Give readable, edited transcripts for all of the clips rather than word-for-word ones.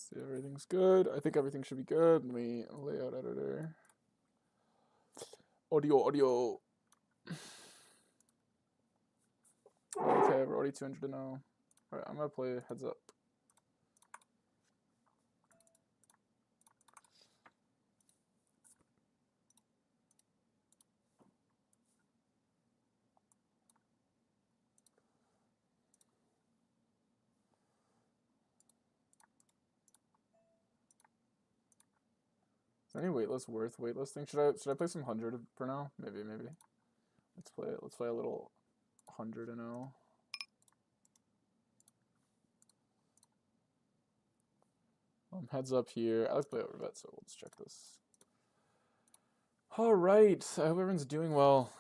See, everything's good. I think everything should be good. Let me layout editor. Audio. Okay, we're already 200 to know. Alright, I'm gonna play heads up. Is any waitlist worth waitlisting? Should I play some 100 for now? Maybe. Let's play it. Let's play a little 100 and 0. Heads up here. I like to play overbet, so let's check this. Alright, I hope everyone's doing well.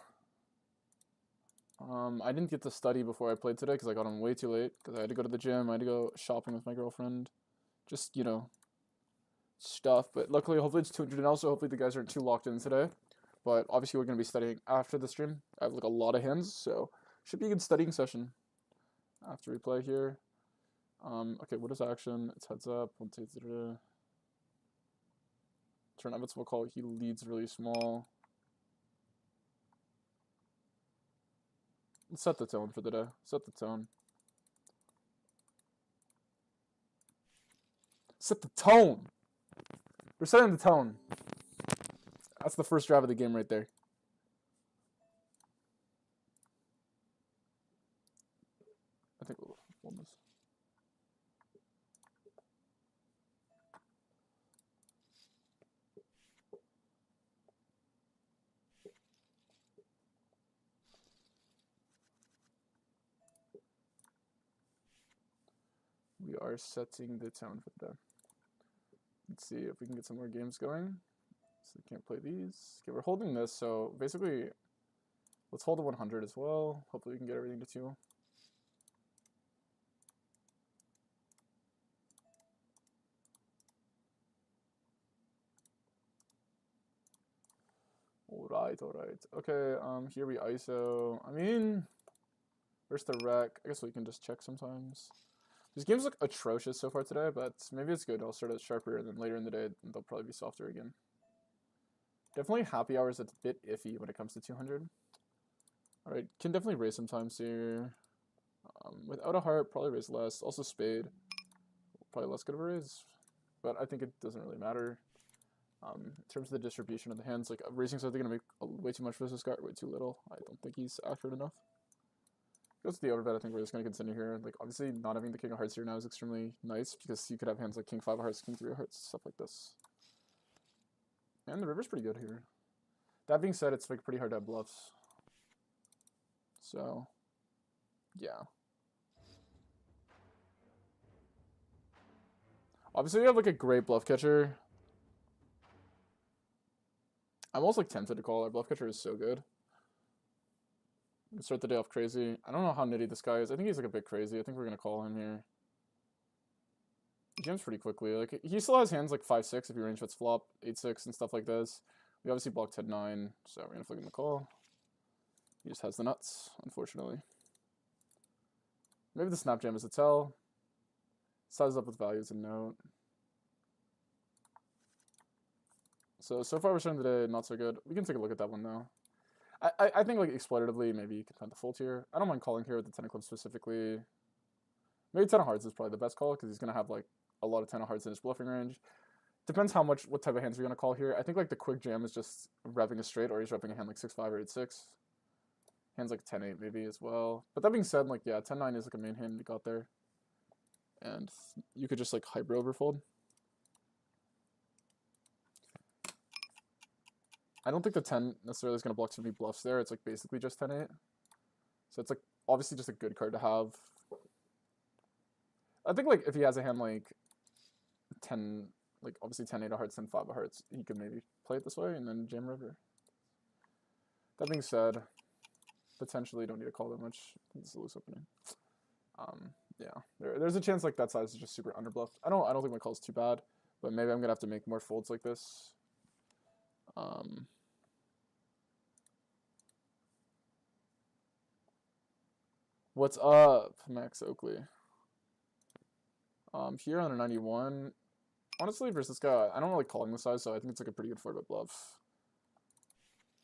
I didn't get to study before I played today because I got on way too late because I had to go to the gym. I had to go shopping with my girlfriend. Just, stuff. But luckily, hopefully it's 200 and also hopefully the guys aren't too locked in today. But obviously we're going to be studying after the stream. I have like a lot of hands, so should be a good studying session after we play here. Okay, what is action? It's heads up. 1, 2, 3. Turn invincible call. He leads really small. Let's set the tone for the day. Set the tone. Set the tone! We're setting the tone. That's the first drive of the game right there. I think we'll hold this. We are setting the tone for the day. Let's see if we can get some more games going. So we can't play these. Okay, we're holding this, so basically, let's hold the 100 as well. Hopefully we can get everything to 2. Alright. Okay, here we ISO. I mean, where's the rec? I guess we can just check sometimes. These games look atrocious so far today, but maybe it's good. I'll start out sharper, and then later in the day, they'll probably be softer again. Definitely happy hours, it's a bit iffy when it comes to 200. Alright, can definitely raise sometimes here. Without a heart, probably raise less. Also spade, probably less good of a raise. But I think it doesn't really matter. In terms of the distribution of the hands, like raising something gonna make way too much for this guy, way too little. I don't think he's accurate enough. Goes to the overbet. I think we're just gonna continue here. Like obviously, not having the king of hearts here now is extremely nice because you could have hands like king 5 of hearts, king 3 of hearts, stuff like this. And the river's pretty good here. That being said, it's like pretty hard to have bluffs. So, yeah. Obviously, you have like a great bluff catcher. I'm almost like tempted to call. Our bluff catcher is so good. Start the day off crazy. I don't know how nitty this guy is. I think he's like a bit crazy. I think we're gonna call him here. He jams pretty quickly. Like he still has hands like 5-6 if you range bets flop, 8-6 and stuff like this. We obviously blocked 10-9, so we're gonna flick him the call. He just has the nuts, unfortunately. Maybe the snap jam is a tell. Size up with values and note. So far we're starting the day not so good. We can take a look at that one though. I think like exploitatively maybe you can find the full here. I don't mind calling here with the 10 of clubs specifically. Maybe 10 of hearts is probably the best call because he's gonna have like a lot of 10 of hearts in his bluffing range. Depends what type of hands we're gonna call here. I think like the quick jam is just revving a straight, or he's revving a hand like 6-5 or 8-6. Hands like 10-8 maybe as well. But that being said, like yeah, 10-9 is like a main hand we got there. And you could just like hybrid overfold. I don't think the 10 necessarily is going to block too many bluffs there. It's like basically just 10-8. So it's like obviously just a good card to have. I think like if he has a hand like 10, like obviously 10-8 of hearts, 10-5 of hearts, he could maybe play it this way and then jam river. That being said, potentially don't need to call that much. It's a loose opening. Yeah, there's a chance like that size is just super underbluffed. I don't think my call is too bad, but maybe I'm gonna have to make more folds like this. What's up, Max Oakley? Here on a 91, honestly, versus this guy, I don't really calling the size, so I think it's like a pretty good 4-bet bluff.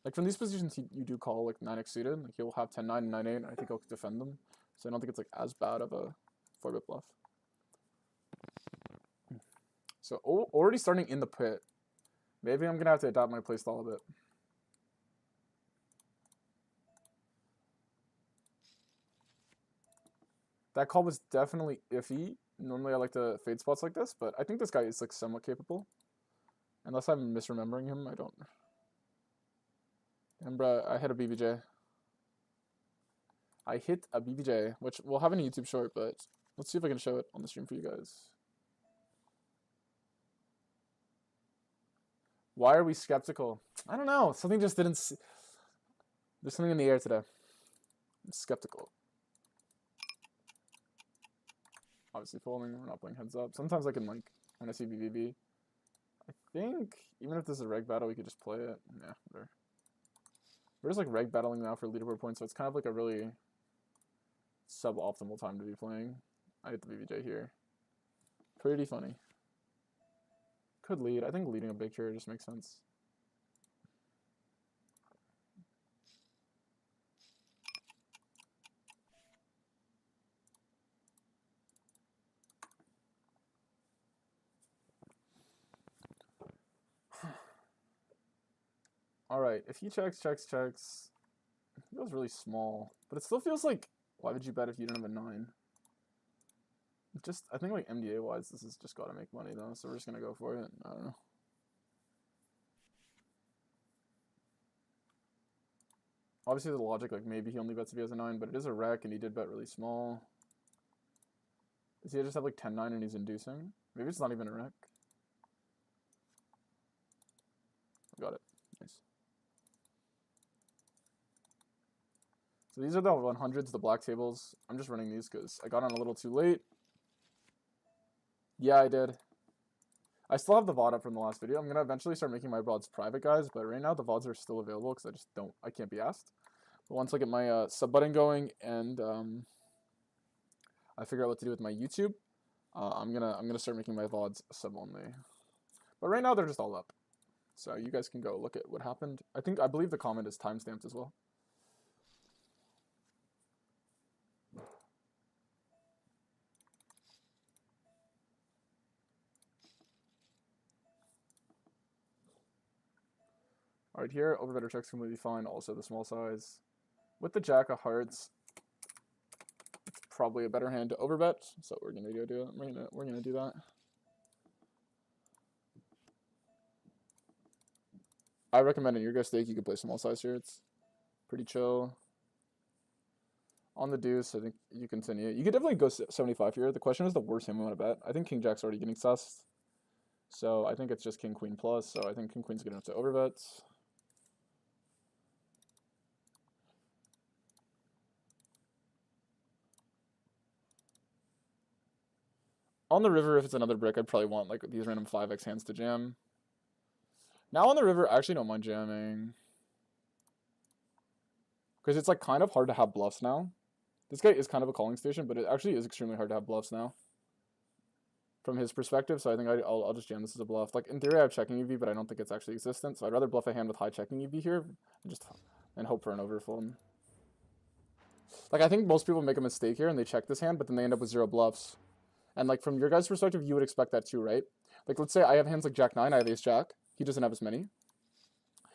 Like from these positions, you do call like 9x suited. Like he'll have 10-9 and 9-8, and I think he'll defend them. So I don't think it's like as bad of a 4-bet bluff. So already starting in the pit. Maybe I'm gonna have to adapt my playstyle a bit. That call was definitely iffy. Normally I like to fade spots like this, but I think this guy is like somewhat capable. Unless I'm misremembering him, I don't. And bruh, I hit a BBJ. I hit a BBJ, which we'll have in a YouTube short, but let's see if I can show it on the stream for you guys. Why are we skeptical? I don't know. Something just didn't... There's something in the air today. I'm skeptical. Obviously folding, we're not playing heads up. Sometimes I can like, when I see BBB, I think, even if this is a reg battle, we could just play it. Yeah, whatever. We're just like reg battling now for leaderboard points, so it's kind of like a really suboptimal time to be playing. I hit the BBJ here. Pretty funny. Could lead. I think leading a big here just makes sense. Alright, if he checks, he goes really small. But it still feels like, why would you bet if you don't have a 9? Just, I think like MDA-wise, this has just got to make money though, so we're just going to go for it. I don't know. Obviously the logic, like maybe he only bets if he has a 9, but it is a rec and he did bet really small. Does he just have like 10-9 and he's inducing? Maybe it's not even a rec. Got it. Nice. So these are the 100s, the black tables. I'm just running these because I got on a little too late. Yeah, I did. I still have the VOD up from the last video. I'm going to eventually start making my VODs private, guys, but right now the VODs are still available because I can't be asked. But once I get my sub button going and I figure out what to do with my YouTube, I'm gonna start making my VODs sub only. But right now they're just all up. So you guys can go look at what happened. I believe the comment is timestamped as well. Alright, here, overbetter checks completely fine. Also the small size. With the jack of hearts, it's probably a better hand to overbet. So we're gonna go do it. We're gonna do that. I recommend in your guys' stake you could play small size here. It's pretty chill. On the deuce, I think you continue. You could definitely go 75 here. The question is the worst hand we want to bet. I think king jack's already getting sussed. So I think it's just king queen plus. So I think king queen's good enough to overbet. On the river, if it's another brick, I'd probably want like these random 5x hands to jam. Now on the river, I actually don't mind jamming. Because it's like kind of hard to have bluffs now. This guy is kind of a calling station, but it actually is extremely hard to have bluffs now. From his perspective, so I think I'll just jam this as a bluff. Like in theory I have checking EV, but I don't think it's actually existent, so I'd rather bluff a hand with high checking EV here and hope for an overfold. Like I think most people make a mistake here and they check this hand, but then they end up with 0 bluffs. And like from your guys' perspective, you would expect that too, right? Like let's say I have hands like jack 9, I have ace jack. He doesn't have as many.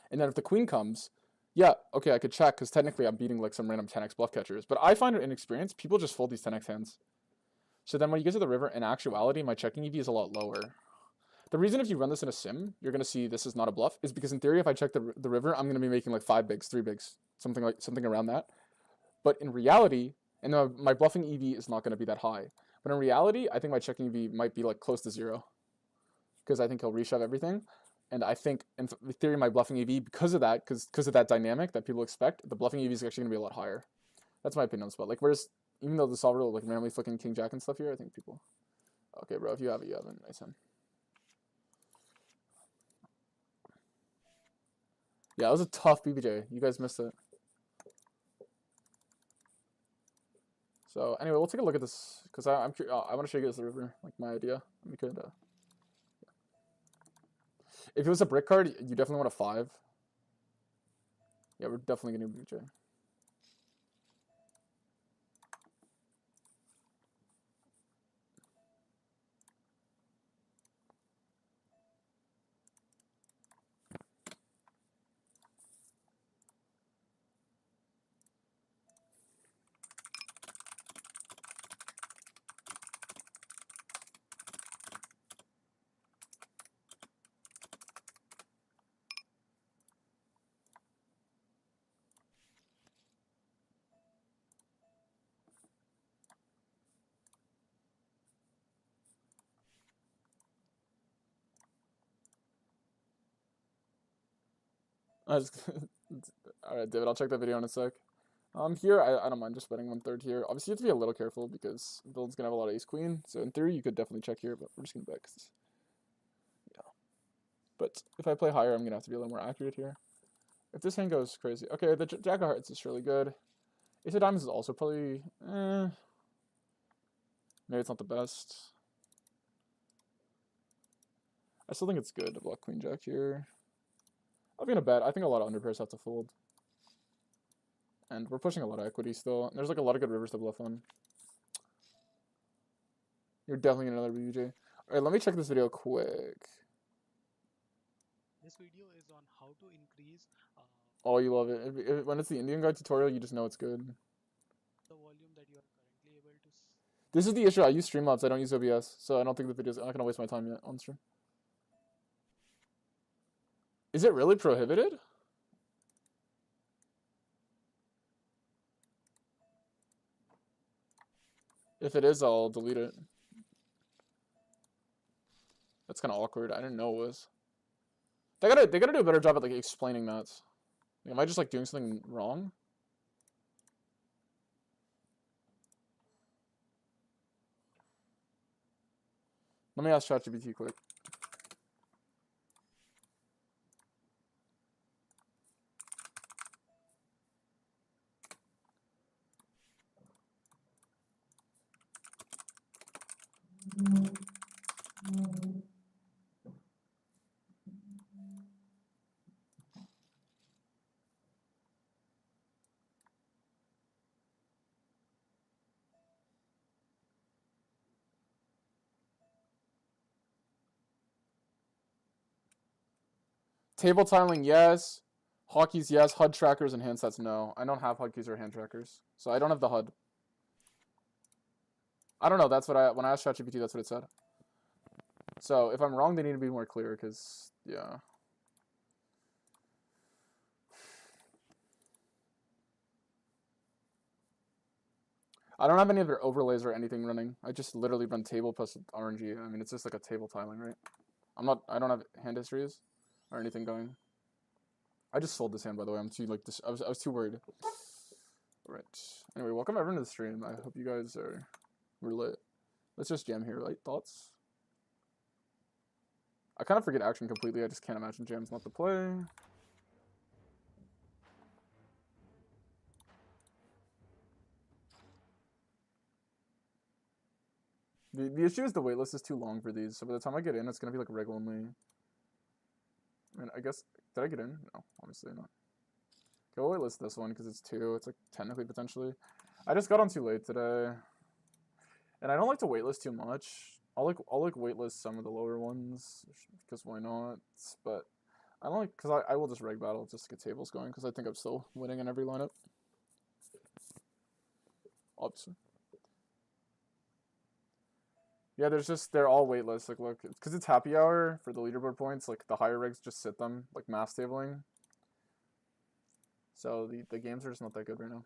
And then if the queen comes, yeah, okay, I could check because technically I'm beating like some random 10x bluff catchers. But I find it inexperienced. People just fold these 10x hands. So then when you get to the river, in actuality, my checking EV is a lot lower. The reason if you run this in a sim, you're going to see this is not a bluff, is because in theory, if I check the river, I'm going to be making like 5 bigs, 3 bigs, something around that. But in reality, and my bluffing EV is not going to be that high. But in reality, I think my checking EV might be like close to 0. Because I think he'll reshove everything. And I think, in theory, my bluffing EV, because of that dynamic that people expect, the bluffing EV is actually going to be a lot higher. That's my opinion on the spot. Like, whereas, even though the solver will like randomly flicking king jack and stuff here, I think people... Okay, bro, if you have it, you have it. Nice hand. Yeah, it was a tough BBJ. You guys missed it. So, anyway, we'll take a look at this, because I'm curious. I want to show you guys the river, like my idea. We could, yeah. If it was a brick card, you definitely want a 5. Yeah, we're definitely getting BBJ. All right, David, I'll check that video in a sec. Here, I don't mind just betting 1/3 here. Obviously, you have to be a little careful because build's gonna have a lot of ace-queen. So in theory, you could definitely check here, but we're just gonna bet 'cause, yeah. But if I play higher, I'm gonna have to be a little more accurate here. If this hand goes crazy, okay, the Jack of Hearts is really good. Ace of Diamonds is also probably, maybe it's not the best. I still think it's good to block Queen Jack here. I'm gonna bet. I think a lot of underpairs have to fold. And we're pushing a lot of equity still. And there's like a lot of good rivers to bluff on. You're definitely getting another BBJ. Alright, let me check this video quick. This video is on how to increase Oh, you love it. When it's the Indian guy tutorial, you just know it's good. the volume that you are currently able to. This is the issue. I use Streamlabs. I don't use OBS. So I don't think the video's... I'm not going to waste my time yet on stream. Is it really prohibited? If it is, I'll delete it. That's kind of awkward. I didn't know it was. They gotta do a better job at like explaining that. Like, am I just like doing something wrong? Let me ask ChatGPT quick. Table tiling, yes. Hotkeys, yes. HUD trackers and hand sets, no. I don't have HUD keys or hand trackers, so I don't have the HUD. I don't know. That's what when I asked ChatGPT, that's what it said. So if I'm wrong, they need to be more clear, because yeah. I don't have any other overlays or anything running. I just literally run table plus RNG. I mean, it's just like a table tiling, right? I don't have hand histories or anything going. I just sold this hand, by the way. I'm too like this. I was too worried. All right. Anyway, welcome everyone to the stream. I hope you guys are lit. Let's just jam here, right? Thoughts? I kind of forget action completely. I just can't imagine jam's not the play. The issue is the waitlist is too long for these, so by the time I get in, it's gonna be like reg only. I mean, I guess, did I get in? No, obviously not. Okay, we'll waitlist this one because it's 2. It's like technically potentially. I just got on too late today, and I don't like to waitlist too much. I'll like waitlist some of the lower ones because why not? But I don't like because I will just reg battle just to get tables going because I think I'm still winning in every lineup. Obviously. Yeah, they're all waitlist. Like, look, because it's happy hour for the leaderboard points. Like, the higher regs just sit them, like mass tabling. So the games are just not that good right now.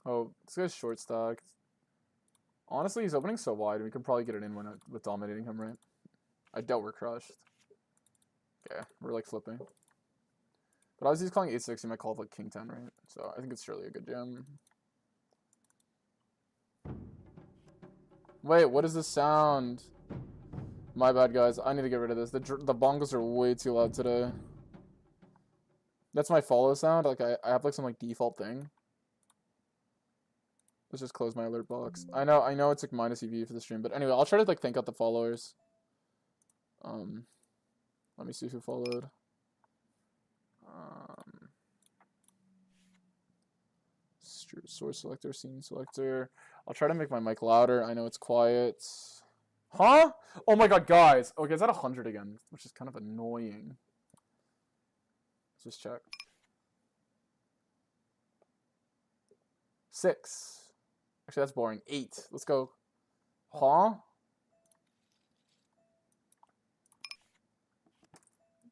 Oh, this guy's short stack. Honestly, he's opening so wide, we could probably get it in with dominating him, right? I doubt we're crushed. Okay, we're like flipping. But as he's calling 8-6, he might call like king 10, right? So I think it's surely a good jam. Wait, what is this sound? My bad, guys. I need to get rid of this. The bongos are way too loud today. That's my follow sound. Like I have like some like default thing. Let's just close my alert box. I know it's like minus EV for the stream, but anyway, I'll try to like think out the followers. Let me see who followed. Source selector, scene selector. I'll try to make my mic louder. I know it's quiet. Huh? Oh my god, guys. Okay, it's at 100 again, which is kind of annoying. Let's just check. 6. Actually, that's boring. 8. Let's go. Huh?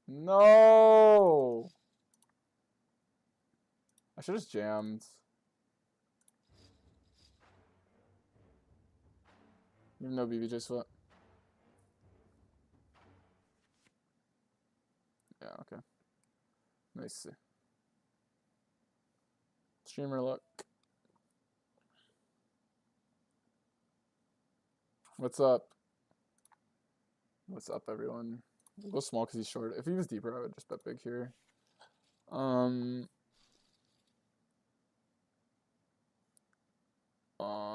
No! I should have just jammed. Even though BBJ sweat. Yeah, okay. Nice. Streamer luck. What's up? What's up, everyone? We'll go small because he's short. If he was deeper, I would just bet big here.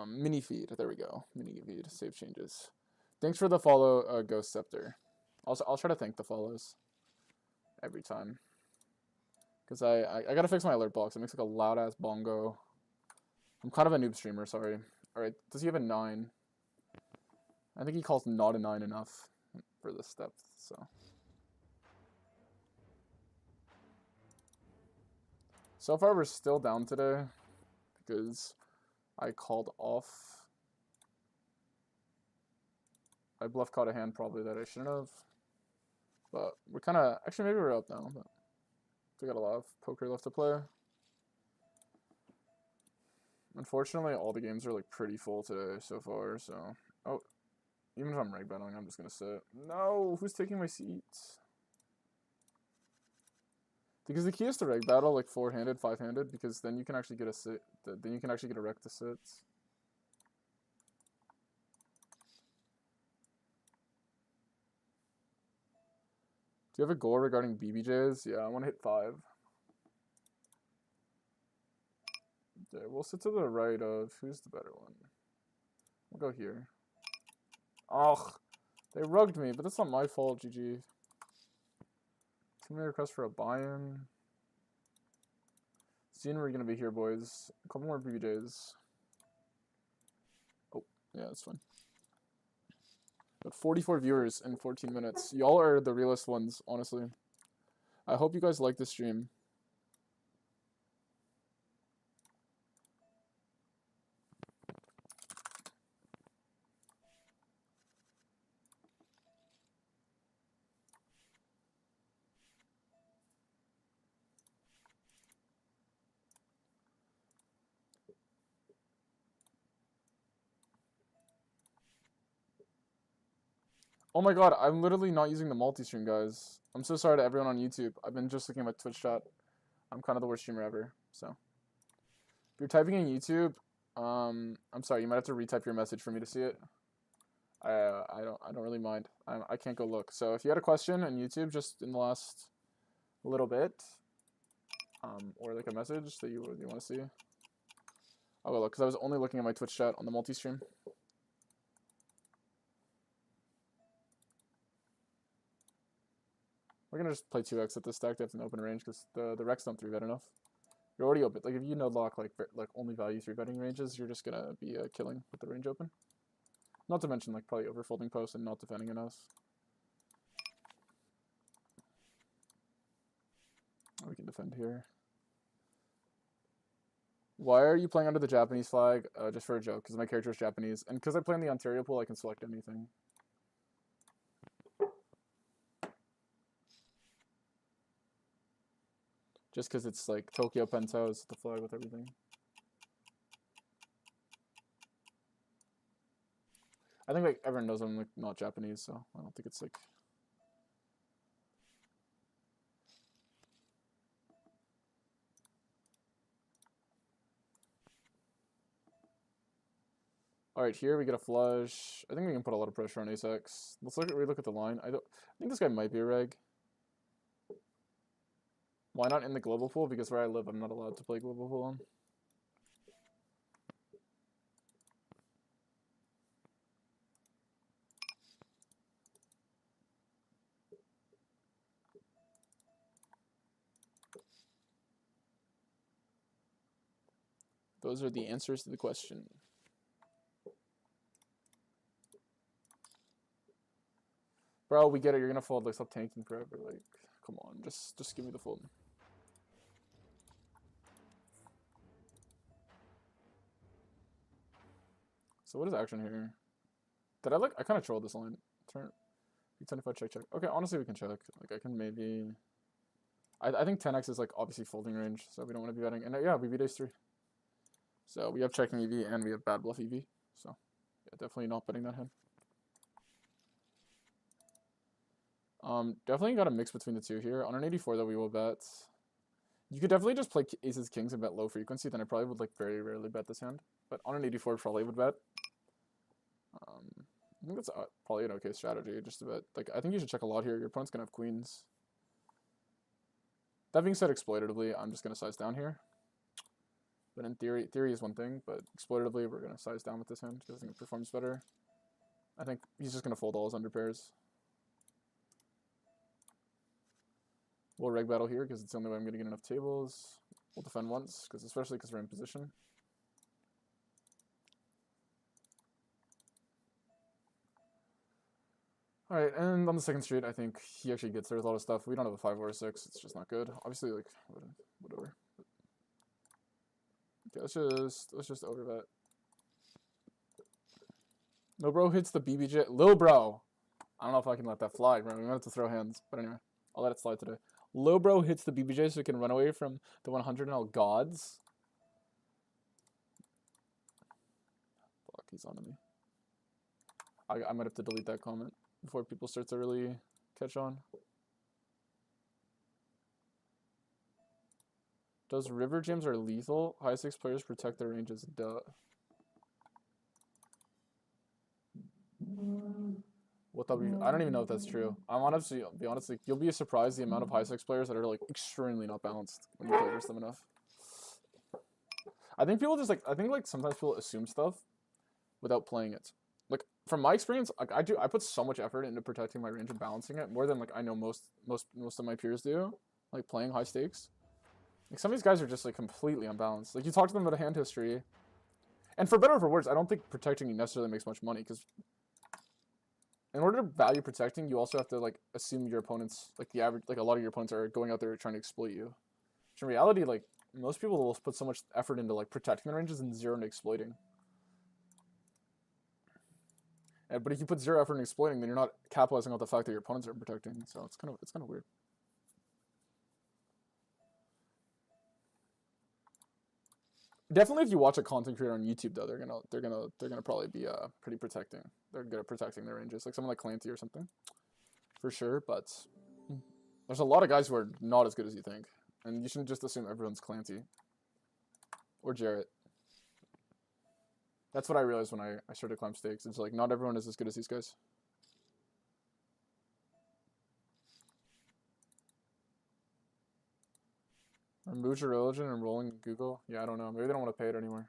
Mini feed. There we go. Mini feed. Save changes. Thanks for the follow, Ghost Scepter. Also, I'll try to thank the follows every time. Because I gotta fix my alert box. It makes like a loud ass bongo. I'm kind of a noob streamer, sorry. Alright, does he have a 9? I think he calls not a 9 enough for this depth, so. So far, we're still down today because I called off. I bluff caught a hand probably that I shouldn't have. But we're kind of, actually maybe we're up now, but we got a lot of poker left to play. Unfortunately, all the games are like pretty full today so far, so. Oh, even if I'm reg betting, I'm just gonna sit. No, who's taking my seats? Because the key is to reg battle like 4-handed, 5-handed, because then you can actually get a sit. Then you can actually get a rec to sits. Do you have a goal regarding BBJs? Yeah, I want to hit 5. Okay, we'll sit to the right of who's the better one. We'll go here. Ugh, they rugged me, but that's not my fault. GG. Too many requests for a buy-in. Soon we're gonna be here, boys. A couple more BBJs. Oh, yeah, that's fine. But 44 viewers in 14 minutes. Y'all are the realest ones, honestly. I hope you guys like this stream. Oh my god, I'm literally not using the multi-stream, guys. I'm so sorry to everyone on YouTube. I've been just looking at my Twitch chat. I'm kind of the worst streamer ever, so. If you're typing in YouTube, I'm sorry, you might have to retype your message for me to see it. I don't really mind. I can't go look. So if you had a question on YouTube just in the last little bit, or like a message that you want to see, I'll go look, because I was only looking at my Twitch chat on the multi-stream. We're gonna just play 2x at this stack depth and open range because the Rex don't 3-bet enough. You're already open. Like if you no lock like only value 3-betting ranges, you're just gonna be killing with the range open. Not to mention like probably overfolding posts and not defending enough. Oh, we can defend here. Why are you playing under the Japanese flag? Just for a joke, because my character is Japanese, and because I play in the Ontario pool, I can select anything. Just because it's like Tokyo Penthouse, the flag with everything. I think like everyone knows I'm like not Japanese, so I don't think it's like. All right, here we get a flush. I think we can put a lot of pressure on ace-x. Let's relook at the line. I think this guy might be a reg. Why not in the global pool? Because where I live, I'm not allowed to play global pool on. Those are the answers to the question. Bro, we get it. You're gonna fold. Like, stop tanking forever. Like, come on. Just give me the fold. So what is action here? Did I kind of trolled this line. Turn B25 check. Okay, honestly we can check. Like I can maybe I think 10x is like obviously folding range, so we don't want to be betting. And yeah, we beat ace 3. So we have checking EV and we have bad bluff EV. So yeah, definitely not betting that hand. Definitely got a mix between the two here. On an 84 though, we will bet. You could definitely just play aces kings and bet low frequency, then I probably would like very rarely bet this hand. But on an 84 probably would bet. I think that's probably an okay strategy, just to bet. Like, I think you should check a lot here. Your opponent's gonna have queens. That being said, exploitatively, I'm just gonna size down here. But in theory is one thing, but exploitatively, we're gonna size down with this hand because I think it performs better. I think he's just gonna fold all his under pairs. We'll reg battle here because it's the only way I'm gonna get enough tables. We'll defend once, especially because we're in position. All right, and on the second street, I think he actually gets there with a lot of stuff. We don't have a 5 or a 6. It's just not good. Obviously, like, whatever. Okay, let's just overbet. No bro hits the BBJ. Lil bro. I don't know if I can let that fly, bro. We might have to throw hands. But anyway, I'll let it slide today. Lil bro hits the BBJ so we can run away from the 100 and all gods. Fuck, he's on to me. I might have to delete that comment before people start to really catch on. Does river jams are lethal? High 6 players protect their ranges. Duh. What the? I don't even know if that's true. I'm honestly, be honest, like, you'll be surprised the amount of high 6 players that are like extremely not balanced when you play against them enough. I think people just like, sometimes people assume stuff without playing it. Like from my experience, like I put so much effort into protecting my range and balancing it more than like I know most of my peers do. Like playing high stakes. Like some of these guys are just like completely unbalanced. Like you talk to them about a hand history, and for better or for worse, I don't think protecting you necessarily makes much money because in order to value protecting, you also have to like assume your opponents, like the average, like a lot of your opponents are going out there trying to exploit you. Which in reality, like most people will put so much effort into like protecting their ranges and zero into exploiting. But if you put zero effort in exploiting, then you're not capitalizing on the fact that your opponents are protecting. So it's kind of weird. Definitely, if you watch a content creator on YouTube, though, they're gonna probably be pretty protecting. They're good at protecting their ranges, like someone like Clancy or something, for sure. But there's a lot of guys who are not as good as you think, and you shouldn't just assume everyone's Clancy or Jarrett. That's what I realized when I started climb stakes. It's like not everyone is as good as these guys. Remove your religion and rolling Google? Yeah, I don't know. Maybe they don't want to pay it anymore.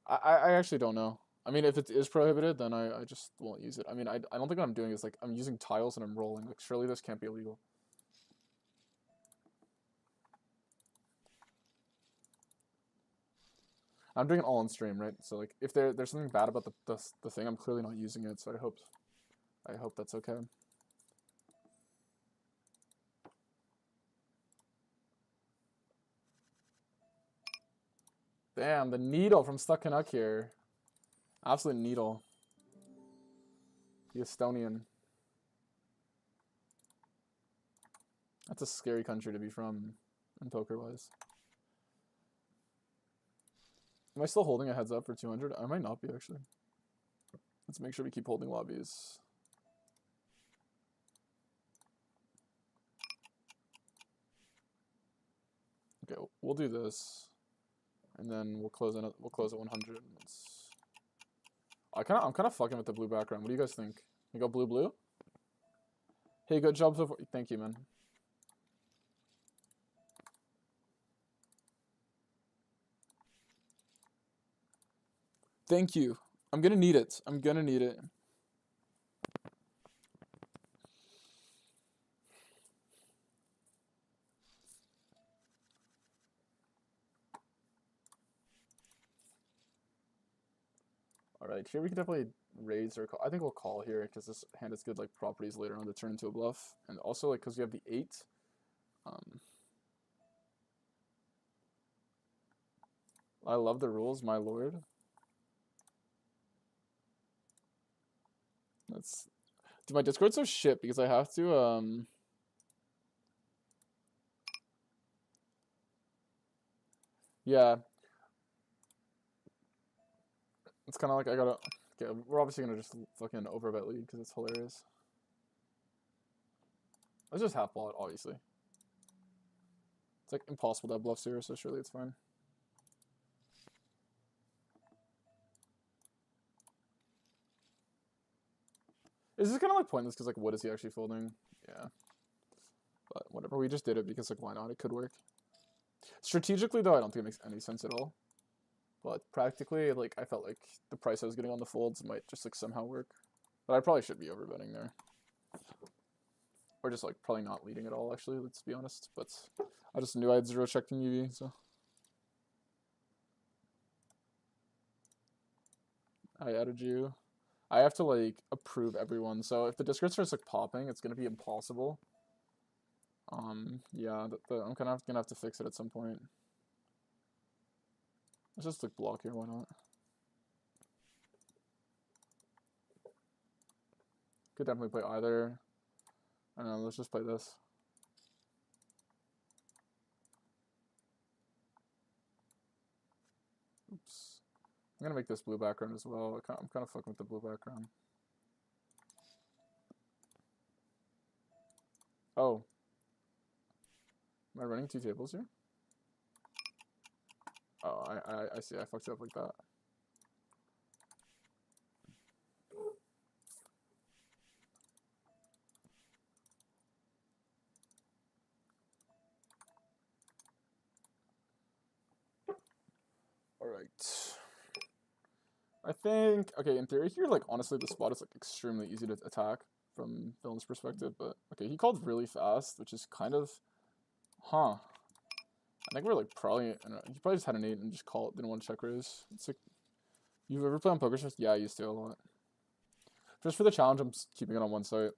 I actually don't know. I mean, if it is prohibited, then I just won't use it. I mean, I don't think what I'm doing is like I'm using tiles and I'm rolling. Like surely this can't be illegal. I'm doing it all on stream, right? So like if there's something bad about the thing, I'm clearly not using it. So I hope that's okay. Damn, the needle from Stuck Canuck here. Absolute needle. The Estonian. That's a scary country to be from, in poker-wise. Am I still holding a heads up for 200? I might not be, actually. Let's make sure we keep holding lobbies. Okay, we'll do this. And then we'll close at 100. I'm kind of fucking with the blue background. What do you guys think? You go blue? Hey, good job so far. Thank you, man. Thank you. I'm gonna need it. I'm gonna need it. Alright, here we can definitely raise or call. I think we'll call here because this hand has good like properties later on to turn into a bluff. And also like because we have the 8. I love the rules, my lord. That's dude, my Discord's so shit because I have to yeah. It's kind of like I gotta. Okay, we're obviously gonna just fucking overbet lead because it's hilarious. Let's just half ball it, obviously. It's like impossible to have bluffs here, so surely it's fine. Is this kind of like pointless because like what is he actually folding? Yeah. But whatever, we just did it because like why not? It could work. Strategically though, I don't think it makes any sense at all. But practically, like I felt like the price I was getting on the folds might just like somehow work. But I probably should be overbetting there. Or just like probably not leading at all actually, let's be honest. But I just knew I had 0 checked in UV, so. I added you. I have to like approve everyone. So if the Discord starts like popping, it's gonna be impossible. Yeah, I'm kind of gonna have to fix it at some point. Let's just like block here, why not? Could definitely play either. I don't know, let's just play this. Oops. I'm gonna make this blue background as well. I'm kind of fucking with the blue background. Oh. Am I running 2 tables here? Oh, I see. I fucked it up like that. Alright. I think, okay, in theory here, like, honestly, the spot is, like, extremely easy to attack from Dylan's perspective, but, okay, he called really fast, which is kind of, I think we're, like, probably, I don't know, he probably just had an 8 and just called it, didn't want to check raise. It's like, you've ever played on poker shows? Yeah, I used to a lot. Just for the challenge, I'm keeping it on one site.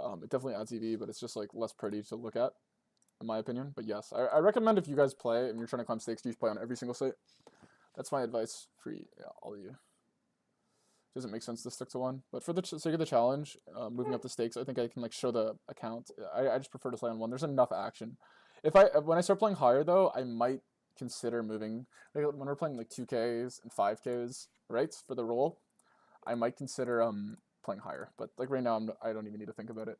It definitely adds EV, but it's just, like, less pretty to look at, in my opinion, but yes, I recommend if you guys play and you're trying to climb stakes, you should play on every single site. That's my advice for all of you. Doesn't make sense to stick to one, but for the sake of the challenge, moving up the stakes, I think I can like show the account. I just prefer to play on one. There's enough action. When I start playing higher though, I might consider moving. Like when we're playing like 2Ks and 5Ks, right, for the roll, I might consider playing higher. But like right now, I don't even need to think about it.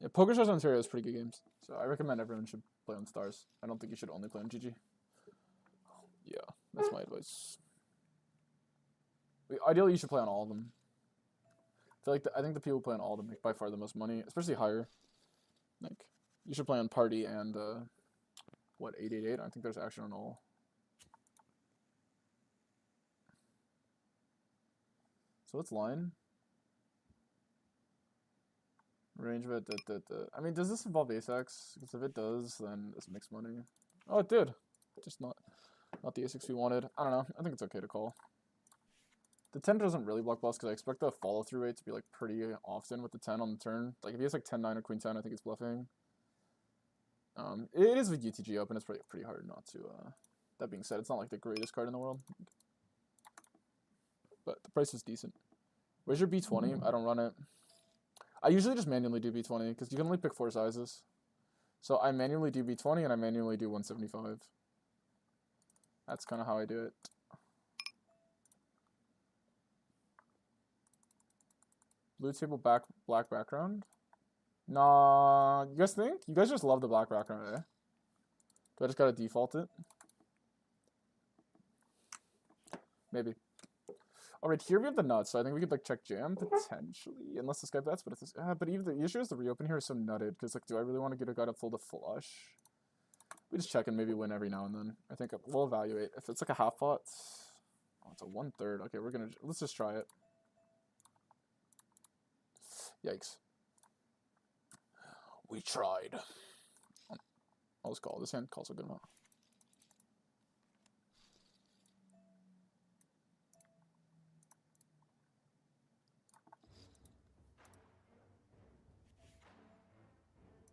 Yeah, Poker Stars Ontario is pretty good games, so I recommend everyone should play on Stars. I don't think you should only play on GG. Yeah, that's my advice. Ideally, you should play on all of them. I think the people who play on all of them make by far the most money, especially higher. Like, you should play on Party and, what, 888? I think there's action on all. So let's line. Range bet, I mean, does this involve ace-x? Because if it does, then this makes money. Oh, it did. Just not the ace-x we wanted. I don't know. I think it's okay to call. The 10 doesn't really block bluffs because I expect the follow-through rate to be like pretty often with the 10 on the turn. Like if he has like 10-9 or queen-10, I think it's bluffing. It is with UTG open. It's pretty hard not to. That being said, it's not like the greatest card in the world, but the price is decent. Where's your B20? I don't run it. I usually just manually do B20 because you can only pick 4 sizes. So I manually do B20 and I manually do 175. That's kind of how I do it. Blue table black background. Nah, you guys think? You guys just love the black background, eh? Do I just gotta default it? Maybe. Alright, here we have the nuts, so I think we could like check jam potentially, unless this guy bets. But if this, but even the issue is the reopen here is so nutted because like, do I really want to get a guy to fold a flush? We just check and maybe win every now and then. I think we'll evaluate if it's like a half pot. Oh, it's a 1/3. Okay, let's just try it. Yikes. We tried. I'll just call. This hand calls a good amount.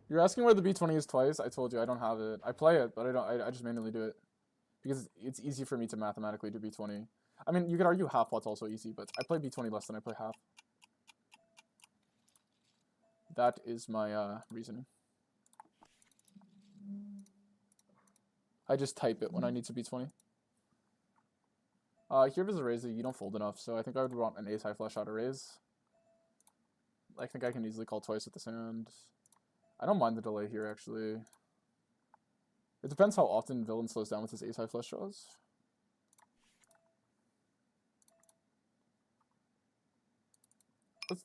You're asking where the B20 is twice? I told you I don't have it. I play it, but I don't. I just manually do it because it's easy for me to mathematically do B20. I mean, you could argue half pot's also easy, but I play B20 less than I play half. That is my reasoning. I just type it when I need to B20. Here is a raise that you don't fold enough, so I think I would want an ace high flush out of raise. I think I can easily call twice with this hand. I don't mind the delay here, actually. It depends how often villain slows down with his ace high flush draws.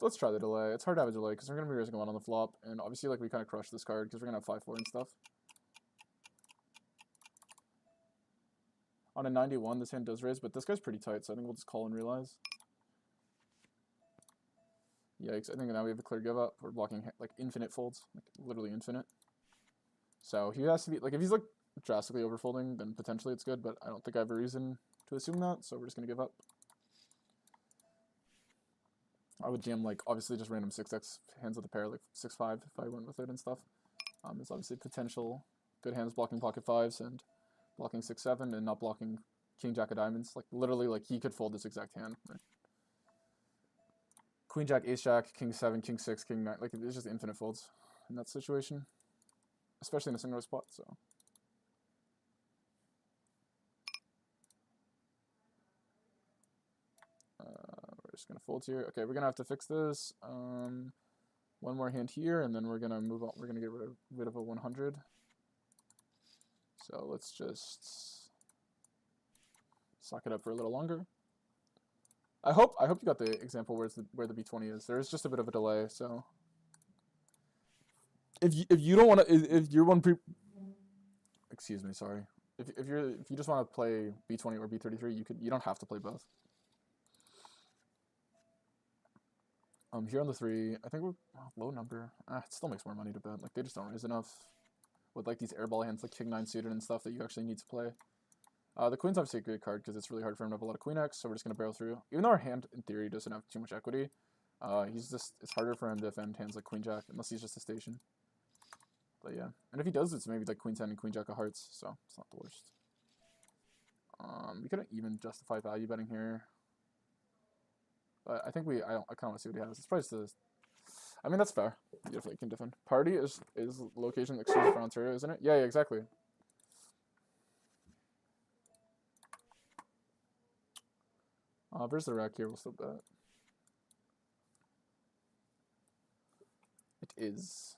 Let's try the delay. It's hard to have a delay because we're gonna be raising a lot on the flop, and obviously like we kind of crush this card because we're gonna have 5-4 and stuff. On a 91, this hand does raise, but this guy's pretty tight, so I think we'll just call and realize. Yikes, I think now we have a clear give up. We're blocking like infinite folds, like literally infinite. So he has to be, like if he's like drastically overfolding, then potentially it's good, but I don't think I have a reason to assume that, so we're just gonna give up. I would jam like obviously just random 6x hands with a pair, like 6-5 if I went with it and stuff. There's obviously potential good hands blocking pocket fives and blocking 6-7 and not blocking king jack of diamonds. Like literally, like he could fold this exact hand. Right? Queen jack, ace jack, king 7, king 6, king 9. Like it's just infinite folds in that situation, especially in a single spot. So. We're just gonna fold here. Okay, we're gonna have to fix this. One more hand here, and then we're gonna move on. We're gonna get rid of a 100. So let's just suck it up for a little longer. I hope you got the example where the B20 is. There is just a bit of a delay, so if you don't want to, if you're one excuse me, sorry. If you just want to play B20 or B33, you don't have to play both. Here on the 3, I think we're low number. It still makes more money to bet. Like they just don't raise enough with like these airball hands like king 9 suited and stuff that you actually need to play. The queen's obviously a great card because it's really hard for him to have a lot of queen X, so we're just gonna barrel through. Even though our hand in theory doesn't have too much equity, it's harder for him to defend hands like queen jack unless he's just a station. But yeah, and if he does, it's maybe like queen 10 and queen jack of hearts, so it's not the worst. We couldn't even justify value betting here. But I think I kind of want to see what he has. It's probably just I mean, that's fair. You definitely can defend. Party is location exclusive for Ontario, isn't it? Yeah, exactly. Versus the rack here, we'll still bet. It is.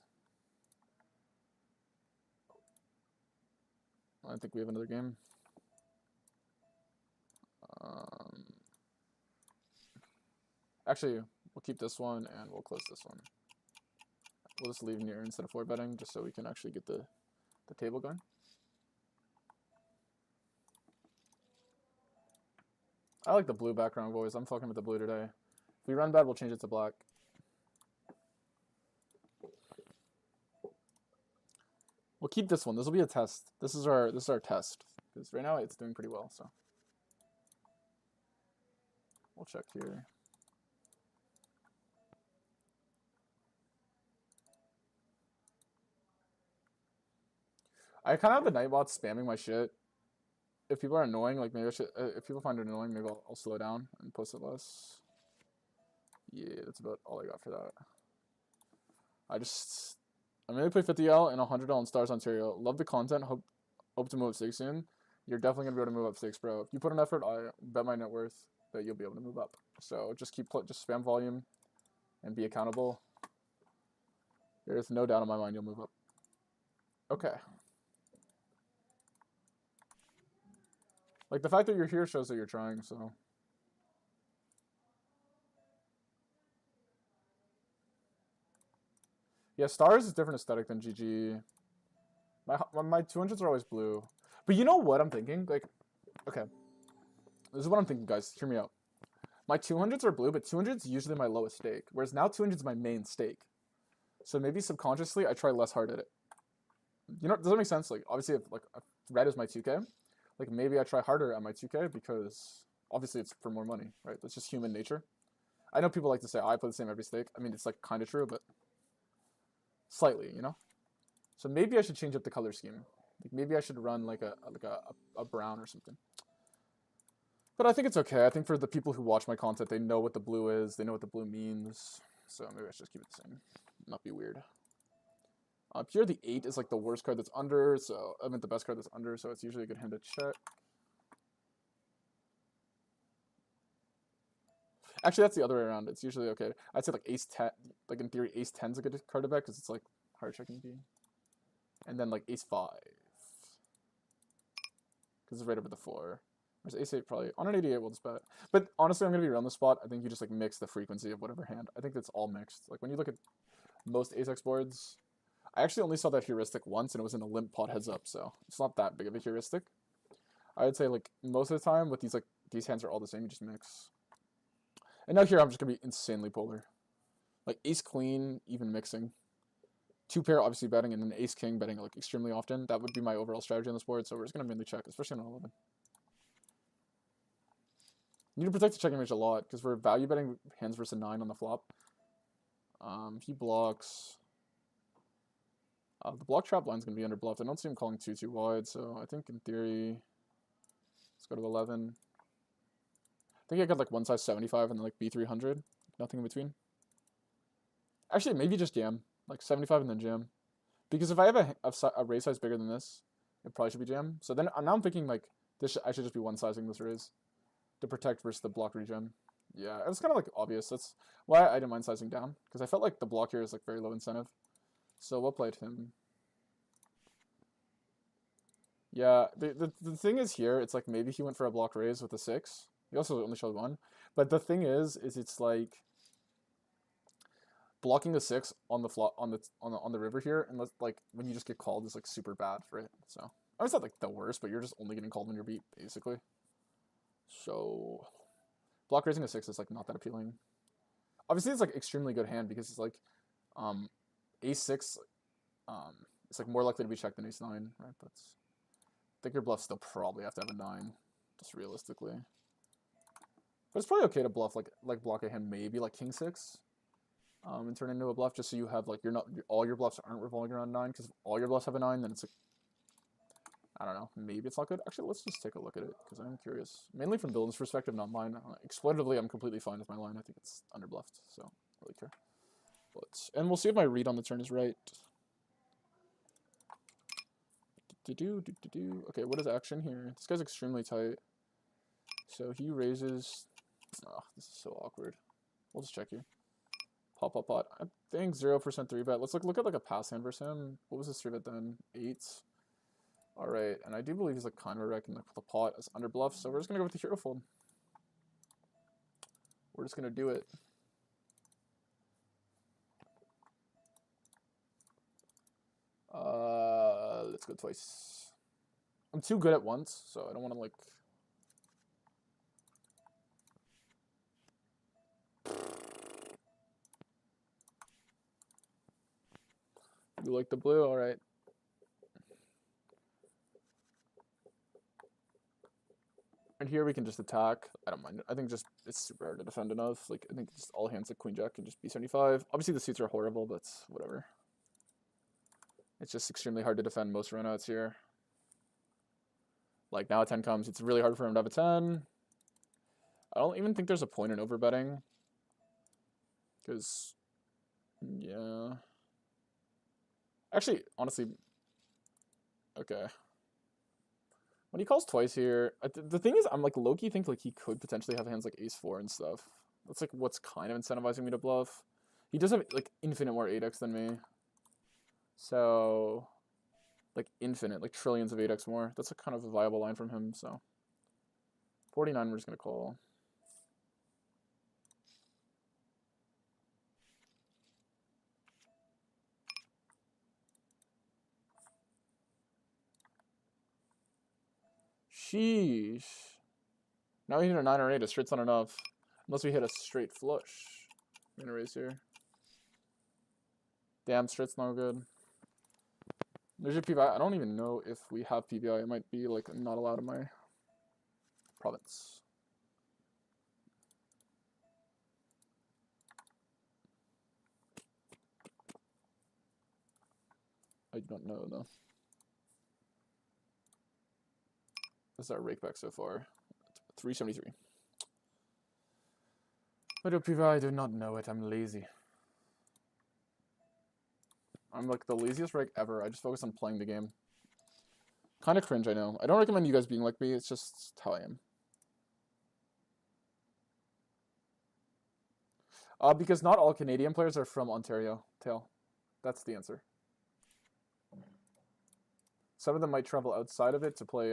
I think we have another game. Actually, we'll keep this one and we'll close this one. We'll just leave near instead of 4-betting just so we can actually get the table going. I like the blue background, boys. I'm fucking with the blue today. If we run bad, we'll change it to black. We'll keep this one. This will be a test. This is our test. Because right now it's doing pretty well, so. We'll check here. I kind of have the Nightbot spamming my shit. If people are annoying, like maybe I should. If people find it annoying, maybe I'll slow down and post it less. Yeah, that's about all I got for that. I'm gonna play 50L and $100 on Stars Ontario. Love the content. Hope to move up stakes soon. You're definitely gonna be able to move up stakes, bro. If you put an effort, I bet my net worth that you'll be able to move up. So just spam volume. and be accountable. There's no doubt in my mind you'll move up. Okay. Like, the fact that you're here shows that you're trying, so. Yeah, stars is different aesthetic than GG. My 200s are always blue. But you know what I'm thinking? Like, okay. This is what I'm thinking, guys. Hear me out. My 200s are blue, but 200s usually my lowest stake. Whereas now 200s is my main stake. So maybe subconsciously I try less hard at it. You know, does that make sense? Like, obviously, if red is my 2K, like maybe I try harder at my 2K because obviously it's for more money, right? That's just human nature. I know people like to say, oh, I play the same every stake. I mean, it's like kind of true, but slightly, you know? So maybe I should change up the color scheme. Like maybe I should run like a brown or something. But I think it's okay. I think for the people who watch my content, they know what the blue is. They know what the blue means. So maybe I should just keep it the same. Not be weird. Here the 8 is like the worst card that's under. So I meant the best card that's under. So it's usually a good hand to check. Actually, that's the other way around. It's usually okay. I'd say like ace 10. Like in theory, ace 10 is a good card to bet because it's like hard checking key. And then like ace 5. Because it's right over the 4. Whereas ace 8 probably, on an 88 we'll just bet. But honestly, I'm going to be around the spot. I think you just like mix the frequency of whatever hand. I think that's all mixed. Like when you look at most ace-x boards, I actually only saw that heuristic once and it was in a limp pot heads up. So it's not that big of a heuristic. I would say like most of the time with these hands are all the same. You just mix. And now here I'm just going to be insanely polar. Like ace queen, even mixing. 2 pair obviously betting and then ace king betting like extremely often. That would be my overall strategy on this board. So we're just going to mainly check, especially on 11. You need to protect the checking range a lot because we're value betting hands versus 9 on the flop. He blocks. The block trap line's going to be under bluffed. I don't see him calling too wide, so I think in theory, let's go to 11. I think I got like one size 75 and then like B300. Nothing in between. Actually, maybe just jam. Like 75 and then jam. Because if I have a raise size bigger than this, it probably should be jam. So then now I'm thinking like I should just be one sizing this raise to protect versus the block regen. Yeah, it was kind of like obvious. That's why I didn't mind sizing down because I felt like the block here is like very low incentive. So we'll play him. Yeah, the thing is here, it's like maybe he went for a block raise with a 6. He also only showed 1. But the thing is it's like blocking the 6 on the flop on the river here, and like when you just get called is like super bad for it. So I mean, it's not like the worst, but you're just only getting called when you're beat, basically. So block raising a 6 is like not that appealing. Obviously, it's like extremely good hand because it's like ace 6. It's like more likely to be checked than ace 9, right? But I think your bluff still probably have to have a 9, just realistically. But it's probably okay to bluff like block a hand maybe like king 6, and turn into a bluff just so you have like all your bluffs aren't revolving around 9. Because if all your bluffs have a 9, then it's like I don't know, maybe it's not good. Actually, let's just take a look at it because I'm curious. Mainly from Dylan's perspective, not mine. Exploitatively, I'm completely fine with my line. I think it's underbluffed, so I don't really care. And we'll see if my read on the turn is right. Okay, what is action here? This guy's extremely tight. So he raises. Oh, this is so awkward. We'll just check here. Pot. I think 0% 3-bet. Let's look at like a pass hand versus him. What was his 3-bet then? 8. Alright, and I do believe he's like kind of a wreck in the pot as under bluff, so we're just gonna go with the hero fold. We're just gonna do it. Let's go twice. I'm too good at once, so I don't want to like. You like the blue? Alright. And here we can just attack. I don't mind it. I think just it's super hard to defend enough. Like I think just all hands like queen jack and just b75. Obviously the suits are horrible, but whatever. It's just extremely hard to defend most runouts here. Like now a 10 comes, it's really hard for him to have a 10. I don't even think there's a point in overbetting. Because yeah. Actually, honestly, okay. When he calls twice here, the thing is, I'm like low-key think like he could potentially have hands like ace 4 and stuff. That's like what's kind of incentivizing me to bluff. He does have like infinite more 8x than me. So like infinite, like trillions of 8x more. That's a kind of a viable line from him, so 49 we're just gonna call. Sheesh. Now we hit a 9 or 8. A straight's not enough. Unless we hit a straight flush. I'm gonna raise here. Damn, straight's no good. There's your PVI. I don't even know if we have PVI. It might be like not allowed in my province. I don't know though. This is our rake back so far. 373. What do PVI? I do not know it. I'm lazy. I'm like the laziest rake ever. I just focus on playing the game. Kind of cringe, I know. I don't recommend you guys being like me. It's just how I am. Because not all Canadian players are from Ontario. Tail. That's the answer. Some of them might travel outside of it to play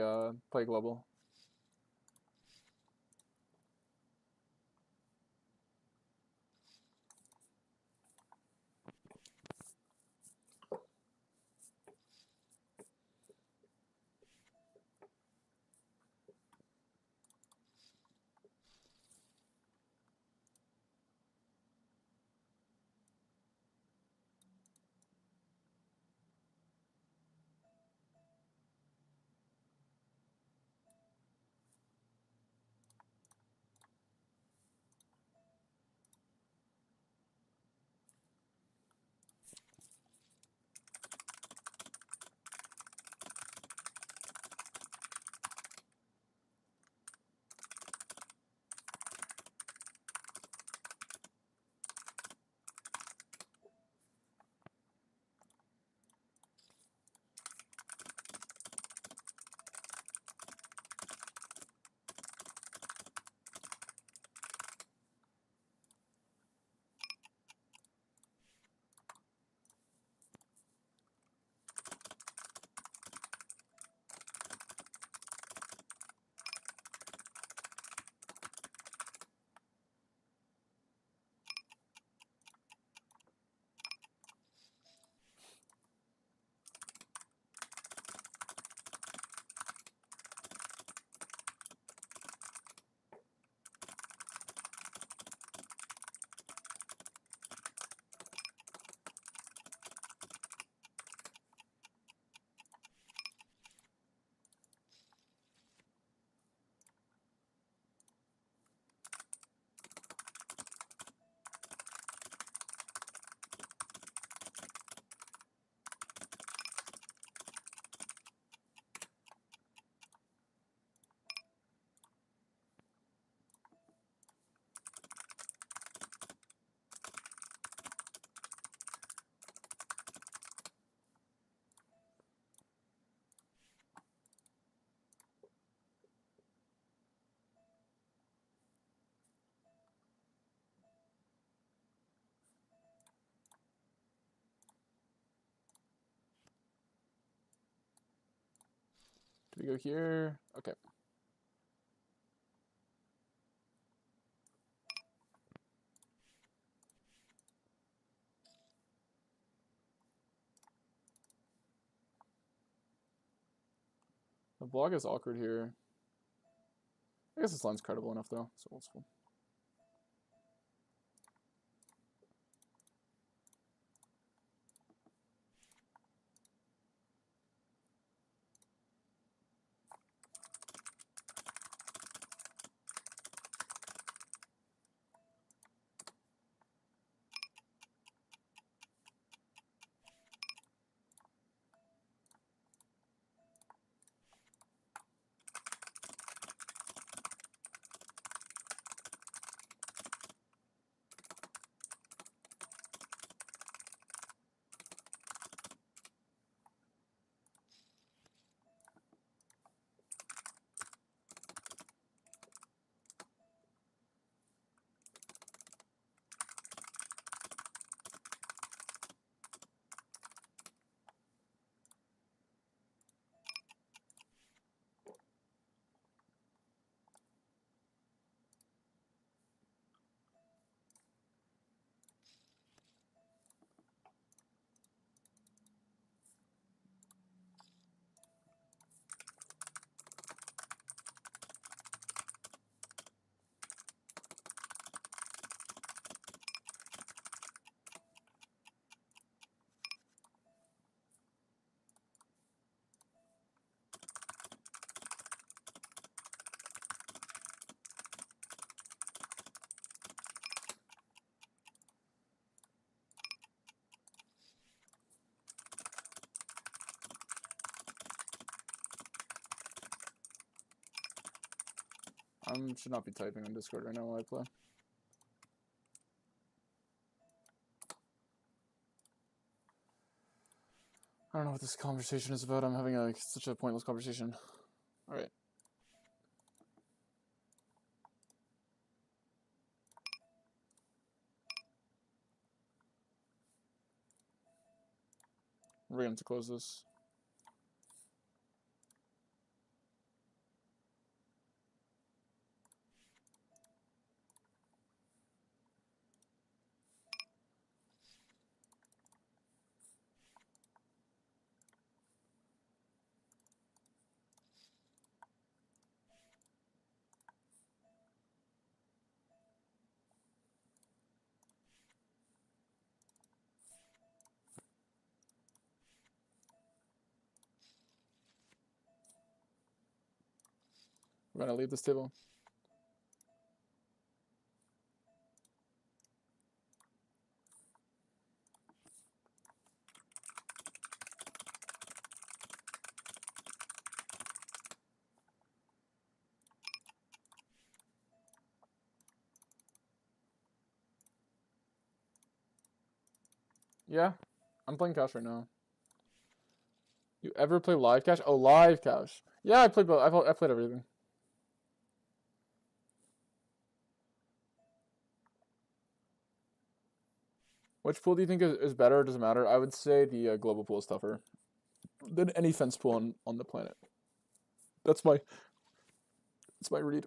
play global. Do we go here? Okay. The block is awkward here. I guess this line's credible enough though, so it's cool. I should not be typing on Discord right now while I play. I don't know what this conversation is about. I'm having such a pointless conversation. All right. We're going to close this. We're going to leave this table. Yeah, I'm playing cash right now. You ever play live cash? Oh, live cash. Yeah, I played both. I played everything. Which pool do you think is better? Doesn't matter. I would say the global pool is tougher than any fence pool on the planet. That's my read.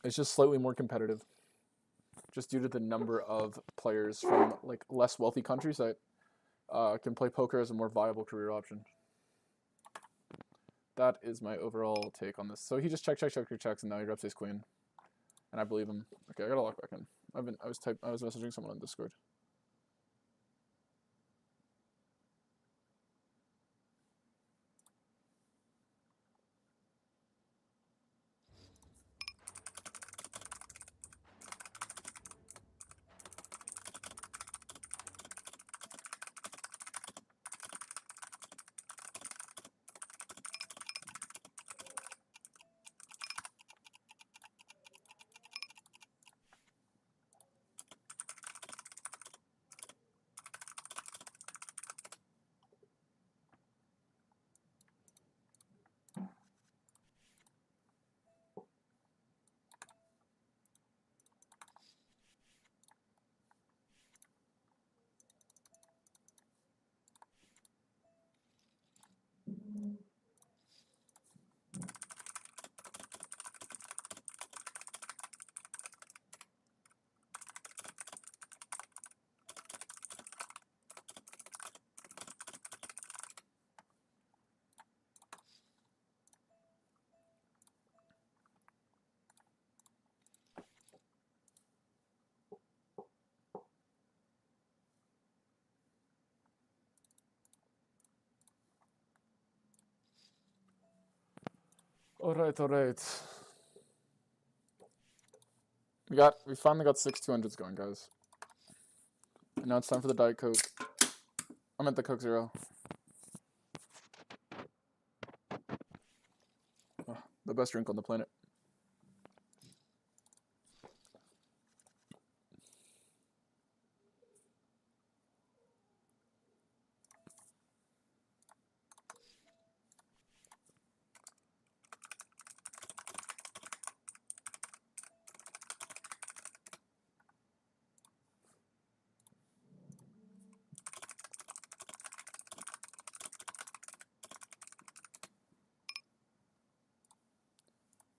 It's just slightly more competitive, just due to the number of players from like less wealthy countries that can play poker as a more viable career option. That is my overall take on this. So he just checks, and now he reps his queen, and I believe him. Okay, I gotta log back in. I was messaging someone on Discord. All right. We finally got 6 200s going, guys. And now it's time for the Diet Coke. I'm at the Coke Zero. Oh, the best drink on the planet.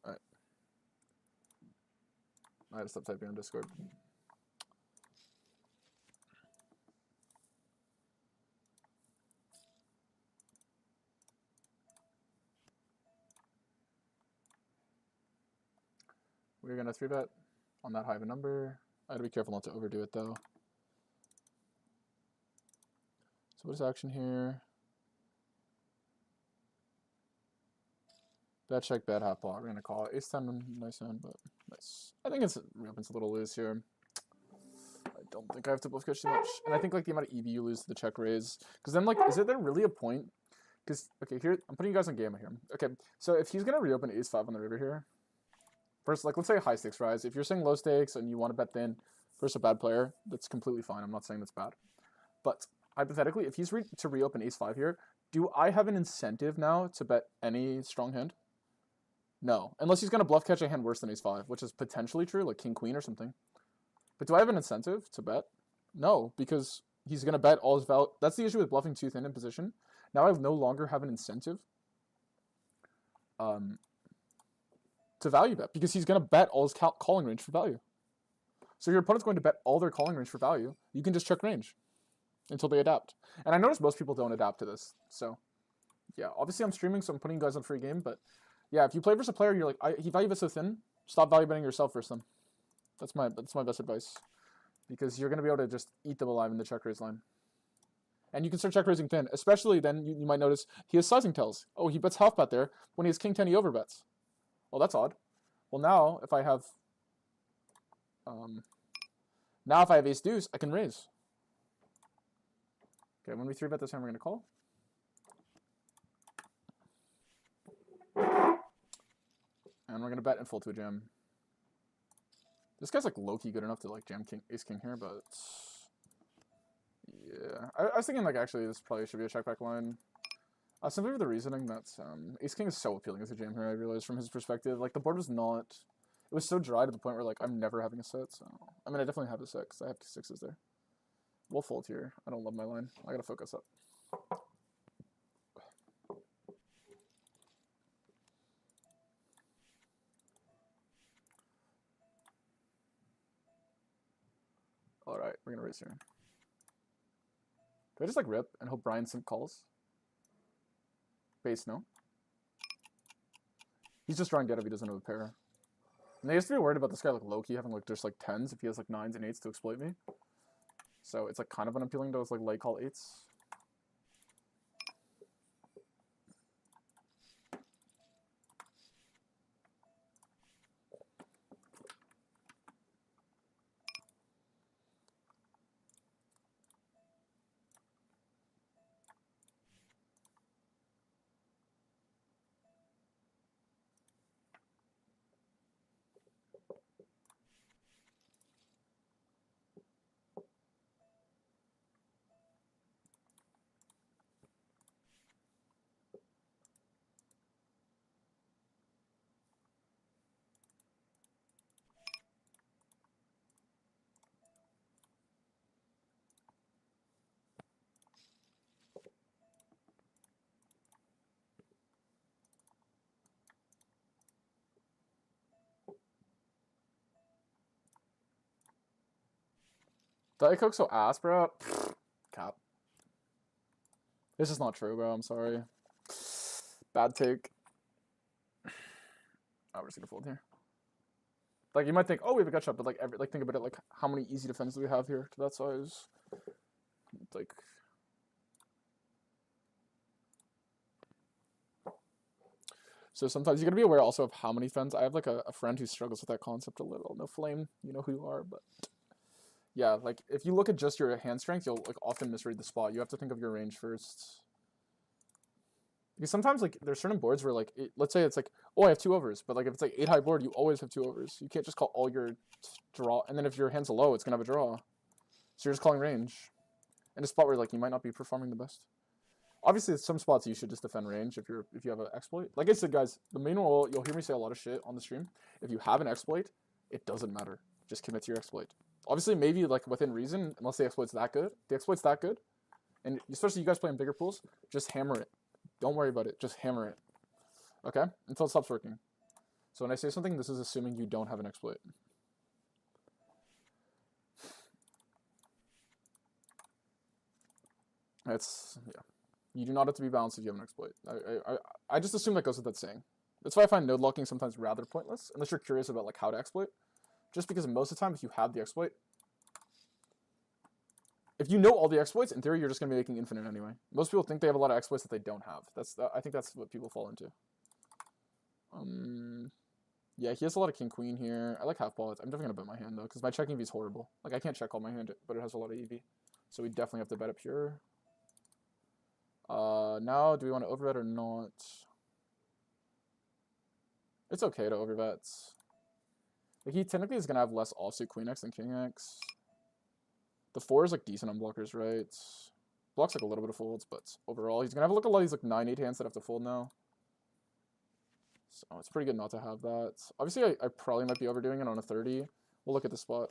Alright. I had to stop typing on Discord. We're gonna 3-bet on that high of a number. I gotta be careful not to overdo it though. So what is action here? Bet check, bet half pot. We're gonna call it. Ace-10, nice hand, but nice. I think it's reopens a little loose here. I don't think I have to bluff catch too much. And I think like the amount of EV you lose to the check raise. Because then like, is there really a point? Because, okay, here, I'm putting you guys on gamma here. Okay, so if he's gonna reopen ace-5 on the river here, First, like, let's say high stakes rise. If you're saying low stakes and you want to bet thin versus a bad player, that's completely fine. I'm not saying that's bad. But hypothetically, if he's to reopen ace-5 here, do I have an incentive now to bet any strong hand? No. Unless he's going to bluff catch a hand worse than ace-5, which is potentially true, like king-queen or something. But do I have an incentive to bet? No, because he's going to bet all his value. That's the issue with bluffing too thin in position. Now I no longer have an incentive to value bet, because he's going to bet all his calling range for value. So your opponent's going to bet all their calling range for value. You can just check range until they adapt. And I notice most people don't adapt to this. So yeah, obviously I'm streaming, so I'm putting you guys on free game. But yeah, if you play versus a player, you're like, he value bets so thin, stop value betting yourself versus them. That's my best advice. Because you're going to be able to just eat them alive in the check raise line. And you can start check raising thin. Especially then you might notice he has sizing tells. Oh, he bets half bet there. When he has king 10, he overbets. Well, that's odd. Well, now if I have ace deuce, I can raise. Okay, when we 3-bet this hand, we're going to call. And we're going to bet and fold to a jam. This guy's like low-key good enough to like jam ace-king here, but yeah. I was thinking like actually this probably should be a check-back line. Simply for the reasoning that ace-king is so appealing as a jam here, I realized from his perspective. Like the board was not, it was so dry to the point where like I'm never having a set, so. I mean, I definitely have a set because I have 6s there. We'll fold here. I don't love my line. I gotta focus up. Alright, we're gonna raise here. Do I just like rip and hope Brian simp calls? Base, no. He's just drawing dead if he doesn't have a pair. And they used to be worried about this guy like low-key having like just like 10s if he has like 9s and 8s to exploit me. So it's like kind of unappealing to like late call 8s. Diet Coke's so ass, bro. Cap. This is not true, bro. I'm sorry. Bad take. Oh, we're just gonna fold here. Like you might think, oh, we have a gut shot, but like think about it, like how many easy defenses do we have here to that size? Like. So sometimes you gotta be aware also of how many fens. I have like a friend who struggles with that concept a little. No flame, you know who you are, but yeah, like if you look at just your hand strength, you'll like often misread the spot. You have to think of your range first. Because sometimes like there's certain boards where like let's say it's like, oh, I have 2 overs, but like if it's like 8 high board, you always have 2 overs. You can't just call all your draw, and then if your hand's low, it's gonna have a draw. So you're just calling range in a spot where like you might not be performing the best. Obviously, some spots you should just defend range if you have an exploit. Like I said, guys, the main rule, you'll hear me say a lot of shit on the stream. If you have an exploit, it doesn't matter. Just commit to your exploit. Obviously, maybe like within reason, unless the exploit's that good. The exploit's that good, and especially you guys playing bigger pools, just hammer it. Don't worry about it. Just hammer it. Okay? Until it stops working. So when I say something, this is assuming you don't have an exploit. It's, yeah. You do not have to be balanced if you have an exploit. I just assume that goes with that saying. That's why I find node locking sometimes rather pointless, unless you're curious about like how to exploit. Just because most of the time, if you have the exploit, if you know all the exploits, in theory, you're just going to be making infinite anyway. Most people think they have a lot of exploits that they don't have. I think that's what people fall into. Yeah, he has a lot of king-queen here. I like half-pots. I'm definitely going to bet my hand, though, because my checking EV is horrible. Like, I can't check all my hand, but it has a lot of EV. So we definitely have to bet it pure. Now, do we want to overbet or not? It's okay to overbet. Like, he technically is gonna have less offsuit queen X than king X. The 4 is like decent on blockers, right? Blocks like a little bit of folds, but overall he's gonna have like a lot of these like 9-8 hands that have to fold now. So it's pretty good not to have that. Obviously, I probably might be overdoing it on a 30. We'll look at the spot.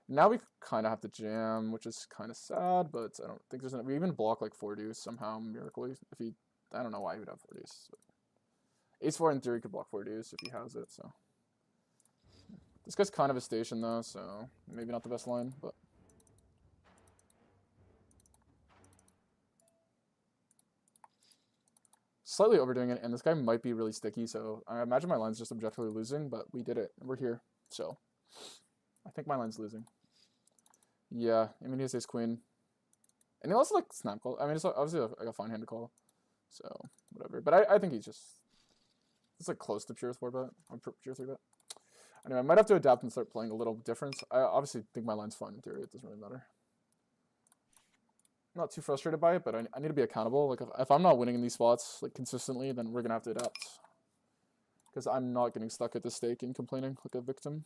Now we kind of have to jam, which is kind of sad, but I don't think there's we even block like 4 deuce somehow, miraculously. If he, I don't know why he would have 4 deuce. But ace 4 in theory could block 4 deuce if he has it, so. This guy's kind of a station though, so maybe not the best line, but. Slightly overdoing it, and this guy might be really sticky, so I imagine my line's just objectively losing, but we did it. We're here, so I think my line's losing. Yeah, I mean, he has ace queen. And he also, like, snap call. I mean, it's obviously like a fine hand to call, so whatever. But I think he's just, it's like close to pure 4-bet, or pure 3-bet. Anyway, I might have to adapt and start playing a little different. I obviously think my line's fine in theory. It doesn't really matter. Not too frustrated by it, but I need to be accountable. Like, if I'm not winning in these spots, like, consistently, then we're going to have to adapt. Because I'm not getting stuck at the stake and complaining like a victim.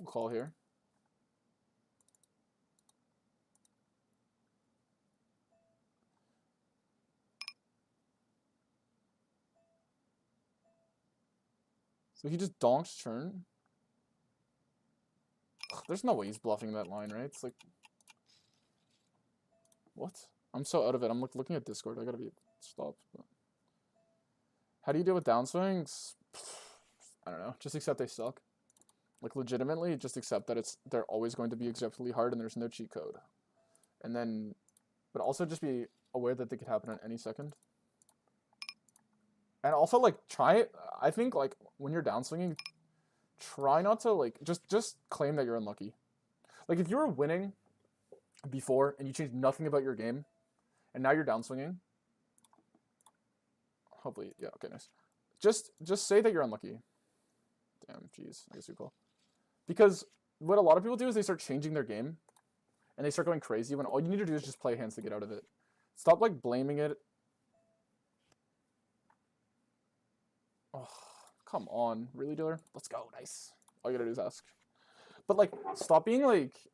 We'll call here. So he just donks turn. Ugh, there's no way he's bluffing that line, right? It's like, what? I'm so out of it. I'm looking at Discord. I gotta be stopped. But. How do you deal with downswings? I don't know. Just accept they suck. Like, legitimately, just accept that they're always going to be objectively hard and there's no cheat code. And then, but also just be aware that they could happen at any second. And also, like, I think, like, when you're downswinging, try not to, like, just claim that you're unlucky. Like, if you were winning before and you changed nothing about your game, and now you're downswinging, hopefully, yeah, okay, nice. Just say that you're unlucky. Damn, jeez, I guess you call. Because what a lot of people do is they start changing their game, and they start going crazy when all you need to do is just play hands to get out of it. Stop, like, blaming it. Oh, come on. Really, dealer? Let's go. Nice. All you gotta do is ask. But, like, stop being,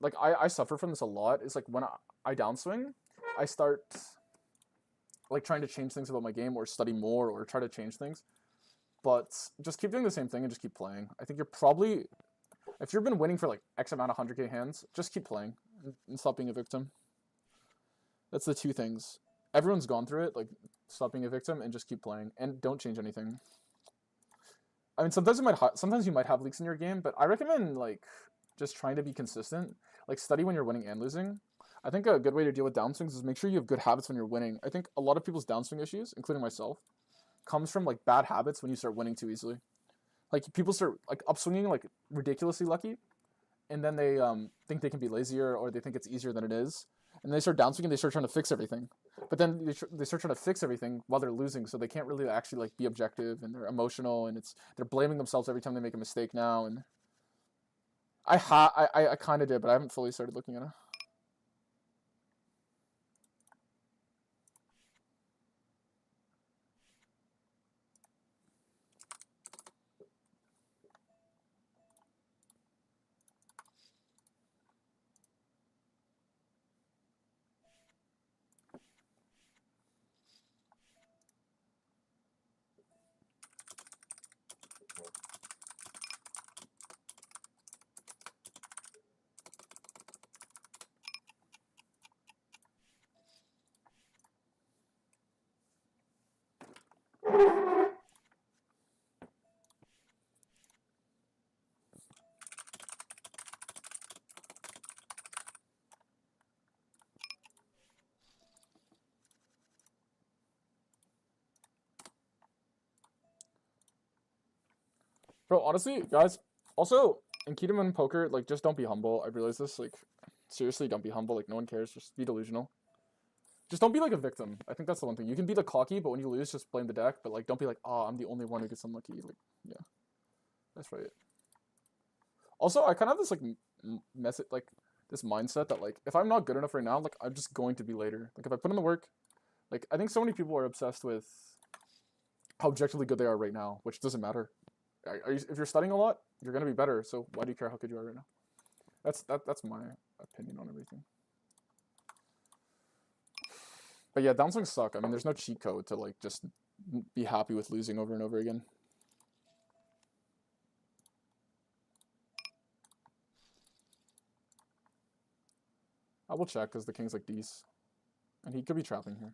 like I suffer from this a lot. It's, like, when I downswing, I start, like, trying to change things about my game or study more or try to change things. But just keep doing the same thing and just keep playing. I think you're probably, if you've been winning for, like, X amount of 100K hands, just keep playing and stop being a victim. That's the two things. Everyone's gone through it. Like, stop being a victim and just keep playing. And don't change anything. I mean, sometimes you might have leaks in your game, but I recommend, like, just trying to be consistent. Like, study when you're winning and losing. I think a good way to deal with downswings is make sure you have good habits when you're winning. I think a lot of people's downswing issues, including myself, comes from, like, bad habits when you start winning too easily. Like, people start, like, upswinging, like, ridiculously lucky, and then they think they can be lazier or they think it's easier than it is. And they start downswinging, they start trying to fix everything. But then they start trying to fix everything while they're losing, so they can't really actually, like, be objective, and they're emotional, and they're blaming themselves every time they make a mistake now. And I kind of did, but I haven't fully started looking at it. Bro, honestly, guys, also, in Ketamon poker, like, just don't be humble. I realize this, like, seriously, don't be humble. Like, no one cares. Just be delusional. Just don't be, like, a victim. I think that's the one thing. You can be, like, cocky, but when you lose, just blame the deck. But, like, don't be like, oh, I'm the only one who gets unlucky. Like, yeah. That's right. Also, I kind of have this, like, message, like, this mindset that, like, if I'm not good enough right now, like, I'm just going to be later. Like, if I put in the work, like, I think so many people are obsessed with how objectively good they are right now, which doesn't matter. If you're studying a lot, you're gonna be better. So why do you care how good you are right now? That's my opinion on everything. But yeah, downswings suck. I mean, there's no cheat code to like just be happy with losing over and over again. I will check because the king's like D's, and he could be trapping here.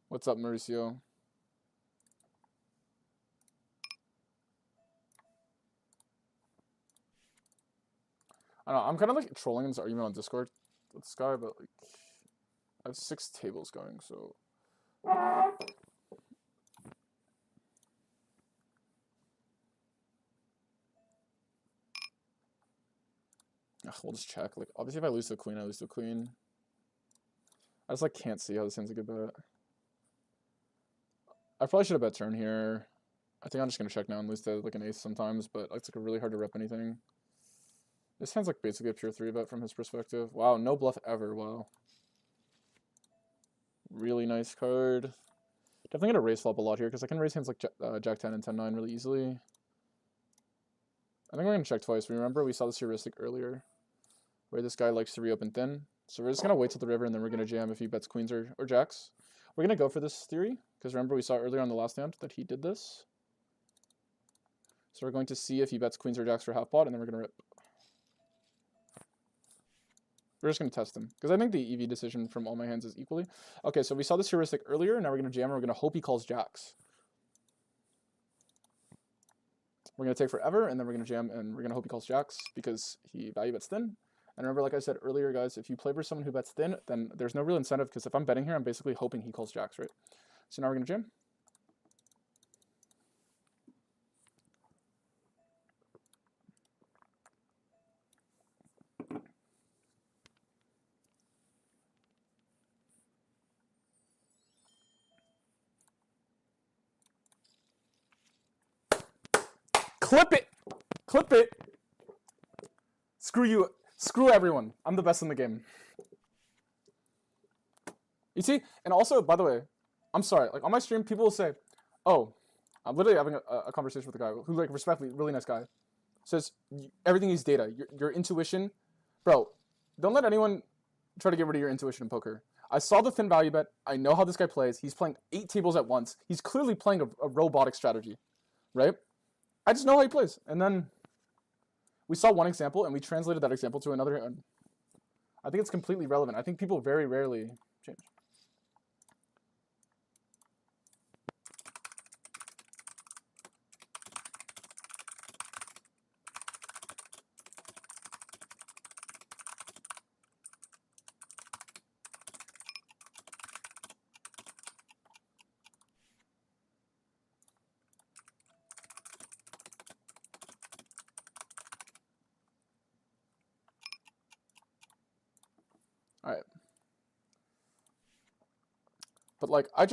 What's up, Mauricio? I don't know. I'm kind of like trolling this argument on Discord with this guy, but like I have 6 tables going, so. Ugh, we'll just check. Like, obviously, if I lose to a queen, I lose to a queen. I just like can't see how this hand's a good bet. I probably should have bet turn here. I think I'm just gonna check now and lose to like an ace sometimes, but it's like really hard to rep anything. This hand's like basically a pure 3-bet from his perspective. Wow, no bluff ever. Wow. Really nice card. Definitely gonna raise flop a lot here because I can raise hands like Jack 10 and 10-9 really easily. I think we're gonna check twice. Remember, we saw this heuristic earlier where this guy likes to reopen thin. So we're just gonna wait till the river and then we're gonna jam if he bets queens or jacks. We're gonna go for this theory because remember we saw earlier on the last hand that he did this. So we're going to see if he bets queens or jacks for half pot and then we're gonna rip. We're just going to test him because I think the EV decision from all my hands is equally. Okay, so we saw this heuristic earlier. Now we're going to jam and we're going to hope he calls jacks. We're going to take forever and then we're going to jam and we're going to hope he calls jacks because he value bets thin. And remember, like I said earlier, guys, if you play for someone who bets thin, then there's no real incentive because if I'm betting here, I'm basically hoping he calls jacks, right? So now we're going to jam. Clip it! Clip it! Screw you. Screw everyone. I'm the best in the game. You see? And also, by the way, I'm sorry. Like, on my stream, people will say, oh, I'm literally having a conversation with a guy who, like, respectfully, really nice guy. Says, everything is data. Your intuition. Bro, don't let anyone try to get rid of your intuition in poker. I saw the thin value bet. I know how this guy plays. He's playing 8 tables at once. He's clearly playing a robotic strategy, right? I just know how he plays. And then we saw one example, and we translated that example to another. And I think it's completely relevant. I think people very rarely change. All right. But like, I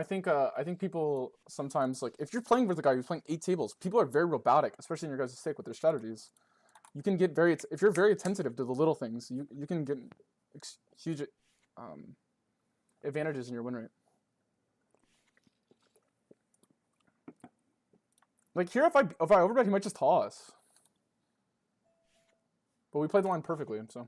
think people sometimes, like, if you're playing with a guy who's playing 8 tables, people are very robotic, especially in your guys' stake with their strategies. You can get if you're very attentive to the little things, you can get huge advantages in your win rate. Like here, if I overbet, he might just toss. But we played the line perfectly, so.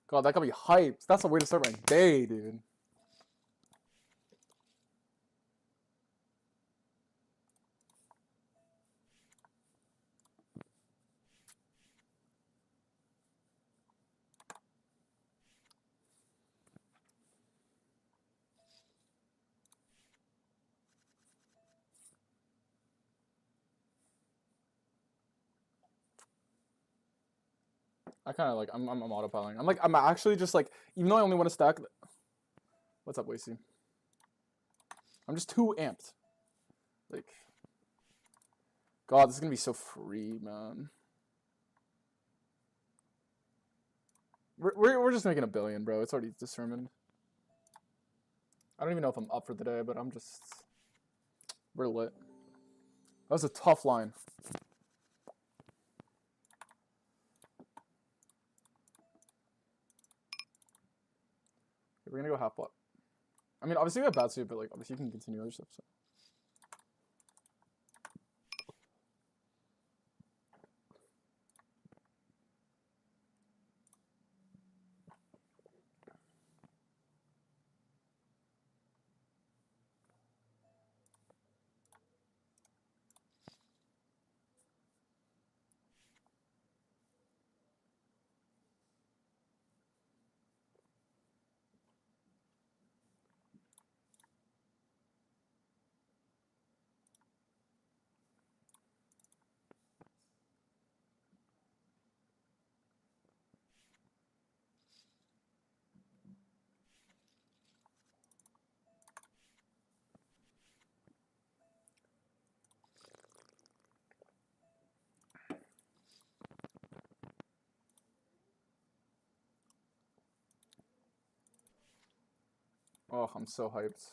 God, that got me hyped. That's a way to start my day, dude. I kind of like, I'm autopiloting. I'm actually just like, even though I only want to stack. What's up, Wasey? I'm just too amped. Like, God, this is gonna be so free, man. We're just making a billion, bro. It's already determined. I don't even know if I'm up for the day, but we're lit. That was a tough line. We're gonna go half pot. I mean, obviously we have bad suit, but like obviously you can continue other stuff. So. Oh, I'm so hyped.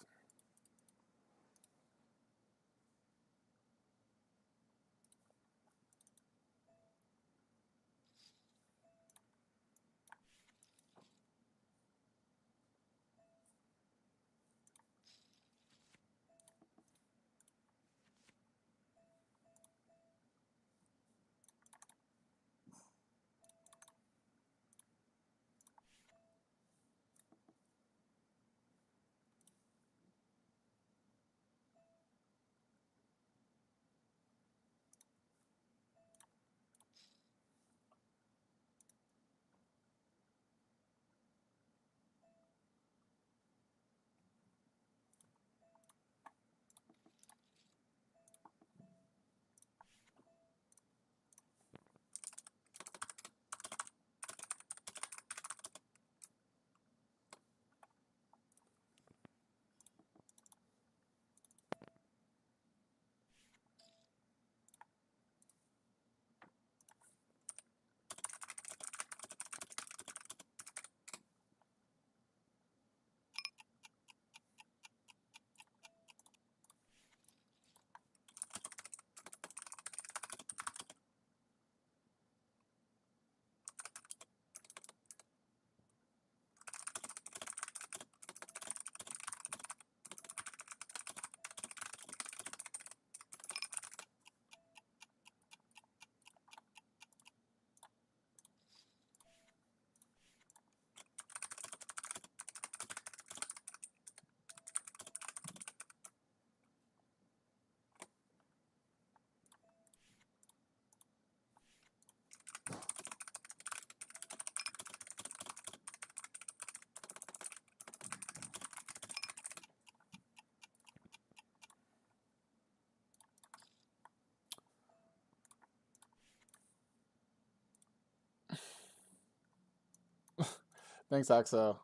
Thanks, Axo.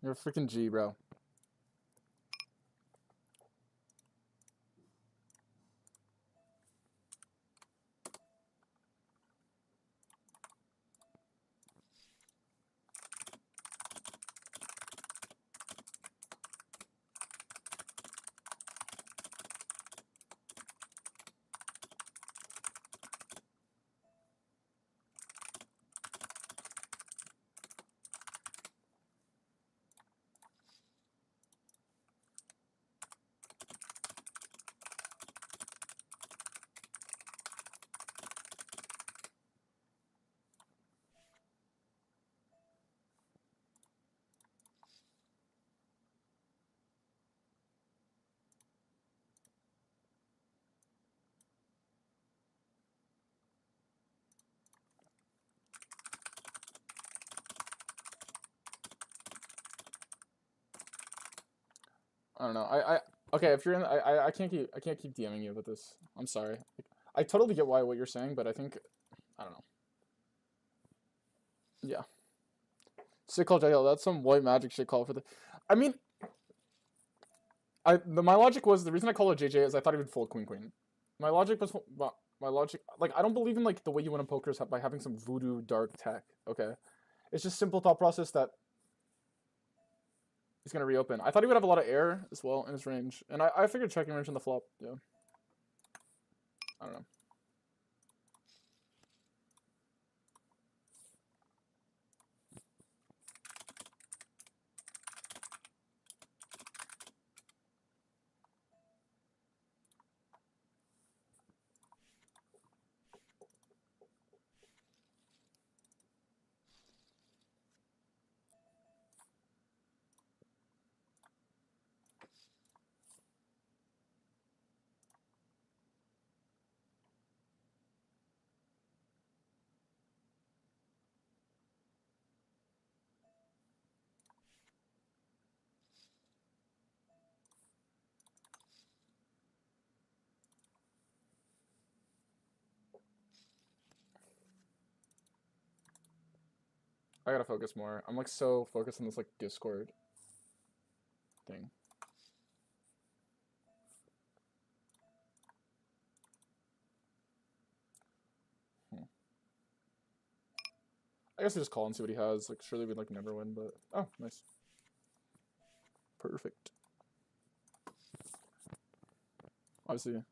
You're a freaking G, bro. I don't know. Okay, if you're in, I can't keep DMing you about this. I'm sorry. Like, I totally get what you're saying, but I think, I don't know. Yeah. Shit call JL. That's some white magic shit call for the. I mean, my logic was the reason I call it JJ is I thought he would fold queen queen. My logic was my logic like I don't believe in like the way you win in poker is by having some voodoo dark tech. Okay, it's just simple thought process that he's gonna reopen. I thought he would have a lot of air as well in his range, and I figured checking range on the flop. Yeah, I don't know. I gotta focus more. I'm like so focused on this like Discord thing. I guess I just call and see what he has. Like surely we'd like never win, but oh nice. Perfect. Obviously.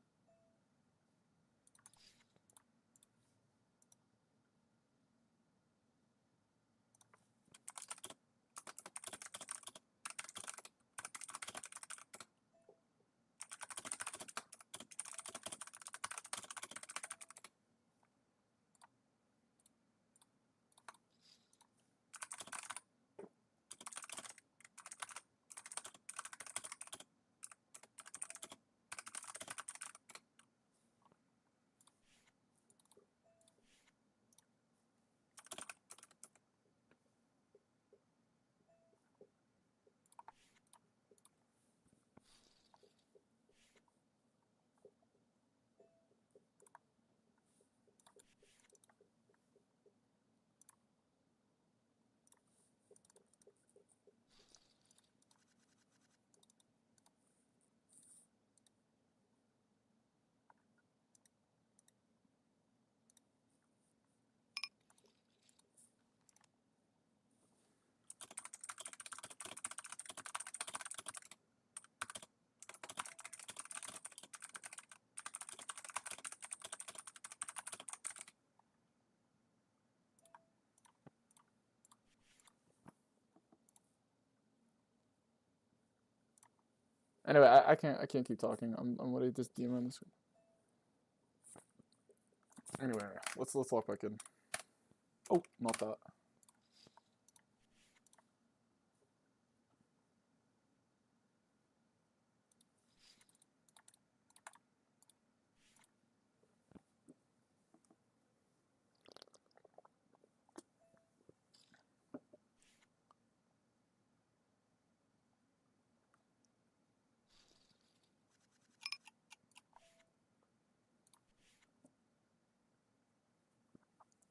Anyway, I can't keep talking. I'm ready to just DM on this. Anyway, let's lock back in. Oh, not that.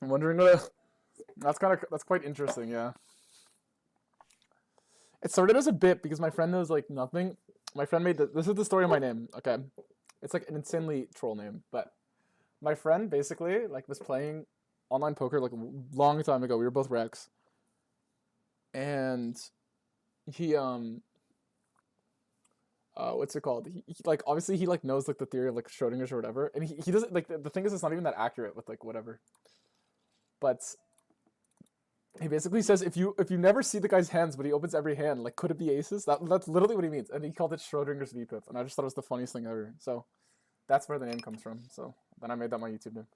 I'm wondering what. That's quite interesting. Yeah. It started as a bit because my friend knows like nothing. My friend made this is the story of my name. Okay, it's like an insanely troll name, but my friend basically like was playing online poker like a long time ago. We were both Rex, and he what's it called? He like obviously he like knows like the theory of like Schrodinger's or whatever, and he doesn't like the thing is it's not even that accurate with like whatever, but he basically says if you never see the guy's hands but he opens every hand, like could it be aces? That's literally what he means, and he called it Schrodinger's VPIP, and I just thought it was the funniest thing ever. So that's where the name comes from. So then I made that my YouTube name.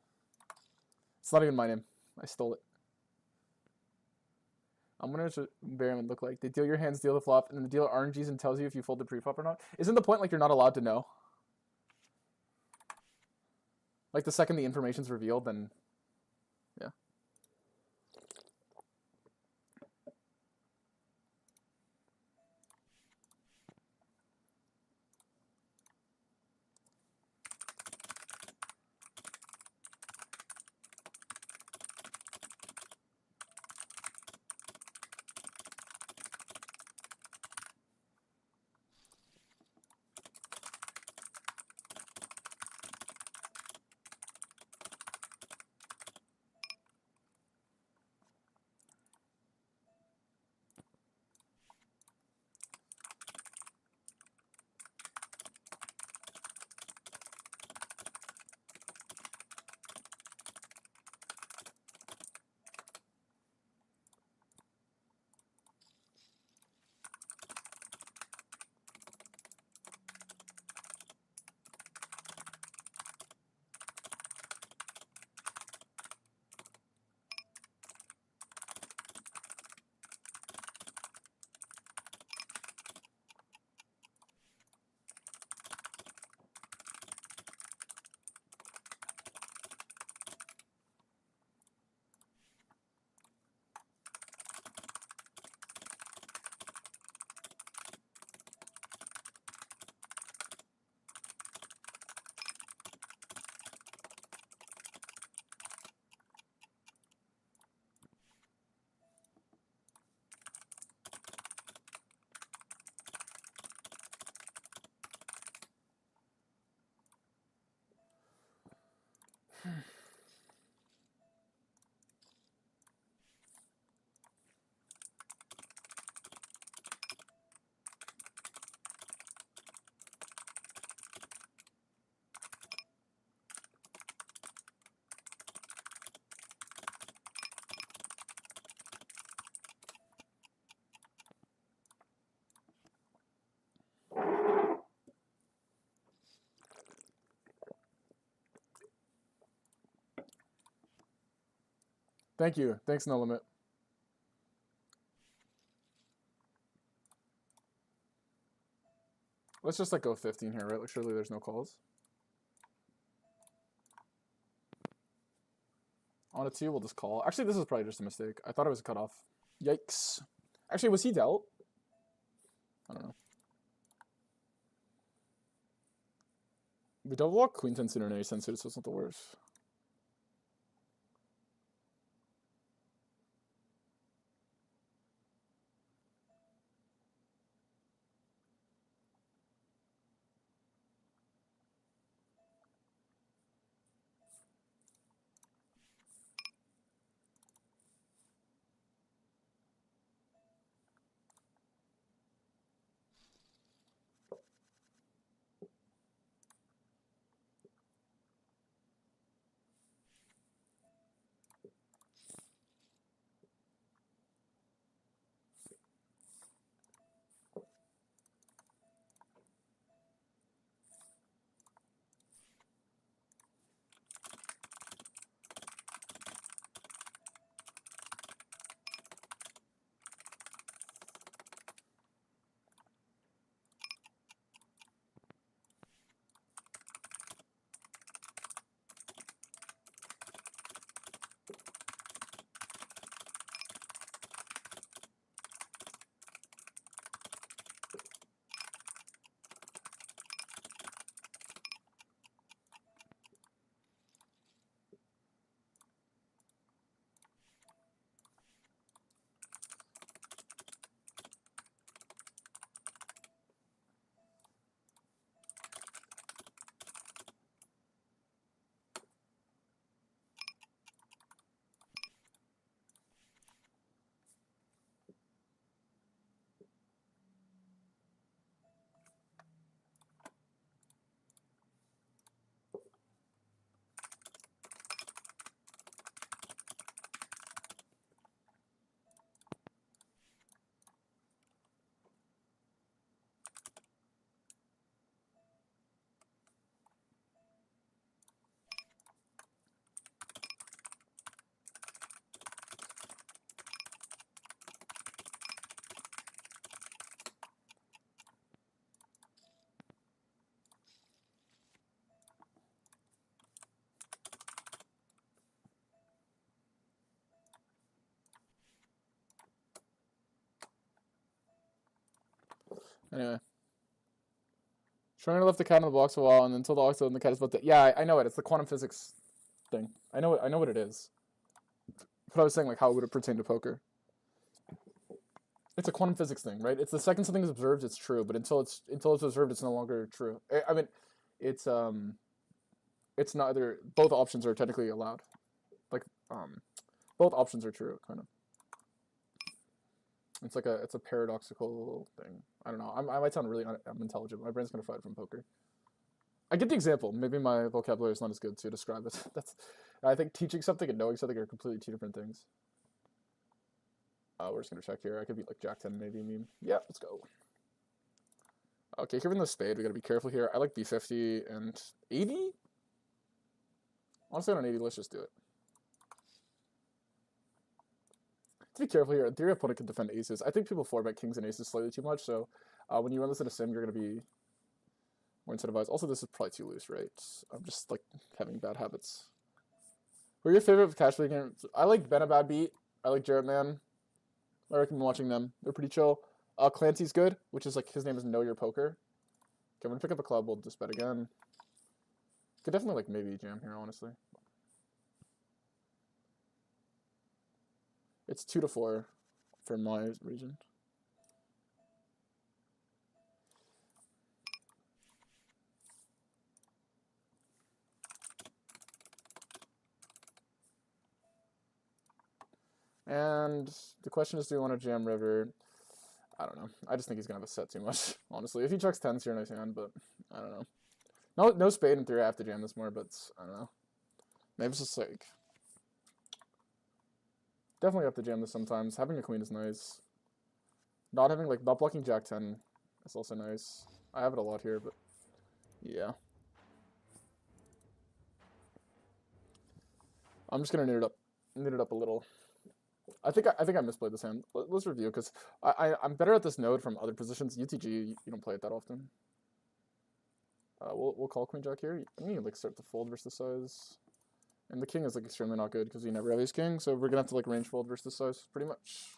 It's not even my name. I stole it. I'm gonna just Variant look like they deal your hands, deal the flop, and then the dealer RNGs and tells you if you fold the pre-flop or not. Isn't the point like you're not allowed to know? Like the second the information's revealed, then yeah. Thank you. Thanks, No Limit. Let's just like go 15 here, right? Like surely there's no calls. On a 2, we'll just call. Actually, this is probably just a mistake. I thought it was a cutoff. Yikes. Actually, was he dealt? I don't know. We double block Queen 10 suited and Ace 10 suited, so it's not the worst. Anyway. Trying to lift the cat in the box a while, and until the oxide and the cat is about to... Yeah, I know it. It's the quantum physics thing. I know what it is. But I was saying, like, how would it pertain to poker? It's a quantum physics thing, right? It's the second something is observed, it's true. But until it's observed, it's no longer true. I mean, it's neither... Both options are technically allowed. Like, both options are true, kind of. It's like it's a paradoxical thing. I don't know. I might sound really unintelligent. My brain's kind of fried from poker. I get the example. Maybe my vocabulary is not as good to describe it. I think teaching something and knowing something are completely two different things. We're just gonna check here. I could be like Jack 10 maybe meme. Yeah, let's go. Okay, given the spade, we gotta be careful here. I like B50 and 80. Honestly, on 80, let's just do it. To be careful here, in theory, opponent can defend aces. I think people 4-bet kings and aces slightly too much, so when you run this in a sim, you're going to be more incentivized. Also, this is probably too loose, right? I'm just, like, having bad habits. Who are your favorite cash play games? I like Ben a Bad Beat. I like Jarrett Man. I recommend watching them. They're pretty chill. Clancy's good, which is, like, his name is Know Your Poker. Okay, I'm going to pick up a club. We'll just bet again. Could definitely, like, maybe jam here, honestly. It's 2-4 for my region. And the question is, do we want to jam river? I don't know. I just think he's gonna have a set too much, honestly. If he checks tens here, nice hand, but I don't know. No spade in theory. I have to jam this more, but I don't know. Maybe it's just like definitely have to jam this sometimes. Having a queen is nice. Not blocking jack 10 is also nice. I have it a lot here, but yeah. I'm just gonna knit it up a little. I think I misplayed this hand. Let's review because I'm better at this node from other positions. UTG, you don't play it that often. We'll call queen jack here. I need to like start to fold versus size, and the king is like extremely not good because we never have ace king. So we're gonna have to like range fold versus size pretty much.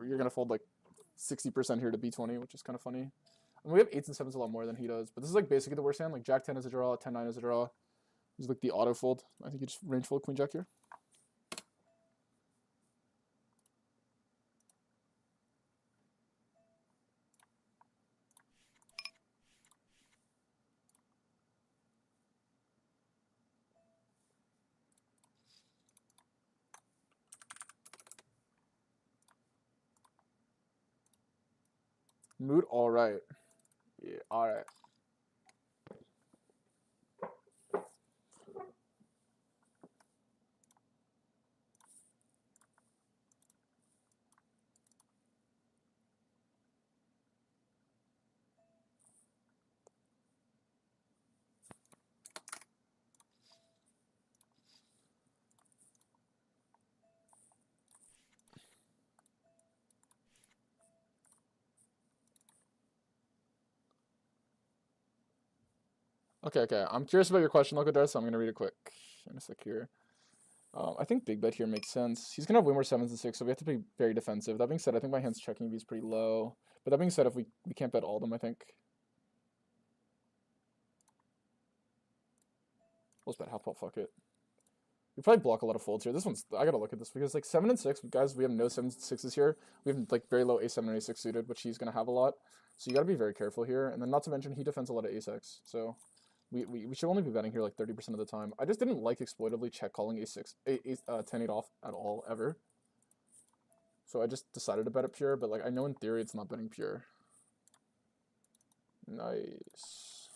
You're gonna fold like 60% here to b20, which is kind of funny. And we have 8s and 7s a lot more than he does. But this is like basically the worst hand. Like jack 10 is a draw, 10-9 is a draw. This is like the auto fold. I think you just range fold queen jack here. Mood all right. Yeah, all right. Okay. I'm curious about your question, Loco Darth, so I'm gonna read it quick in a sec here. I think big bet here makes sense. He's gonna have way more 7s and 6, so we have to be very defensive. That being said, I think my hand's checking is pretty low. But that being said, if we can't bet all of them, I think. Let's bet half pot, fuck it. We probably block a lot of folds here. This one's, I gotta look at this because like 7 and 6, guys, we have no 7s and 6s here. We have like very low a7 and a6 suited, which he's gonna have a lot. So you gotta be very careful here. And then not to mention he defends a lot of ace-x. So we should only be betting here like 30% of the time. I just didn't like exploitively check calling a6, 10-8 off at all, ever. So I just decided to bet it pure, but like I know in theory it's not betting pure. Nice.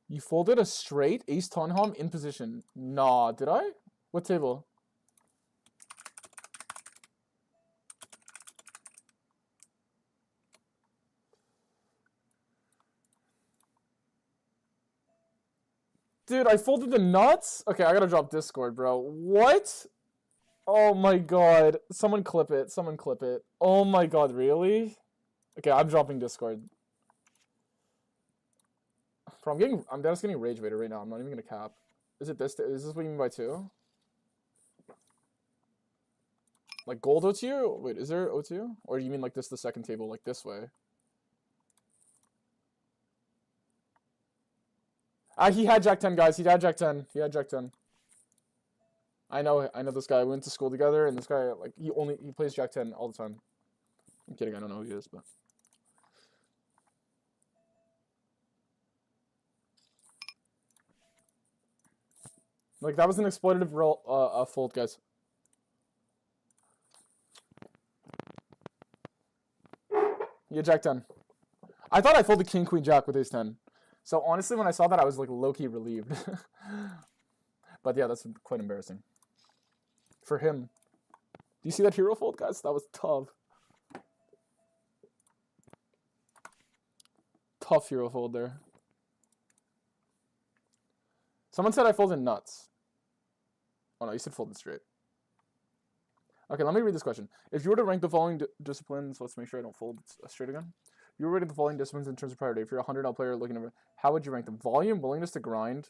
You folded a straight ace Tonham in position. Nah, did I? What table? Dude, I folded the nuts? Okay, I gotta drop Discord, bro. What? Oh my god. Someone clip it. Someone clip it. Oh my god, really? Okay, I'm dropping Discord. Bro, I'm just getting rage baited right now. I'm not even gonna cap. Is this what you mean by 2? Like gold O2? Wait, is there O2? Or do you mean like this the second table, like this way? He had Jack 10, guys. He had Jack 10. He had Jack 10. I know this guy. We went to school together, and this guy, like, he plays Jack 10 all the time. I'm kidding. I don't know who he is, but. Like, that was an exploitative roll, fold, guys. Yeah, Jack 10. I thought I folded King, Queen, Jack with ace 10. So, honestly, when I saw that, I was, like, low-key relieved. But, yeah, that's quite embarrassing. For him. Do you see that hero fold, guys? That was tough. Tough hero fold there. Someone said I folded nuts. Oh, no, you said folded straight. Okay, let me read this question. If you were to rank the following disciplines, let's make sure I don't fold straight again. If you were rating the following disciplines in terms of priority, if you're a 100L player looking at, how would you rank them? Volume, willingness to grind,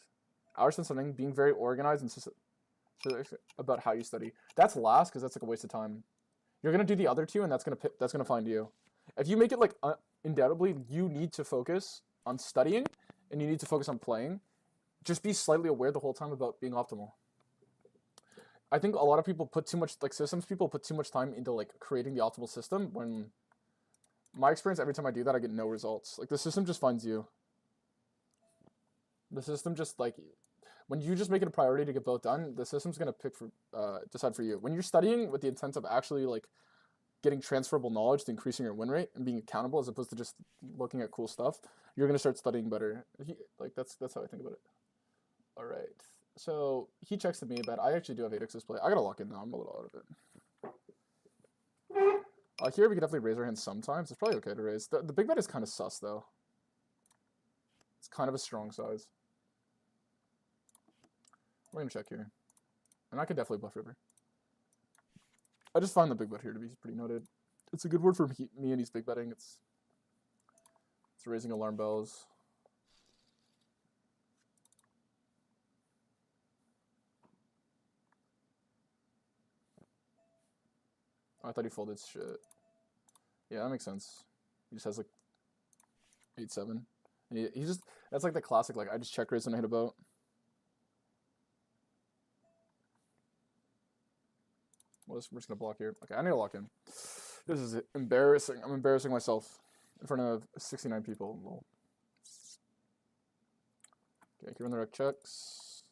hours spent studying, being very organized, and about how you study. That's last because that's like a waste of time. You're gonna do the other two, and that's gonna find you. If you make it like undoubtedly, you need to focus on studying, and you need to focus on playing. Just be slightly aware the whole time about being optimal. I think a lot of people put too much, like systems people put too much time into like creating the optimal system when my experience, every time I do that, I get no results. Like, the system just finds you. The system just, like, when you just make it a priority to get both done, the system's going to decide for you. When you're studying with the intent of actually, like, getting transferable knowledge to increasing your win rate and being accountable as opposed to just looking at cool stuff, you're going to start studying better. Like, that's how I think about it. All right. So he checks to me, but I actually do have 8x's play. I got to lock in now. I'm a little out of it. Here we can definitely raise our hands sometimes. It's probably okay to raise. The big bet is kind of sus, though. It's kind of a strong size. We're going to check here. And I could definitely bluff river. I just find the big bet here to be pretty noted. It's a good word for me, and he's big betting. It's raising alarm bells. I thought he folded shit. Yeah, that makes sense. He just has like 8-7. He just, that's like the classic, like, I just check raise when I hit a boat. We're just gonna block here. Okay, I need to lock in. This is embarrassing. I'm embarrassing myself in front of 69 people. Lol. Okay, given the rec checks.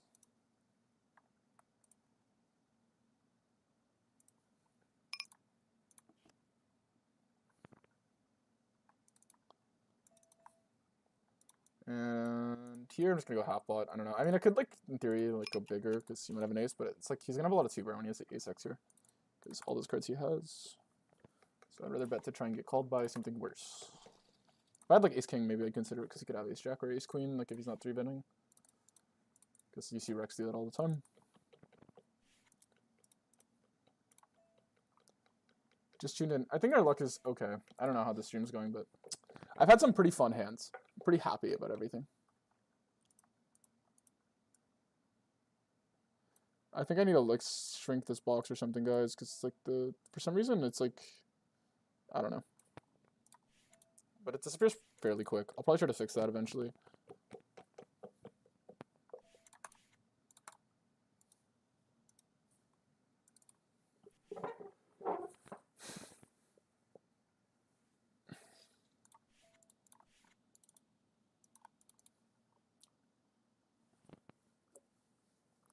And here I'm just gonna go half pot. I don't know. I mean, I could, like, in theory, like, go bigger because he might have an ace, but it's like he's gonna have a lot of 2-bar when he has the ace-x here because all those cards he has. So I'd rather bet to try and get called by something worse. If I had like ace-king, maybe I'd consider it because he could have ace-jack or ace-queen, like if he's not 3-betting. Because you see Rex do that all the time. Just tuned in. I think our luck is okay. I don't know how this stream's going, but I've had some pretty fun hands. I'm pretty happy about everything. I think I need to like shrink this box or something, guys, because like for some reason it's like, I don't know. But it disappears fairly quick. I'll probably try to fix that eventually.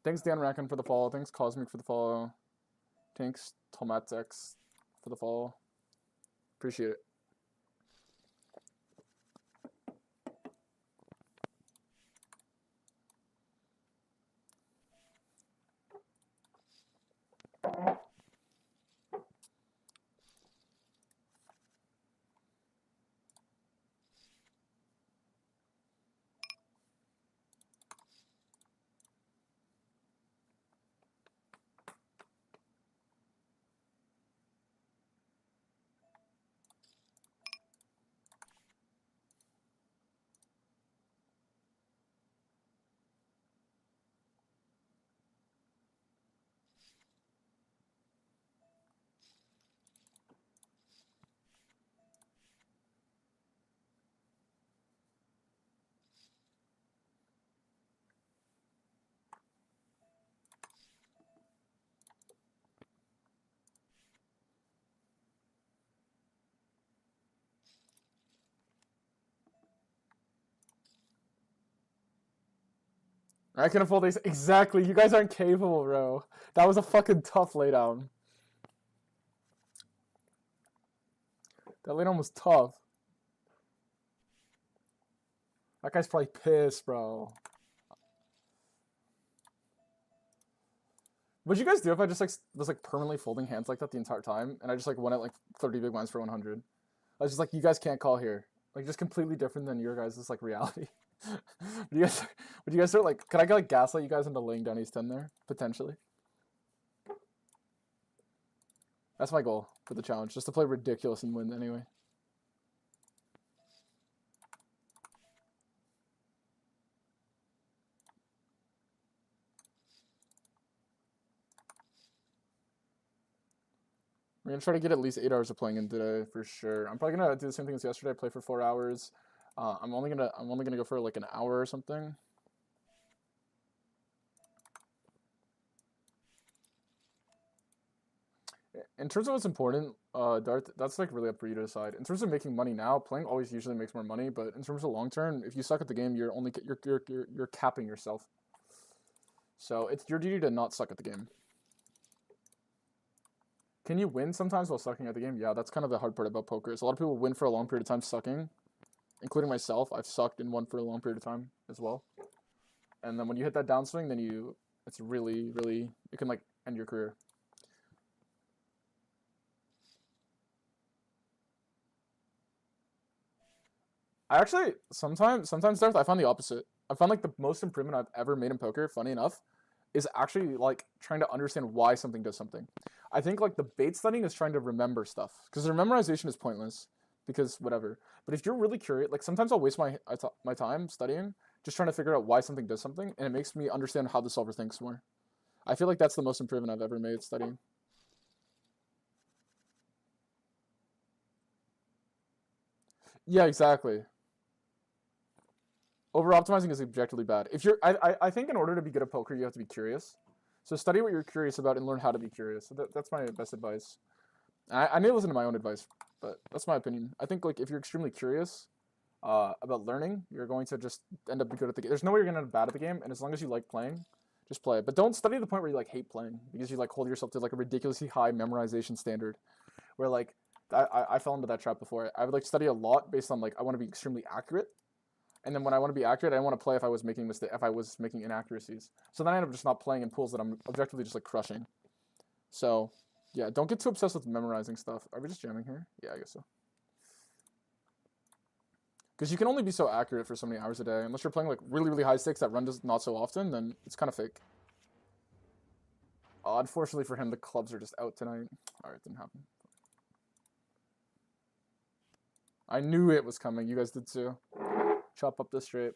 Thanks, Dan Rackin, for the follow. Thanks, Cosmic, for the follow. Thanks, Tomatex, for the follow. Appreciate it. I can fold these. Exactly. You guys aren't capable, bro. That was a fucking tough laydown. That laydown was tough. That guy's probably pissed, bro. What'd you guys do if I just like was like permanently folding hands like that the entire time, and I just like won at like 30 big blinds for 100? I was just like, you guys can't call here. Like, just completely different than your guys' like reality. would you guys start like? Could I like gaslight you guys into laying down ace 10 there potentially? That's my goal for the challenge, just to play ridiculous and win anyway. We're gonna try to get at least 8 hours of playing in today for sure. I'm probably gonna do the same thing as yesterday. Play for 4 hours. I'm only gonna go for like an hour or something. In terms of what's important, Darth, that's like really up for you to decide. In terms of making money now, playing always usually makes more money, but in terms of long term, if you suck at the game, you're capping yourself. So it's your duty to not suck at the game. Can you win sometimes while sucking at the game? Yeah, that's kind of the hard part about poker. Is a lot of people win for a long period of time sucking, including myself. I've sucked and won for a long period of time as well. And then when you hit that downswing, then it's really, really, you can like end your career. I actually sometimes Darth, I find the opposite. I find like the most improvement I've ever made in poker, funny enough, is actually like trying to understand why something does something. I think like the bait studying is trying to remember stuff because the memorization is pointless because whatever. But if you're really curious, like sometimes I'll waste my time studying just trying to figure out why something does something, and it makes me understand how the solver thinks more. I feel like that's the most improvement I've ever made studying. Yeah, exactly. Over optimizing is objectively bad. If you're, I think in order to be good at poker, you have to be curious. So study what you're curious about and learn how to be curious. So that's my best advice. I need to listen to my own advice, but that's my opinion. I think like if you're extremely curious about learning, you're going to just end up good at the game. There's no way you're gonna end up bad at the game, and as long as you like playing, just play it. But don't study to the point where you like hate playing because you like hold yourself to like a ridiculously high memorization standard. Where like I fell into that trap before. I would like study a lot based on like I want to be extremely accurate, and then when I want to be accurate, I want to play if I was making if I was making inaccuracies. So then I end up just not playing in pools that I'm objectively just like crushing. So yeah, don't get too obsessed with memorizing stuff. Are we just jamming here? Yeah, I guess so. Because you can only be so accurate for so many hours a day. Unless you're playing like really, really high stakes that run not so often, then it's kind of fake. Unfortunately for him, the clubs are just out tonight. Alright, didn't happen. I knew it was coming. You guys did too. Chop up this straight.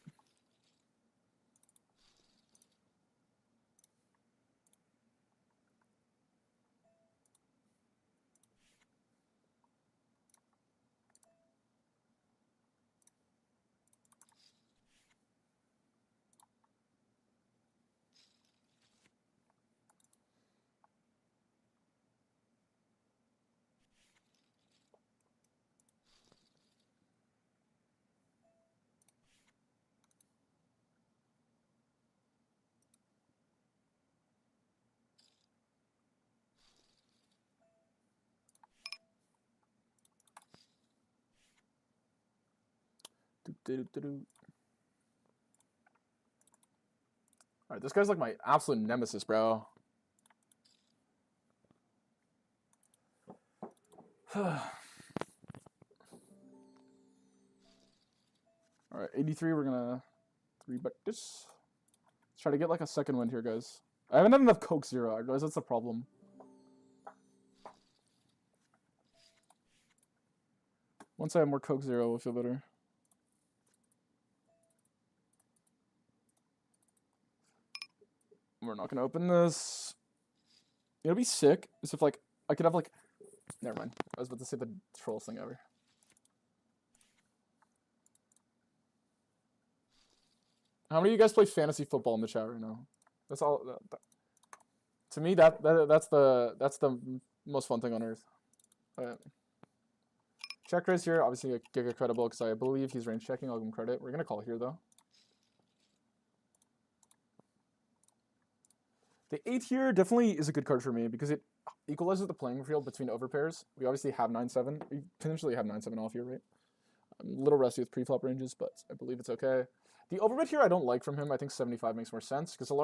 Alright, this guy's like my absolute nemesis, bro. Alright, 83, we're gonna 3-bet this. Let's try to get like a second win here, guys. I haven't had enough Coke Zero. I realize that's a problem. Once I have more Coke Zero, we'll feel better. We're not gonna open this. It'll be sick. Is if like I could have like, never mind. I was about to say the trollest thing ever. How many of you guys play fantasy football in the chat right now? That's all. To me, that's the most fun thing on earth. Check raise here. Obviously, a Giga credible because I believe he's range checking. I'll give him credit. We're gonna call here though. The 8 here definitely is a good card for me because it equalizes the playing field between overpairs. We obviously have 9-7. We potentially have 9-7 off here, right? I'm a little rusty with pre-flop ranges, but I believe it's okay. The overbet here I don't like from him. I think 75 makes more sense because the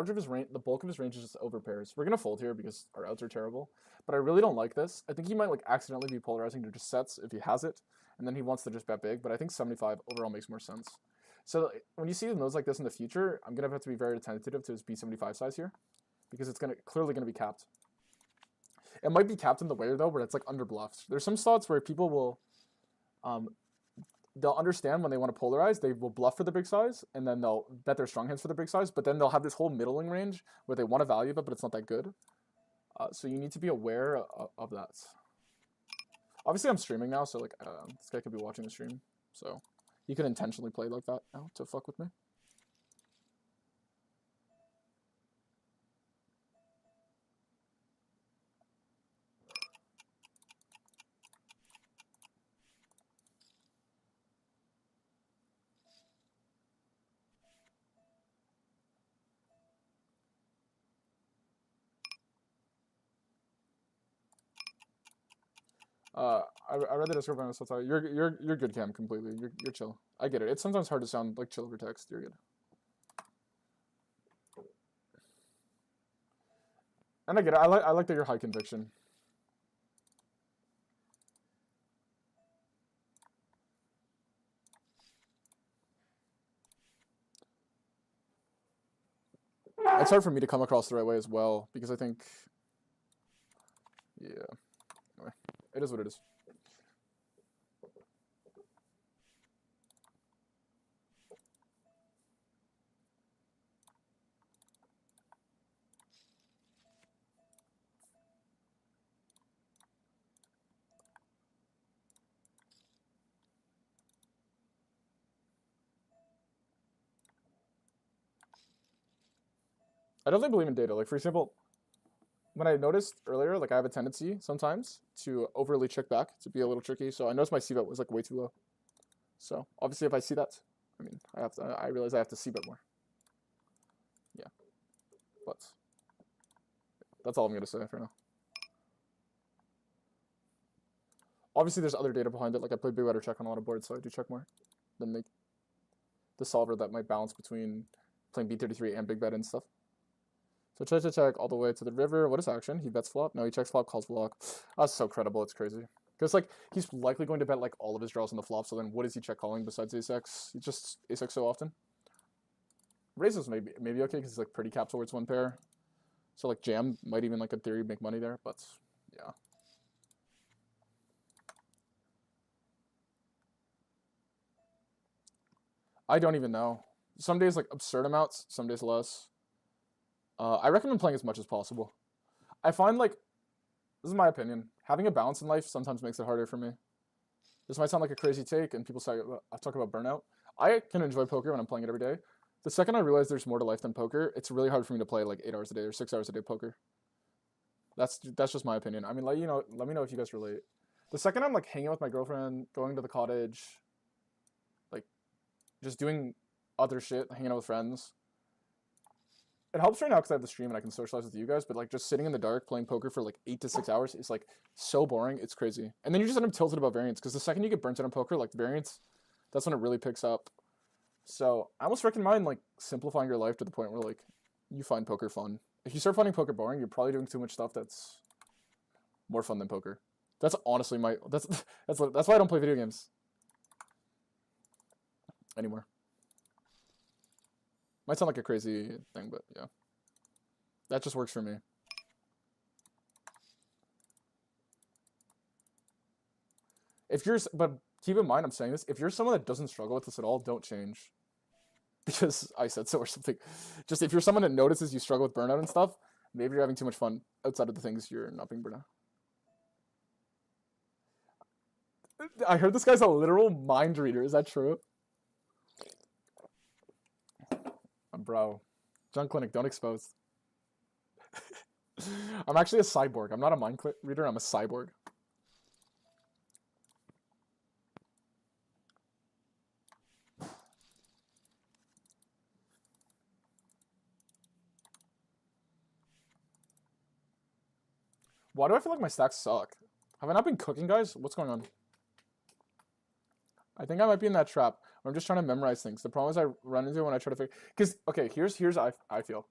bulk of his range is just overpairs. We're gonna fold here because our outs are terrible, but I really don't like this. I think he might like accidentally be polarizing to just sets if he has it, and then he wants to just bet big. But I think 75 overall makes more sense. So when you see nodes like this in the future, I'm gonna have to be very attentive to his B75 size here because it's clearly gonna be capped. It might be capped in the way though, where it's like under bluffed. There's some slots where people will, they'll understand when they want to polarize, they will bluff for the big size, and then they'll bet their strong hands for the big size, but then they'll have this whole middling range where they want to value bet, but it's not that good. So you need to be aware of that. Obviously, I'm streaming now, so like this guy could be watching the stream, so he could intentionally play like that now to fuck with me. I read the Discord post. So you're good, Cam. Completely. You're chill. I get it. It's sometimes hard to sound like chill over text. You're good. And I get it. I like that you're high conviction. It's hard for me to come across the right way as well because I think, yeah. Anyway, it is what it is. I definitely believe in data. Like, for example, when I noticed earlier, like I have a tendency sometimes to overly check back to be a little tricky. So I noticed my c-bet was like way too low. So obviously, if I see that, I mean, I realize I have to c-bet more. Yeah, but that's all I'm gonna say for now. Obviously, there's other data behind it. Like I play big better check on a lot of boards, so I do check more than make the solver that might balance between playing B33 and big bet and stuff. So tries to check all the way to the river. What is action? He bets flop. No, he checks flop, calls block. That's so credible. It's crazy. Because like he's likely going to bet like all of his draws on the flop. So then what is he check calling besides ace-x? He just ace-x so often. Raises maybe okay because he's like pretty capped towards one pair. So like jam might even like in theory make money there. But yeah. I don't even know. Some days like absurd amounts. Some days less. I recommend playing as much as possible. I find like, this is my opinion, having a balance in life sometimes makes it harder for me. This might sound like a crazy take, and people say I talk about burnout. I can enjoy poker when I'm playing it every day. The second I realize there's more to life than poker, it's really hard for me to play like 8 hours a day or 6 hours a day poker. That's just my opinion. I mean, like, you know, let me know if you guys relate. The second I'm like hanging out with my girlfriend, going to the cottage, like just doing other shit, hanging out with friends. It helps right now because I have the stream and I can socialize with you guys, but like just sitting in the dark playing poker for like 8 to 6 hours is like so boring. It's crazy. And then you just end up tilted about variance because the second you get burnt out on poker, like variance, that's when it really picks up. So I almost recommend like simplifying your life to the point where like you find poker fun. If you start finding poker boring, you're probably doing too much stuff that's more fun than poker. That's honestly that's why I don't play video games anymore. Might sound like a crazy thing, but yeah. That just works for me. But keep in mind, I'm saying this, if you're someone that doesn't struggle with this at all, don't change. Because I said so or something. Just if you're someone that notices you struggle with burnout and stuff, maybe you're having too much fun outside of the things you're not being burnt out. I heard this guy's a literal mind reader. Is that true? Bro. Junk Clinic, don't expose. I'm actually a cyborg. I'm not a mind reader, I'm a cyborg. Why do I feel like my stacks suck? Have I not been cooking, guys? What's going on? I think I might be in that trap where I'm just trying to memorize things. The problem is I run into it when I try to figure... Because, okay, here's I feel.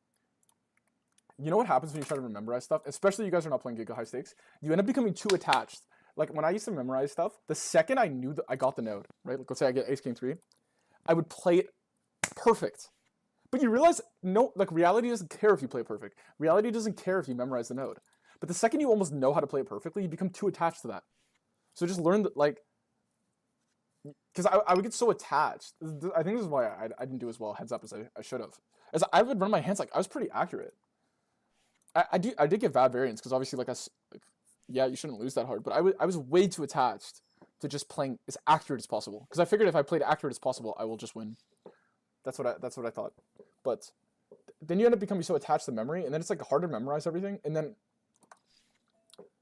You know what happens when you try to memorize stuff? Especially you guys are not playing Giga High Stakes. You end up becoming too attached. Like, when I used to memorize stuff, the second I knew that I got the node, right? Like, let's say I get Ace King 3. I would play it perfect. But you realize, no, like, reality doesn't care if you play it perfect. Reality doesn't care if you memorize the node. But the second you almost know how to play it perfectly, you become too attached to that. So just learn that, like... Because I would get so attached. I think this is why I didn't do as well heads up as I should have. As I would run my hands, like, I was pretty accurate. I did get bad variance, because obviously, like, yeah, you shouldn't lose that hard. But I was way too attached to just playing as accurate as possible. Because I figured if I played accurate as possible, I will just win. That's what I thought. But then you end up becoming so attached to memory, and then it's like hard to memorize everything, and then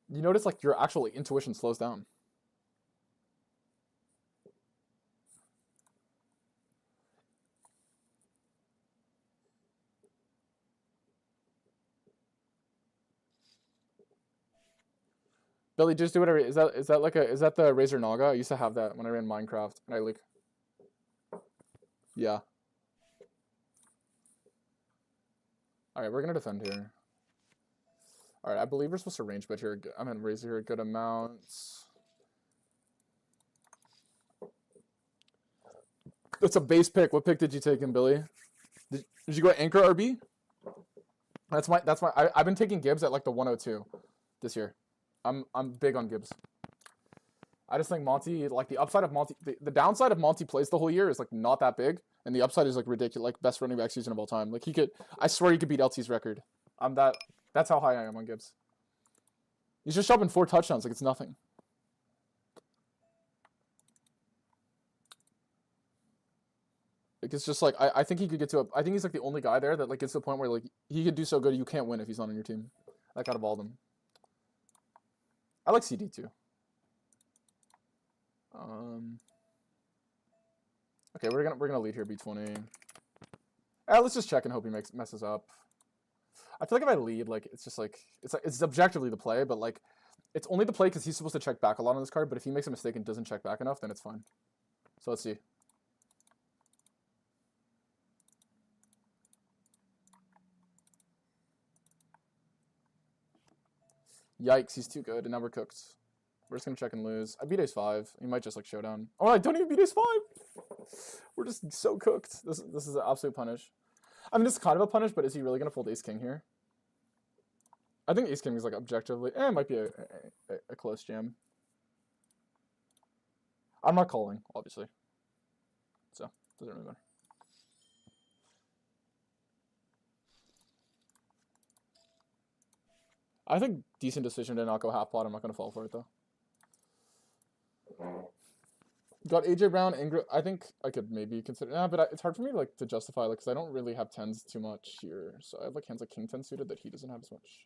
you notice like your actual intuition slows down. Billy, just do whatever. Is that like is that the Razor Naga? I used to have that when I ran Minecraft, and I like. Yeah. All right, we're gonna defend here. All right, I believe we're supposed to range bet here. I'm gonna raise here a good amount. That's a base pick. What pick did you take in, Billy? Did you go anchor RB? That's my. I've been taking Gibbs at like the 102 this year. I'm big on Gibbs. I just think Monty, like the upside of Monty, the downside of Monty plays the whole year is like not that big, and the upside is like ridiculous, like best running back season of all time. Like he could, I swear he could beat LT's record. That's how high I am on Gibbs. He's just shoving 4 touchdowns, like it's nothing. Like it's just like I think he could get to I think he's like the only guy there that like gets to the point where like he could do so good you can't win if he's not on your team. Like out of all of them. I like CD too. Okay, we're gonna lead here B20. Let's just check and hope he messes up. I feel like if I lead, like it's just like it's objectively the play, but like it's only the play because he's supposed to check back a lot on this card. But if he makes a mistake and doesn't check back enough, then it's fine. So let's see. Yikes, he's too good, and now we're cooked. We're just gonna check and lose. I beat ace 5. He might just like showdown. Oh, I don't even beat ace 5. We're just so cooked. This is an absolute punish. I mean, this is kind of a punish, but is he really gonna fold ace king here? I think ace king is like objectively, it might be a close jam. I'm not calling, obviously. So doesn't really matter. I think decent decision to not go half pot. I'm not gonna fall for it though. Got AJ Brown, Ingram. I think I could maybe consider. Yeah, but it's hard for me like to justify like because I don't really have 10s too much here. So I have like hands like king 10 suited that he doesn't have as much.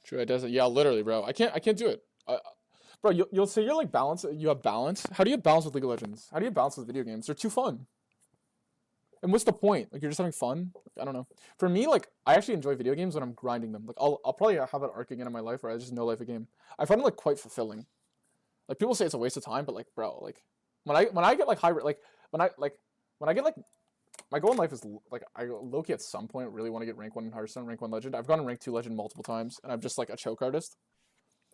True, it doesn't. Yeah, literally, bro. I can't do it. Bro, you'll say you're like balance. You have balance. How do you have balance with League of Legends? How do you have balance with video games? They're too fun. And what's the point? Like you're just having fun? I don't know. For me, like I actually enjoy video games when I'm grinding them. Like I'll probably have an arc again in my life where I just no life a game. I find it like quite fulfilling. Like people say it's a waste of time, but like bro, like when I get like high like when I get like my goal in life is like I low-key at some point really want to get rank 1 in Hearthstone, rank 1 legend. I've gone in rank 2 legend multiple times, and I'm just like a choke artist.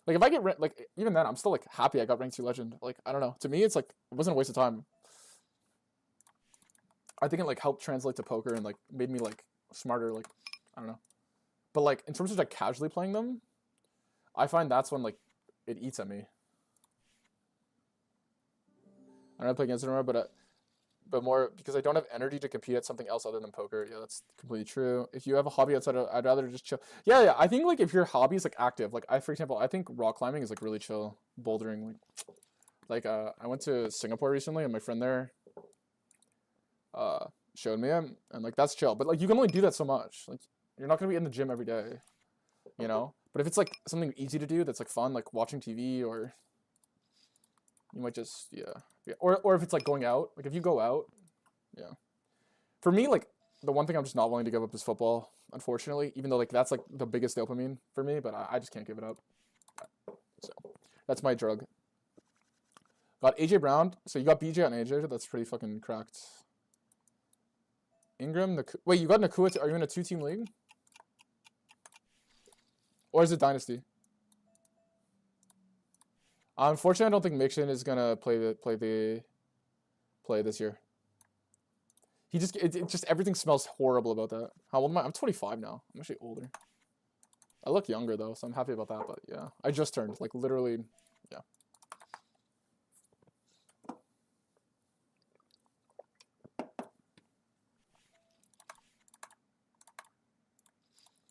Like if I get like even then I'm still like happy I got rank 2 legend. Like I don't know. To me it's like it wasn't a waste of time. I think it like helped translate to poker and like made me like smarter. Like I don't know. But like in terms of like casually playing them, I find that's when like it eats at me. I don't know play against it anymore, but more because I don't have energy to compete at something else other than poker. Yeah, that's completely true. If you have a hobby outside of, I'd rather just chill. Yeah. I think like if your hobby is like active, like for example, I think rock climbing is like really chill. Bouldering, I went to Singapore recently, and my friend there, showed me him, and like that's chill. But like you can only do that so much. Like you're not gonna be in the gym every day, you know. But if it's like something easy to do that's like fun, like watching TV, or you might just yeah. Or if it's like going out, like if you go out, yeah. For me, like the one thing I'm just not willing to give up is football, unfortunately. Even though like that's like the biggest dopamine for me, but I just can't give it up. So that's my drug. Got AJ Brown. So you got BJ on AJ. That's pretty fucking cracked. Ingram. Wait, you got Nakua. Are you in a 2-team league? Or is it Dynasty? Unfortunately, I don't think Mixon is gonna play this year. He just it just everything smells horrible about that. How old am I? I'm 25 now. I'm actually older. I look younger though, so I'm happy about that. But yeah, I just turned like literally, yeah.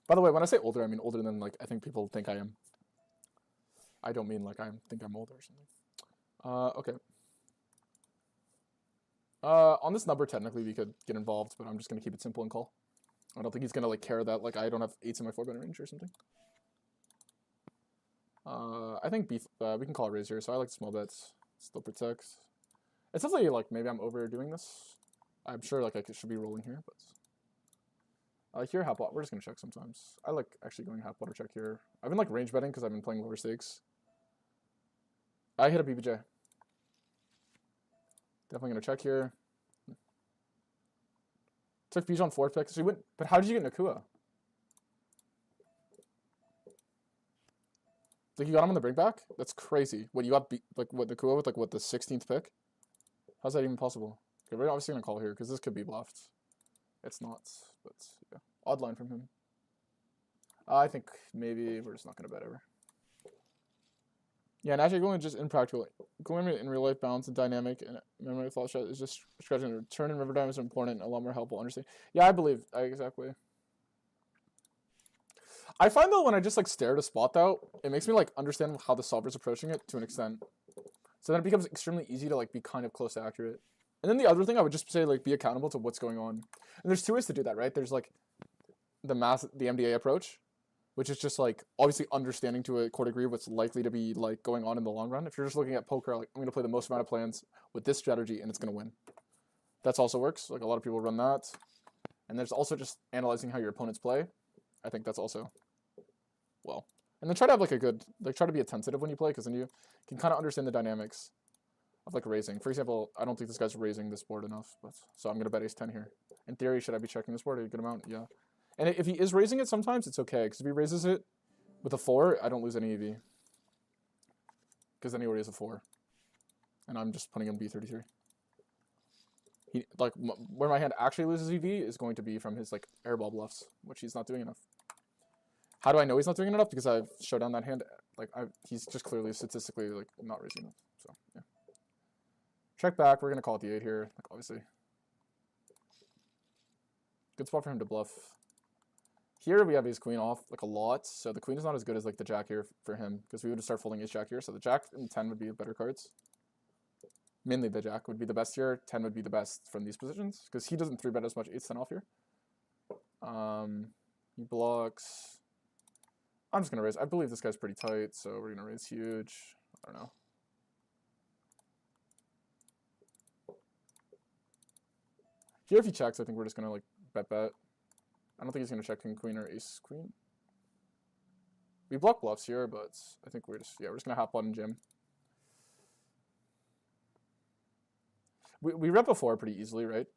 By the way, when I say older, I mean older than like I think people think I am. I don't mean like think I'm older or something. Okay. On this number, technically, we could get involved, but I'm just going to keep it simple and call. I don't think he's going to, like, care that, like, I don't have 8s in my 4-bet range or something. I think we can call a raise here, so I like small bets. Still protects. It's definitely, like, maybe I'm overdoing this. I'm sure, like, I should be rolling here, but... here, half pot. We're just going to check sometimes. I like actually going half pot or check here. I've been, like, range betting because I've been playing lower stakes. I hit a BBJ. Definitely going to check here. Took BBJ on 4 pick. So we went... But how did you get Nakua? Like, you got him on the bring back? That's crazy. What, you got like, what, Nakua with, like, what, the 16th pick? How's that even possible? Okay, we're obviously going to call here, because this could be bluffed. It's not, but, yeah. Odd line from him. I think maybe we're just not going to bet ever. Yeah, and actually going just impractical. Going in real life balance and dynamic and memory thought shot is just scratching the turn in river diamonds are important, a lot more helpful understanding. Yeah, I believe exactly. I find though when I just like stare at a spot though, it makes me like understand how the solver's approaching it to an extent. So then it becomes extremely easy to like be kind of close to accurate. And then the other thing I would just say like be accountable to what's going on. And there's 2 ways to do that, right? There's like the MDA approach, which is just like obviously understanding to a core degree what's likely to be like going on in the long run. If you're just looking at poker, like I'm gonna play the most amount of plans with this strategy and it's gonna win. That's also works. Like a lot of people run that. And there's also just analyzing how your opponents play. I think that's also well. And then try to have like a good, like try to be attentive when you play because then you can kind of understand the dynamics of like raising. For example, I don't think this guy's raising this board enough, but so I'm gonna bet ace-10 here. In theory, should I be checking this board a good amount? Yeah. And if he is raising it sometimes, it's okay. Because if he raises it with a 4, I don't lose any EV. Because then he already has a 4. And I'm just putting him B33. He, like, where my hand actually loses EV is going to be from his, like, airball bluffs. Which he's not doing enough. How do I know he's not doing enough? Because I've showed down that hand. Like, he's just clearly, statistically, like, not raising enough. So, yeah. Check back. We're going to call it the 8 here. Like, obviously. Good spot for him to bluff. Here we have ace queen off like a lot, so the queen is not as good as like the jack here for him because we would start folding ace jack here. So the jack and 10 would be better cards. Mainly the jack would be the best here. 10 would be the best from these positions because he doesn't 3-bet as much ace-10 off here. He blocks. I'm just gonna raise. I believe this guy's pretty tight, so we're gonna raise huge. I don't know. Here if he checks, I think we're just gonna like bet. I don't think he's going to check king, queen, or ace, queen. We block bluffs here, but I think we're just going to hop on and jam. We rep a 4 pretty easily, right?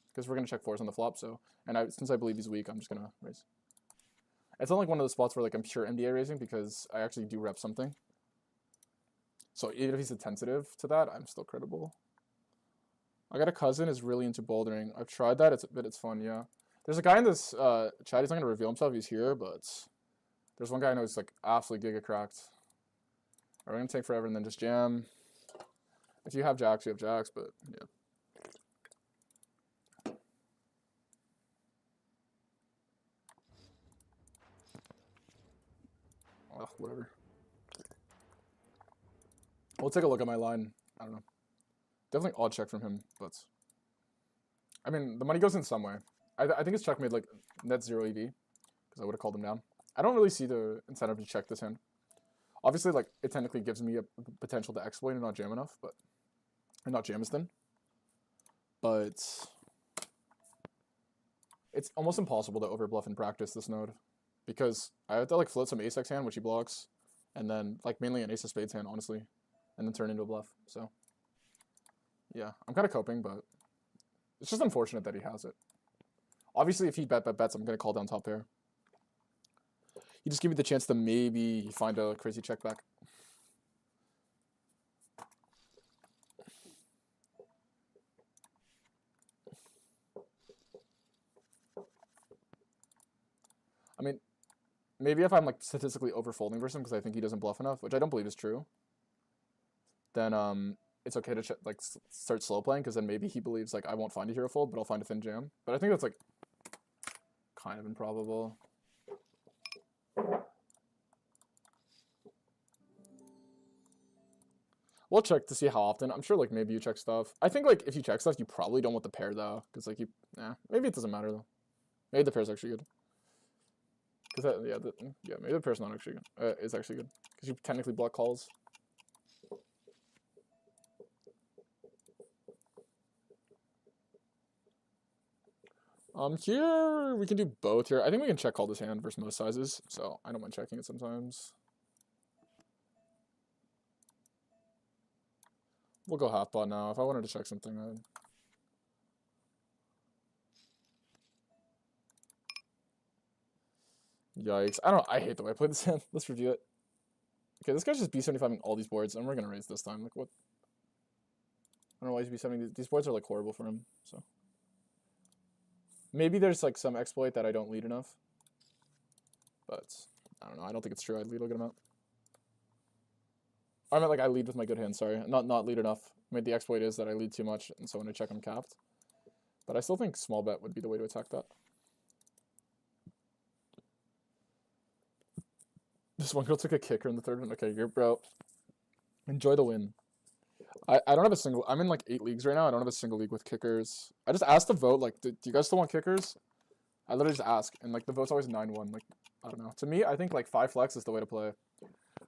Because we're going to check 4s on the flop, so. And since I believe he's weak, I'm just going to raise. It's not like one of the spots where like I'm pure MDA raising because I actually do rep something. So even if he's attentive to that, I'm still credible. I got a cousin who's really into bouldering. I've tried that, but it's fun, yeah. There's a guy in this chat, he's not going to reveal himself, he's here, but there's one guy I know who's like absolutely giga cracked. We're going to take forever and then just jam. If you have jacks, you have jacks, but yeah. Ugh, whatever. We'll take a look at my line. I don't know. Definitely odd check from him, but I mean, the money goes in some way. I think it's check made like net 0 EV because I would have called him down. I don't really see the incentive to check this hand. Obviously, like it technically gives me a potential to exploit and not jam enough, but and not jam as thin. But it's almost impossible to overbluff in practice this node because I have to like float some ace-x hand, which he blocks, and then like mainly an ace of spades hand, honestly, and then turn into a bluff. So yeah, I'm kind of coping, but it's just unfortunate that he has it. Obviously, if he bets, I'm going to call down top pair. You just give me the chance to maybe find a crazy check back. I mean, maybe if I'm like statistically overfolding versus him because I think he doesn't bluff enough, which I don't believe is true, then it's okay to like start slow playing because then maybe he believes like I won't find a hero fold, but I'll find a thin jam. But I think that's like kind of improbable. We'll check to see how often. I'm sure like maybe you check stuff. I think like if you check stuff, you probably don't want the pair though, because like maybe it doesn't matter though. Maybe the pair's actually good. Because yeah, maybe the pair's not actually good. It's actually good because you technically block calls. Here we can do both here. I think we can check call this hand versus most sizes, so I don't mind checking it sometimes. We'll go half pot now. If I wanted to check something, yikes. I hate the way I played this hand. Let's review it. Okay, this guy's just B75ing all these boards, and we're gonna raise this time. Like, what? I don't know why he's B70. These boards are, like, horrible for him, so. Maybe there's, like, some exploit that I don't lead enough. But, I don't know. I don't think it's true. I'd lead a good amount. I meant, like, I lead with my good hand, sorry. Not lead enough. I mean, the exploit is that I lead too much, and so when I check, I'm capped. But I still think small bet would be the way to attack that. This one girl took a kicker in the third one. Okay, you're bro. Enjoy the win. I don't have a single. I'm in like 8 leagues right now. I don't have a single league with kickers. I just asked to vote. Like, do you guys still want kickers? I literally just ask, and like the vote's always 9-1. Like, I don't know. To me, I think like 5 flex is the way to play.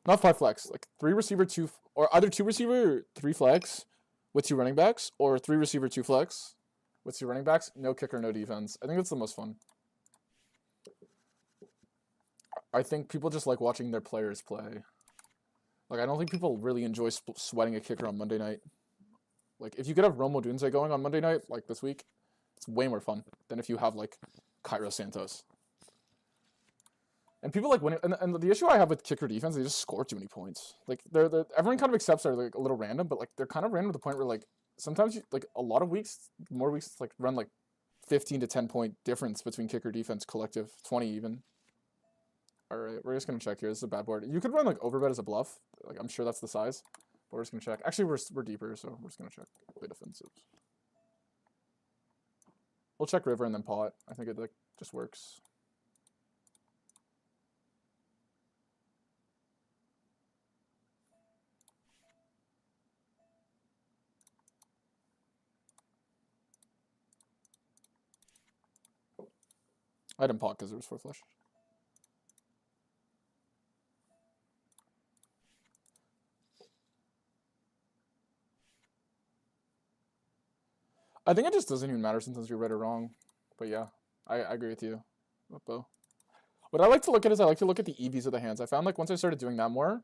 Not 5 flex. Like 3 receiver, 2, or either 2 receiver, 3 flex with 2 running backs, or 3 receiver, 2 flex with 2 running backs. No kicker, no defense. I think that's the most fun. I think people just like watching their players play. Like, I don't think people really enjoy sweating a kicker on Monday night. Like, if you could have Romo Dunze going on Monday night, like this week, it's way more fun than if you have, like, Cairo Santos. And people like winning. And the issue I have with kicker defense, they just score too many points. Like, everyone kind of accepts they're, like, a little random, but, like, they're kind of random to the point where, like, sometimes, like, a lot of weeks, more weeks, like, run, like, 15 to 10 point difference between kicker defense collective, 20 even. All right, we're just gonna check here. This is a bad board. You could run like overbet as a bluff. Like I'm sure that's the size, but we're just gonna check. Actually, we're deeper, so we're just gonna check. Play defensive. We'll check river and then pot. I think it like just works. I didn't pot because there was 4 flush. I think it just doesn't even matter sometimes you're right or wrong. But yeah, I agree with you. What I like to look at is I like to look at the EVs of the hands. I found like once I started doing that more,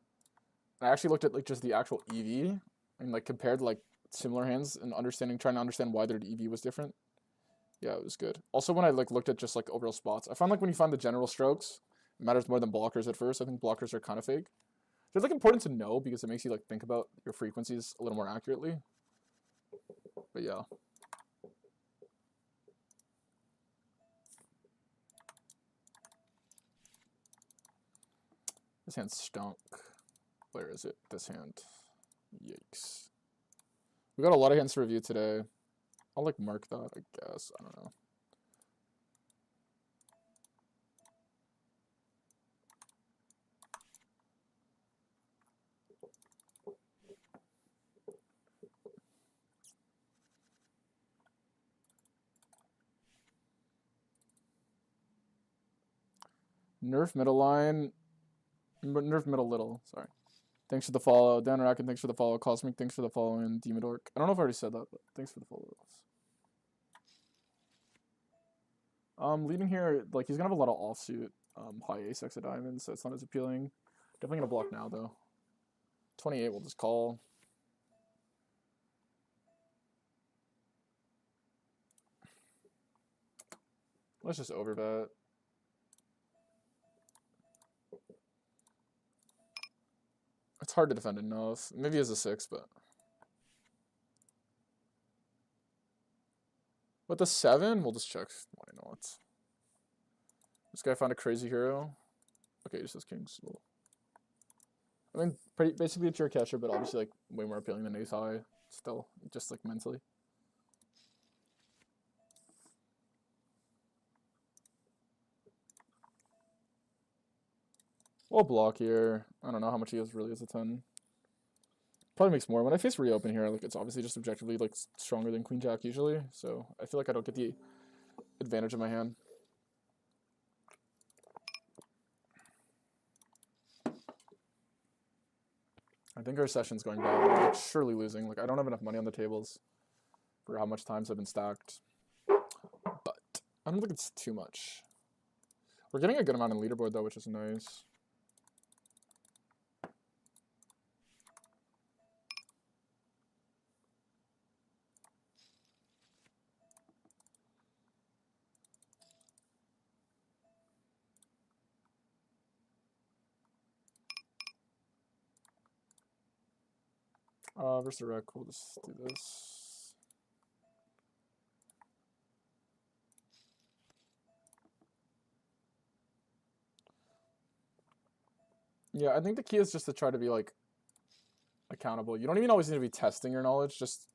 I actually looked at like just the actual EV and like compared like similar hands and trying to understand why their EV was different. Yeah, it was good. Also, when I like looked at just like overall spots, I found like when you find the general strokes, it matters more than blockers at first. I think blockers are kind of fake. They're like important to know because it makes you like think about your frequencies a little more accurately. But yeah. This hand stunk. Where is it? This hand. Yikes. We got a lot of hands to review today. I'll like mark that, I guess. I don't know. Nerf middle line. Nerf middle little, sorry. Thanks for the follow. Dan Racken, thanks for the follow. Cosmic, thanks for the follow. And Demodork. I don't know if I already said that, but thanks for the follows. Leading here, like he's gonna have a lot of offsuit, high ace X of diamonds, so it's not as appealing. Definitely gonna block now though. 28, we'll just call. Let's just overbet. It's hard to defend enough. Maybe as a 6, but with the 7, we'll just check. Why not? This guy found a crazy hero. Okay, he just has kings. Well, I mean, basically it's your catcher, but obviously like way more appealing than ace high. Still, just like mentally. We'll block here. I don't know how much he has really as a 10. Probably makes more. When I face reopen here, like it's obviously just objectively like stronger than queen jack usually, so I feel like I don't get the advantage of my hand. I think our session's going bad. We're like surely losing. Like I don't have enough money on the tables for how much times have been stacked, but I don't think it's too much. We're getting a good amount in leaderboard though, which is nice. Versus the rec, we'll just do this. Yeah, I think the key is just to try to be like accountable. You don't even always need to be testing your knowledge. Just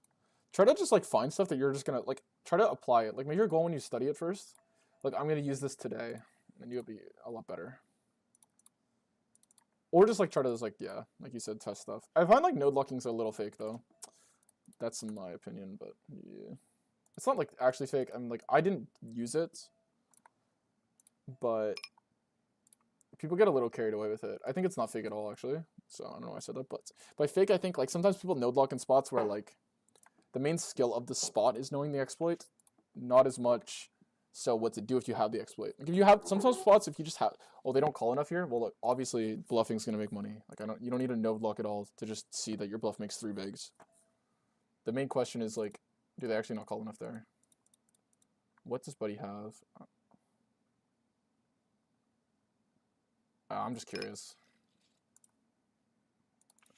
try to just like find stuff that you're just gonna like try to apply it. Like make your goal when you study it first. Like I'm gonna use this today, and you'll be a lot better. Or just like try to just like yeah, like you said, test stuff. I find like node locking's a little fake though. That's in my opinion, but yeah, it's not like actually fake. I'm like I didn't use it, but people get a little carried away with it. I think it's not fake at all actually. So I don't know why I said that, but by fake I think like sometimes people node lock in spots where like the main skill of the spot is knowing the exploit, not as much so what to do if you have the exploit. Like if you have sometimes spots if you just have oh they don't call enough here, well look, obviously bluffing's gonna make money. Like you don't need a node lock at all to just see that your bluff makes 3 bigs. The main question is like, do they actually not call enough there? What does Buddy have? I'm just curious.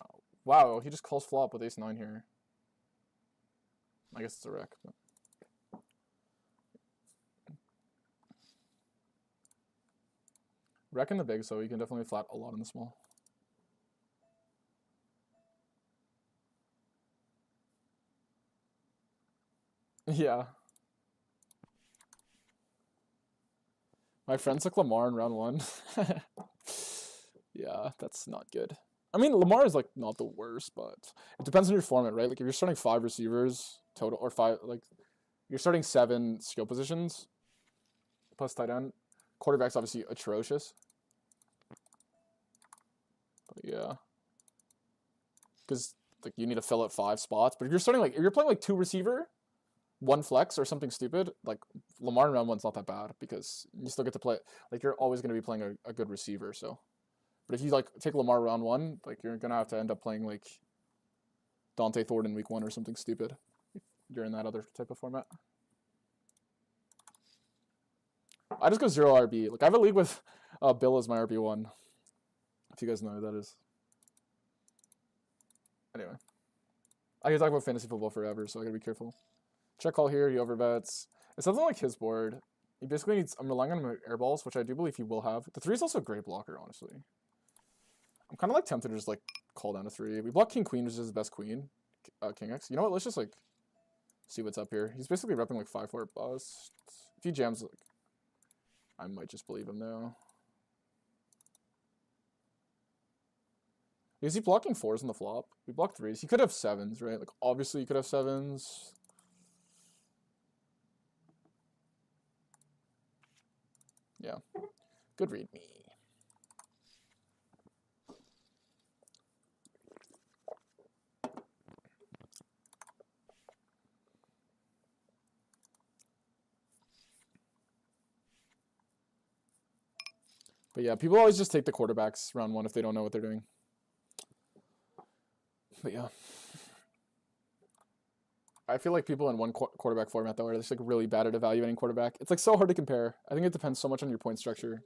Oh, wow, he just calls flop with ace-9 here. I guess it's a wreck. But... wreck in the big, so you can definitely flat a lot in the small. Yeah. My friends took Lamar in round 1. Yeah, that's not good. I mean, Lamar is like not the worst, but it depends on your format, right? Like if you're starting 5 receivers total, or 5, like you're starting 7 skill positions plus tight end. Quarterback's obviously atrocious. But yeah, because like you need to fill out 5 spots. But if you're starting like if you're playing like 2 receiver, 1 flex or something stupid, like Lamar in round 1's not that bad because you still get to play. Like you're always going to be playing a good receiver, so. But if you like take Lamar round 1, like you're gonna have to end up playing like Dante Thornton week 1 or something stupid if you're in that other type of format. I just go 0 RB. Like I have a league with Bill as my RB1. If you guys know who that is. Anyway, I can talk about fantasy football forever, so I gotta be careful. Check call here. He overbets. It's something like his board. He basically needs. I'm relying on him air balls, which I do believe he will have. The 3 is also a great blocker, honestly. I'm kind of like tempted to just like call down to 3. We block King Queen, which is his best queen. King X. You know what? Let's just like see what's up here. He's basically repping like 5-4 bust. If he jams, like I might just believe him now. Is he blocking 4s on the flop? We block 3s. He could have 7s, right? Like obviously, he could have 7s. Yeah. Good read me. But yeah, people always just take the quarterbacks round 1 if they don't know what they're doing. But yeah. I feel like people in one quarterback format, though, are just like really bad at evaluating quarterback. It's like so hard to compare. I think it depends so much on your point structure.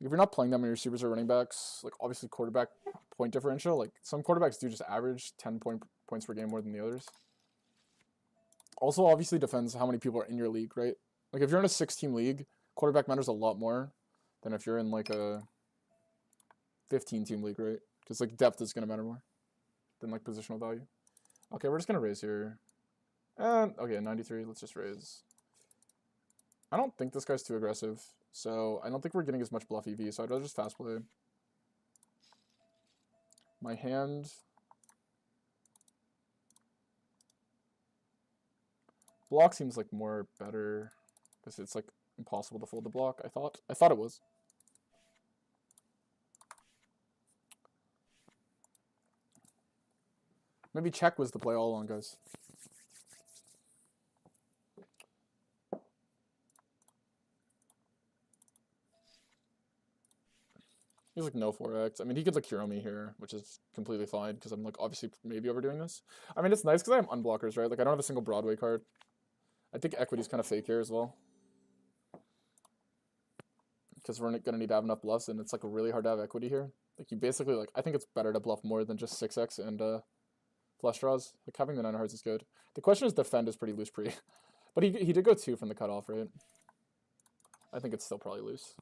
If you're not playing them and your receivers are running backs, like obviously quarterback point differential, like some quarterbacks do just average 10 points per game more than the others. Also, obviously depends how many people are in your league, right? Like if you're in a 6-team league, quarterback matters a lot more than if you're in like a 15-team league, right? Because like depth is going to matter more than like positional value. Okay, we're just going to raise here. And okay, 93, let's just raise. I don't think this guy's too aggressive, so I don't think we're getting as much bluff EV, so I'd rather just fast play. My hand Block seems like more better because it's like impossible to fold the block. I thought it was. Maybe check was the play all along, guys. He's like no 4x. I mean, he could like hero me here, which is completely fine because I'm like obviously maybe overdoing this. I mean, it's nice because I have unblockers, right? Like I don't have a single Broadway card. I think equity's kind of fake here as well. Because we're gonna need to have enough bluffs, and it's like really hard to have equity here. Like you basically like I think it's better to bluff more than just 6x and flush draws. Like having the 9 of hearts is good. The question is defend is pretty loose pre. But he did go 2 from the cutoff, right? I think it's still probably loose.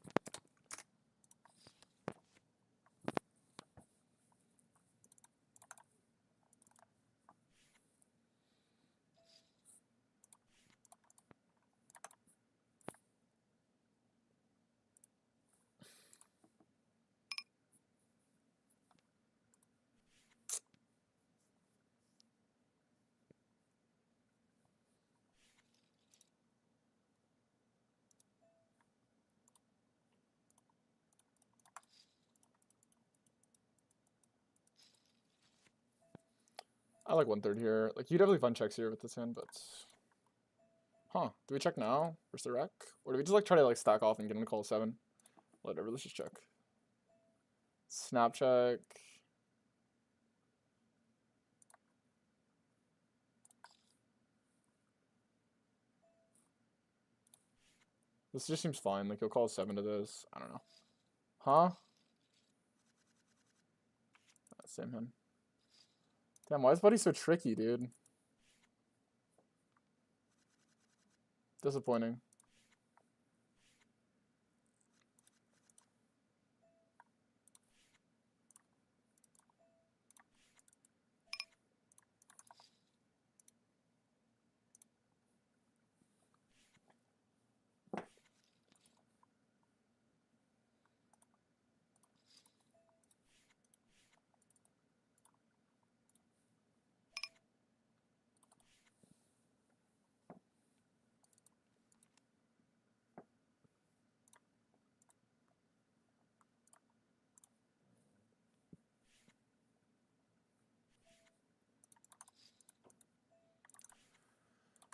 I like 1/3 here. Like you definitely fun checks here with this hand, but huh? Do we check now versus the wreck, or do we just like try to like stack off and get him to call 7? Whatever. Let's just check. Snap check. This just seems fine. Like he'll call 7 to this. I don't know. Huh? Same hand. Damn, why is Buddy so tricky, dude? Disappointing.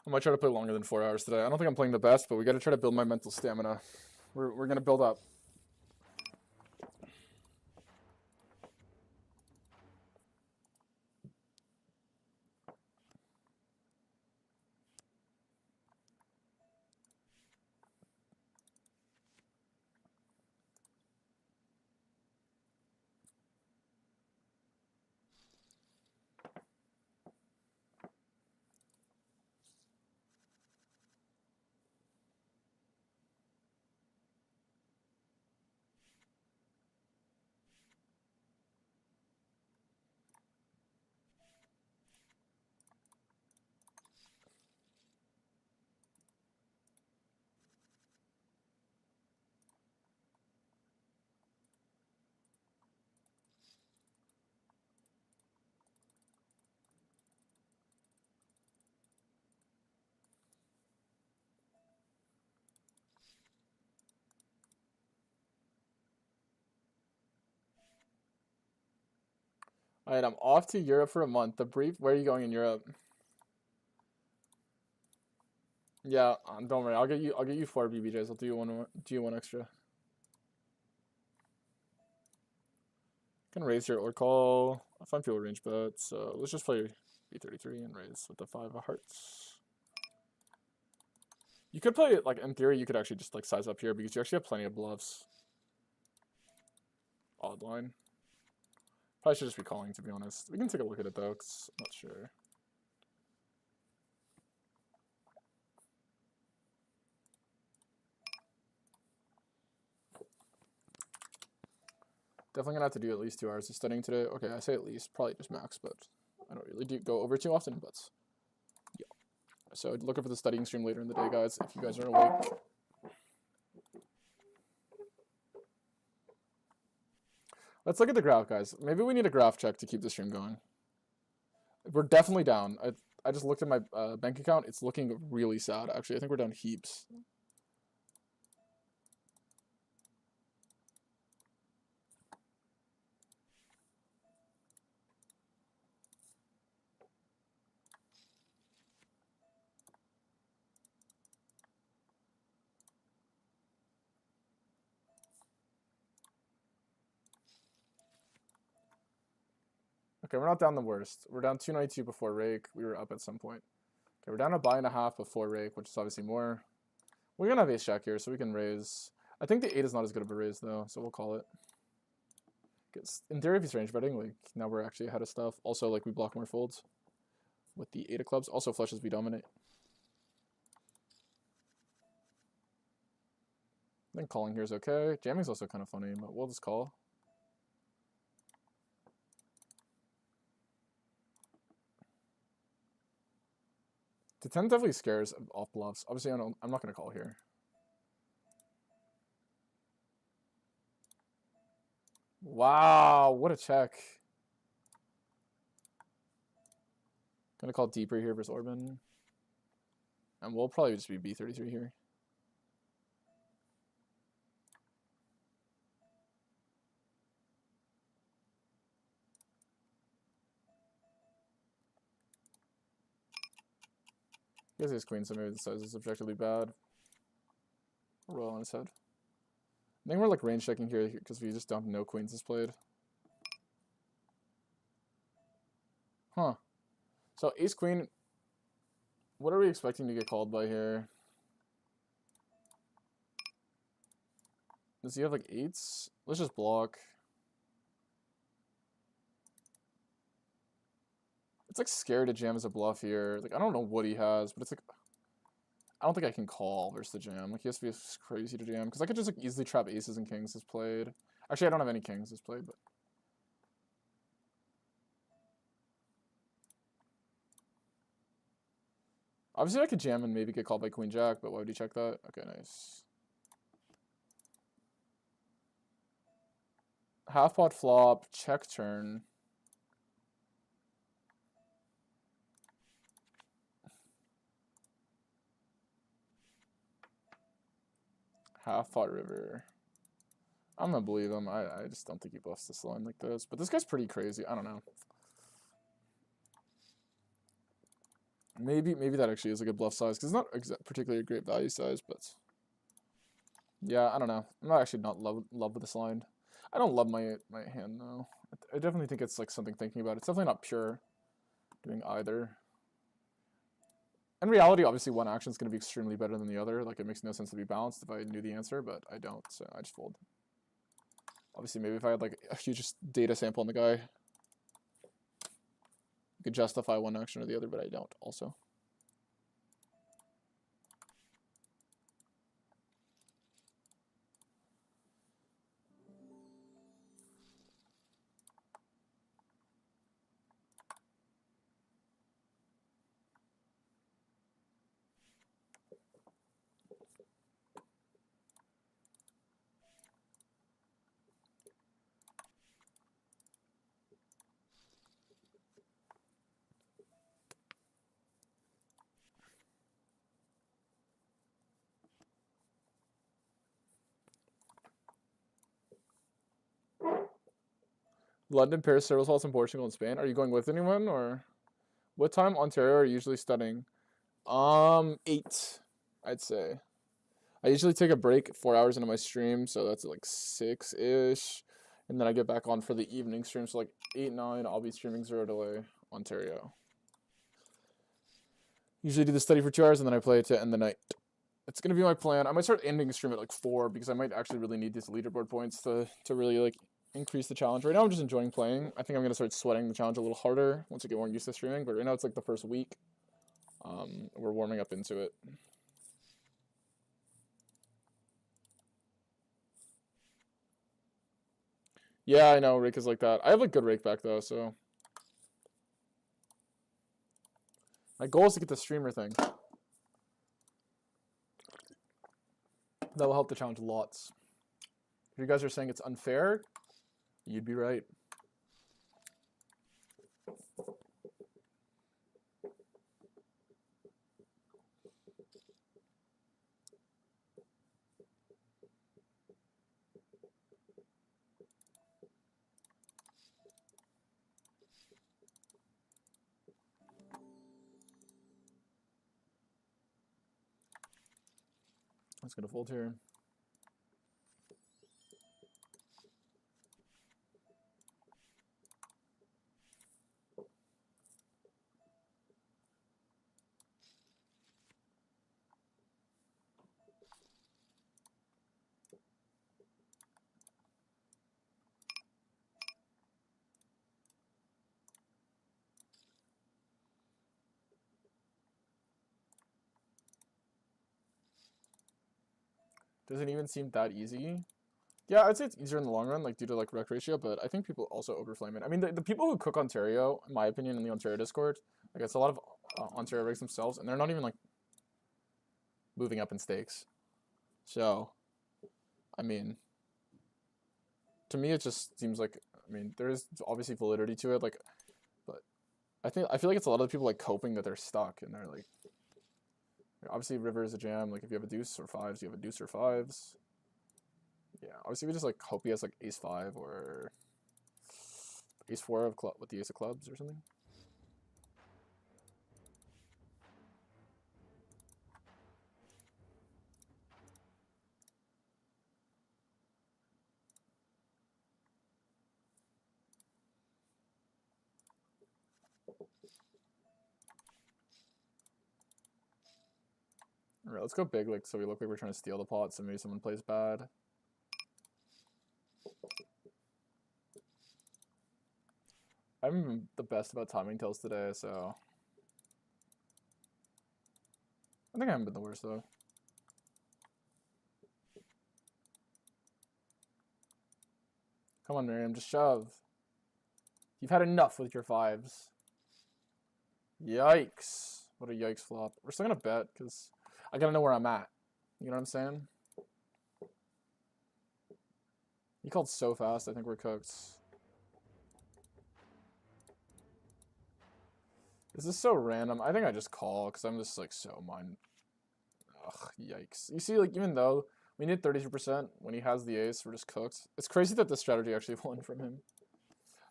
I might try to play longer than 4 hours today. I don't think I'm playing the best, but we got to try to build my mental stamina. We're gonna build up. All right, I'm off to Europe for a month. The brief. Where are you going in Europe? Yeah, don't worry. I'll get you 4 BBJs. I'll do you one extra. Can raise here or call. I find people range bet, so let's just play B33 and raise with the 5 of hearts. You could play it like in theory. You could actually just like size up here because you actually have plenty of bluffs. Odd line. Probably should just be calling, to be honest. We can take a look at it though, because I'm not sure. Definitely gonna have to do at least 2 hours of studying today. Okay, I say at least, probably just max, but I don't really go over too often. But yeah, so looking for the studying stream later in the day, guys. If you guys are awake. Let's look at the graph, guys. Maybe we need a graph check to keep the stream going. We're definitely down. I just looked at my bank account. It's looking really sad, actually. I think we're down heaps. Okay, we're not down the worst. We're down 292 before rake. We were up at some point. Okay, we're down a buy and a half before rake, which is obviously more. We're gonna have ace jack here, so we can raise. I think the 8 is not as good of a raise though, so we'll call it. Because in theory, if he's range betting, like now we're actually ahead of stuff. Also, like we block more folds with the 8 of clubs. Also, flushes we dominate. I think calling here is okay. Jamming's also kind of funny, but we'll just call. The 10 definitely scares off bluffs. Obviously, I'm not going to call here. Wow, what a check. Gonna call deeper here versus Orban. And we'll probably just be B33 here. He has his queen, so maybe the size is objectively bad. Royal on his head. I think we're like range checking here because we just don't know queens is played. Huh. So ace queen. What are we expecting to get called by here? Does he have like 8s? Let's just block. It's like scary to jam as a bluff here. Like I don't know what he has, but it's like I don't think I can call versus the jam. Like he has to be crazy to jam because I could just like easily trap aces and kings as played. Actually, I don't have any kings as played, but obviously I could jam and maybe get called by queen jack. But why would he check that? Okay, nice. Half pot flop, check turn. Half pot river. I'm gonna believe him. I just don't think he bluffs this line like this. But this guy's pretty crazy. I don't know. Maybe that actually is a good bluff size because it's not particularly a great value size, but yeah, I don't know. I'm not actually not love with this line. I don't love my hand though. I definitely think it's like something thinking about. It's definitely not pure doing either. In reality, obviously one action is going to be extremely better than the other. Like it makes no sense to be balanced if I knew the answer, but I don't, so I just fold. Obviously, maybe if I had like a huge data sample on the guy, I could justify one action or the other, but I don't also. London, Paris, Several Falls, and Portugal, and Spain. Are you going with anyone, or what time Ontario are you usually studying? 8, I'd say. I usually take a break 4 hours into my stream, so that's like 6-ish, and then I get back on for the evening stream. So like 8, 9, I'll be streaming 0 delay, Ontario. Usually do the study for 2 hours, and then I play to end the night. It's gonna be my plan. I might start ending the stream at like 4 because I might actually really need these leaderboard points to really like increase the challenge. Right now I'm just enjoying playing. I think I'm gonna start sweating the challenge a little harder once I get more used to streaming. But right now it's like the first week. We're warming up into it. Yeah, I know rake is like that. I have like good rake back though, so my goal is to get the streamer thing. That will help the challenge lots. If you guys are saying it's unfair, you'd be right. I'm just gonna fold here. Doesn't even seem that easy. Yeah, I'd say it's easier in the long run, like due to like rec ratio, but I think people also overflame it. I mean, the people who cook Ontario, in my opinion, in the Ontario Discord, like it's a lot of Ontario rigs themselves, and they're not even like moving up in stakes. So, I mean, to me, it just seems like, I mean, there is obviously validity to it, like, but I feel like it's a lot of the people like coping that they're stuck, and they're like, obviously river is a jam. Like if you have a deuce or fives, you have a deuce or fives. Yeah, obviously we just like hope he has like ace five or ace four of with the ace of clubs or something. All right, let's go big, like so we look like we're trying to steal the pot. So maybe someone plays bad. I'm the best about timing tells today, so I think I haven't been the worst though. Come on, Miriam, just shove. You've had enough with your fives. Yikes. What a yikes flop. We're still gonna bet because I gotta know where I'm at. You know what I'm saying? He called so fast, I think we're cooked. This is so random. I think I just call because I'm just like so mind. Ugh, yikes. You see, like even though we need 33%, when he has the ace, we're just cooked. It's crazy that this strategy actually won from him.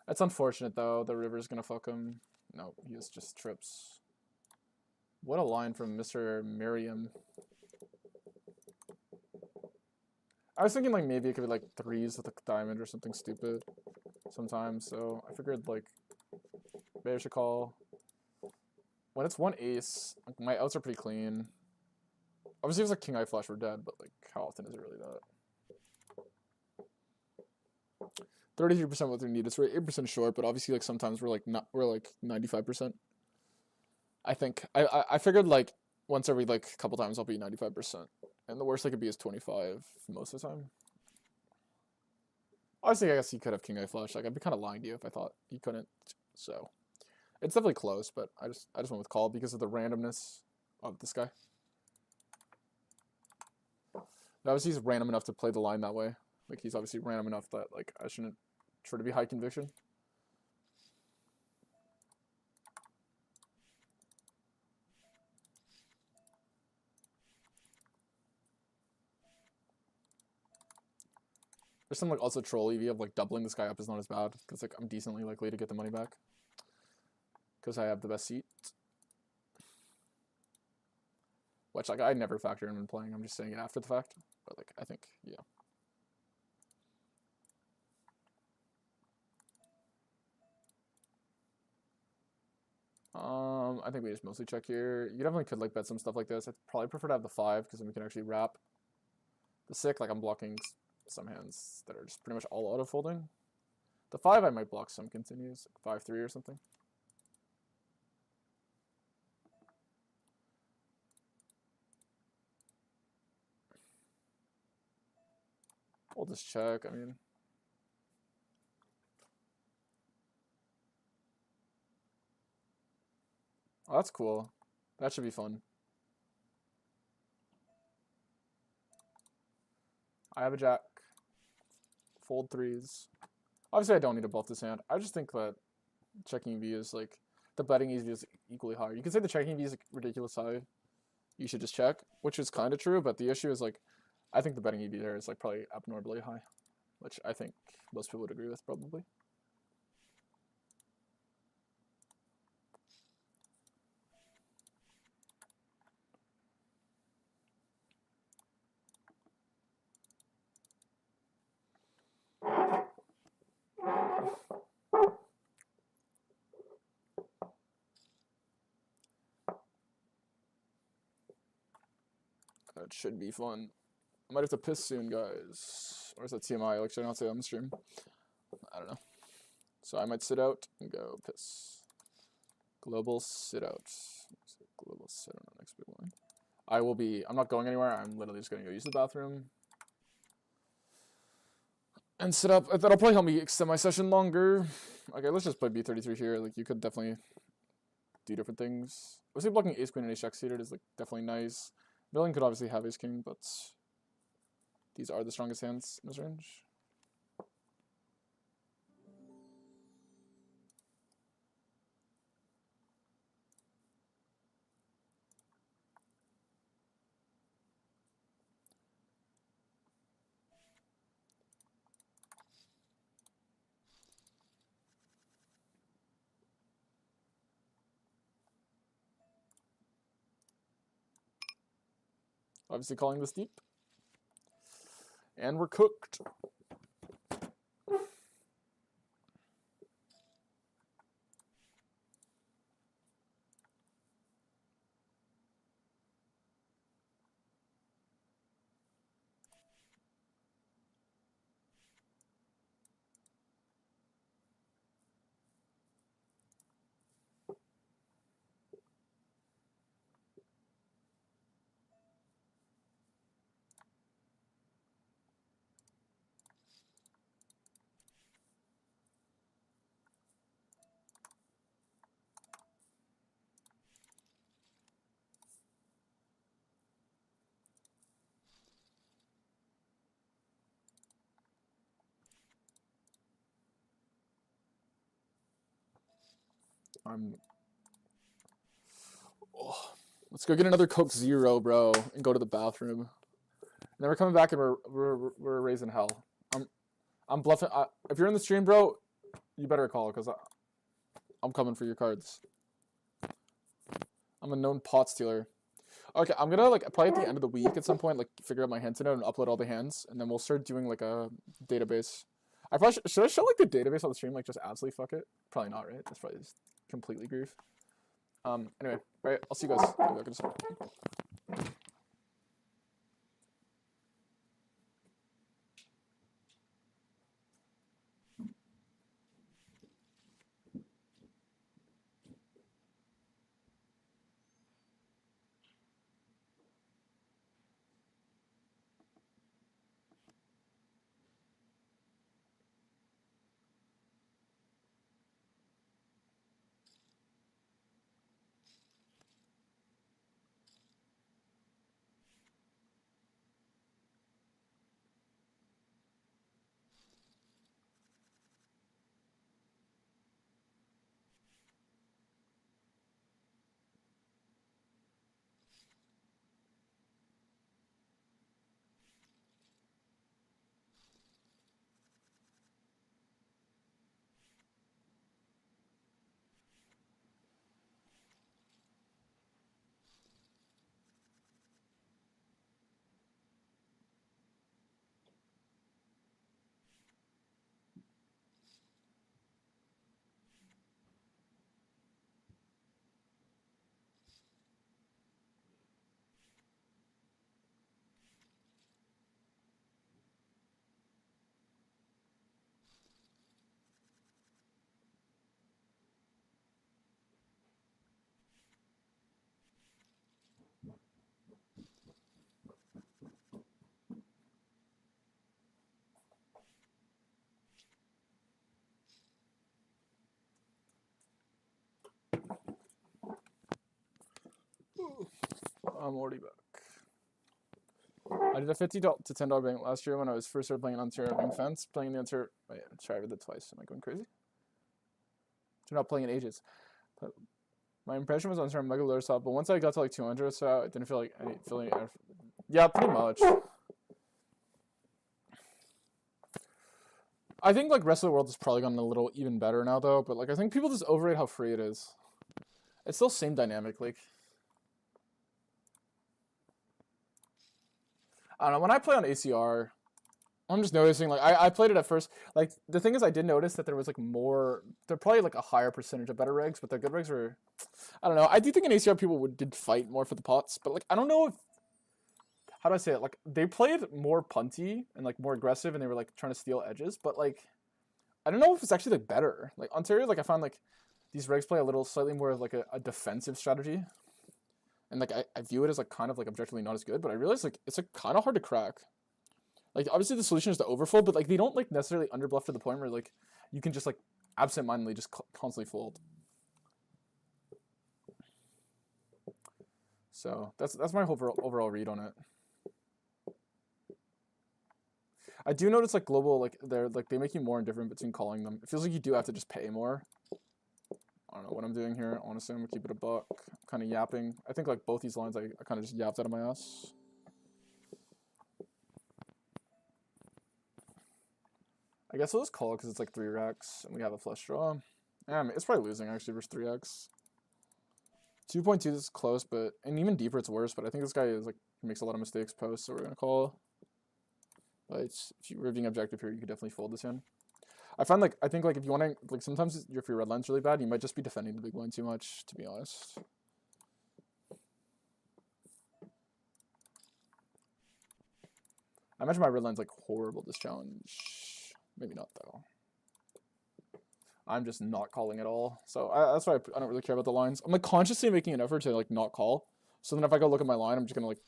That's unfortunate though. The river's gonna fuck him. No, he is just trips. What a line from Mr. Miriam. I was thinking like maybe it could be like threes with a diamond or something stupid sometimes. So I figured like maybe I should call. When it's one ace, my outs are pretty clean. Obviously, if it's like king eye flush, we're dead. But like, how often is it really that? 33% what we need. It's 8% short, but obviously like sometimes we're like 95%. I think I figured like once every like couple times I'll be 95%, and the worst I could be is 25 most of the time. Obviously, I guess he could have king eye flush. Like I'd be kind of lying to you if I thought he couldn't. So it's definitely close, but I just went with call because of the randomness of this guy. Obviously, he's random enough to play the line that way. Like he's obviously random enough that like I shouldn't try to be high conviction. There's some like also troll EV of like doubling this guy up is not as bad because like I'm decently likely to get the money back because I have the best seat. Which like I never factor in when playing. I'm just saying it after the fact. But like I think yeah. I think we just mostly check here. You definitely could like bet some stuff like this. I'd probably prefer to have the 5 because then we can actually wrap. The 6, like I'm blocking some hands that are just pretty much all auto folding. The 5 I might block some continues, like 5-3 or something. We'll just check, I mean. Oh, that's cool. That should be fun. I have a jack. Fold 3s. Obviously, I don't need to bluff this hand. I just think that checking EV is like the betting EV is equally higher. You can say the checking EV is like, ridiculous high. You should just check, which is kind of true. But the issue is like, I think the betting EV there is like probably abnormally high, which I think most people would agree with probably. That should be fun. I might have to piss soon, guys. Or is that TMI? Like, should I not say that on the stream? I don't know. So I might sit out and go piss. Global sit out. Global sit out on next big one. I'm not going anywhere. I'm literally just going to go use the bathroom. And sit up. That'll probably help me extend my session longer. Okay, let's just play B33 here. Like, you could definitely do different things. I was blocking ace queen and ace jack suited is like definitely nice. Villain could obviously have ace king, but these are the strongest hands in this range. Obviously calling this deep. And we're cooked. Let's go get another Coke Zero, bro, and go to the bathroom. And then we're coming back and we're raising hell. I'm bluffing. If you're in the stream, bro, you better call because I'm coming for your cards. I'm a known pot stealer. Okay, I'm gonna like probably at the end of the week at some point like figure out my hand to note and upload all the hands, and then we'll start doing like a database. I probably should I show like the database on the stream, like just absolutely fuck it? Probably not, right? That's probably just completely grief. Anyway, all right, I'll see you guys. I'm already back. I did a $50 to $10 bank last year when I was first started playing Ontario Ring Fence. Playing the Ontario. Wait, sorry, I read that twice. Am I going crazy? They're not playing in ages. But my impression was Ontario Mega Lure Stop, but once I got to like 200 or so, it didn't feel like any feeling. Yeah, pretty much. I think like rest of the world has probably gotten a little even better now though, but like I think people just overrate how free it is. It's still same dynamic, like I don't know, when I play on ACR, I'm just noticing like I played it at first. Like the thing is I did notice that there was like probably like a higher percentage of better regs, but the good regs were I don't know. I do think in ACR people did fight more for the pots, but like I don't know if how do I say it? Like they played more punty and like more aggressive, and they were like trying to steal edges. But like I don't know if it's actually like better. Like Ontario, like I find like these regs play a little slightly more of like a defensive strategy, and like I view it as like kind of like objectively not as good. But I realize like it's like kind of hard to crack. Like obviously the solution is to overfold, but like they don't like necessarily underbluff to the point where like you can just like absentmindedly just constantly fold. So that's my overall read on it. I do notice like global like they make you more indifferent between calling them. It feels like you do have to just pay more. I don't know what I'm doing here. Honestly, I'm gonna keep it a buck. I'm kind of yapping. I think like both these lines I kind of just yapped out of my ass. I guess I'll just call it because it's like 3 racks and we have a flush draw. Yeah, it's probably losing actually versus 3x. 2.2 is close, but and even deeper it's worse. But I think this guy is like makes a lot of mistakes post, so we're gonna call. But if you're being objective here, you could definitely fold this in. I find like I think like if you want to like sometimes if your red line's really bad, you might just be defending the big blind too much. To be honest. I imagine my red line's like horrible this challenge. Maybe not though. I'm just not calling at all. So that's why I don't really care about the lines. I'm like consciously making an effort to like not call. So then if I go look at my line, I'm just gonna like,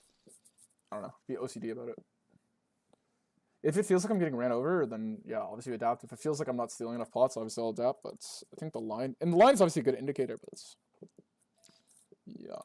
I don't know, be OCD about it. If it feels like I'm getting ran over, then yeah, obviously adapt. If it feels like I'm not stealing enough pots, obviously I'll adapt. But I think the line, and the line is obviously a good indicator, but it's, yeah.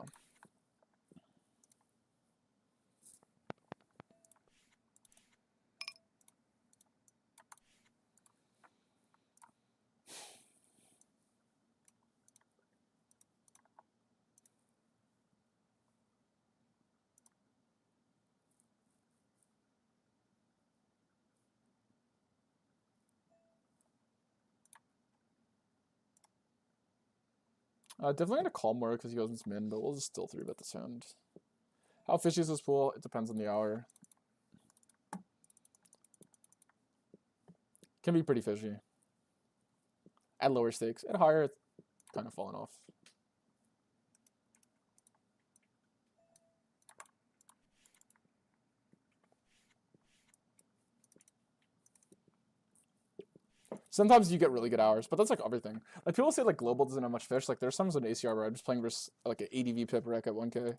Definitely gonna call more because he goes into min, but we'll just still 3-bet this hand. How fishy is this pool? It depends on the hour. Can be pretty fishy. At lower stakes. At higher, it's kind of falling off. Sometimes you get really good hours, but that's like everything. Like people say like global doesn't have much fish. Like there's sometimes an ACR where I'm just playing versus like an ADV pip rec at 1K.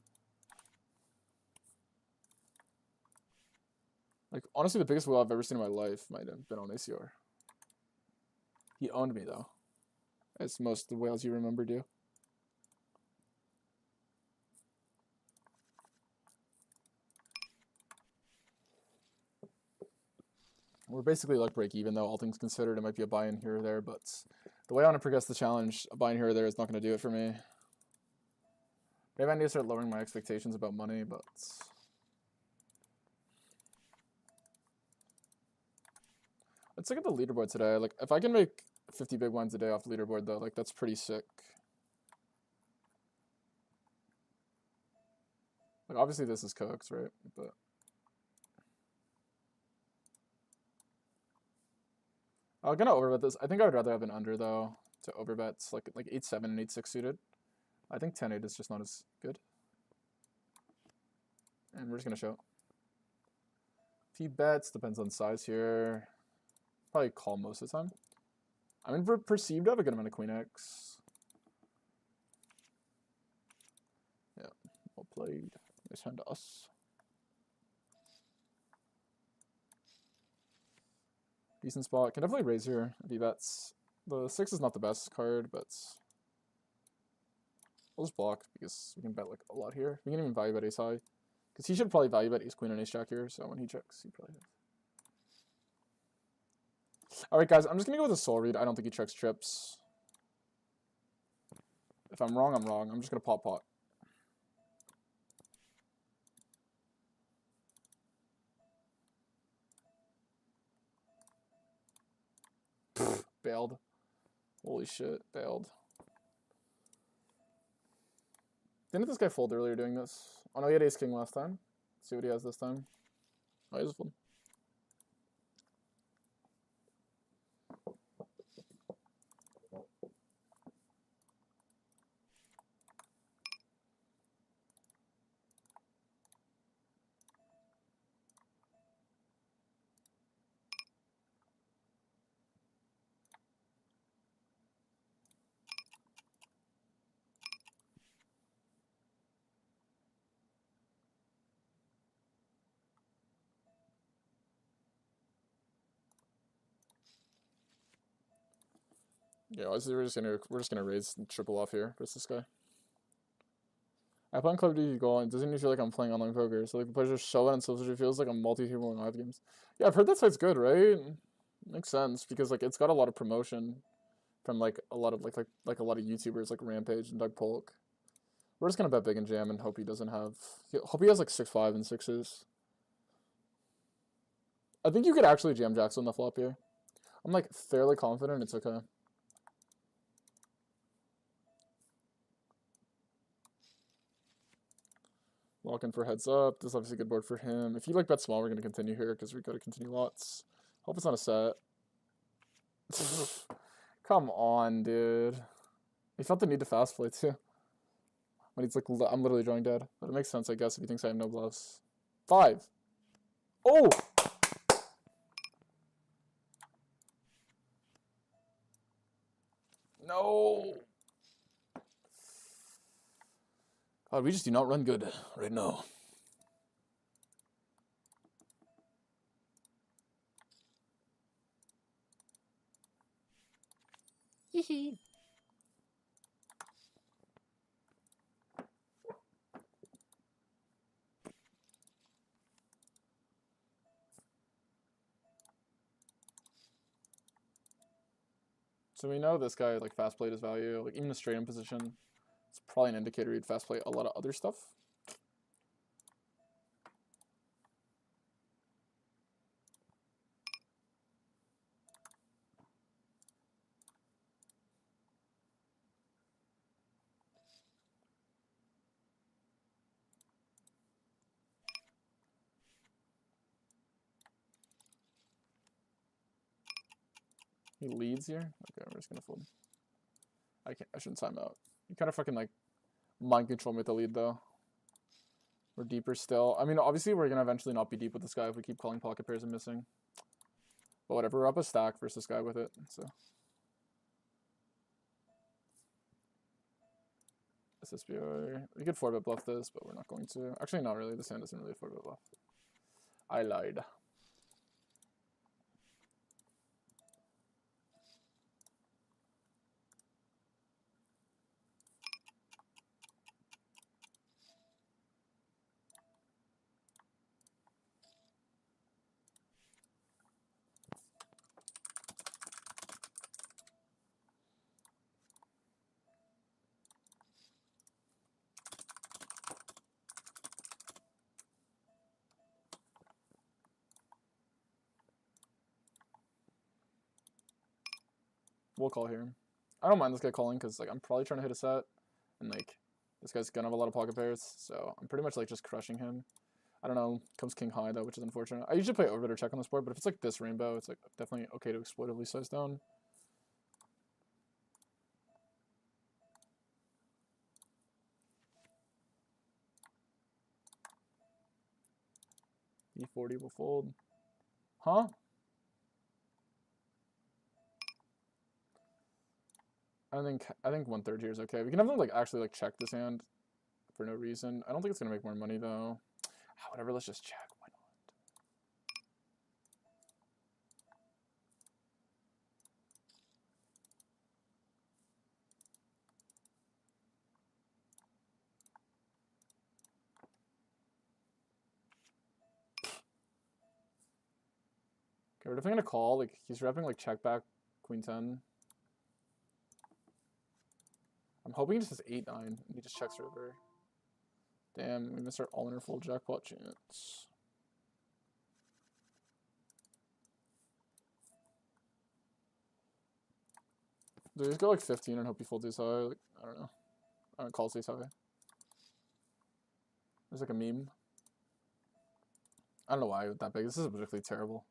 Like honestly, the biggest wheel I've ever seen in my life might have been on ACR. He owned me though, as most of the whales you remember do. We're basically like break even though, all things considered. It might be a buy-in here or there, but the way I want to progress the challenge, a buy-in here or there is not going to do it for me. Maybe I need to start lowering my expectations about money, but let's look at the leaderboard today. Like if I can make 50 big ones a day off the leaderboard though, like that's pretty sick. Like obviously this is coax, right? But I'm gonna overbet this. I think I would rather have an under though to overbet like 8-7 and 8-6 suited. I think 10-8 is just not as good. And we're just gonna show. If he bets, depends on size here. Probably call most of the time. I mean, we're perceived to have a good amount of queen X. Yeah, well played. Nice hand to us. Decent spot. Can definitely raise here if he bets. The 6 is not the best card, but we'll just block because we can bet like a lot here. We can even value bet ace high. Because he should probably value bet ace queen and ace jack here, so when he checks, he probably does. Alright guys, I'm just gonna go with a soul read. I don't think he checks trips. If I'm wrong, I'm wrong. I'm just gonna pot pot. Bailed. Holy shit, bailed. Didn't this guy fold earlier doing this? Oh no, he had ace king last time. Let's see what he has this time. Oh, he has a fold. Yeah, we're just gonna raise and triple off here versus this guy. I play on Club D goal and it doesn't even feel like I'm playing online poker. So like the players just show it and so it feels like I'm multi-table in live games. Yeah, I've heard that site's good, right? Makes sense because like it's got a lot of promotion from like a lot of like a lot of YouTubers like Rampage and Doug Polk. We're just gonna bet big and jam and hope he doesn't have. Hope he has like 6-5 and 6s. I think you could actually jam Jackson on the flop here. I'm like fairly confident it's okay. Lock in for heads up. This is obviously a good board for him. If you like bet small, we're gonna continue here because we gotta continue lots. Hope it's not a set. Come on, dude. He felt the need to fast play too. When he's like, I'm literally drawing dead. But it makes sense, I guess, if he thinks I have no bluffs. 5. Oh! No! God, we just do not run good right now. Hee. So we know this guy like fast played his value, like even a straight in position. It's probably an indicator he'd fast play a lot of other stuff. He leads here. Okay, we're just gonna fold. I shouldn't time out. You kind of fucking like mind control me with the lead though. We're deeper still. I mean, obviously we're gonna eventually not be deep with this guy if we keep calling pocket pairs and missing. But whatever, we're up a stack versus this guy with it. So SSBR. We could 4-bet bluff this, but we're not going to. Actually, not really. This hand isn't really a 4-bet bluff. I lied. We'll call here. I don't mind this guy calling because like I'm probably trying to hit a set, and like this guy's gonna have a lot of pocket pairs, so I'm pretty much like just crushing him. I don't know. Comes king high though, which is unfortunate. I usually play overbet or check on this board, but if it's like this rainbow, it's like definitely okay to exploitively size down. E40 will fold. Huh? I think 1/3 here is okay. We can have them like actually like check this hand for no reason. I don't think it's gonna make more money though. Whatever, let's just check. Why not? Okay, we're definitely gonna call. Like he's repping like check back queen 10. I'm hoping he just has 8-9 and he just checks river. Damn, we missed our all-in or full jackpot chance. Do we just go like 15 and hope he folds these high? Like, I don't know. I don't call these high. There's like a meme. I don't know why that big. This is particularly terrible.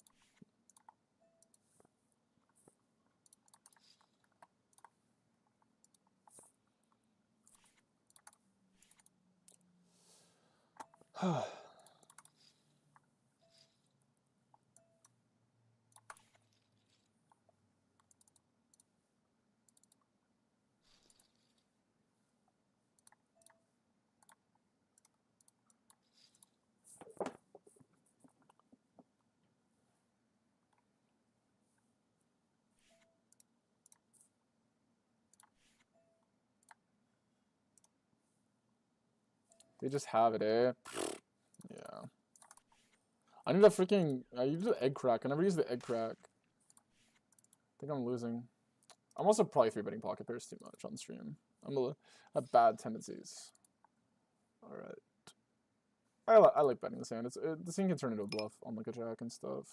They just have it, eh? Yeah. I need a freaking... I use the egg crack. I never use the egg crack. I think I'm losing. I'm also probably 3-betting pocket pairs too much on stream. I have bad tendencies. Alright. I like betting this hand. This hand can turn into a bluff on like a jack and stuff.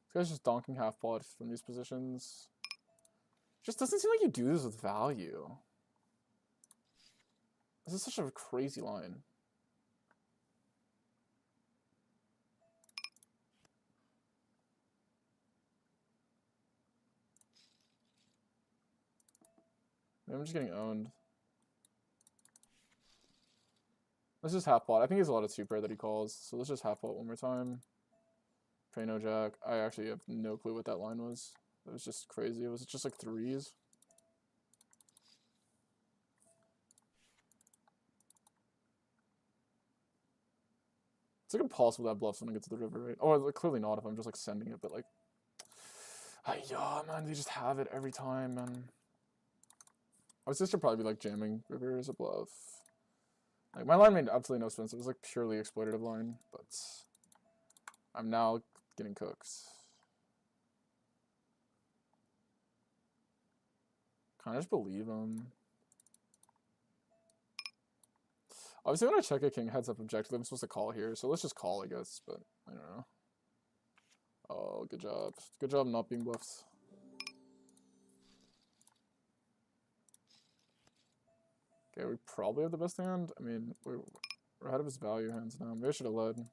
This guy's just donking half pot from these positions. Just doesn't seem like you do this with value. This is such a crazy line. Maybe I'm just getting owned. Let's just half pot. I think he has a lot of two pair that he calls, so let's just half pot one more time. Pray no jack. I actually have no clue what that line was. It was just crazy. Was it just like threes? It's like impossible to have bluffs when I get to the river, right? Oh, like, clearly not if I'm just like sending it, but like... yeah, man, they just have it every time, man. I was just should probably be like jamming river as a bluff. Like, my line made absolutely no sense. It was like purely exploitative line, but I'm now getting cooked. Kind of just believe him. Obviously, when I check a king heads up objectively, I'm supposed to call here, so let's just call, I guess, but I don't know. Oh, good job. Good job not being bluffed. Okay, we probably have the best hand. I mean, we're ahead of his value hands now. Maybe I should have led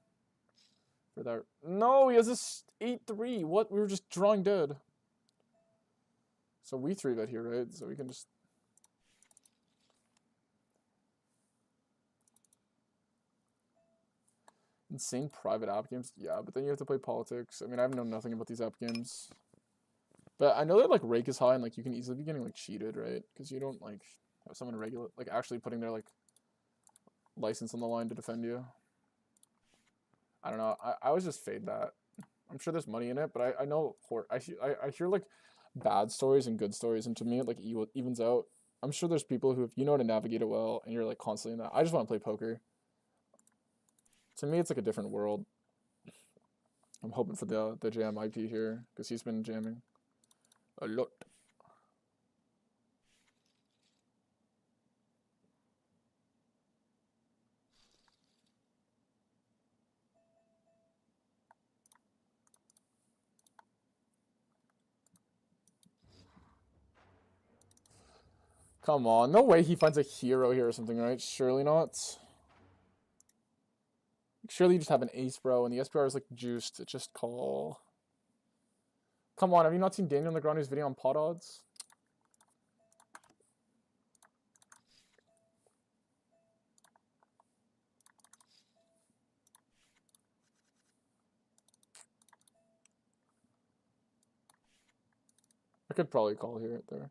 for that. No, he has this 8-3. What? We were just drawing dead. So we 3-bet here, right? So we can just... Insane private app games? Yeah, but then you have to play politics. I mean, I've known nothing about these app games. But I know that, like, rake is high and, like, you can easily be getting, like, cheated, right? Because you don't, like, have someone regular... Like, actually putting their, like, license on the line to defend you. I don't know. I was just fade that. I'm sure there's money in it, but I know... I hear, like, bad stories and good stories, and to me, it, like, evens out. I'm sure there's people who, if you know how to navigate it well, and you're, like, constantly in that. I just want to play poker. To me, it's like a different world. I'm hoping for the jam IP here, because he's been jamming a lot. Come on, no way he finds a hero here or something, right? Surely not. Surely you just have an ace, bro, and the SPR is like juiced. It's just call. Come on, have you not seen Daniel Negreanu's video on pot odds? I could probably call here, right there.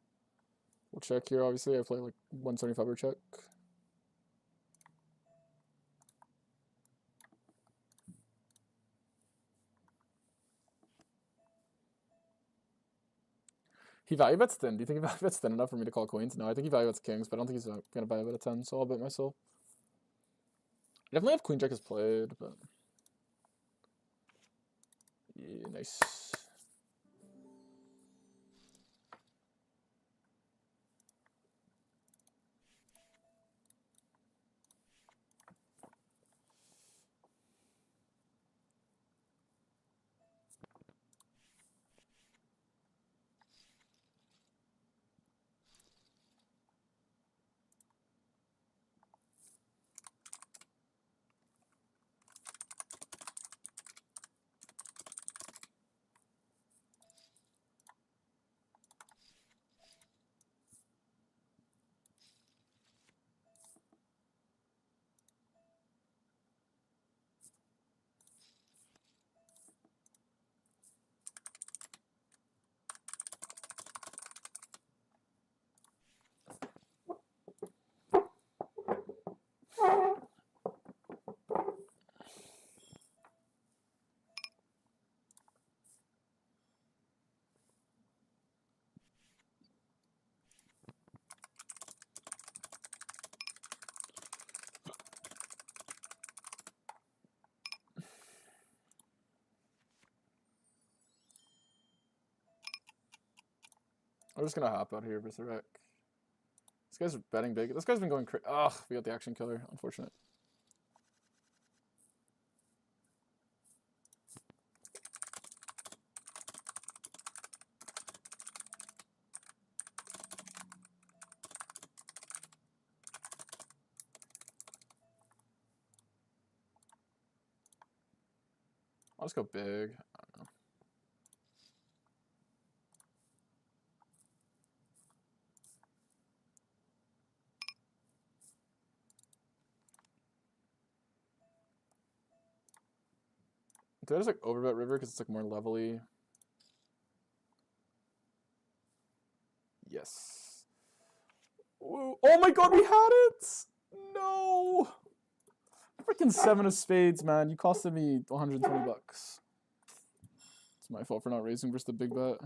We'll check here, obviously. I play like 175 or check. He value bets thin. Do you think he value bets thin enough for me to call queens? No, I think he value bets kings, but I don't think he's going to value bet a 10, so I'll bet myself. I definitely have queen jack as played, but... Yeah, nice. I'm just gonna hop out here with the wreck. This guy's betting big. This guy's been going crazy. Ugh, we got the action killer. Unfortunate. I'll just go big. I don't know. Did I just like overbet river because it's like more levelly? Yes. Ooh. Oh my god, we had it! No! Freaking 7 of spades, man. You costed me 120 bucks. It's my fault for not raising versus the big bet.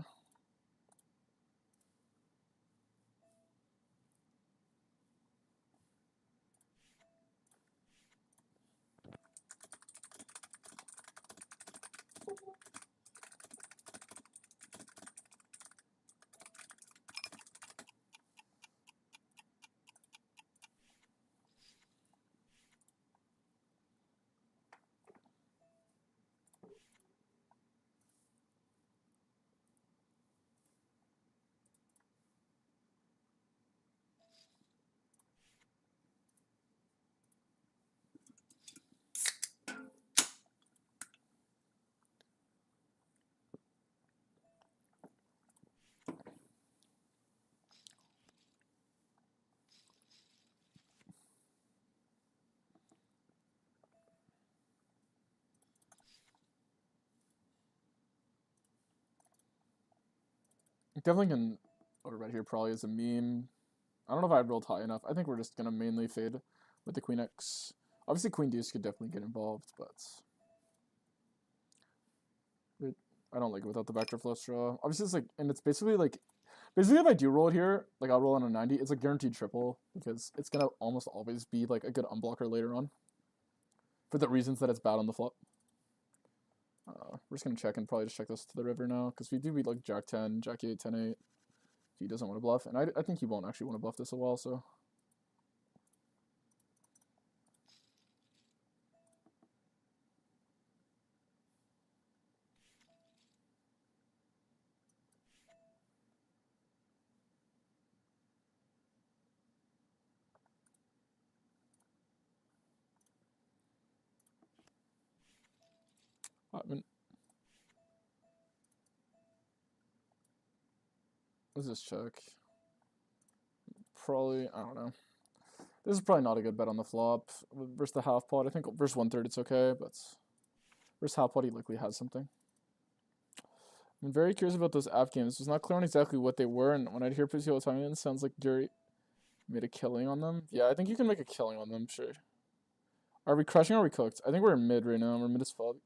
Definitely can overbet here probably as a meme. I don't know if I rolled high enough. I think we're just going to mainly fade with the queen X. Obviously queen deuce could definitely get involved, but I don't like it without the backdoor flush draw. Obviously it's like, and it's basically if I do roll it here, like I'll roll on a 90, it's a guaranteed triple because it's going to almost always be like a good unblocker later on for the reasons that it's bad on the flop. We're just going to check and probably just check this to the river now because we do beat like jack 10, jack 8, 10, 8 if he doesn't want to bluff. And I think he won't actually want to bluff this a while, so. I mean, let's just check. Probably, I don't know. This is probably not a good bet on the flop. Versus the half pot, I think versus 1/3 it's okay, but versus half pot he likely has something. I'm very curious about those app games. It was not clear on exactly what they were, and when I hear Pussy all the time, it sounds like Gary made a killing on them. Yeah, I think you can make a killing on them, sure. Are we crushing or are we cooked? I think we're mid right now. We're mid as fuck.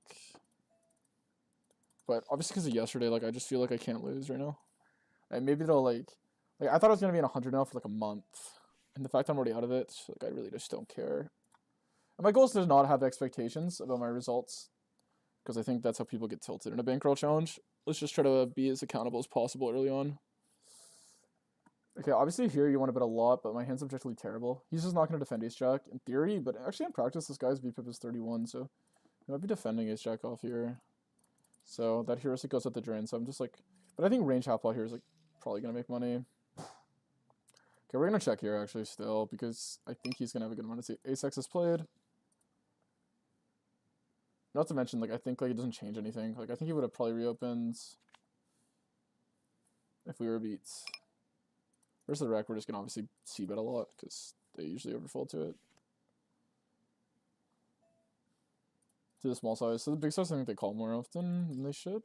But obviously because of yesterday, like I just feel like I can't lose right now. And maybe they'll like I thought I was gonna be in 100 now for like a month. And the fact I'm already out of it, like I really just don't care. And my goal is to not have expectations about my results. Because I think that's how people get tilted in a bankroll challenge. Let's just try to be as accountable as possible early on. Okay, obviously here you want to bet a lot, but my hand's objectively terrible. He's just not going to defend ace jack in theory, but actually in practice this guy's VPIP is 31, so he might be defending ace jack off here. So that heuristic goes up the drain, so I'm just like, but I think range half pot here is like probably going to make money. Okay, we're going to check here actually still, because I think he's going to have a good amount of ace x is played. Not to mention, like, I think, like, it doesn't change anything. Like, I think he would have probably reopened if we were beats. Versus the rec, we're just going to obviously c-bet a lot, because they usually overfold to it. To the small size. So the big size, I think they call more often than they should.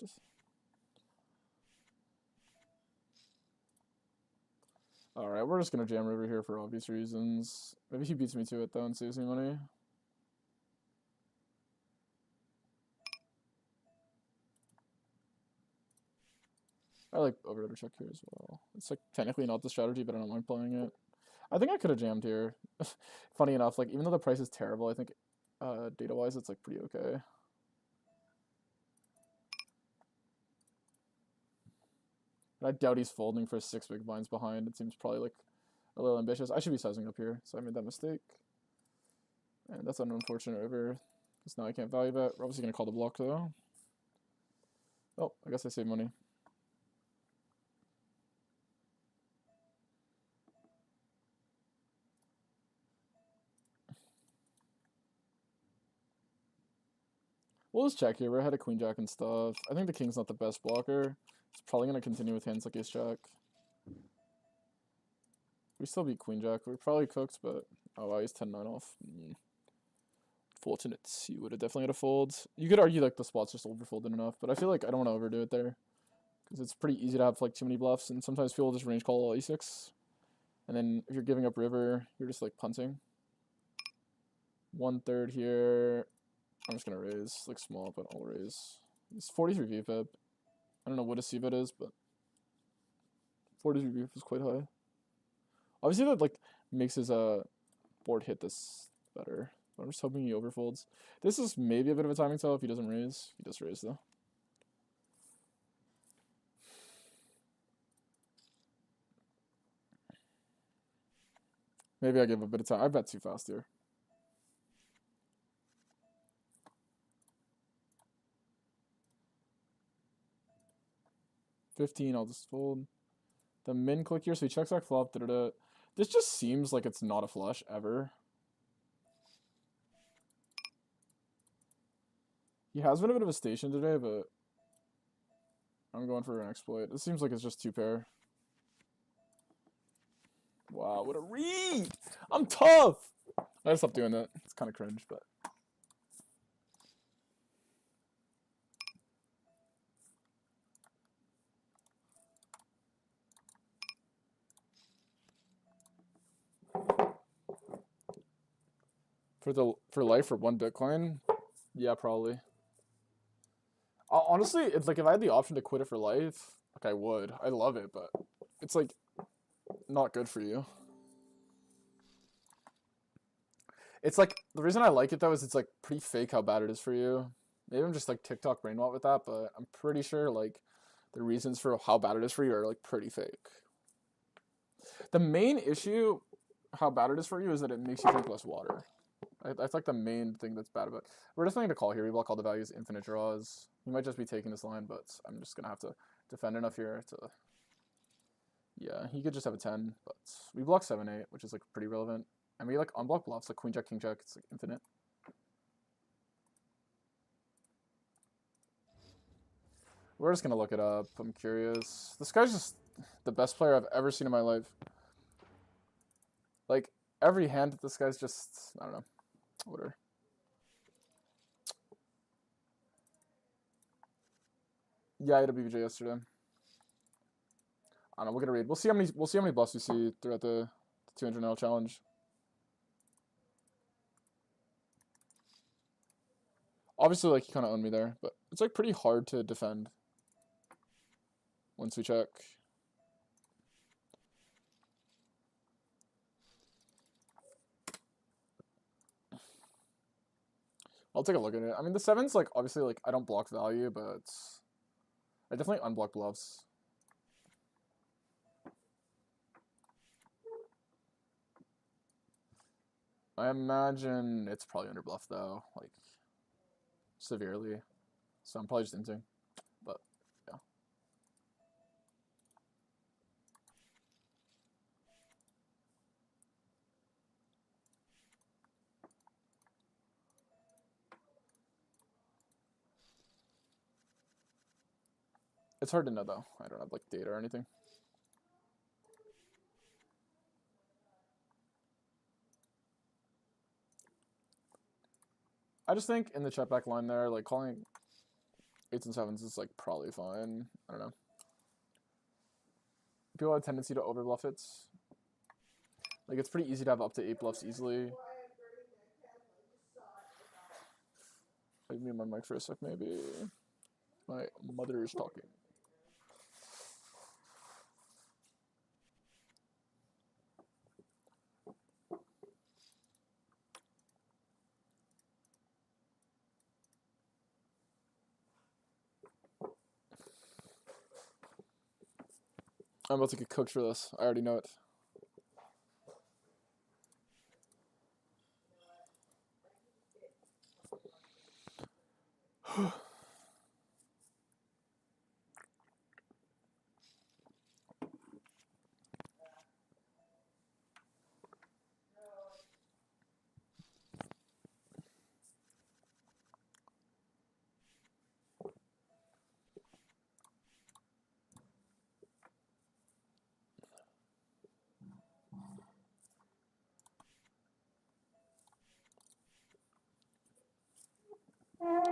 Alright, we're just going to jam river here for obvious reasons. Maybe he beats me to it, though, and saves me money. I like overbetter check here as well. It's like technically not the strategy, but I don't mind playing it. I think I could have jammed here. Funny enough, like even though the price is terrible, I think data-wise it's like pretty okay. And I doubt he's folding for 6 big blinds behind. It seems probably like a little ambitious. I should be sizing up here, so I made that mistake. And that's an unfortunate river, because now I can't value bet. We're obviously going to call the block, though. Oh, I guess I saved money. We'll just check here. We're ahead of queen jack and stuff. I think the king's not the best blocker. It's probably going to continue with hands like ace jack. We still beat queen jack. We're probably cooked, but oh wow, he's 10-9 off. Fortunate. You would have definitely had a fold. You could argue like the spot's just overfolded enough, but I feel like I don't want to overdo it there, because it's pretty easy to have like too many bluffs, and sometimes people just range call e6, and then if you're giving up river, you're just like punting. 1/3 here. I'm just gonna raise like small, but I'll raise. It's 43 VPIP. I don't know what a CVIP is, but 43 VPIP is quite high. Obviously that like makes his board hit this better. But I'm just hoping he overfolds. This is maybe a bit of a timing tell if he doesn't raise. He does raise though. Maybe I give a bit of time. I bet too fast here. $15, I'll just fold. The min click here, so he checks back flop. This just seems like it's not a flush ever. He has been a bit of a station today, but I'm going for an exploit. It seems like it's just 2 pair. Wow, what a read! I'm tough! I gotta stop doing that. It's kind of cringe, but... For life for 1 Bitcoin? Yeah, probably. Honestly, it's like if I had the option to quit it for life, like I would. I love it, but it's like not good for you. It's like the reason I like it though is it's like pretty fake how bad it is for you. Maybe I'm just like TikTok brain rot with that, but I'm pretty sure like the reasons for how bad it is for you are like pretty fake. The main issue, how bad it is for you, is that it makes you drink less water. That's like the main thing that's bad about it. We're just going to call here. We block all the values, infinite draws. He might just be taking this line, but I'm just going to have to defend enough here to... Yeah, he could just have a 10, but we block 7-8, which is like pretty relevant. And we like unblock bluffs, like queen jack, king jack, it's like infinite. We're just going to look it up. I'm curious. This guy's just the best player I've ever seen in my life. Like, every hand, this guy's just, I don't know. Whatever. Yeah, I had a BBJ yesterday. I don't know. We'll get a read. We'll see how many bluffs we see throughout the 200 challenge. Obviously, like he kind of owned me there, but it's like pretty hard to defend once we check. I'll take a look at it. I mean, the 7's like obviously like I don't block value, but I definitely unblock bluffs. I imagine it's probably under bluff though, like severely. So I'm probably just inting, but yeah. It's hard to know though. I don't have like data or anything. I just think in the check back line there, like calling 8s and 7s is like probably fine. I don't know. People have a tendency to overbluff it. Like it's pretty easy to have up to 8 bluffs easily. Leave me my mic for a sec, maybe. My mother is talking. I'm about to get cooked for this. I already know it.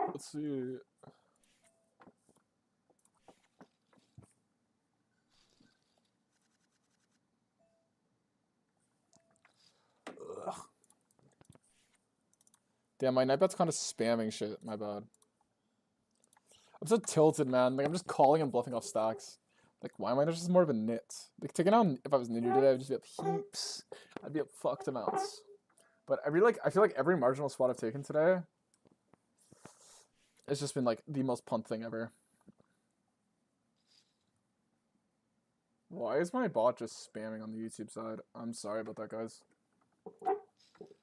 Let's see. Ugh. Damn, my nightbet's kind of spamming shit. My bad. I'm so tilted, man. Like, I'm just calling and bluffing off stacks. Like, why am I not just more of a nit? Like, taking out, if I was nitty today, I'd just be up heaps. I'd be up fucked amounts. But I feel like every marginal spot I've taken today, it's just been, like, the most punt thing ever. Why is my bot just spamming on the YouTube side? I'm sorry about that, guys.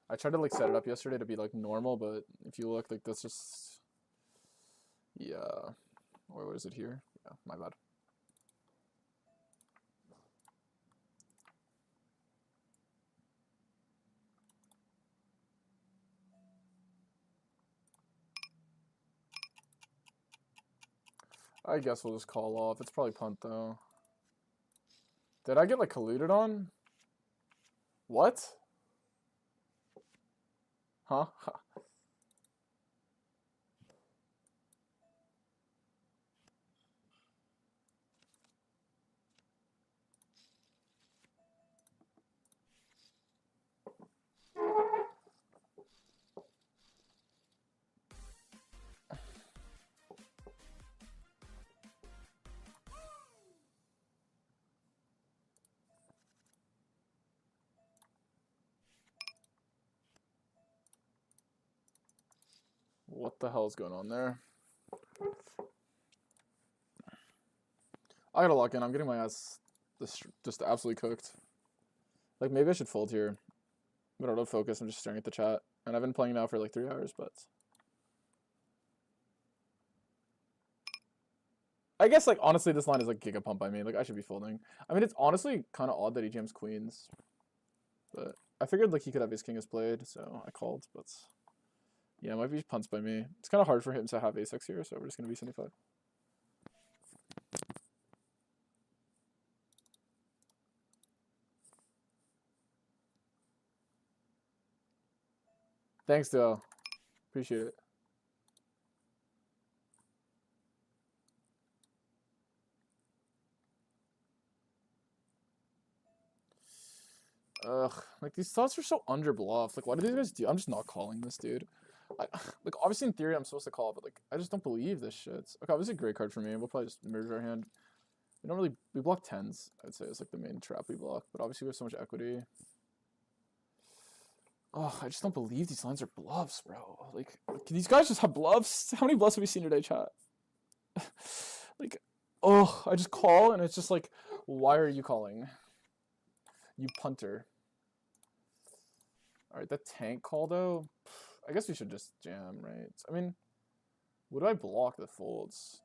I tried to, like, set it up yesterday to be, like, normal, but if you look, like, that's just... Yeah. Or was it here? Yeah, my bad. I guess we'll just call off. It's probably punt, though. Did I get, like, colluded on? What? Huh? What the hell is going on there? I gotta lock in. I'm getting my ass just absolutely cooked. Like, maybe I should fold here. But I don't focus. I'm just staring at the chat. And I've been playing now for like 3 hours, but... I guess, like, honestly, this line is like giga pump by me. Like, I should be folding. I mean, it's honestly kind of odd that he jams queens. But I figured, like, he could have ace king as played, so I called, but... Yeah, it might be punts by me. It's kind of hard for him to have ace-x here, so we're just going to be 75. Thanks, Dale. Appreciate it. Ugh, like, these thoughts are so underbluffed. Like, what do these guys do? I'm just not calling this, dude. Like, obviously, in theory, I'm supposed to call it, but, like, I just don't believe this shit. Okay, obviously, a great card for me. We'll probably just merge our hand. We block 10s, I'd say, is, like, the main trap we block. But obviously, we have so much equity. Oh, I just don't believe these lines are bluffs, bro. Like, can these guys just have bluffs? How many bluffs have we seen today, chat? Like, oh, I just call, and it's just like, why are you calling? You punter. Alright, that tank call, though, I guess we should just jam, right? I mean, would I block the folds?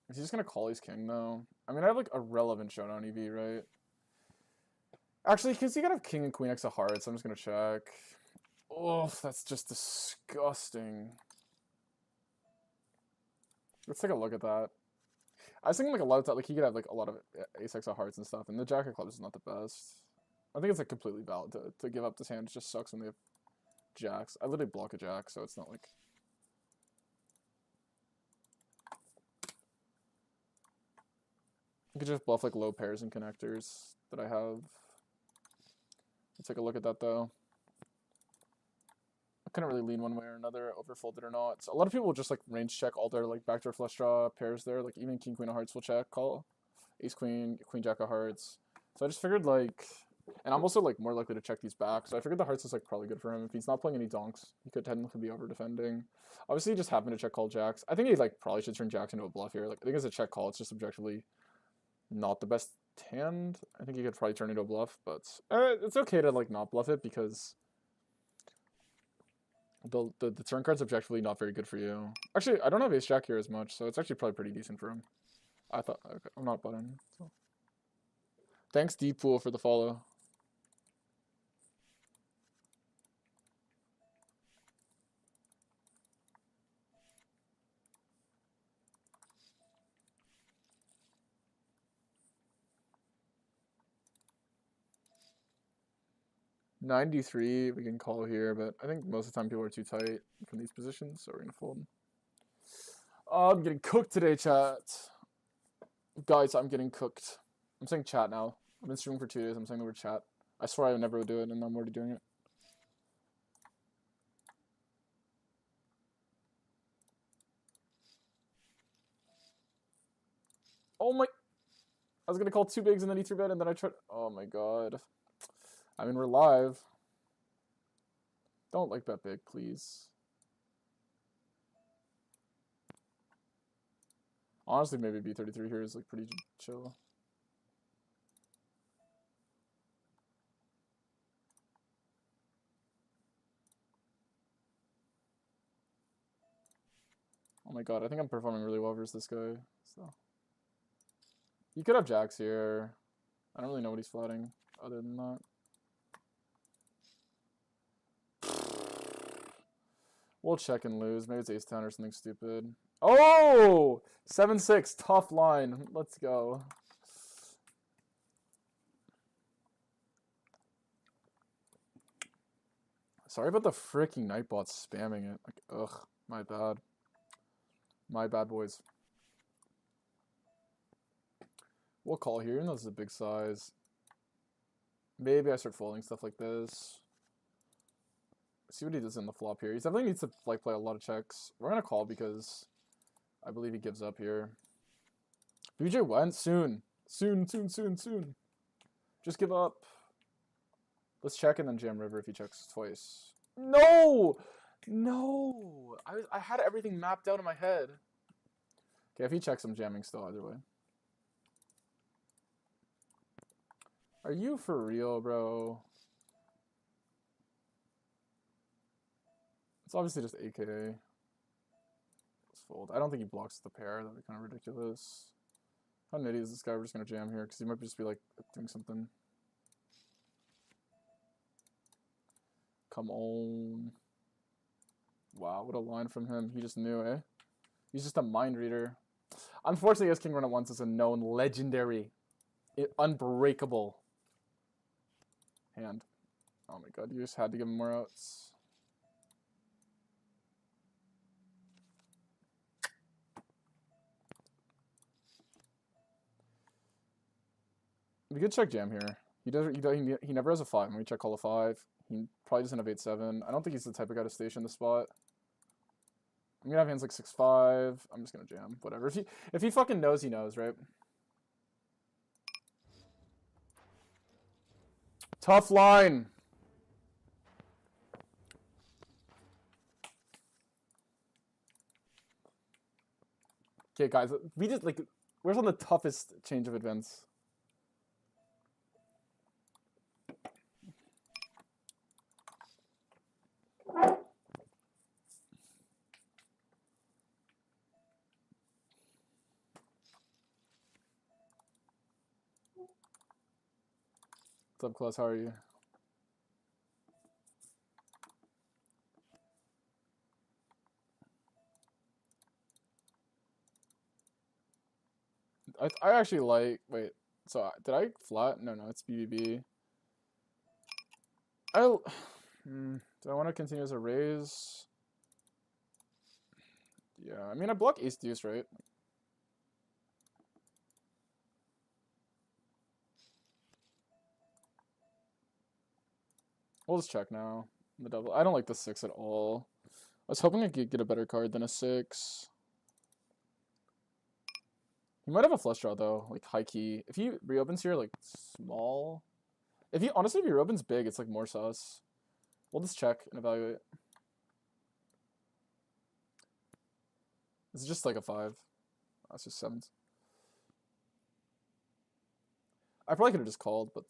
Is he just gonna call his king, though? I mean, I have, like, a relevant showdown EV, right? Actually, because he could have king and queen x of hearts. I'm just gonna check. Oh, that's just disgusting. Let's take a look at that. I was thinking, like, a lot of time, like, he could have, like, a lot of ace-x of hearts and stuff, and the jack of clubs is not the best. I think it's, like, completely valid to give up this hand. It just sucks when they have jacks. I literally block a jack, so it's not, like... I could just bluff, like, low pairs and connectors that I have. Let's take a look at that, though. I couldn't really lean one way or another, overfolded or not. So a lot of people will just, like, range check all their, like, backdoor flush draw pairs there. Like, even king, queen of hearts will check, call. Ace, queen, queen, jack of hearts. So I just figured, like, And I'm also like more likely to check these back, so I figured the hearts is like probably good for him. If he's not playing any donks, he could technically be over defending. Obviously, he just happened to check call jacks. I think he like probably should turn jacks into a bluff here. Like I think it's a check call. It's just objectively not the best hand. I think he could probably turn into a bluff, but it's okay to like not bluff it because the turn card's objectively not very good for you. Actually, I don't have ace jack here as much, so it's actually probably pretty decent for him. I thought okay, I'm not button. So. Thanks D Pool for the follow. $93 we can call here, but I think most of the time people are too tight from these positions, so we're gonna fold. Oh, I'm getting cooked today, chat. Guys, I'm getting cooked. I'm saying chat now. I've been streaming for 2 days. I'm saying the word chat. I swear I never would do it, and I'm already doing it. Oh my... I was gonna call 2 bigs and then he 3-bet, and then I tried... Oh my god. I mean, we're live. Don't like bet big, please. Honestly, maybe B33 here is like pretty chill. Oh my god, I think I'm performing really well versus this guy. So he could have jacks here. I don't really know what he's flatting other than that. We'll check and lose. Maybe it's ace-10 or something stupid. Oh! 7-6. Tough line. Let's go. Sorry about the freaking Nightbot spamming it. Like, ugh. My bad. My bad, boys. We'll call here, even though this is a big size. Maybe I start folding stuff like this. See what he does in the flop here. He definitely needs to like play a lot of checks. We're gonna call because I believe he gives up here. BBJ went soon. Soon. Just give up. Let's check and then jam river if he checks twice. No! No! I had everything mapped out in my head. Okay, if he checks, I'm jamming still either way. Are you for real, bro? It's obviously just AKA. Let's fold. I don't think he blocks the pair. That'd be kind of ridiculous. How nitty is this guy? We're just gonna jam here because he might just be like doing something. Come on. Wow, what a line from him. He just knew, eh? He's just a mind reader. Unfortunately, as King Run at Once is a known legendary, unbreakable hand. Oh my god, you just had to give him more outs. We could check jam here. He never has a 5. When we check call a 5, he probably doesn't have 8-7. I don't think he's the type of guy to station the spot. I'm gonna have hands like 6-5. I'm just gonna jam. Whatever. If he fucking knows, he knows, right? Tough line. Okay, guys, we just like we're on the toughest change of events. What's up, Klaus? How are you? I actually like. Wait. So did I flat? No, it's BBB. Do I want to continue as a raise? Yeah, I mean I block ace deuce, right? We'll just check now. The double. I don't like the 6 at all. I was hoping I could get a better card than a 6. He might have a flush draw though, like high key. If he reopens here, like small. Honestly, if he opens big, it's like more sauce. We'll just check and evaluate. It's just like a 5. That's just 7s. I probably could have just called, but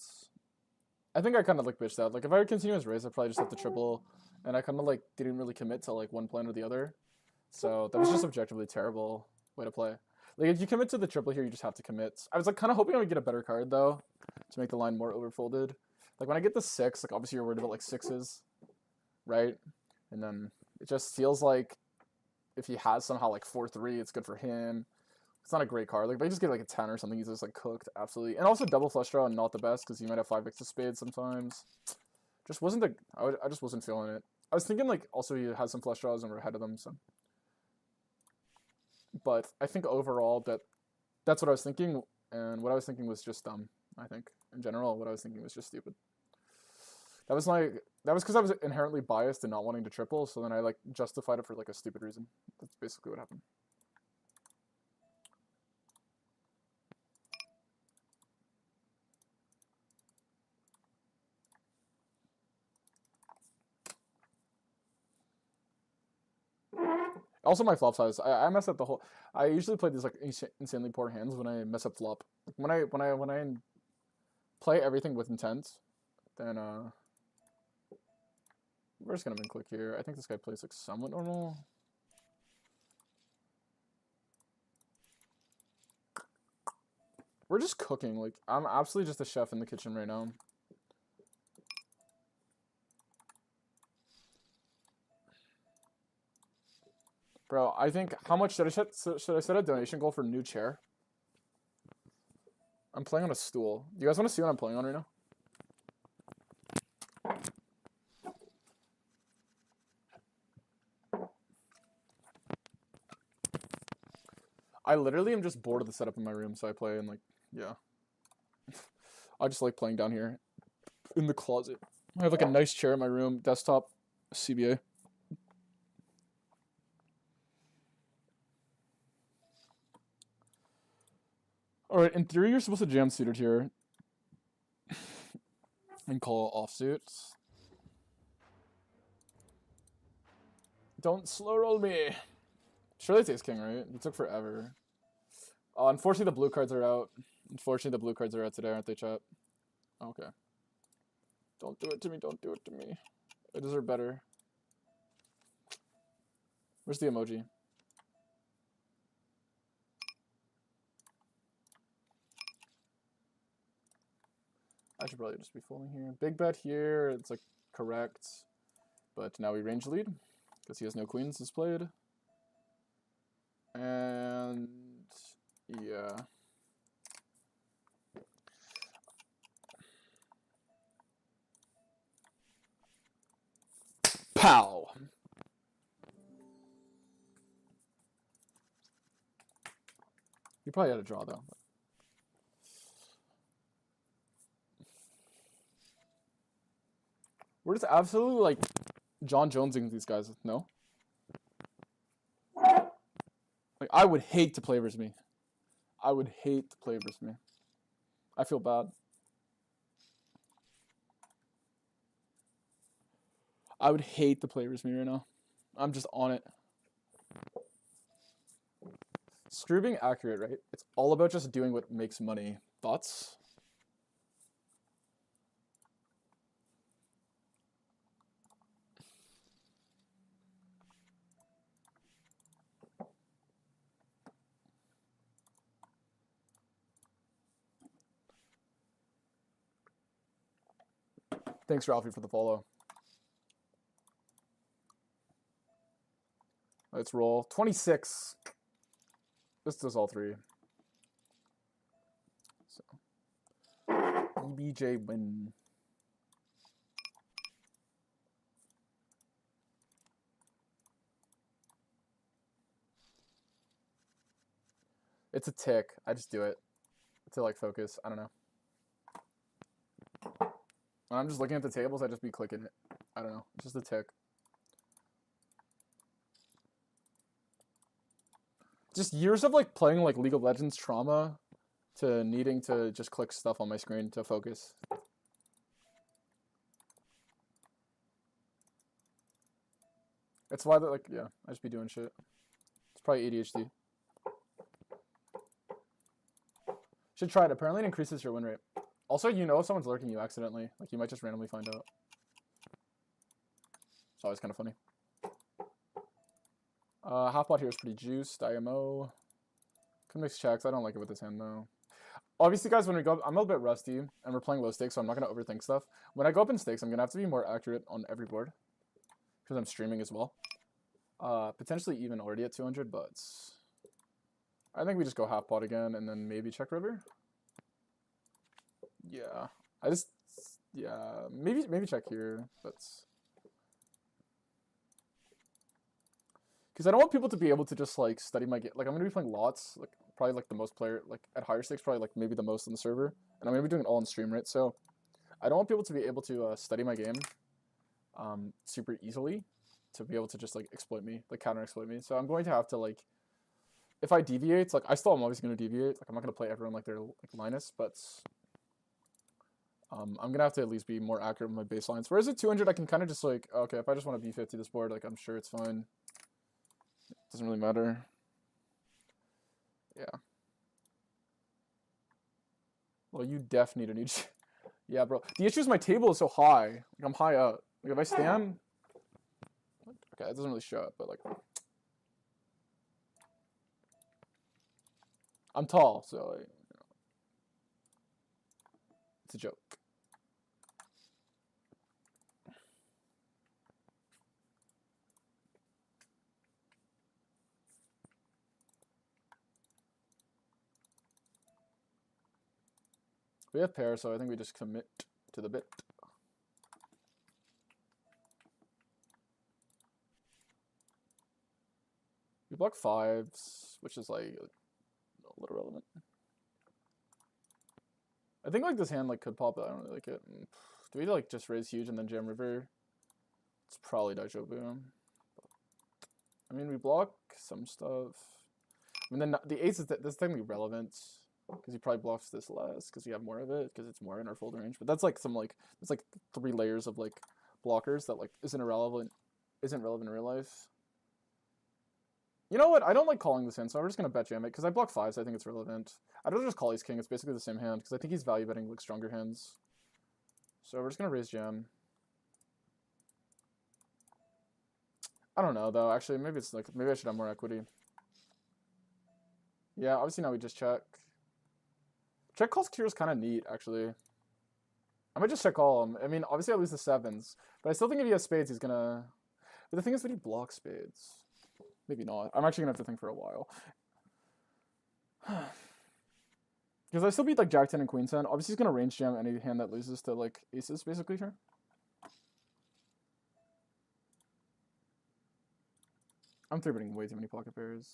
I think I kind of like bitched out. Like if I would continue his raise, I probably just hit the triple, and I kind of like didn't really commit to like one plan or the other. So that was just objectively terrible way to play. Like if you commit to the triple here, you just have to commit. I was like kind of hoping I would get a better card though, to make the line more overfolded. Like when I get the 6, like obviously you're worried about like 6s, right? And then it just feels like if he has somehow like 4-3, it's good for him. It's not a great card. Like if I just get like a 10 or something, he's just like cooked absolutely. And also double flush draw, not the best because you might have 5x of spades sometimes. Just wasn't the. I just wasn't feeling it. I was thinking like also he had some flush draws and we're ahead of them. So, but I think overall that's what I was thinking, and what I was thinking was just dumb. I think in general, what I was thinking was just stupid. That was because I was inherently biased and not wanting to triple. So then I like justified it for like a stupid reason. That's basically what happened. Also, my flop size. I mess up the whole. I usually play these like insanely poor hands when I mess up flop. When I play everything with intent, then we're just gonna min click here. I think this guy plays like somewhat normal. We're just cooking. Like I'm absolutely just a chef in the kitchen right now. Bro, I think how much should I set a donation goal for new chair? I'm playing on a stool. Do you guys want to see what I'm playing on right now? I literally am just bored of the setup in my room, so I play in like, yeah. I just like playing down here in the closet. I have like a nice chair in my room, desktop, CBA. Alright, in theory you're supposed to jam suited here. And call offsuits. Don't slow roll me. Surely it's ace king, right? It took forever. Unfortunately the blue cards are out. Unfortunately the blue cards are out today, aren't they, chat? Okay. Don't do it to me, don't do it to me. I deserve better. Where's the emoji? I should probably just be folding here. Big bet here, it's like correct. But now we range lead, because he has no queens displayed. And yeah. Pow! You probably had a draw though. We're just absolutely like John Jonesing these guys, no? Like I would hate to play versus me. I would hate to play versus me. I feel bad. I would hate to play versus me right now. I'm just on it. Screw being accurate, right? It's all about just doing what makes money. Thoughts? Thanks, Ralphie, for the follow. Let's roll. 26. This does all three. So, BBJ win. It's a tick. I just do it to like focus. I don't know. When I'm just looking at the tables, I just be clicking it. I don't know. It's just a tick. Just years of like playing like League of Legends trauma to needing to just click stuff on my screen to focus. It's why that, like, yeah, I just be doing shit. It's probably ADHD. Should try it. Apparently it increases your win rate. Also, you know if someone's lurking you accidentally. Like, you might just randomly find out. It's always kind of funny. Half pot here is pretty juiced. IMO. Can mix checks. I don't like it with this hand, though. Obviously, guys, when we go up, I'm a little bit rusty, and we're playing low stakes, so I'm not going to overthink stuff. When I go up in stakes, I'm going to have to be more accurate on every board. Because I'm streaming as well. Potentially even already at 200, but I think we just go half pot again, and then maybe check river. Yeah. Yeah, maybe check here, but... Because I don't want people to be able to just, like, study my game. Like, I'm going to be playing lots, like, probably, like, the most player, like, at higher stakes, probably, like, maybe the most on the server. And I'm going to be doing it all on stream, right? So, I don't want people to be able to study my game super easily to be able to just, like, exploit me, like, counter-exploit me. So, I'm going to have to, like, if I deviate, like, I still am always going to deviate. Like, I'm not going to play everyone like they're, like, Linus, but... I'm going to have to at least be more accurate with my baselines. Whereas at 200, I can kind of just, like, okay, if I just want to B50 this board, like, I'm sure it's fine. Doesn't really matter. Yeah. Well, you def need a new... Yeah, bro. The issue is my table is so high. Like, I'm high up. Like, if I stand... Okay, it doesn't really show up, but, like... I'm tall, so, like, you know. It's a joke. We have pair, so I think we just commit to the bit. We block fives, which is, like, a little relevant. I think, like, this hand, like, could pop, but I don't really like it. Do we, like, just raise huge and then jam river? It's probably Daijobu. I mean, we block some stuff. I mean, then the ace is that's technically relevant because he probably bluffs this less because we have more of it because it's more in our fold range. But that's like some like it's like 3 layers of like blockers that like isn't relevant in real life. You know what? I don't like calling this hand, so I'm just gonna bet jam it because I block fives. So I think it's relevant. I'd rather just call ace king. It's basically the same hand because I think he's value betting like stronger hands. So we're just gonna raise jam. I don't know though. Actually, maybe it's like maybe I should have more equity. Yeah, obviously now we just check. Check calls Q is kind of neat, actually. I might just check call him. I mean, obviously I lose the sevens, but I still think if he has spades, he's gonna... But the thing is that he blocks spades. Maybe not. I'm actually gonna have to think for a while. Because I still beat like Jack 10 and Queen 10. Obviously he's gonna range jam any hand that loses to like aces, basically, here. I'm 3-betting way too many pocket pairs.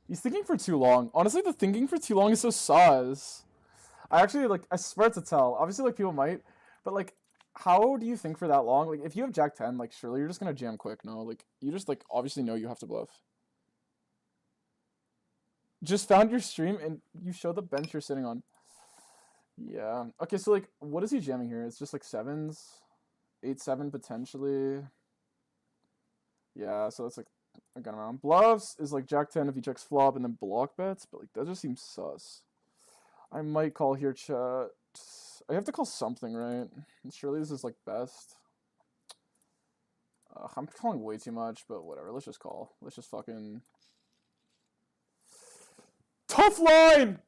He's thinking for too long. Honestly, the thinking for too long is so sus. I actually, like, I swear to tell. Obviously, like, people might. But, like, how do you think for that long? Like, if you have Jack 10, like, surely you're just gonna jam quick, no? Like, you just, like, obviously know you have to bluff. Just found your stream and you show the bench you're sitting on. Yeah. Okay, so, like, what is he jamming here? It's just, like, sevens? 8-7 potentially. Yeah, so that's, like, I got around. Bluffs is like Jack 10 if he checks flop and then block bets, but like that just seems sus. I might call here chat. I have to call something, right? Surely this is like best. I'm calling way too much, but whatever. Let's just call. Let's just fucking... Tough line!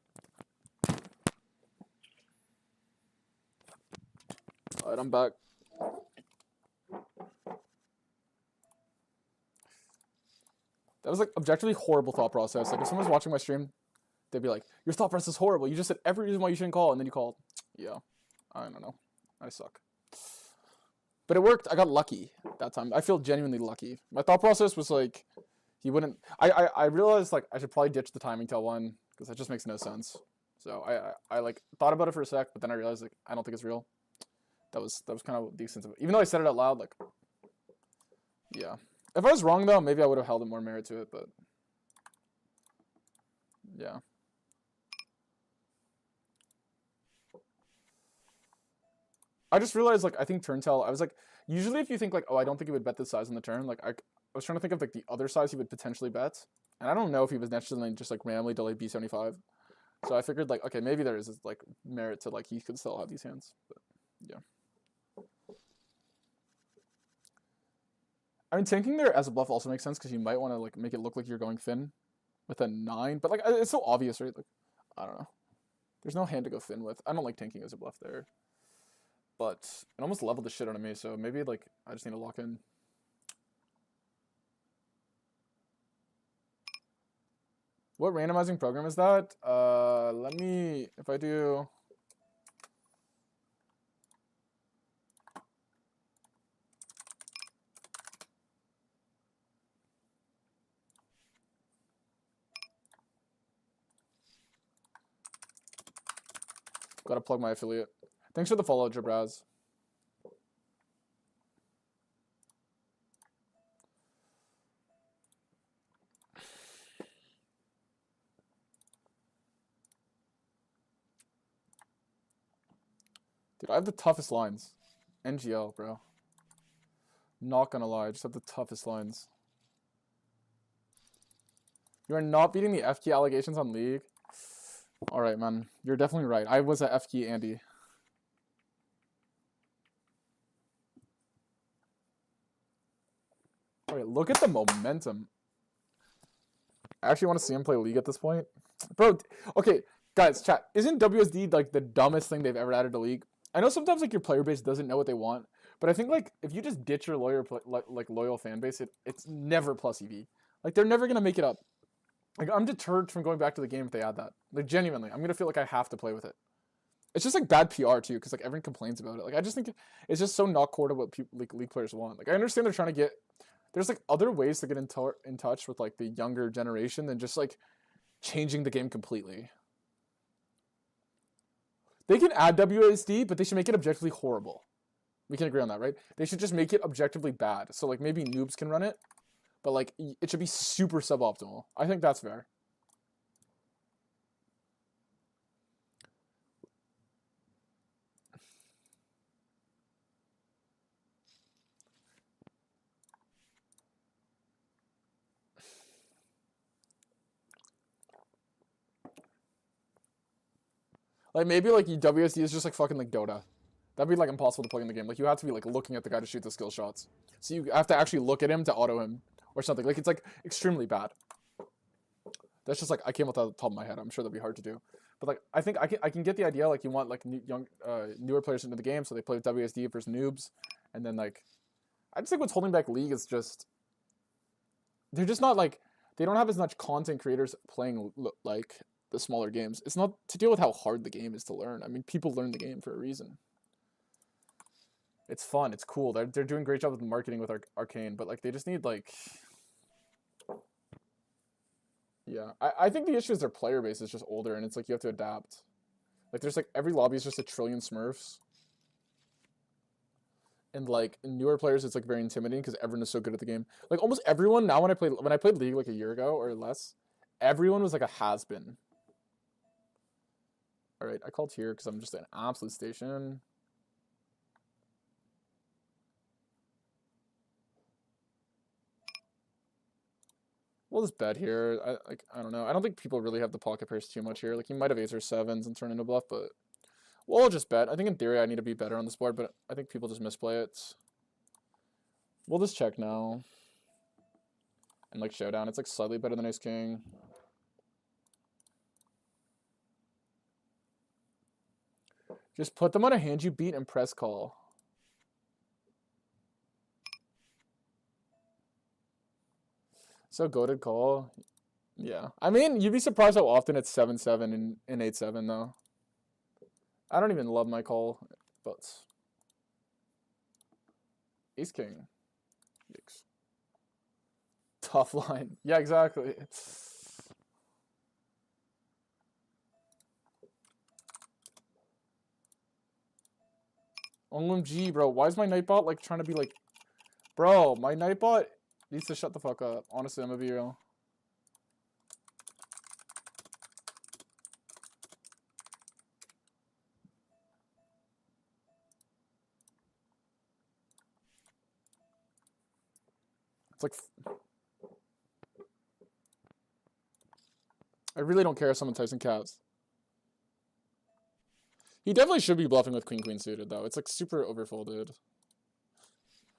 Alright, I'm back. That was, like, objectively horrible thought process. Like, if someone's watching my stream, they'd be like, your thought process is horrible. You just said every reason why you shouldn't call, and then you called. Yeah. I don't know. I suck. But it worked. I got lucky that time. I feel genuinely lucky. My thought process was, like, he wouldn't... I realized, like, I should probably ditch the timing till 1, because that just makes no sense. So, I like, thought about it for a sec, but then I realized, like, I don't think it's real. That was kind of the extent of it. Even though I said it out loud, like... Yeah. If I was wrong, though, maybe I would have held more merit to it, but... Yeah. I just realized, like, I think turn tell, I was like, usually if you think, like, oh, I don't think he would bet this size on the turn, like, I was trying to think of, like, the other size he would potentially bet. And I don't know if he was necessarily just, like, randomly delay B75. So I figured, like, okay, maybe there is, like, merit to, like, he could still have these hands. But, yeah. I mean, tanking there as a bluff also makes sense because you might want to, like, make it look like you're going thin with a 9. But, like, it's so obvious, right? Like, I don't know. There's no hand to go thin with. I don't like tanking as a bluff there. But it almost leveled the shit out of me, so maybe, like, I just need to lock in. What randomizing program is that? Let me, if I do... Gotta plug my affiliate. Thanks for the follow, Jabraz. Dude, I have the toughest lines. NGL, bro. Not gonna lie, I just have the toughest lines. You are not beating the FK allegations on League? Alright, man. You're definitely right. I was a FK Andy. Alright, look at the momentum. I actually want to see him play League at this point. Bro, okay, guys, chat. Isn't WSD, like, the dumbest thing they've ever added to League? I know sometimes, like, your player base doesn't know what they want, but I think, like, if you just ditch your loyal fan base, it's never plus EV. Like, they're never gonna make it up. Like, I'm deterred from going back to the game if they add that. Like, genuinely, I'm gonna feel like I have to play with it. It's just, like, bad PR, too, because, like, everyone complains about it. Like, I just think it's just so not core to what people, like, League players want. Like, I understand they're trying to get... There's, like, other ways to get in touch with, like, the younger generation than just, like, changing the game completely. They can add WSD, but they should make it objectively horrible. We can agree on that, right? They should just make it objectively bad. So, like, maybe noobs can run it, but, like, it should be super suboptimal. I think that's fair. Like, maybe, like, WSD is just, like, fucking, like, Dota. That'd be, like, impossible to play in the game. Like, you have to be, like, looking at the guy to shoot the skill shots. So you have to actually look at him to auto him or something. Like, it's, like, extremely bad. That's just, like, I came off the top of my head. I'm sure that'd be hard to do. But, like, I think I can get the idea. Like, you want, like, newer players into the game, so they play with WSD versus noobs. And then, like, I just think what's holding back League is just... They're just not, like... They don't have as much content creators playing, like... the smaller games. It's not to deal with how hard the game is to learn. I mean, people learn the game for a reason. It's fun. It's cool. They're doing a great job with marketing with Arcane, but, like, they just need, like... Yeah. I think the issue is their player base is just older, and it's, like, you have to adapt. Like, there's, like, every lobby is just a trillion Smurfs. And, like, newer players, it's, like, very intimidating because everyone is so good at the game. Like, almost everyone, now when I played League, like, a year ago or less, everyone was, like, a has-been. Alright, I called here because I'm just an absolute station. We'll just bet here. I don't know. I don't think people really have the pocket pairs too much here. Like, he might have 8s or 7s and turn into bluff, but we'll just bet. I think in theory I need to be better on this board, but I think people just misplay it. We'll just check now. And, like, showdown. It's, like, slightly better than ace-king. Just put them on a hand you beat and press call. So goated call. Yeah. I mean, you'd be surprised how often it's 7-7 and 8-7, though. I don't even love my call, but... Ace-king. Yikes. Tough line. Yeah, exactly. OMG, bro. Why is my Nightbot, like, trying to be, like... Bro, my Nightbot needs to shut the fuck up. Honestly, I'm gonna be real. It's like I really don't care if someone types in cats. He definitely should be bluffing with queen suited though. It's like super overfolded.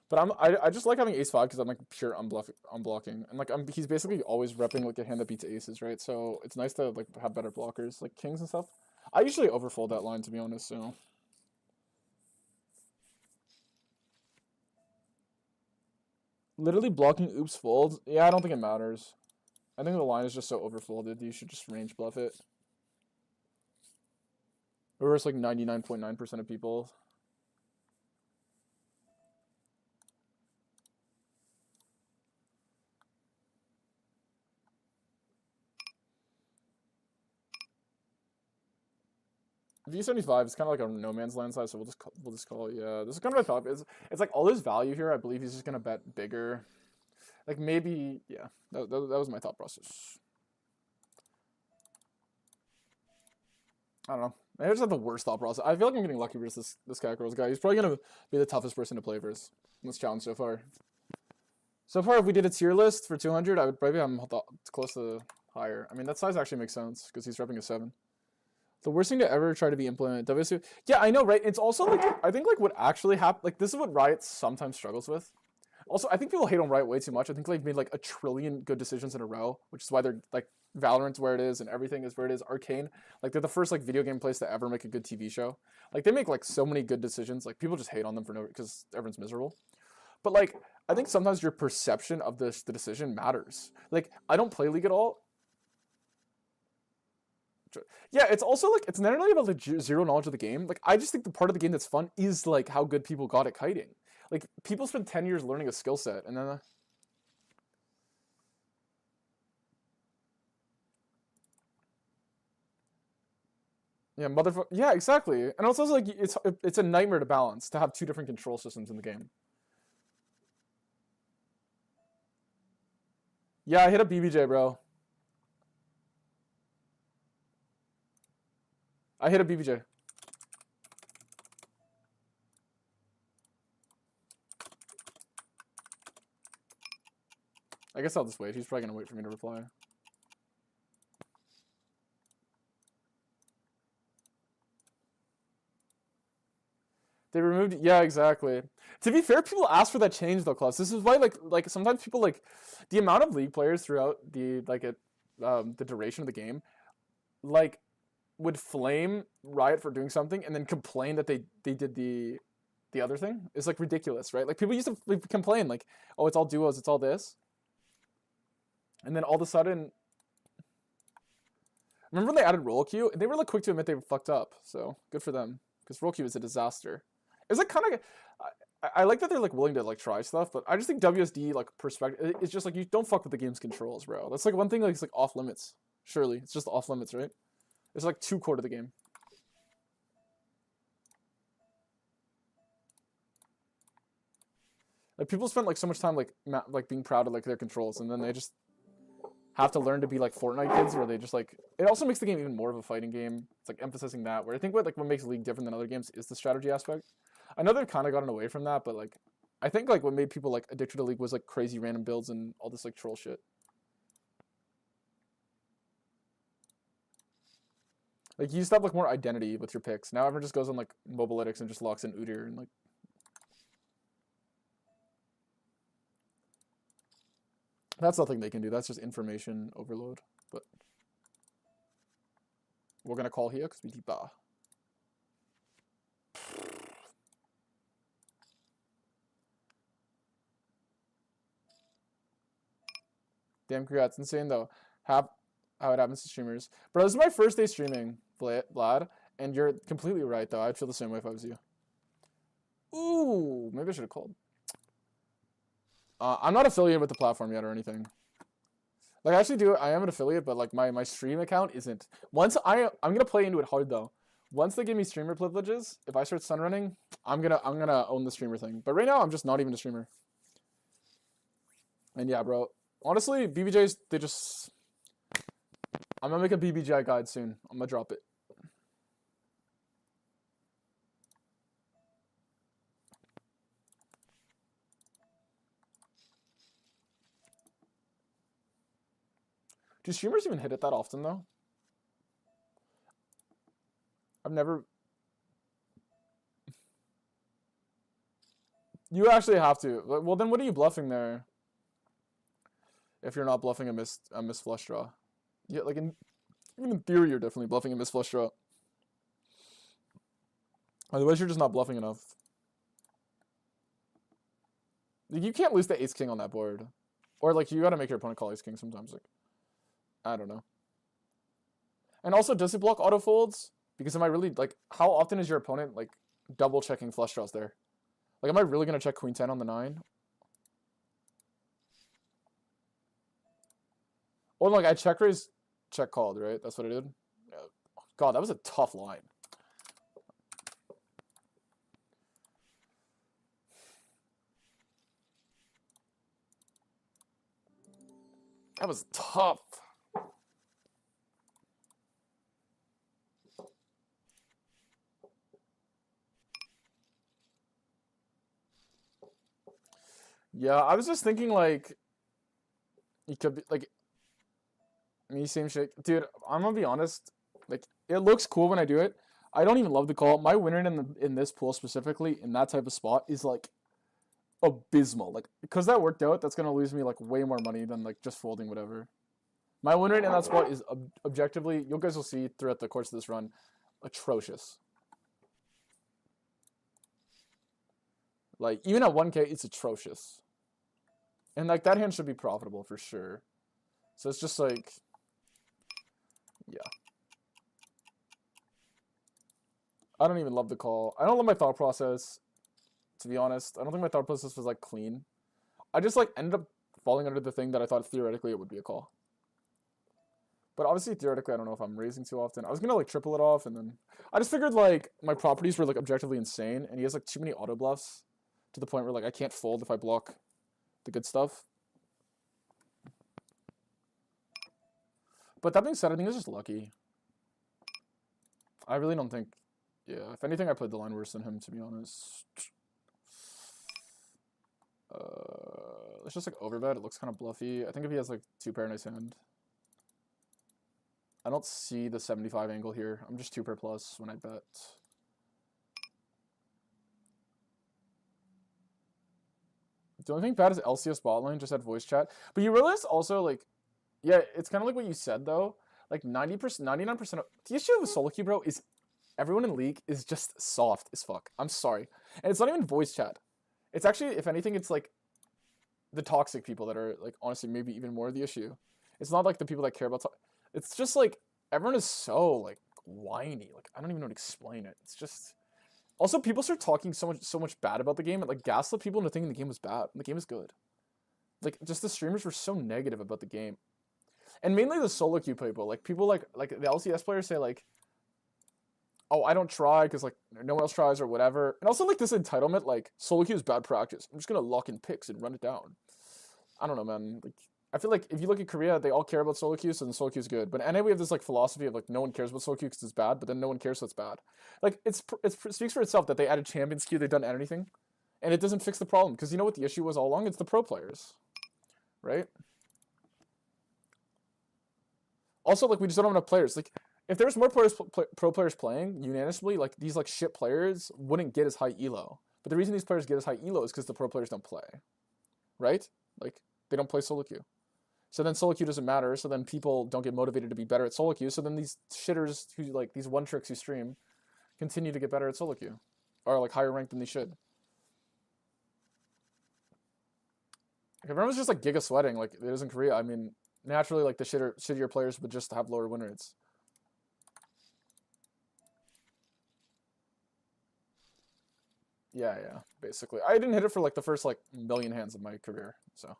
But I just like having ace five because I'm like pure unblocking, and like he's basically always repping like a hand that beats aces, right? So it's nice to like have better blockers like kings and stuff. I usually overfold that line to be honest. So literally blocking oops folds. Yeah, I don't think it matters. I think the line is just so overfolded. You should just range bluff it. Or it's like 99.9% of people. V75 is kind of like a no man's land size, so we'll just call it. Yeah, this is kind of my thought. It's like all his value here. I believe he's just gonna bet bigger. Like maybe, yeah. That was my thought process. I don't know. Maybe I just have the worst thought process. I feel like I'm getting lucky versus this cat girls guy. He's probably gonna be the toughest person to play versus in this challenge so far. So far, if we did a tier list for 200, I would probably have him close to higher. I mean, that size actually makes sense because he's repping a 7. The worst thing to ever try to be implemented. WSU. Yeah, I know, right? It's also like, I think like what actually happened, like this is what Riot sometimes struggles with. Also, I think people hate on Riot way too much. I think they've made like a trillion good decisions in a row, which is why they're like Valorant's where it is and everything is where it is. Arcane, like they're the first like video game place to ever make a good TV show. Like they make like so many good decisions. Like people just hate on them for no because everyone's miserable. But like I think sometimes your perception of the decision matters. Like I don't play League at all. Yeah, it's also like it's not only about like zero knowledge of the game. Like I just think the part of the game that's fun is like how good people got at kiting. Like people spend 10 years learning a skill set, and then yeah, motherfucker. Yeah, exactly. And also like it's a nightmare to balance to have two different control systems in the game. Yeah, I hit a BBJ, bro. I hit a BBJ. I guess I'll just wait. He's probably gonna wait for me to reply. They removed. Yeah, exactly. To be fair, people ask for that change though, Klaus. This is why like sometimes people like the amount of league players throughout the the duration of the game, like would flame Riot for doing something and then complain that they did the other thing. It's like ridiculous, right? Like people used to complain like, oh, it's all duos, it's all this, and then all of a sudden, remember when they added roll queue? They were like quick to admit they fucked up. So good for them because roll queue is a disaster. It's like kind of. I like that they're like willing to like try stuff, but I just think WSD like perspective. It's just like you don't fuck with the game's controls, bro. That's like one thing like it's like off limits. Surely it's just off limits, right? It's like 2 core to the game. Like people spend like so much time like being proud of like their controls, and then they just have to learn to be like Fortnite kids, where they just like. It also makes the game even more of a fighting game. It's like emphasizing that. Where I think what makes League different than other games is the strategy aspect. I know they've kind of gotten away from that, but like, I think like what made people like addicted to League was like crazy random builds and all this like troll shit. Like you used to have like more identity with your picks. Now everyone just goes on like Mobalytics and just locks in Udyr and like. That's nothing they can do. That's just information overload. But we're gonna call here because we deep. Damn, congrats. Insane though. How it happens to streamers. Bro, this is my first day streaming, Vlad, and you're completely right though. I'd feel the same way if I was you. Ooh, maybe I should have called. I'm not affiliated with the platform yet or anything. Like I actually do. I am an affiliate, but like my stream account isn't. Once I'm gonna play into it hard though. Once they give me streamer privileges, if I start sunrunning, I'm gonna own the streamer thing. But right now I'm just not even a streamer. And yeah, bro. Honestly, BBJs they just. I'm gonna make a BBJ guide soon. I'm gonna drop it. Do streamers even hit it that often though? I've never. You actually have to. Well, then what are you bluffing there? If you're not bluffing a miss flush draw, yeah, like even in theory, you're definitely bluffing a miss flush draw. Otherwise, you're just not bluffing enough. Like, you can't lose the ace king on that board, or like you got to make your opponent call ace king sometimes. Like, I don't know. And also, does it block auto folds? Because am I really like? How often is your opponent like double checking flush draws there? Like, am I really gonna check queen 10 on the 9? Or like I check raise, check called, right? That's what I did. Yeah. God, that was a tough line. That was tough. Yeah, I was just thinking like you could be like me same shit. Dude, I'm gonna be honest. Like it looks cool when I do it. I don't even love the call. My win rate in this pool specifically in that type of spot is like abysmal. Like because that worked out, that's gonna lose me like way more money than like just folding whatever. My win rate in that spot is objectively, you guys will see throughout the course of this run, atrocious. Like even at 1K, it's atrocious. And like that hand should be profitable for sure. So it's just like, yeah. I don't even love the call. I don't love my thought process, to be honest. I don't think my thought process was like clean. I just like ended up falling under the thing that I thought theoretically it would be a call. But obviously theoretically I don't know if I'm raising too often. I was gonna like triple it off and then I just figured like my properties were like objectively insane and he has like too many auto bluffs to the point where like I can't fold if I block the good stuff. But that being said, I think it's just lucky. I really don't think, yeah, if anything I played the line worse than him, to be honest. Let's just like overbet. It looks kind of bluffy. I think if he has like 2-pair in his hand. I don't see the 75 angle here. I'm just 2-pair plus when I bet. The only thing bad is LCS bot lane just had voice chat. But you realize also like, yeah, it's kind of like what you said though. Like 90%, 99% of the issue with solo queue, bro, is everyone in League is just soft as fuck. I'm sorry. And it's not even voice chat. It's actually, if anything, it's like the toxic people that are like honestly maybe even more the issue. It's not like the people that care about it's just like everyone is so like whiny. Like I don't even know how to explain it. It's just also people start talking so much bad about the game and like gaslit people into thinking the game was bad. And the game is good. Like just the streamers were so negative about the game. And mainly the solo queue people. Like people like the LCS players say like, oh, I don't try because like no one else tries or whatever. And also like this entitlement, like solo queue is bad practice. I'm just gonna lock in picks and run it down. I don't know, man. Like I feel like if you look at Korea, they all care about solo queue, so then solo queue is good. But in NA, we have this like philosophy of like no one cares about solo queue because it's bad, but then no one cares so it's bad. Like it speaks for itself that they added champions queue, they've done anything, and it doesn't fix the problem because you know what the issue was all along? It's the pro players, right? Also, like we just don't have enough players. Like if there was more players, pro players playing unanimously, like these like shit players wouldn't get as high elo. But the reason these players get as high elo is because the pro players don't play, right? Like they don't play solo queue. So then solo queue doesn't matter. So then people don't get motivated to be better at solo queue. So then these shitters who like these one tricks who stream continue to get better at solo queue, or like higher ranked than they should. Like, if everyone's just like giga sweating like it is in Korea, I mean, naturally like the shittier players would just have lower win rates. Yeah, basically. I didn't hit it for like the first like million hands of my career, so.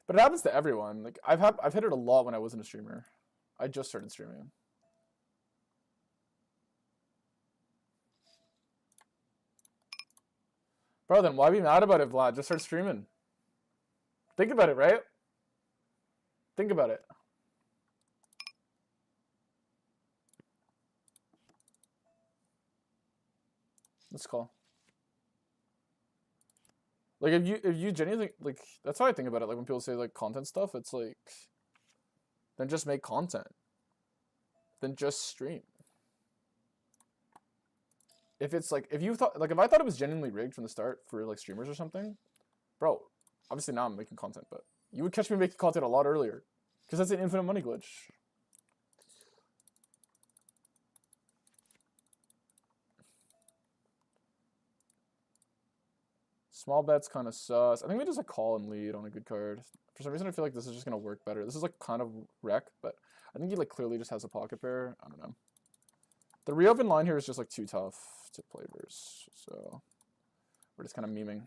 But it happens to everyone. Like I've hit it a lot when I wasn't a streamer. I just started streaming. Bro, then why be mad about it, Vlad? Just start streaming. Think about it, right? Think about it. Let's call. Like if you genuinely like, that's how I think about it. Like when people say like content stuff, it's like, then just make content. Then just stream. If it's like, if you thought, like if I thought it was genuinely rigged from the start for like streamers or something, bro, obviously now I'm making content, but you would catch me making content a lot earlier, because that's an infinite money glitch. Small bets kind of sus. I think we just like call and lead on a good card. For some reason, I feel like this is just gonna work better. This is like kind of wreck, but I think he like clearly just has a pocket pair. I don't know. The reopen line here is just like too tough to play verse, so we're just kind of memeing.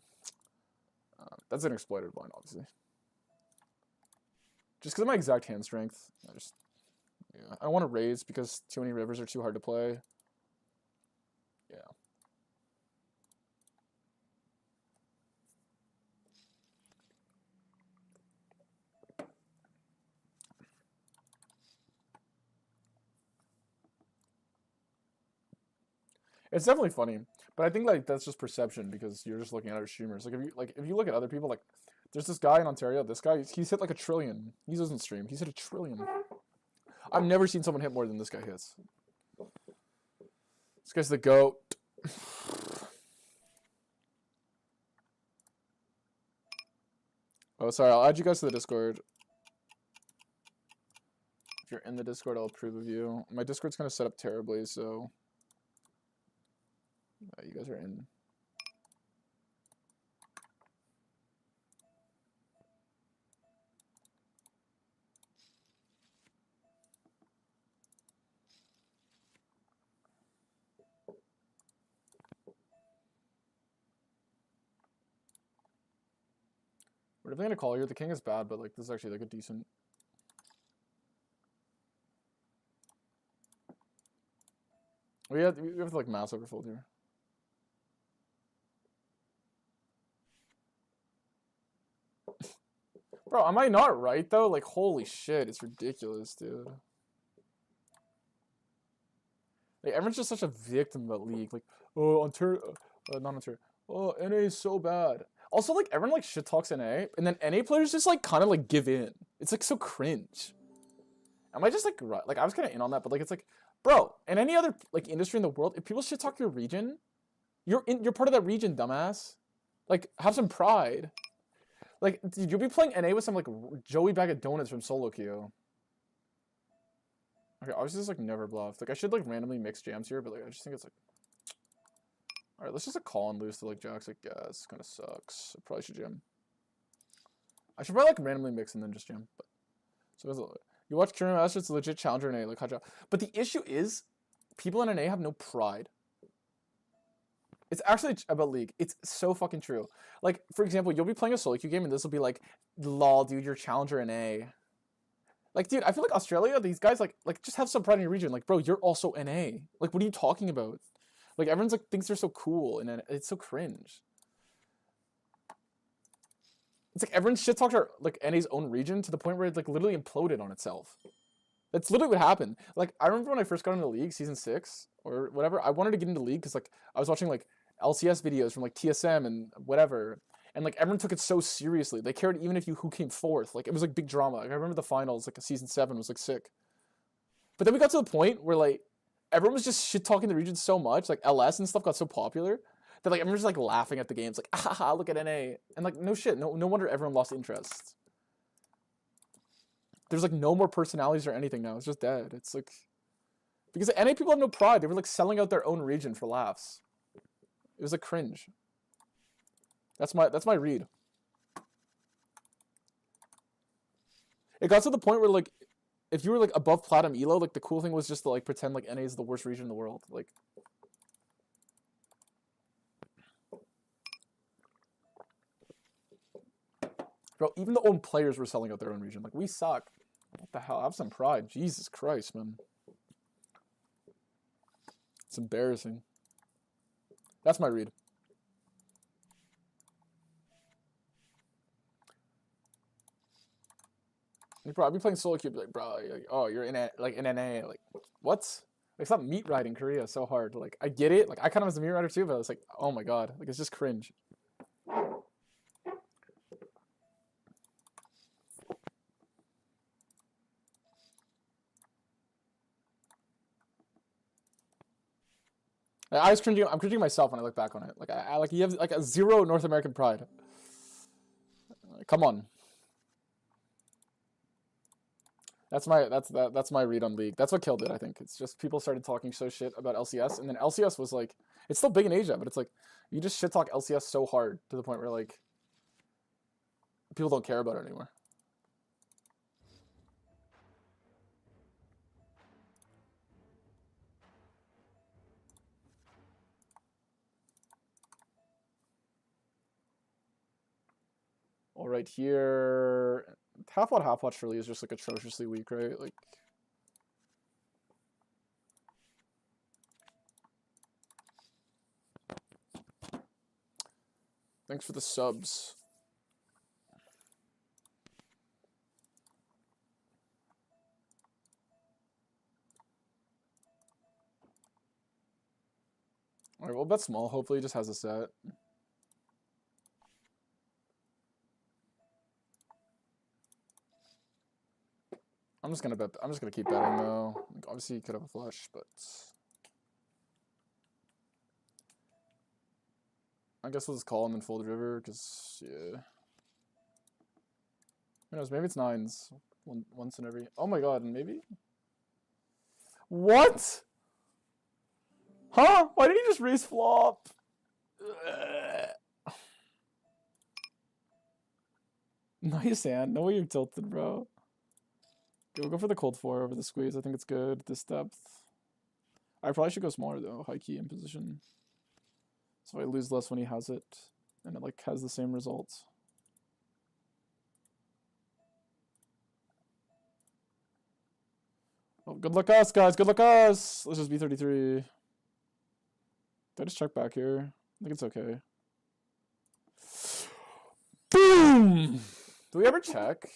That's an exploited line, obviously. Just because of my exact hand strength, I don't want to raise because too many rivers are too hard to play. Yeah. It's definitely funny, but I think like that's just perception because you're just looking at other streamers. Like if you look at other people, like there's this guy in Ontario. This guy, he's hit like 1 trillion. He doesn't stream. He's hit 1 trillion. I've never seen someone hit more than this guy hits. This guy's the GOAT. Oh, sorry. I'll add you guys to the Discord. If you're in the Discord, I'll approve of you. My Discord's kind of set up terribly, so you guys are in. We're definitely gonna call here. The king is bad, but like this is actually like a decent. We have to like mass overfold here. Bro, am I not right though? Like holy shit, it's ridiculous, dude. Like everyone's just such a victim of that league. Like, oh, Ontario, not Ontario. Oh, NA is so bad. Also, like everyone like shit talks NA, and then NA players just like kind of like give in. It's like so cringe. Am I just like right? Like I was kind of in on that, but like it's like, bro, in any other like industry in the world, if people shit talk your region, you're part of that region, dumbass. Like have some pride. Like dude, you'll be playing NA with some like Joey bag of donuts from solo queue. Okay, obviously this like never bluffed. Like I should like randomly mix jams here, but like I just think it's like. All right, let's just call and lose to like jacks. Like, guess kind of sucks. I probably should jam. I should probably like randomly mix and then just jam. But so you watch Tournament Master, it's a legit challenger in A, like hot job. But the issue is, people in an A have no pride. It's actually about league. It's so fucking true. Like for example, you'll be playing a solo queue game and this will be like, lol, dude, you're challenger in A. Like, dude, I feel like Australia, these guys like just have some pride in your region. Like, bro, you're also NA. Like, what are you talking about? Like everyone's like thinks they're so cool, and it's so cringe. It's like everyone shit talks our like NA's own region to the point where it like literally imploded on itself. That's literally what happened. Like I remember when I first got into the league, season 6 or whatever. I wanted to get into the league because like I was watching like LCS videos from like TSM and whatever, and like everyone took it so seriously. They cared even if who came fourth. Like it was like big drama. Like, I remember the finals, like season 7 was like sick. But then we got to the point where like everyone was just shit talking the region so much, like LS and stuff got so popular that like everyone's just like laughing at the games, like ah, look at NA, and like no shit, no wonder everyone lost interest. There's like no more personalities or anything now. It's just dead. It's like because the NA people have no pride. They were like selling out their own region for laughs. It was like cringe. That's my read. It got to the point where like if you were like above platinum elo, like the cool thing was just to like pretend like NA is the worst region in the world. Like bro, even the own players were selling out their own region. Like we suck. What the hell? Have some pride. Jesus Christ, man. It's embarrassing. That's my read. Bro, I'd be playing solo queue, like, bro, like, oh, you're in a, like in NA, like, what? Like, stop meat riding Korea so hard. Like, I get it. Like, I kind of was a meat rider too, but it's like, oh my god. Like, it's just cringe. Like, I was cringing. I'm cringing myself when I look back on it. Like, I like you have like a zero North American pride. Like, come on. That's my read on League. That's what killed it, I think. It's just people started talking so shit about LCS, and then LCS was like, it's still big in Asia, but it's like you just shit talk LCS so hard to the point where like people don't care about it anymore. All right, here half pot surely is just like atrociously weak, right? Like. Thanks for the subs. Alright, we'll bet small. Hopefully he just has a set. I'm just gonna keep betting though. Like, obviously he could have a flush, but I guess we'll just call and then fold river, because yeah. Who knows, maybe it's nines. Once in every. Oh my god, maybe? What? Huh? Why did he just raise flop? Nice hand. No way you're tilted, bro. Okay, we'll go for the cold 4 over the squeeze. I think it's good. This depth. I probably should go smaller though. High key in position. So I lose less when he has it. And it like has the same results. Oh, good luck us, guys. Good luck us. Let's just be 33. Did I just check back here? I think it's okay. Boom! Do we ever check?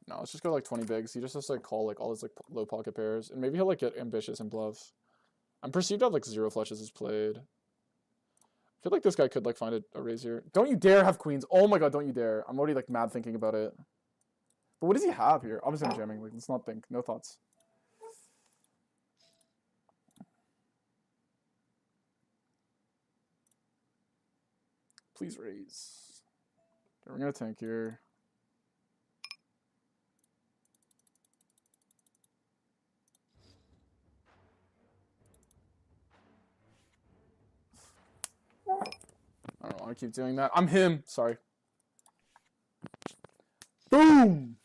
No, let's just go like 20 bigs. He just has to like call like all his like low pocket pairs. And maybe he'll like get ambitious and bluff. I'm perceived to have like 0 flushes is played. I feel like this guy could like find a raise here. Don't you dare have queens. Oh my god, don't you dare. I'm already like mad thinking about it. But what does he have here? Obviously I'm jamming. Like, let's not think. No thoughts. Please raise. Okay, we're gonna tank here. I don't want to keep doing that. I'm him. Sorry. Boom!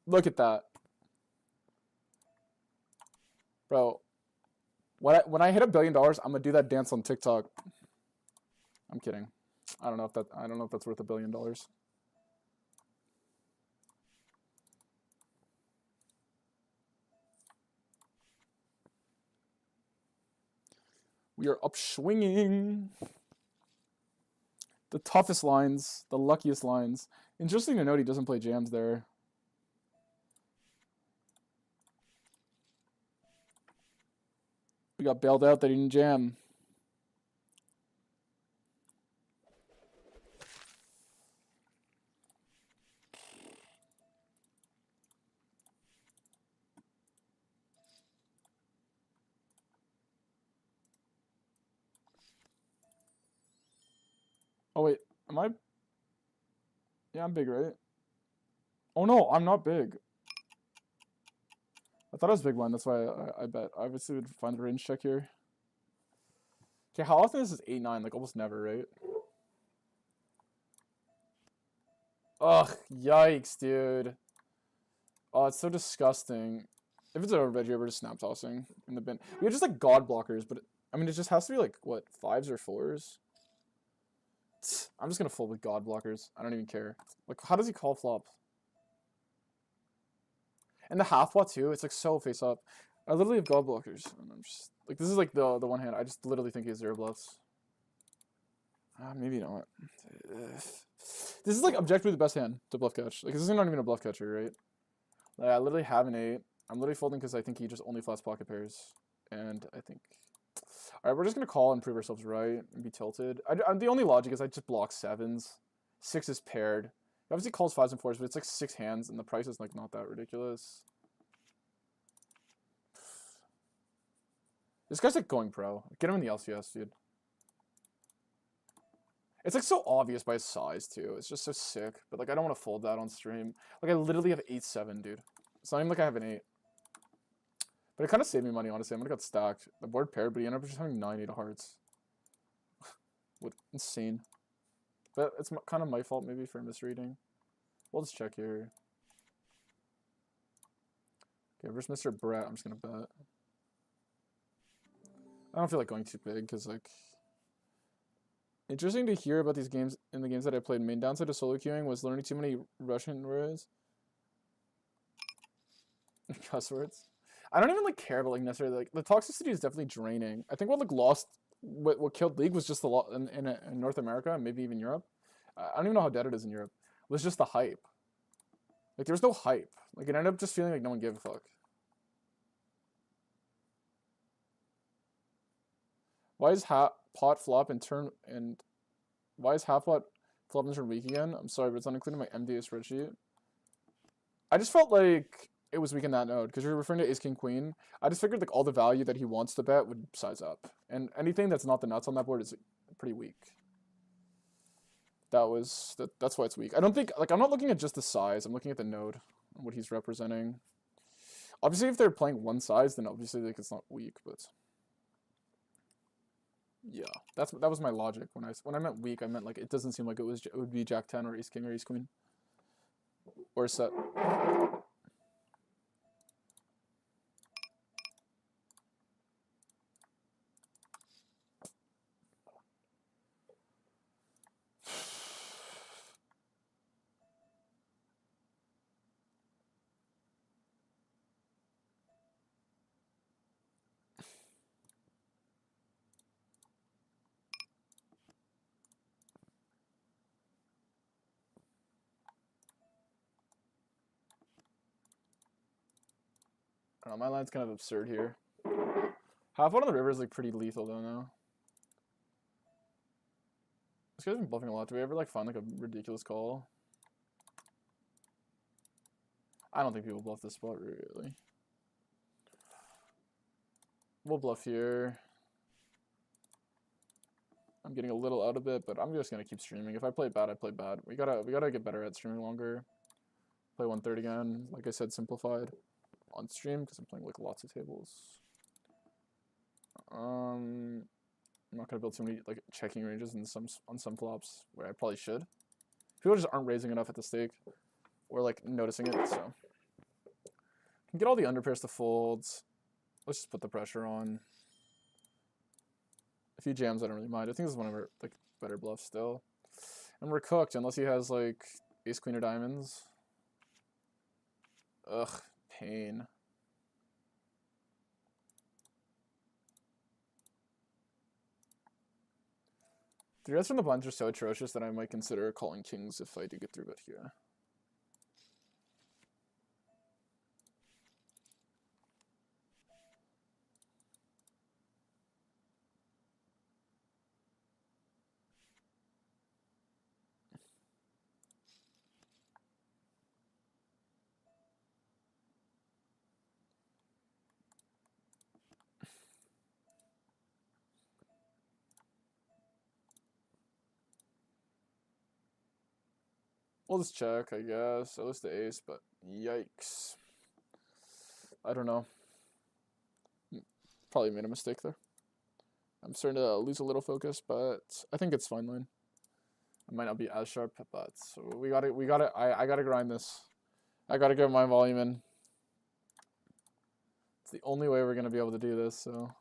Look at that. Bro, when I hit $1 billion, I'm gonna do that dance on TikTok. I'm kidding. I don't know if that's worth $1 billion. We are upswinging. The toughest lines, the luckiest lines. Interesting to note he doesn't play jams there. We got bailed out that he didn't jam. Oh wait, am I? Yeah, I'm big, right? Oh no, I'm not big. I thought I was big blind, that's why I bet. I obviously would find the range check here. Okay, how often is this 8-9? Like almost never, right? Ugh, yikes, dude. Oh, it's so disgusting. If it's an overbet, we're just snap tossing in the bin. We have just like god blockers, but I mean, it just has to be like, what, 5s or 4s? I'm just gonna fold with god blockers. I don't even care. Like, how does he call flop? And the half pot too. It's like so face up. I literally have god blockers, and I'm just like, this is like the one hand. I just literally think he has 0 bluffs. Maybe not. This is like objectively the best hand to bluff catch. Like, this is not even a bluff catcher, right? Like, I literally have an 8. I'm literally folding because I think he just only flats pocket pairs. And I think... Alright, we're just going to call and prove ourselves right and be tilted. The only logic is I just block 7s. 6 is paired. He obviously calls 5s and 4s, but it's like 6 hands, and the price is like not that ridiculous. This guy's like going pro. Get him in the LCS, dude. It's like so obvious by his size too. It's just so sick. But like I don't want to fold that on stream. Like I literally have 8-7, dude. It's not even like I have an 8. But it kind of saved me money, honestly. I'm gonna get stacked. The board paired, but he ended up just having 9 8 of hearts. What insane. But it's kind of my fault maybe for misreading. We'll just check here. Okay, versus Mr. Brett, I'm just gonna bet. I don't feel like going too big because like interesting to hear about these games in the games that I played. Main downside of solo queuing was learning too many Russian words. Cuss words. I don't even like care about like necessarily like the toxicity is definitely draining. I think what killed League was just the lot in North America and maybe even Europe. I don't even know how dead it is in Europe. It was just the hype. Like there was no hype. Like it ended up just feeling like no one gave a fuck. Why is pot flop and turn and why is half pot flop and turn weak again? I'm sorry, but it's not included in my MDA spreadsheet. I just felt like it was weak in that node because you're referring to ace king queen. I just figured like all the value that he wants to bet would size up, and anything that's not the nuts on that board is pretty weak. That's why it's weak. I don't think like I'm not looking at just the size. I'm looking at the node and what he's representing. Obviously, if they're playing one size, then obviously like it's not weak, but. Yeah, that was my logic when I meant weak. I meant like it doesn't seem like it would be Jack 10 or Ace King or Ace Queen or set. I don't know, my line's kind of absurd here. Half out on the river is like pretty lethal though now. This guy's been bluffing a lot. Do we ever like find like a ridiculous call? I don't think people bluff this spot really. We'll bluff here. I'm getting a little out of it, but I'm just gonna keep streaming. If I play bad, I play bad. We gotta get better at streaming longer. Play 1/3 again. Like I said, simplified on stream because I'm playing like lots of tables. I'm not gonna build too many like checking ranges on some flops where I probably should. People just aren't raising enough at the stake or like noticing it, so can get all the underpairs to fold. Let's just put the pressure on. A few jams I don't really mind. I think this is one of our like better bluffs still. And we're cooked unless he has like ace queen or diamonds. Ugh, pain. The rest from the blinds are so atrocious that I might consider calling kings if I do get through bet here. We'll just check, I guess. At least the ace, but yikes. I don't know. Probably made a mistake there. I'm starting to lose a little focus, but I think it's fine line. I might not be as sharp, but I gotta grind this. I gotta get my volume in. It's the only way we're gonna be able to do this, so.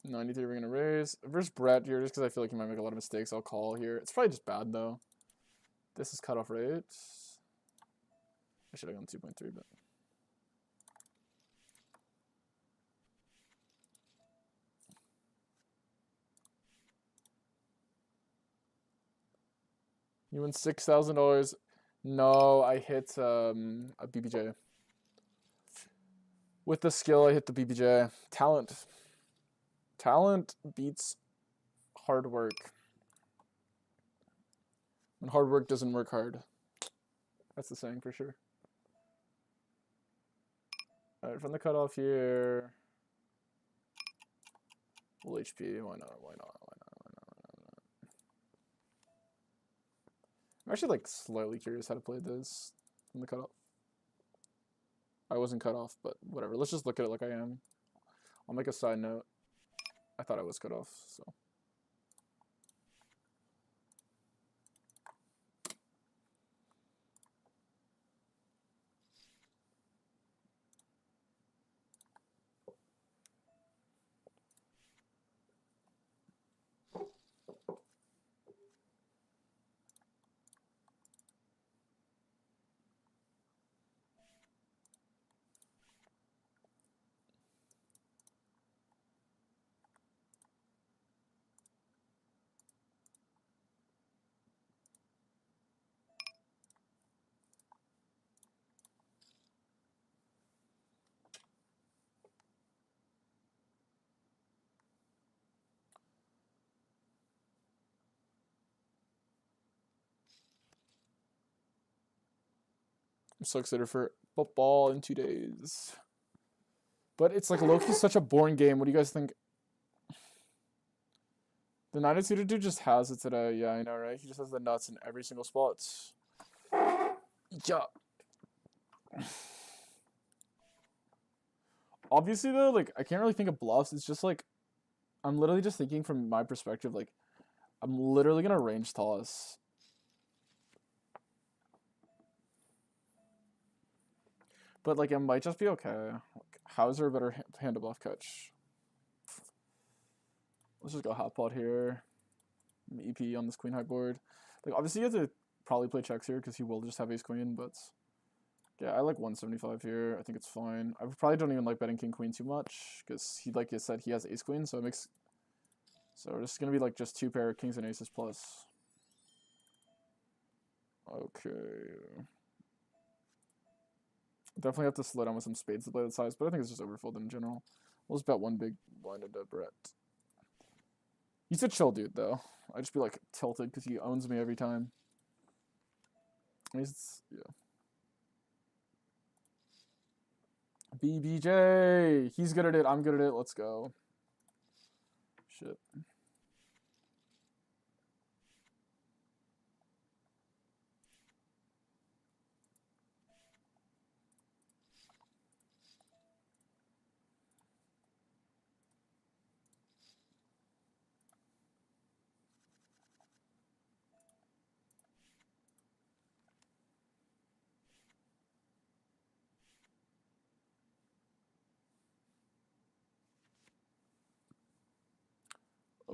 $93 we're gonna raise. Versus Brett here, just because I feel like he might make a lot of mistakes, I'll call here. It's probably just bad though. This is cutoff rate. I should have gone 2.3, but. You win $6,000. No, I hit a BBJ. With the skill, I hit the BBJ. Talent. Talent beats hard work. And hard work doesn't work hard. That's the saying for sure. Alright, from the cutoff here. Full HP. Why not? Why not? Why not? Why not? Why not? I'm actually like slightly curious how to play this from the cutoff. I wasn't cut off, but whatever. Let's just look at it like I am. I'll make a side note. I thought I was cut off, so. I'm so excited for football in 2 days. But it's like Loki's such a boring game. What do you guys think? The 92 dude just has it today. Yeah, I know, right? He just has the nuts in every single spot. Yeah. Obviously, though, like, I can't really think of bluffs. It's just like, I'm literally just thinking from my perspective, like, I'm literally going to range toss. But, like, it might just be okay. Like, how is there a better hand to bluff catch? Let's just go half pot here. EP on this queen high board. Like, obviously, you have to probably play checks here because he will just have ace queen, but yeah, I like 175 here. I think it's fine. I probably don't even like betting king queen too much because he, like I said, he has ace queen, so it makes. So this is gonna be like just 2 pair of kings and aces plus. Okay. Definitely have to slow down with some spades to play that size, but I think it's just overfolded in general. We'll just bet one big blind into Brett. He's a chill dude, though. I just be like tilted because he owns me every time. He's, yeah. BBJ! He's good at it. I'm good at it. Let's go. Shit.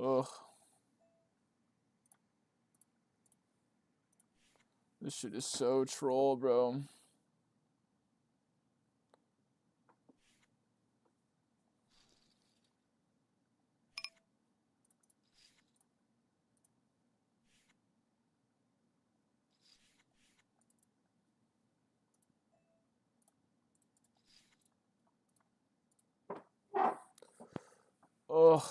Ugh. This shit is so troll, bro. Ugh.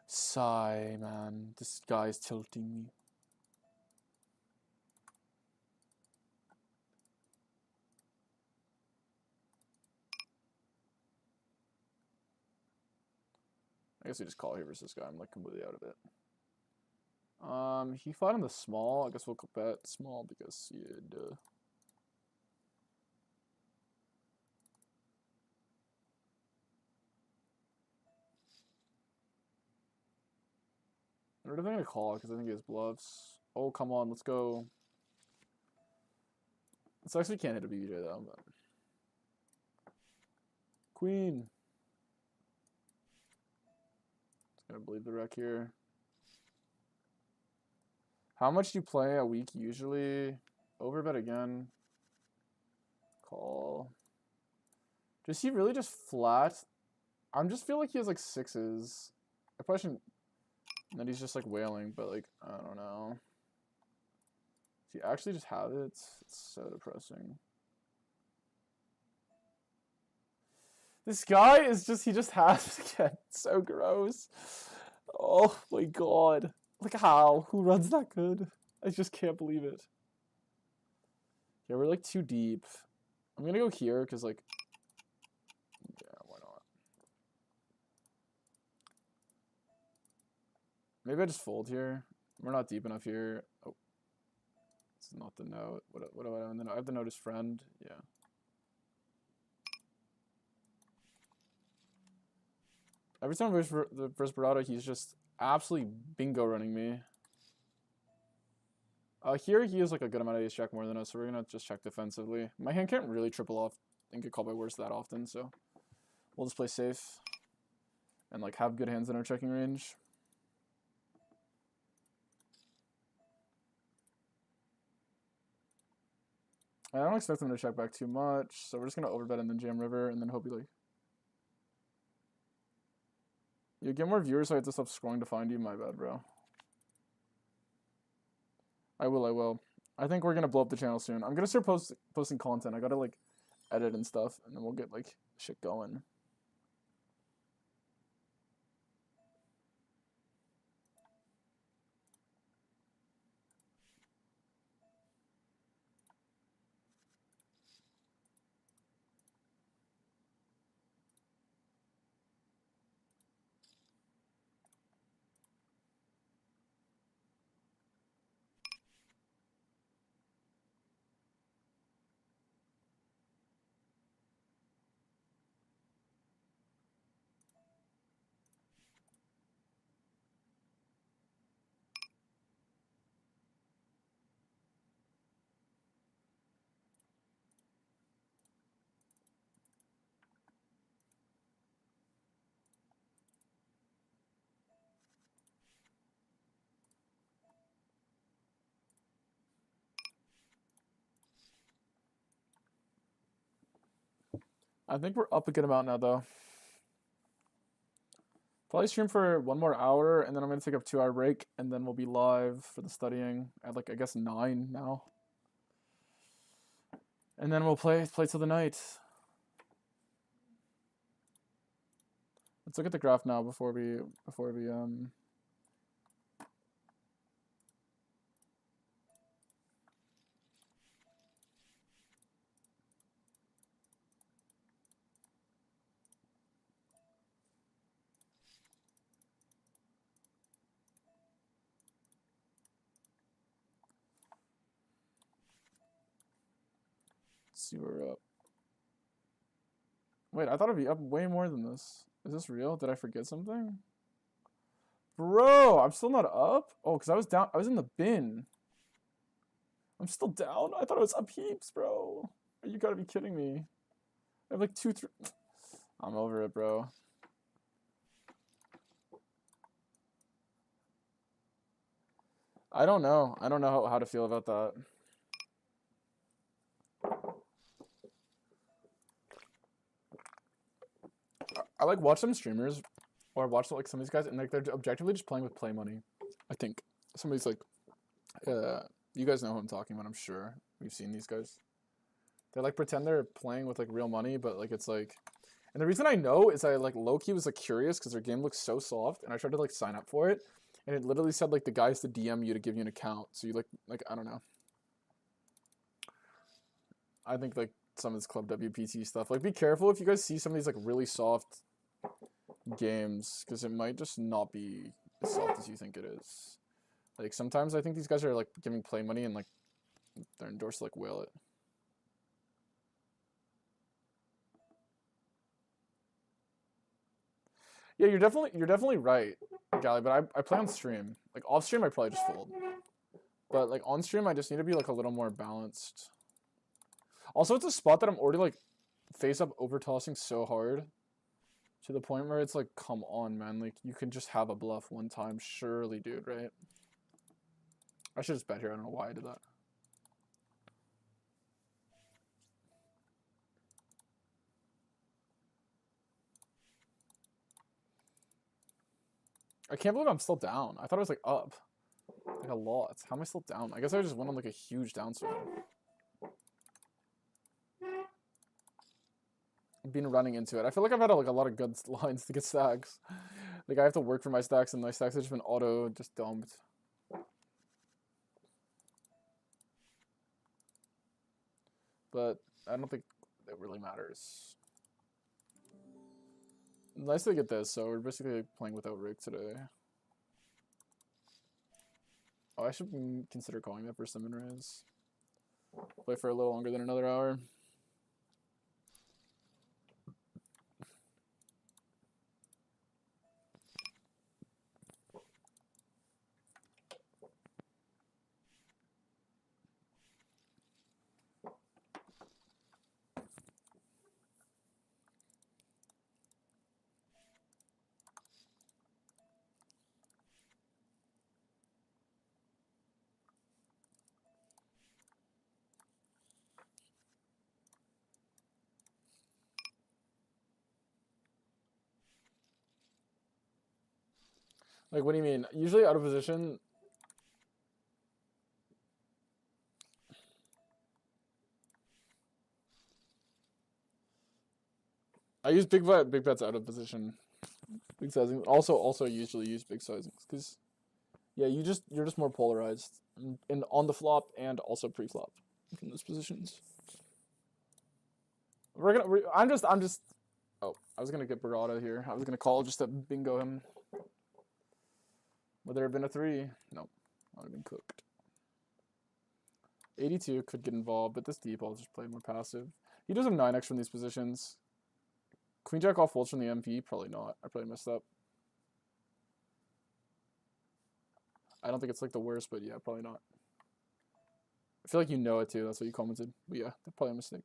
Sigh, man. This guy's tilting me. I guess we just call here versus this guy. I'm like completely out of it. He fought on the small. I guess we'll bet small because yeah, duh. What are they gonna call? Because I think he has bluffs. Oh, come on, let's go. This actually can't hit a BBJ though. But... Queen. Just gonna believe the wreck here. How much do you play a week usually? Overbet again. Call. Does he really just flat? I just feel like he has like sixes. I probably shouldn't. And then he's just like wailing, but like, I don't know. Does he actually just have it? It's so depressing. This guy is just, he just has it again. It's so gross. Oh my god. Like how? Who runs that good? I just can't believe it. Yeah, we're like too deep. I'm gonna go here because like, yeah, why not? Maybe I just fold here. We're not deep enough here. Oh, it's not the note. What do I have? I have the note as friend. Yeah. Every time the first Barado, he's just absolutely bingo running me. Here he has like a good amount of ace jack more than us, so we're gonna just check defensively. My hand can't really triple off and get called by worse that often, so we'll just play safe and like have good hands in our checking range. I don't expect him to check back too much, so we're just gonna overbet and then jam river and then hope he like. You get more viewers, so I have to stop scrolling to find you. My bad, bro. I will. I think we're gonna blow up the channel soon. I'm gonna start posting content. I gotta like edit and stuff, and then we'll get like shit going. I think we're up a good amount now, though. Probably stream for 1 more hour, and then I'm gonna take a 2-hour break, and then we'll be live for the studying at like I guess 9 now. And then we'll play till the night. Let's look at the graph now before we see where we're up. Wait, I thought it'd be up way more than this. Is this real? Did I forget something? Bro, I'm still not up? Oh, because I was down. I was in the bin. I'm still down? I thought it was up heaps, bro. You gotta be kidding me. I have like 2, 3. I'm over it, bro. I don't know. I don't know how to feel about that. I like watch some streamers or watch like some of these guys and like they're objectively just playing with play money. I think somebody's like, you guys know who I'm talking about. I'm sure we've seen these guys. They like pretend they're playing with like real money, but like it's like, and the reason I know is I like low key was like curious because their game looks so soft, and I tried to like sign up for it, and it literally said like the guys to DM you to give you an account, so you like I don't know. I think like some of this club WPT stuff, like be careful if you guys see some of these like really soft games because it might just not be as soft as you think it is. Like, sometimes I think these guys are, like, giving play money and, like, they're endorsed to, like, whale it. Yeah, you're definitely right, Gally, but I play on stream. Like, off stream, I probably just fold. But, like, on stream, I just need to be, like, a little more balanced. Also, it's a spot that I'm already, like, face-up over-tossing so hard. To the point where it's like, come on, man. Like, you can just have a bluff one time. Surely, dude, right? I should just bet here. I don't know why I did that. I can't believe I'm still down. I thought I was, like, up. Like, a lot. How am I still down? I guess I just went on, like, a huge downswing. I've been running into it. I feel like I've had, like, a lot of good lines to get stacks. Like, I have to work for my stacks, and my stacks have just been auto just dumped. But I don't think it really matters. Nice to get this, so we're basically playing without rig today. Oh, I should consider calling that for summon raise. Play for a little longer than another hour. Like, what do you mean? Usually out of position. I use big bets out of position. Big sizing. Also usually use big sizings because, yeah, you're just more polarized in on the flop and also pre-flop from those positions. I'm just. Oh, I was gonna get Barada here. I was gonna call just to bingo him. Would there have been a 3? Nope. I would have been cooked. 82 could get involved, but this deep I'll just play more passive. He does have 9x from these positions. Queen Jack off folds from the MP? Probably not. I probably messed up. I don't think it's like the worst, but yeah, probably not. I feel like you know it too. That's what you commented. But yeah, that's probably a mistake.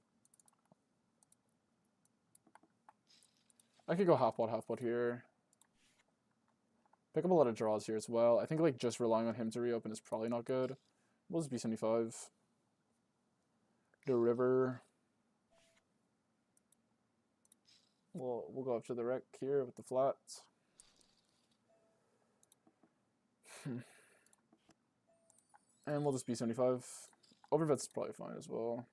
I could go half pot here. Pick up a lot of draws here as well. I think like just relying on him to reopen is probably not good. We'll just be 75. The river. We'll go up to the wreck here with the flats. And we'll just be 75. Overbet's probably fine as well.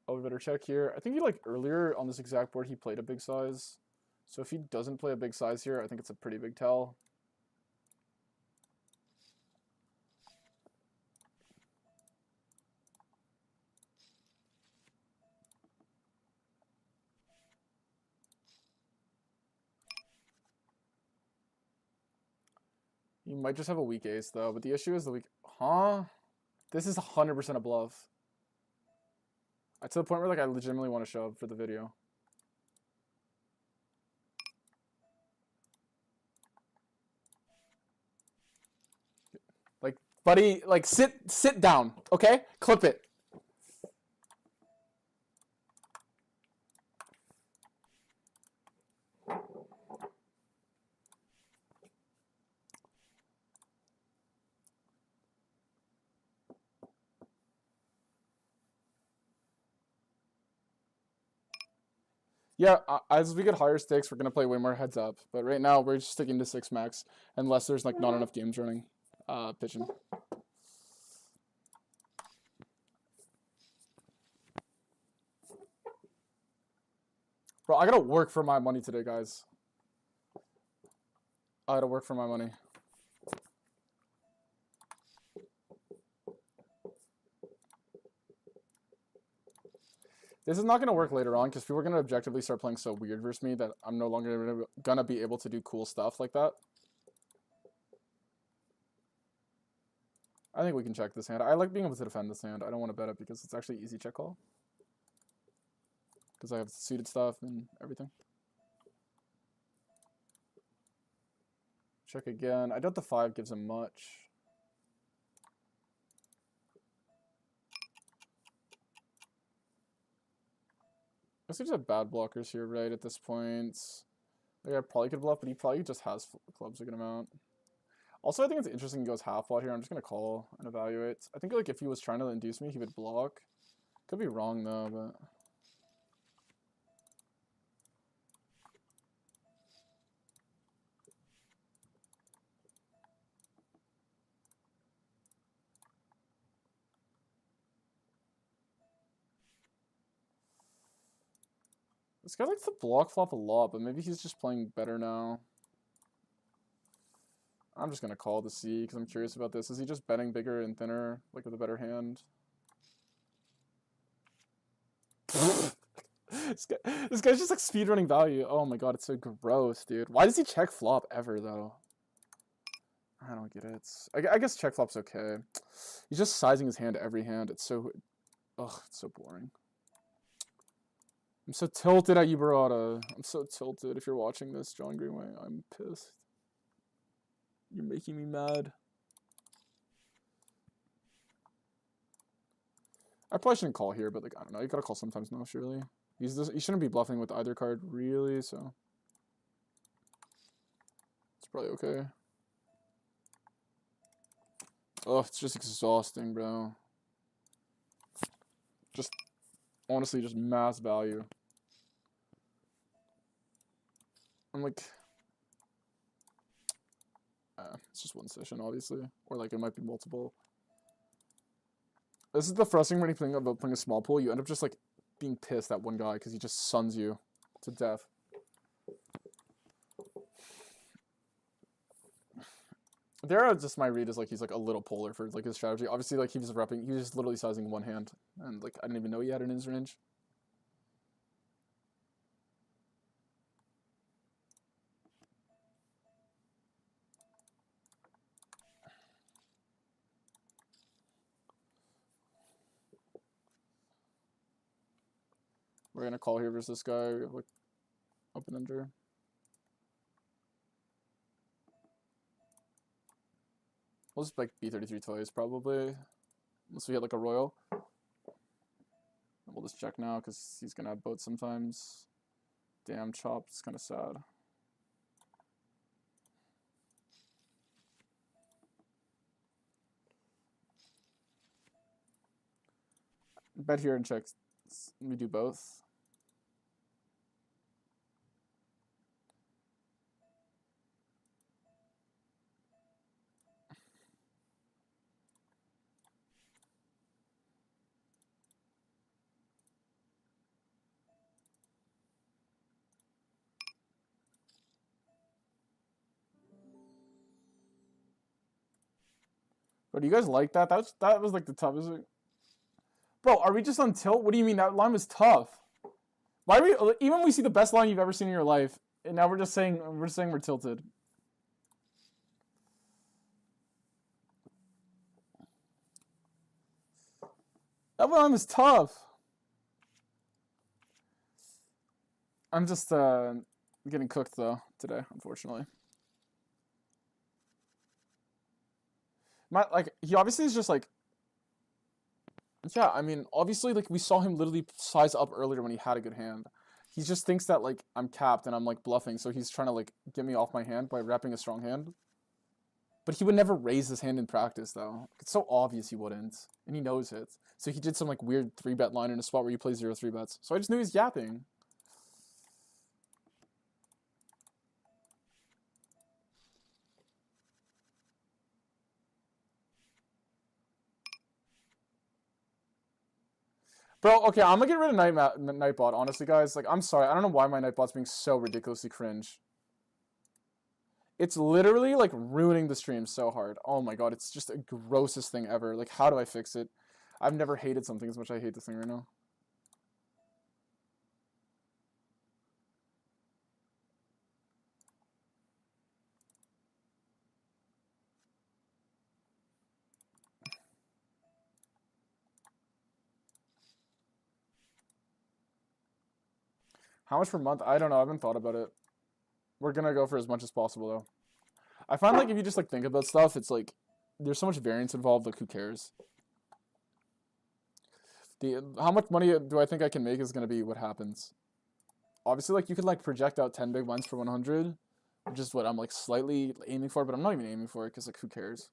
Overbetter check here. I think he like earlier on this exact board he played a big size. So if he doesn't play a big size here, I think it's a pretty big tell. You might just have a weak ace though, but the issue is the weak. Huh? This is 100% a bluff. To the point where like I legitimately want to shove for the video. Like, buddy, like sit down, okay? Clip it. Yeah, as we get higher stakes, we're gonna play way more heads up. But right now, we're just sticking to 6 max, unless there's like not enough games running, pitching. Bro, I gotta work for my money today, guys. I gotta work for my money. This is not going to work later on because people are going to objectively start playing so weird versus me that I'm no longer going to be able to do cool stuff like that. I think we can check this hand. I like being able to defend this hand. I don't want to bet it because it's actually easy check call. Because I have suited stuff and everything. Check again. I doubt the 5 gives him much. I guess we just have bad blockers here, right, at this point. Like, I probably could bluff, but he probably just has clubs a good amount. Also, I think it's interesting he goes half pot here. I'm just going to call and evaluate. I think, like, if he was trying to induce me, he would block. Could be wrong, though, but... This guy likes to block flop a lot, but maybe he's just playing better now. I'm just going to call to see, because I'm curious about this. Is he just betting bigger and thinner, like with a better hand? This guy's just like speedrunning value. Oh my god, it's so gross, dude. Why does he check flop ever, though? I don't get it. I guess check flop's okay. He's just sizing his hand every hand. It's so... Ugh, it's so boring. I'm so tilted at you, Barada. I'm so tilted. If you're watching this, John Greenway, I'm pissed. You're making me mad. I probably shouldn't call here, but like I don't know. You gotta call sometimes now, surely. He shouldn't be bluffing with either card, really. So it's probably okay. Oh, it's just exhausting, bro. Just honestly, just mass value. I'm like, it's just one session, obviously, or like it might be multiple. This is the frustrating thing about playing a small pool. You end up just like being pissed at one guy because he just suns you to death. There, just my read is like he's like a little polar for like his strategy. Obviously, like he was just literally sizing one hand, and like I didn't even know he had it in his range. We're gonna call here versus this guy. We have like open under. We'll just like B33 twice probably, unless we hit like a royal. And we'll just check now because he's gonna have boats sometimes. Damn, chopped. It's kind of sad. Bet here and check. We do both. But do you guys like that? That was like the toughest. Bro, are we just on tilt? What do you mean that line was tough? Why are we even when we see the best line you've ever seen in your life, and now we're just saying we're tilted. That line was tough. I'm just getting cooked though today, unfortunately. He obviously is just like, yeah, I mean, obviously, like, we saw him literally size up earlier when he had a good hand. He just thinks that, like, I'm capped and I'm, like, bluffing, so he's trying to, like, get me off my hand by wrapping a strong hand. But he would never raise his hand in practice, though. It's so obvious he wouldn't, and he knows it. So he did some, like, weird 3-bet line in a spot where you play 0 3-bets. So I just knew he was yapping. Bro, okay, I'm gonna get rid of Nightbot, honestly, guys. Like, I'm sorry. I don't know why my Nightbot's being so ridiculously cringe. It's literally, like, ruining the stream so hard. Oh my god, it's just the grossest thing ever. Like, how do I fix it? I've never hated something as much as I hate this thing right now. How much per month? I don't know. I haven't thought about it. We're gonna go for as much as possible though. I find like if you just like think about stuff, it's like there's so much variance involved. Like who cares? How much money do I think I can make is gonna be what happens. Obviously, like you could like project out 10 big blinds for 100, which is what I'm like slightly aiming for, but I'm not even aiming for it because like who cares?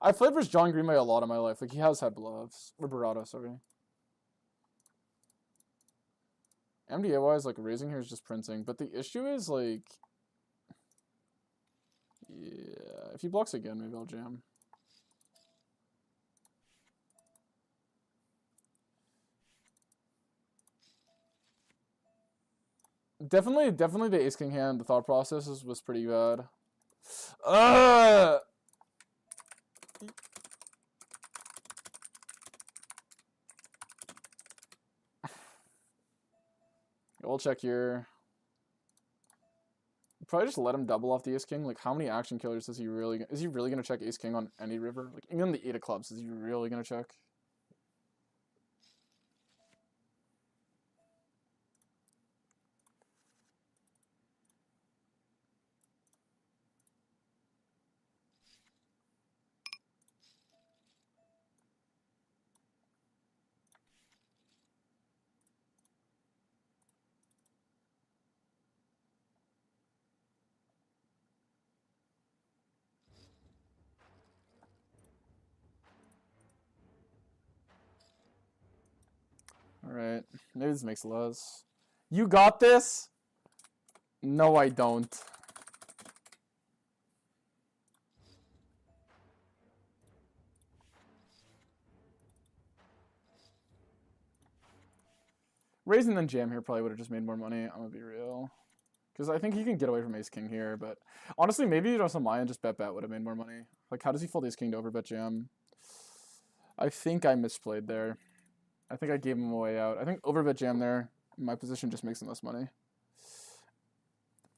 I played versus John Greenway a lot in my life. Like he has had bluffs. Or Barada, sorry. MDA wise, like raising here is just printing, but the issue is like, yeah, if he blocks again, maybe I'll jam. Definitely the ace king hand. The thought process was pretty bad. We'll check here. Probably just let him double off the ace king. Like, how many action killers is he really gonna check ace king on any river? Like, even the 8 of clubs, is he really gonna check? Alright, maybe this makes less. You got this? No, I don't. Raising then jam here probably would have just made more money. I'm gonna be real. Because I think he can get away from ace king here, but honestly, maybe just on my end, just bet would have made more money. Like, how does he fold ace king to overbet jam? I think I misplayed there. I think I gave him a way out. I think overbet jam there. My position just makes him less money.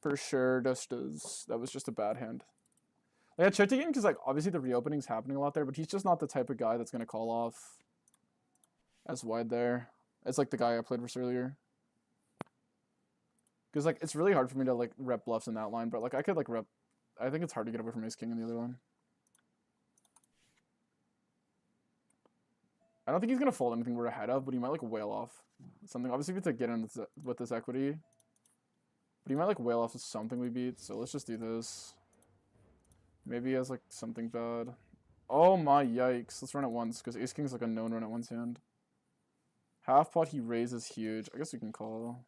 For sure, just does. That was just a bad hand. Like, I checked again because, like, obviously the reopening's happening a lot there, but he's just not the type of guy that's going to call off as wide there. It's like the guy I played versus earlier. Because, like, it's really hard for me to, like, rep bluffs in that line, but, like, I could, like, rep... I think it's hard to get away from ace king in the other line. I don't think he's going to fold anything we're ahead of, but he might, like, whale off something. Obviously, we have to get in with this equity. But he might, like, whale off with something we beat, so let's just do this. Maybe he has, like, something bad. Oh my yikes. Let's run it once, because ace king's, like, a known run at one's hand. Half pot he raises huge. I guess we can call.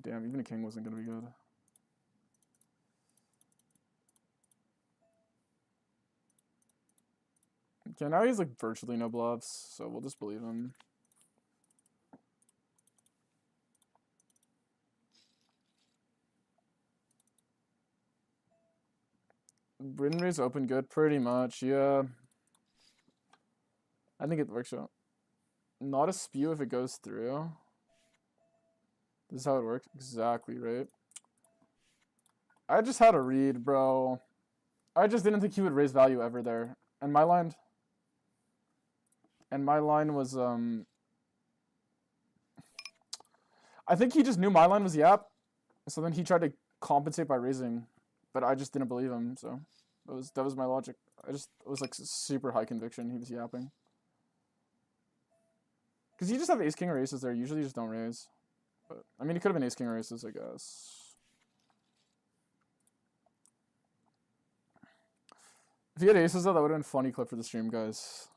Damn, even a king wasn't going to be good. Okay, now he's, like, virtually no bluffs, so we'll just believe him. Win raise open good, pretty much, yeah. I think it works out. Not a spew if it goes through. This is how it works. Exactly, right? I just had a read, bro. I just didn't think he would raise value ever there. And my line... And my line was, I think he just knew my line was yap. So then he tried to compensate by raising. But I just didn't believe him, so... That was my logic. It was like super high conviction he was yapping. Because you just have ace king or aces there. Usually you just don't raise. But I mean, it could have been ace king or aces, I guess. If he had aces though, that would have been a funny clip for the stream, guys.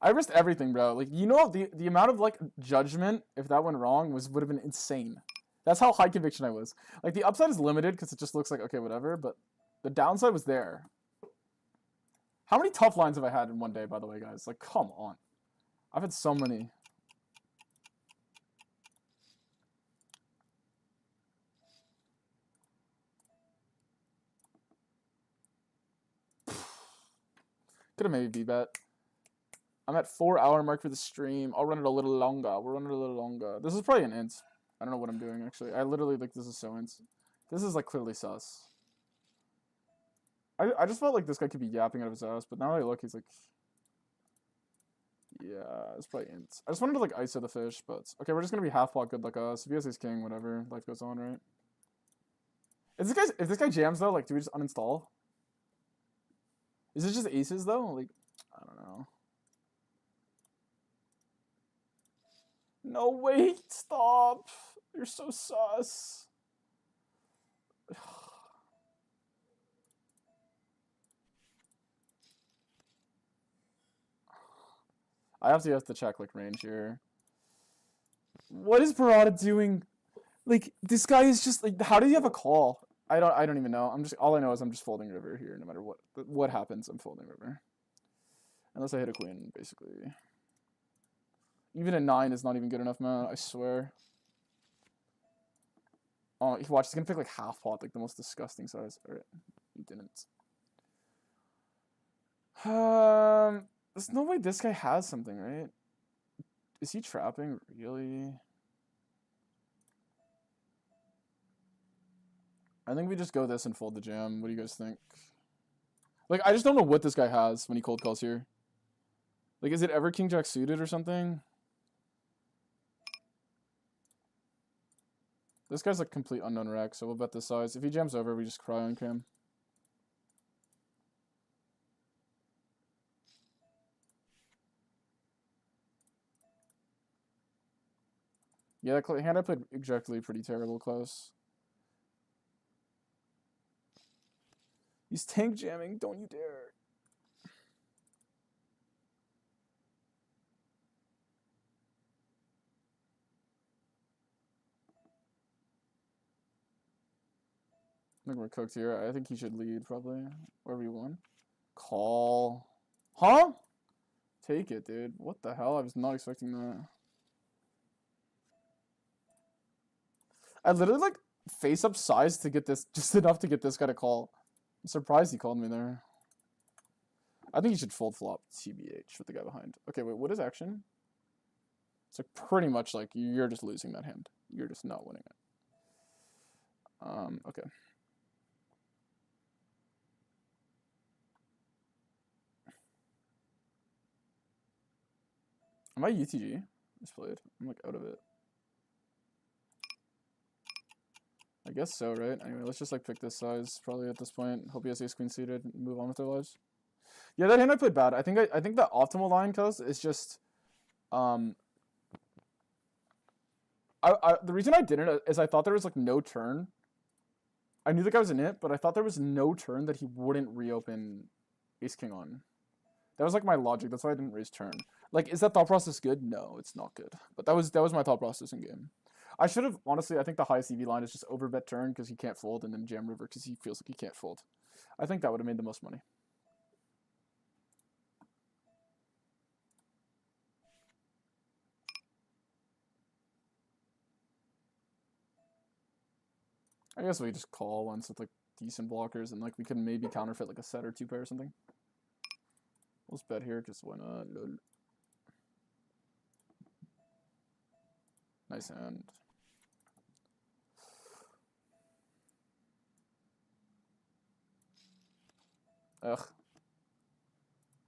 I risked everything, bro. Like, you know, the amount of, like, judgment, if that went wrong, would have been insane. That's how high conviction I was. Like, the upside is limited because it just looks like, okay, whatever, but the downside was there. How many tough lines have I had in one day, by the way, guys? Like, come on. I've had so many. Could have maybe B-bet. I'm at 4-hour mark for the stream. I'll run it a little longer. We'll run it a little longer. This is probably an int. I don't know what I'm doing, actually. I literally think this is so int. This is, like, clearly sus. I just felt like this guy could be yapping out of his ass, but now I look, he's like... Yeah, it's probably int. I just wanted to, like, ISO the fish, but... Okay, we're just gonna be half-pot good like us. If he has his king, whatever. Life goes on, right? If this guy jams, though, like, do we just uninstall? Is it just aces, though? Like, I don't know. No, wait, stop. You're so sus. I have to check, like, range here. What is Barada doing? Like, this guy is just, like, how do you have a call? I don't even know. All I know is I'm just folding river here, no matter what happens, I'm folding river. Unless I hit a queen, basically. Even a 9 is not even good enough, man, I swear. Oh, watch, he's gonna pick, like, half pot, like, the most disgusting size. Alright, he didn't. There's no way this guy has something, right? Is he trapping, really? I think we just go this and fold the jam. What do you guys think? Like, I just don't know what this guy has when he cold calls here. Like, is it ever King Jack suited or something? This guy's like complete unknown rec, so we'll bet this size. If he jams over, we just cry on cam. Yeah, that hand I played exactly pretty terrible close. He's tank jamming, don't you dare. I think we're cooked here. I think he should lead, probably. Wherever you won. Call. Huh? Take it, dude. What the hell? I was not expecting that. I literally, like, face up size to get this, just enough to get this guy to call. I'm surprised he called me there. I think he should fold flop, TBH, with the guy behind. Okay, wait, what is action? It's like pretty much like you're just losing that hand. You're just not winning it. Okay. Am I UTG? It's played. I'm like out of it. I guess so, right? Anyway, let's just like pick this size probably at this point. Hope he has ace queen suited and move on with their lives. Yeah, that hand I played bad. I think the optimal line, cuz, is just the reason I didn't is I thought there was like no turn. I knew the guy was in it, but I thought there was no turn that he wouldn't reopen ace king on. That was like my logic. That's why I didn't raise turn. Like, is that thought process good? No, it's not good. But that was my thought process in game. I should have, honestly, I think the highest EV line is just overbet turn because he can't fold, and then jam river because he feels like he can't fold. I think that would have made the most money. I guess we just call once with like decent blockers, and like we could maybe counterfeit like a set or two pair or something. Let's bet here because why not? Lol. Nice hand. Ugh.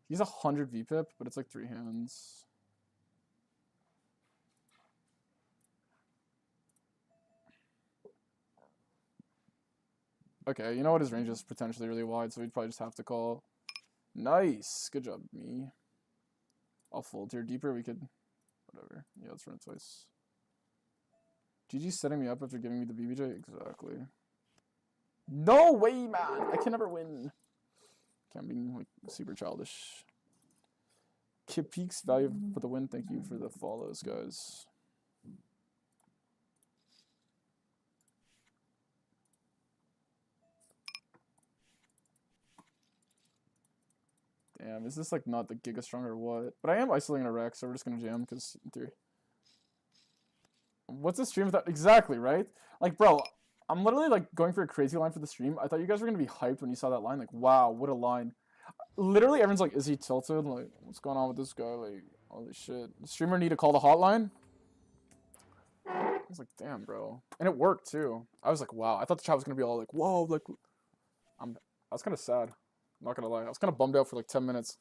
He's 100 VPIP, but it's like 3 hands. Okay, you know what? His range is potentially really wide, so we'd probably just have to call. Nice. Good job, me. I'll fold here deeper. We could... Whatever. Yeah, let's run it twice. GG's setting me up after giving me the BBJ? Exactly. No way, man! I can never win. I'm being like super childish. Kip Peaks value for the win. Thank you for the follows, guys. Damn, is this like not the Giga Strong or what? But I am isolating a wreck, so we're just gonna jam because in theory. What's the stream without exactly, right? Like, bro, I'm literally like going for a crazy line for the stream. I thought you guys were gonna be hyped when you saw that line. Like, wow, what a line. literally everyone's like, is he tilted? Like, what's going on with this guy? Like, holy shit. The streamer need to call the hotline? I was like, damn, bro. And it worked, too. I was like, wow. I thought the chat was going to be all like, whoa, like, I was kind of sad. I'm not going to lie. I was kind of bummed out for like 10 minutes.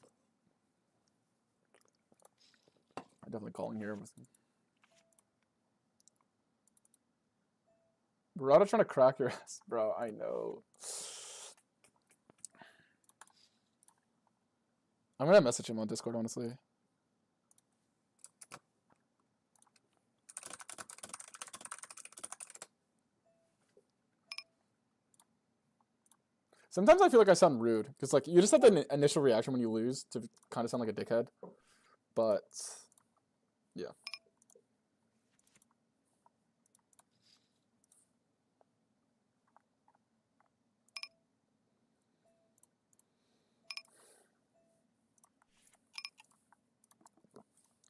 I'm definitely calling here. Barada trying to crack your ass, bro. I know. I'm going to message him on Discord, honestly. Sometimes I feel like I sound rude, because like you just have the initial reaction when you lose to kind of sound like a dickhead. But yeah.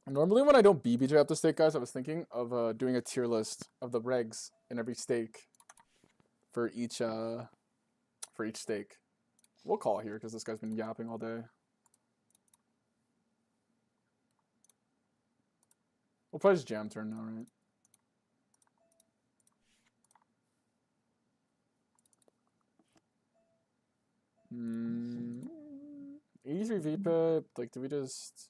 Normally when I don't BBJ up the stake, guys, I was thinking of doing a tier list of the regs in every stake for each stake. We'll call here because this guy's been yapping all day. We'll probably just jam turn now, right? Hmm. 83 VPIP. Like, do we just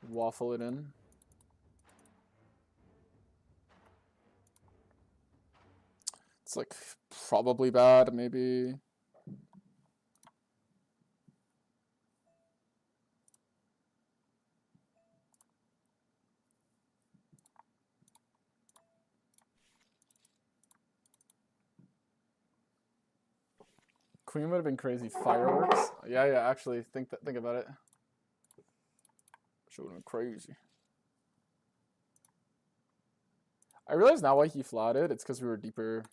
waffle it in? It's like probably bad, maybe. Queen would have been crazy. Fireworks? Yeah, actually, think about it. She would have been crazy. I realize now why he flatted. It's because we were deeper.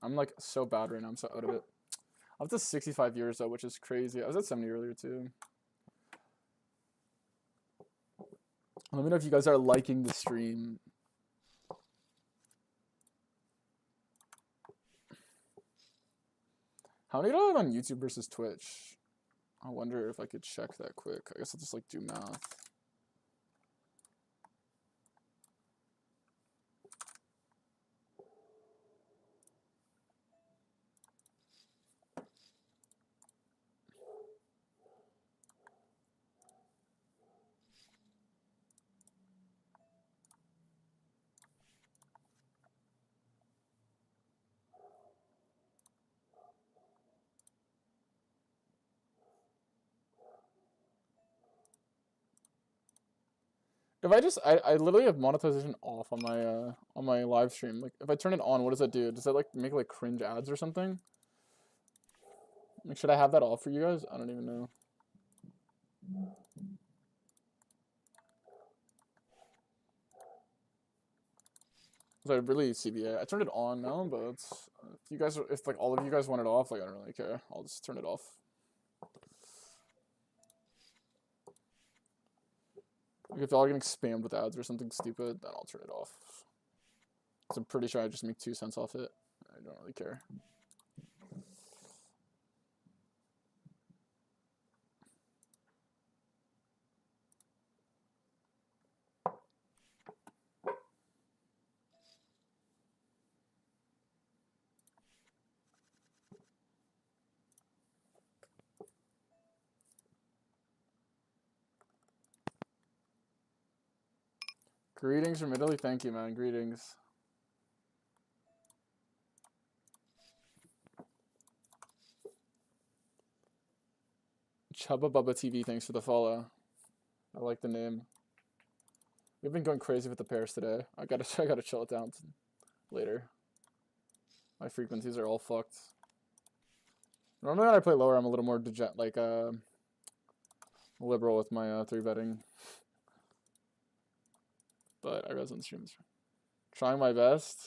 I'm like so bad right now. I'm so out of it. I'm up to 65 viewers though, which is crazy. I was at 70 earlier too. Let me know if you guys are liking the stream. How many do I have on YouTube versus Twitch? I wonder if I could check that quick. I guess I'll just like do math. If I just, I literally have monetization off on my live stream. Like, if I turn it on, what does that do? Does that like make like cringe ads or something? Like, should I have that off for you guys? I don't even know. I really CBA. I turned it on now, but if you guys, if like all of you guys want it off, like I don't really care. I'll just turn it off. Like if y'all are getting spammed with ads or something stupid, then I'll turn it off. Cause I'm pretty sure I just make 2 cents off it. I don't really care. Greetings from Italy. Thank you, man. Greetings. Chubba Bubba TV, thanks for the follow. I like the name. We've been going crazy with the pairs today. I gotta chill it down later. My frequencies are all fucked. Normally when I play lower, I'm a little more liberal with my 3-betting. But I was on streams. Trying my best.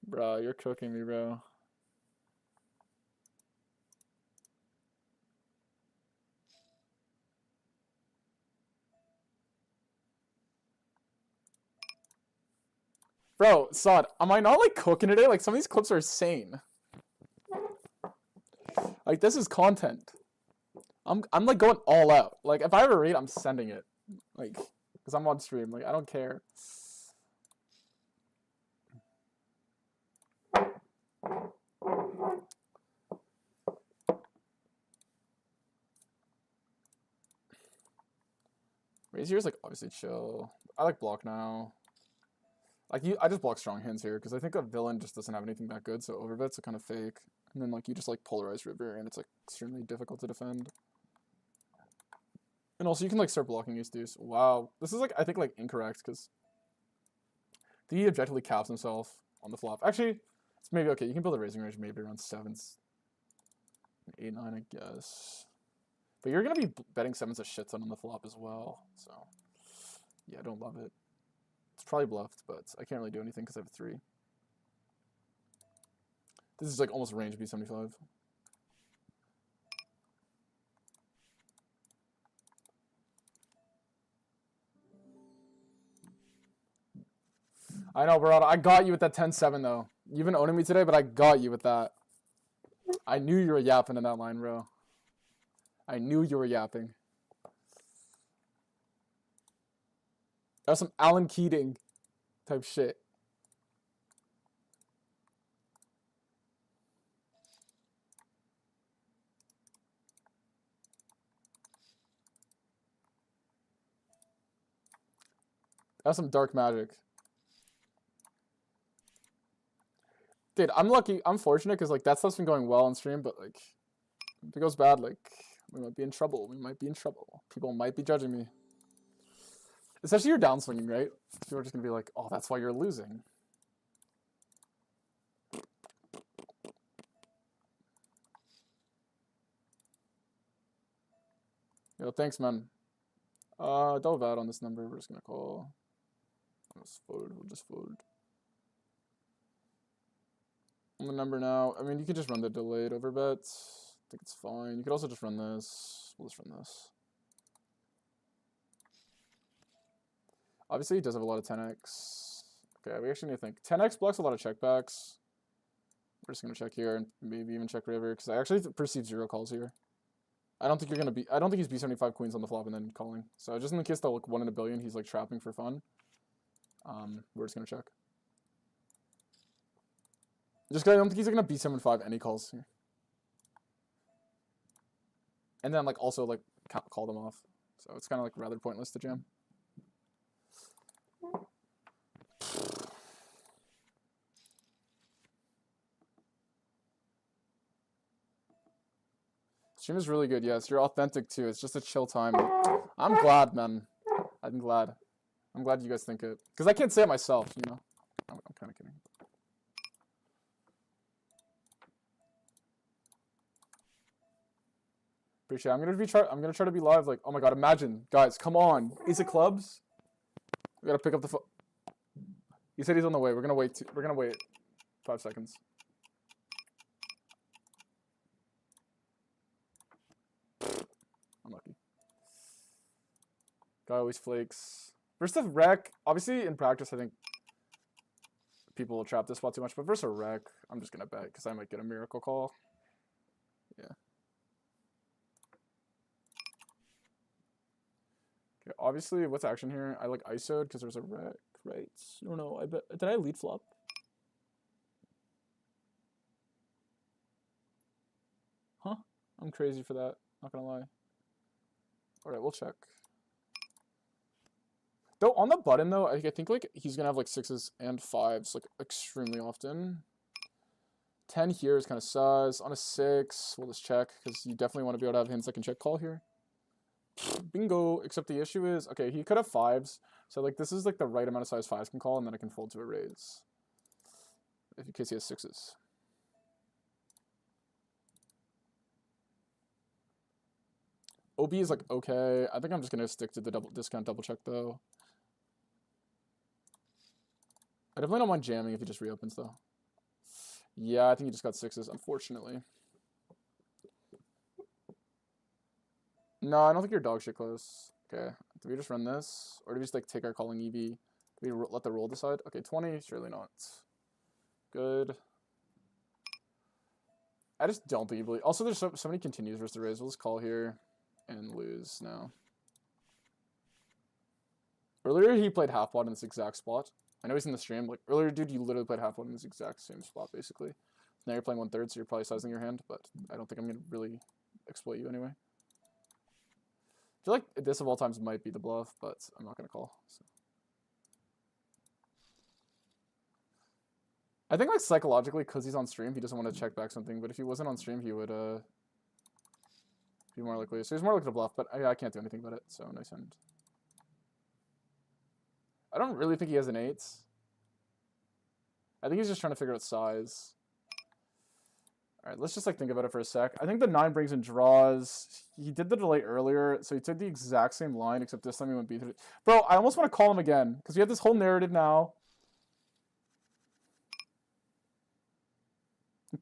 Bro, you're cooking me, bro. Bro, Sod, am I not like cooking today? Like some of these clips are insane. Like this is content. I'm like going all out. Like if I have a read, I'm sending it. Like because I'm on stream. Like I don't care. Raise here is like obviously chill. I like block now. Like I just block strong hands here because I think a villain just doesn't have anything that good. So overbets are kind of fake. And then like you just like polarize river and it's like extremely difficult to defend. And also you can like start blocking ace deuce. Wow, this is like I think like incorrect because he objectively caps himself on the flop. Actually, it's maybe okay. You can build a raising range maybe around 7s, 8, 9, I guess. But you're gonna be betting 7s a shit ton on the flop as well. So yeah, I don't love it. It's probably bluffed, but I can't really do anything because I have a 3. This is like almost range B75. I know, Barada. I got you with that 10-7 though. You've been owning me today, but I got you with that. I knew you were yapping in that line, bro. I knew you were yapping. That was some Alan Keating type shit. That was some dark magic. Dude, I'm lucky. I'm fortunate because like that stuff's been going well on stream, but like if it goes bad, like we might be in trouble. We might be in trouble. People might be judging me. Especially you're downswinging, right? People are just gonna be like, "Oh, that's why you're losing." Yo, thanks, man. Double bad on this number. We're just gonna call. Let's fold. We'll just fold. On the number now. I mean, you could just run the delayed overbet. I think it's fine. You could also just run this. We'll just run this. Obviously, he does have a lot of 10x. Okay, we actually need to think. 10x blocks a lot of checkbacks. We're just gonna check here and maybe even check river because I actually perceive 0 calls here. I don't think you're gonna be. I don't think he's B75 queens on the flop and then calling. So just in the case that like 1 in a billion, he's like trapping for fun. We're just gonna check. Just because I don't think he's gonna B75 any calls here. And then like also like call them off. So it's kind of like rather pointless to jam. Stream is really good. Yes, you're authentic too. It's just a chill time. I'm glad, man. I'm glad. I'm glad you guys think it. Because I can't say it myself, you know. I'm kind of kidding. Appreciate it. I'm gonna try to be live. Like, oh my god, imagine, guys, come on. Ace of clubs. We gotta pick up the phone. He said he's on the way. We're gonna wait. We're gonna wait 5 seconds. Unlucky. Guy always flakes. Versus the wreck, obviously in practice I think people will trap this spot too much, but versus a wreck, I'm just gonna bet because I might get a miracle call. Yeah. Okay, obviously what's action here? I like ISO'd because there's a wreck, right? I don't know. I bet did I lead flop? Huh? I'm crazy for that, not gonna lie. Alright, we'll check. Though on the button though, I think like he's gonna have like 6s and 5s like extremely often. 10 here is kind of sus. On a 6, we'll just check because you definitely want to be able to have hands that can check call here. Bingo. Except the issue is, okay, he could have 5s, so like this is like the right amount of size 5s can call, and then I can fold to a raise. If in case he has 6s. OB is like okay. I think I'm just gonna stick to the discount double check though. I definitely don't mind jamming if he just reopens though. Yeah, I think he just got 6s, unfortunately. No, I don't think you're dog shit close. Okay, do we just run this? Or do we just like take our calling EV? Do we let the roll decide? Okay, 20, surely not. Good. I just don't think he believes. Also, there's so many continues versus the raise. We'll just call here. and lose now. Earlier, he played half pot in this exact spot. I know he's in the stream. Like, earlier, dude, you literally played half pot in this exact same spot, basically. Now you're playing 1/3, so you're probably sizing your hand, but I don't think I'm going to really exploit you anyway. I feel like this of all times might be the bluff, but I'm not going to call. So. I think, like, psychologically, because he's on stream, he doesn't want to check back something, but if he wasn't on stream, he would be more likely. So he's more likely to bluff, but I can't do anything about it, so nice hand. I don't really think he has an 8. I think he's just trying to figure out size. All right, let's just like think about it for a sec. I think the 9 brings in draws. He did the delay earlier, so he took the exact same line, except this time he went B3. Bro, I almost want to call him again, because we have this whole narrative now.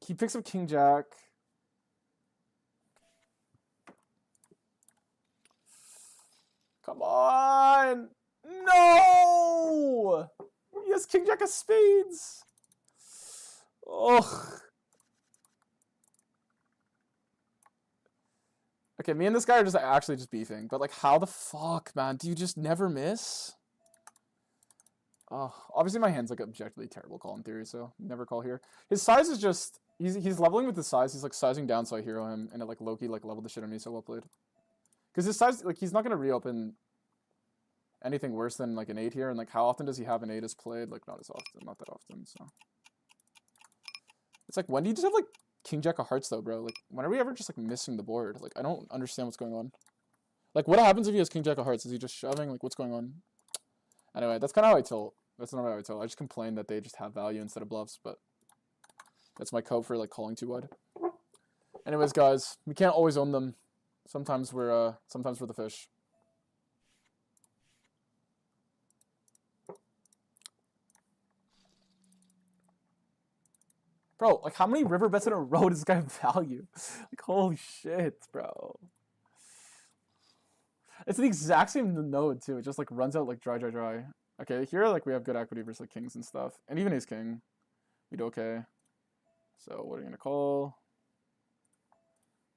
He picks up King Jack. Come on! No! He has King Jack of spades. Ugh. Okay, me and this guy are just actually just beefing. But, like, how the fuck, man? Do you just never miss? Oh, obviously my hand's, like, objectively terrible call in theory, so never call here. His size is just... He's leveling with his size. He's, like, sizing down so I hero him, and it, like, low-key, like, leveled the shit on me, so well played. Because his size... Like, he's not going to reopen anything worse than, like, an 8 here, and, like, how often does he have an 8 as played? Like, not as often. Not that often, so... It's like, when do you just have, like, King Jack of hearts, though, bro? Like, when are we ever just, like, missing the board? Like, I don't understand what's going on. Like, what happens if he has King Jack of hearts? Is he just shoving? Like, what's going on? Anyway, that's kind of how I tilt. That's not how I tilt. I just complain that they just have value instead of bluffs, but that's my code for, like, calling too wide. Anyways, guys, we can't always own them. Sometimes we're the fish. Bro, like, how many river bets in a row does this guy value? Like, holy shit, bro. It's the exact same node, too. It just, like, runs out, like, dry. Okay, here, like, we have good equity versus, like, kings and stuff. And even ace king. We do okay. So, what are you gonna call?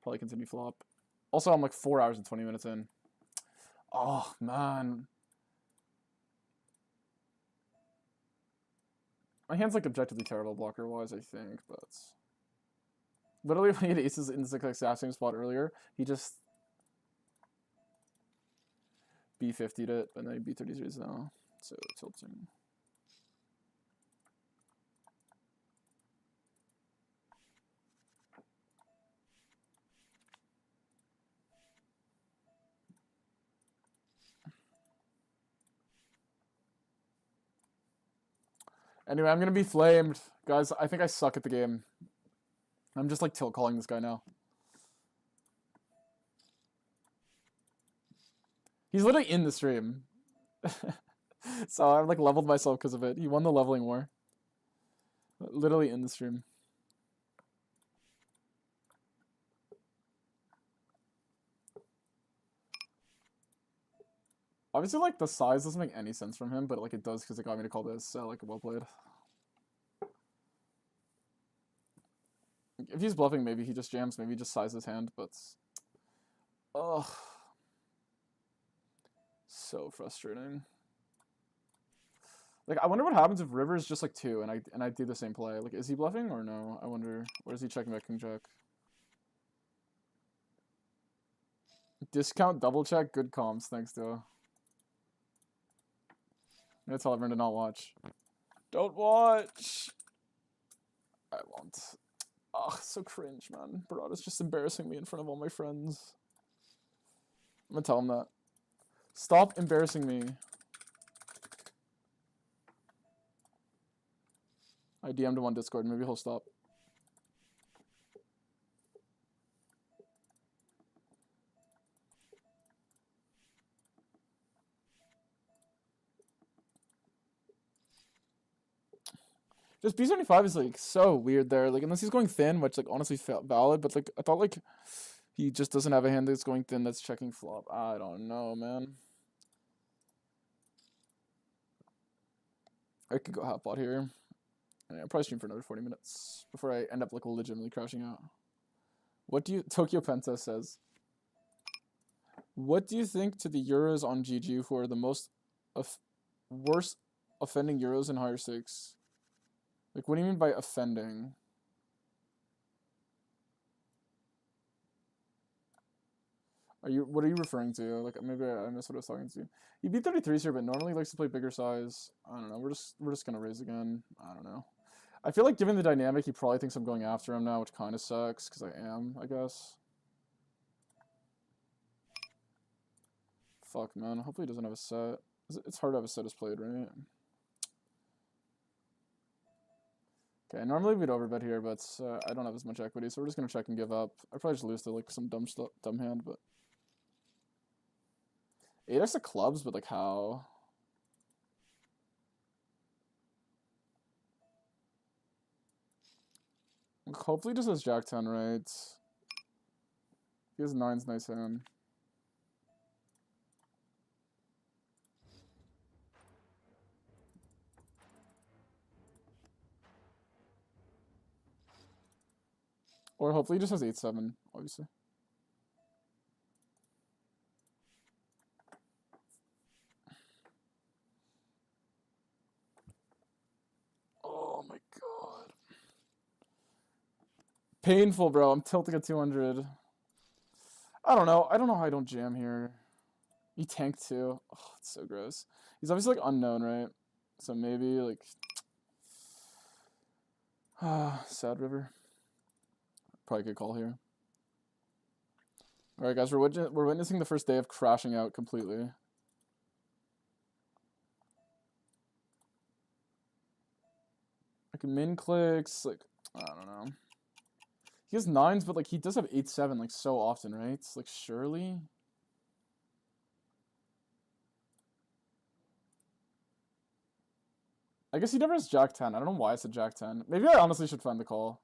Probably continue flop. Also, I'm, like, 4 hours and 20 minutes in. Oh, man. My hand's, like, objectively terrible blocker-wise, I think, but... Literally, when he had aces in the exact same spot earlier, he just... B50'd it, but then he B33's now. So, tilting. Anyway, I'm gonna be flamed. Guys, I think I suck at the game. I'm just, like, tilt calling this guy now. He's literally in the stream. So I've, like, leveled myself because of it. He won the leveling war. Literally in the stream. Obviously, like, the size doesn't make any sense from him, but, like, it does because it got me to call this, so, like, well played. If he's bluffing, maybe he just jams, maybe he just sizes his hand, but... Ugh. So frustrating. Like, I wonder what happens if river is just, like, 2, and I do the same play. Like, is he bluffing or no? I wonder. Or is he checking back King Jack? Discount, double check, good comms, thanks, Duo. I'm gonna tell everyone to not watch. Don't watch! I won't. Ugh, so cringe, man. Barada's just embarrassing me in front of all my friends. I'm gonna tell him that. Stop embarrassing me. I DM'd him on Discord. Maybe he'll stop. Just B75 is, like, so weird there. Like, unless he's going thin, which, like, honestly felt valid. But, like, I thought, like, he just doesn't have a hand that's going thin that's checking flop. I don't know, man. I could go half pot here. Yeah, I'll probably stream for another 40 minutes before I end up, like, legitimately crashing out. What do you... Tokyo Penta says. What do you think to the Euros on GG for the most worst offending Euros and higher stakes? Like, what do you mean by offending? What are you referring to? Like, maybe I missed what I was talking to. He beat 33s here, but normally likes to play bigger size. I don't know. We're just gonna raise again. I don't know. I feel like given the dynamic, he probably thinks I'm going after him now, which kind of sucks because I am, I guess. Fuck, man. Hopefully he doesn't have a set. It's hard to have a set as played, right? Okay, normally we'd overbet here, but I don't have as much equity, so we're just gonna check and give up. I'd probably just lose to like some dumb hand, but 8x of clubs, but like how? Hopefully he just has Jack 10, right? He has 9's nice hand. Or hopefully he just has 8-7, obviously. Oh my god. Painful, bro. I'm tilting at 200. I don't know. I don't know how I don't jam here. He tanked too. Oh, it's so gross. He's obviously like unknown, right? So maybe like Sad River. Probably good call here. Alright guys, we're witnessing the first day of crashing out completely. Like min clicks, like I don't know. He has 9s, but like he does have 8-7 like so often, right? It's like surely. I guess he never has Jack 10. I don't know why I said Jack 10. Maybe I honestly should find the call.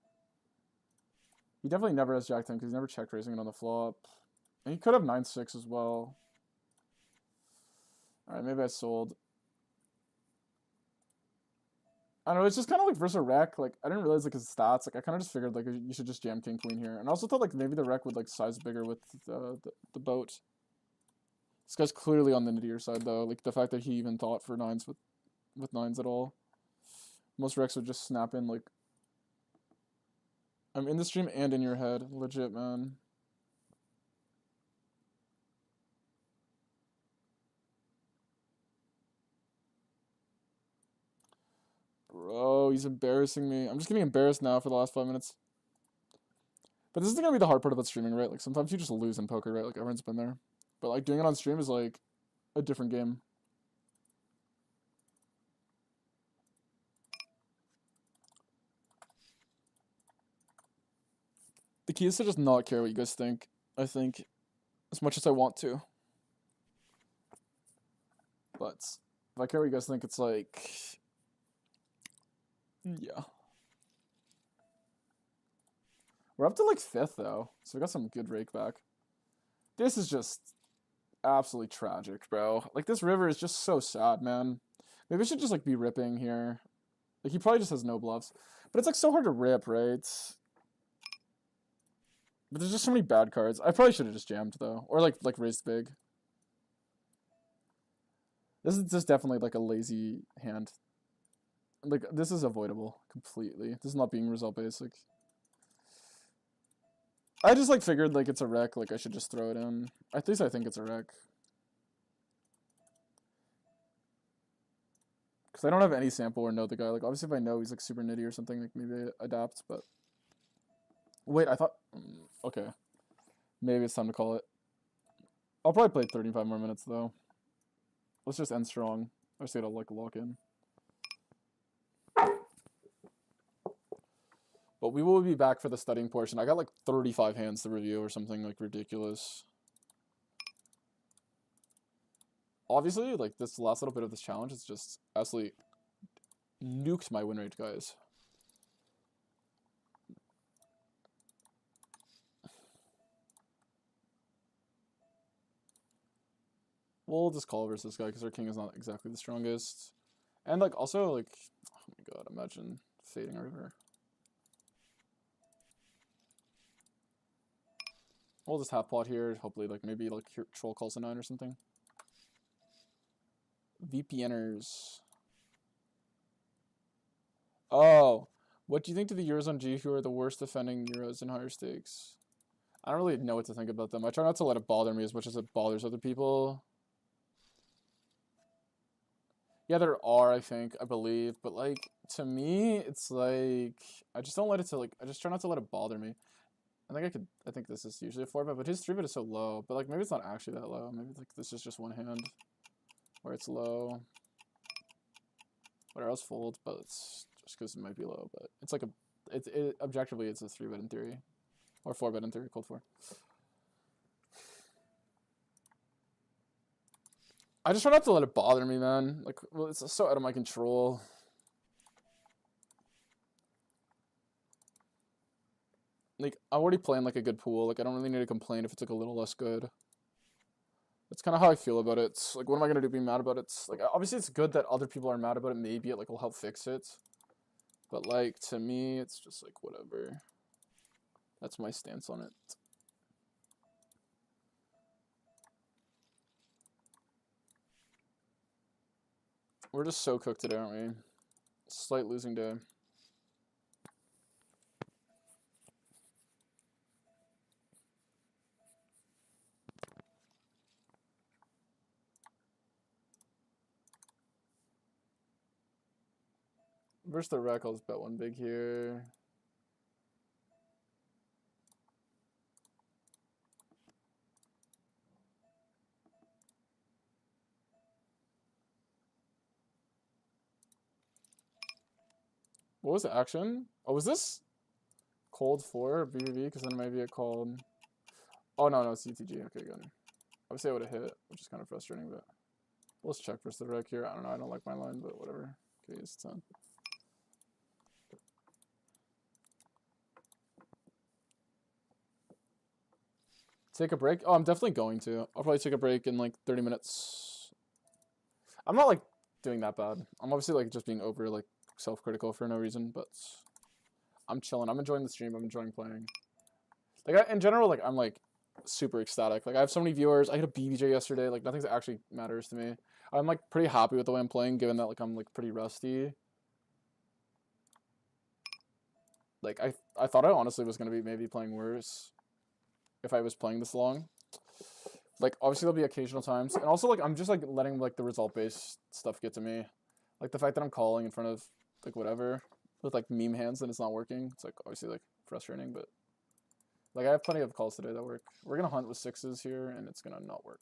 He definitely never has Jack 10 because he's never check raising it on the flop. And he could have 9-6 as well. Alright, maybe I sold. I don't know, it's just kind of like versus a rec. Like, I didn't realize like his stats. Like, I kind of just figured like you should just jam king queen here. And I also thought like maybe the rec would like size bigger with the boat. This guy's clearly on the nittier side though. Like the fact that he even thought for 9s with 9s at all. Most recs would just snap in like, I'm in the stream and in your head. Legit, man. Bro, he's embarrassing me. I'm just getting embarrassed now for the last 5 minutes. But this is gonna be the hard part about streaming, right? Like sometimes you just lose in poker, right? Like everyone's been there. But like doing it on stream is like a different game. The key is to just not care what you guys think, I think, as much as I want to. But if I care what you guys think, it's like, yeah. We're up to like 5th though, so we got some good rake back. This is just absolutely tragic, bro. Like this river is just so sad, man. Maybe I should just like be ripping here. Like he probably just has no bluffs. But it's like so hard to rip, right? But there's just so many bad cards. I probably should have just jammed though. Or like raised big. This is just definitely like a lazy hand. Like this is avoidable completely. This is not being result basic. I just like figured like it's a wreck, like I should just throw it in. At least I think it's a wreck. Because I don't have any sample or know the guy. Like obviously if I know he's like super nitty or something, like maybe I adapt, but wait, I thought okay. Maybe it's time to call it. I'll probably play 35 more minutes though. Let's just end strong. I just gotta like lock in. But we will be back for the studying portion. I got like 35 hands to review or something like ridiculous. Obviously, like this last little bit of this challenge is just absolutely nuked my win rate, guys. We'll just call versus this guy because our king is not exactly the strongest. And like also like, oh my god, imagine fading our river. We'll just half pot here. Hopefully, like, maybe, like, troll calls a 9 or something. VPNers. Oh. What do you think to the Euros on G who are the worst defending Euros in higher stakes? I don't really know what to think about them. I try not to let it bother me as much as it bothers other people. Yeah, there are, I think, I believe. But, like, to me, it's like, I just don't let it to, like, I just try not to let it bother me. I think this is usually a 4-bet, but his 3-bet is so low. But, like, maybe it's not actually that low. Maybe, like, this is just one hand where it's low. Whatever else folds, but it's just because it might be low. But it's like objectively, it's a 3-bet in theory. Or 4-bet in theory, cold 4. I just try not to let it bother me, man. Like, well, it's so out of my control. Like, I'm already playing, like, a good pool. Like, I don't really need to complain if it's, like, a little less good. That's kind of how I feel about it. Like, what am I going to do being mad about it? Like, obviously, it's good that other people are mad about it. Maybe it, like, will help fix it. But, like, to me, it's just, like, whatever. That's my stance on it. We're just so cooked today, aren't we? Slight losing day. Versus the wreck, I'll just bet one big here. What was the action? Oh, was this cold 4 BBB? Because then maybe it called. Oh, no, it's CTG. Okay, good. Obviously, I would have hit, which is kind of frustrating, but let's check versus the wreck here. I don't know. I don't like my line, but whatever. Okay, it's 10. Take a break? Oh, I'm definitely going to. I'll probably take a break in like 30 minutes. I'm not like doing that bad. I'm obviously like just being over like self-critical for no reason, but I'm chilling. I'm enjoying the stream. I'm enjoying playing. Like in general, like I'm like super ecstatic. Like I have so many viewers. I hit a BBJ yesterday. Like nothing actually matters to me. I'm like pretty happy with the way I'm playing, given that like I'm like pretty rusty. Like I thought I honestly was gonna be maybe playing worse if I was playing this long. Like obviously there'll be occasional times, and also like I'm just like letting like the result based stuff get to me. Like the fact that I'm calling in front of like whatever with like meme hands and it's not working. It's like obviously like frustrating, but like I have plenty of calls today that work. We're gonna hunt with 6s here, and it's gonna not work.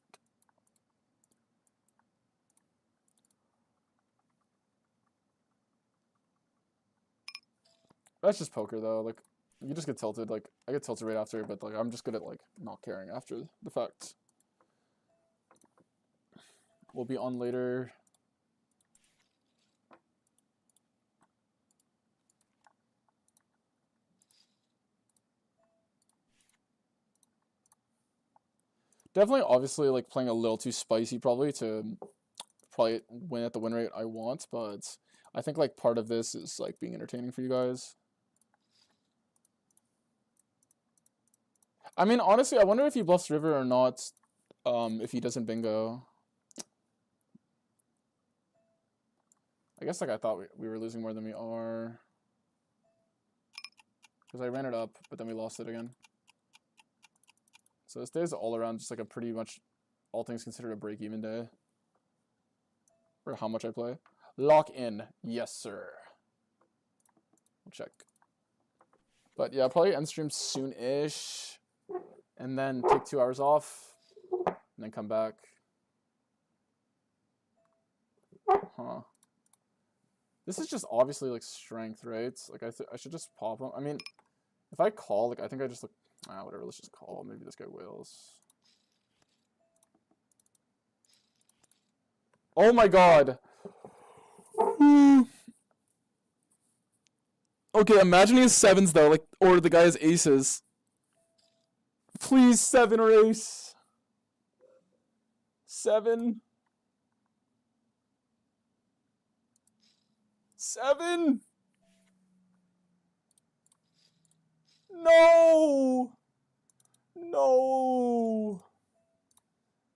That's just poker though. Like you just get tilted. Like I get tilted right after, but like I'm just good at like not caring after the fact. We'll be on later. Definitely, obviously, like playing a little too spicy probably to probably win at the win rate I want, but I think like part of this is like being entertaining for you guys. I mean, honestly, I wonder if he bluffs river or not. If he doesn't bingo. I guess like I thought we were losing more than we are. Because I ran it up, but then we lost it again. So this day is all around just like a pretty much, all things considered, a break-even day. For how much I play. Lock in. Yes, sir. We'll check. But yeah, I'll probably end stream soon-ish. And then take 2 hours off. And then come back. Huh. This is just obviously like strength, right? Like I should just pop him. I mean, if I call, like I think I just like, whatever, let's just call. Maybe this guy whales. Oh my god. Okay, imagine he has 7s though, like, or the guy has aces. Please, 7 or ace. 7. 7. No. No.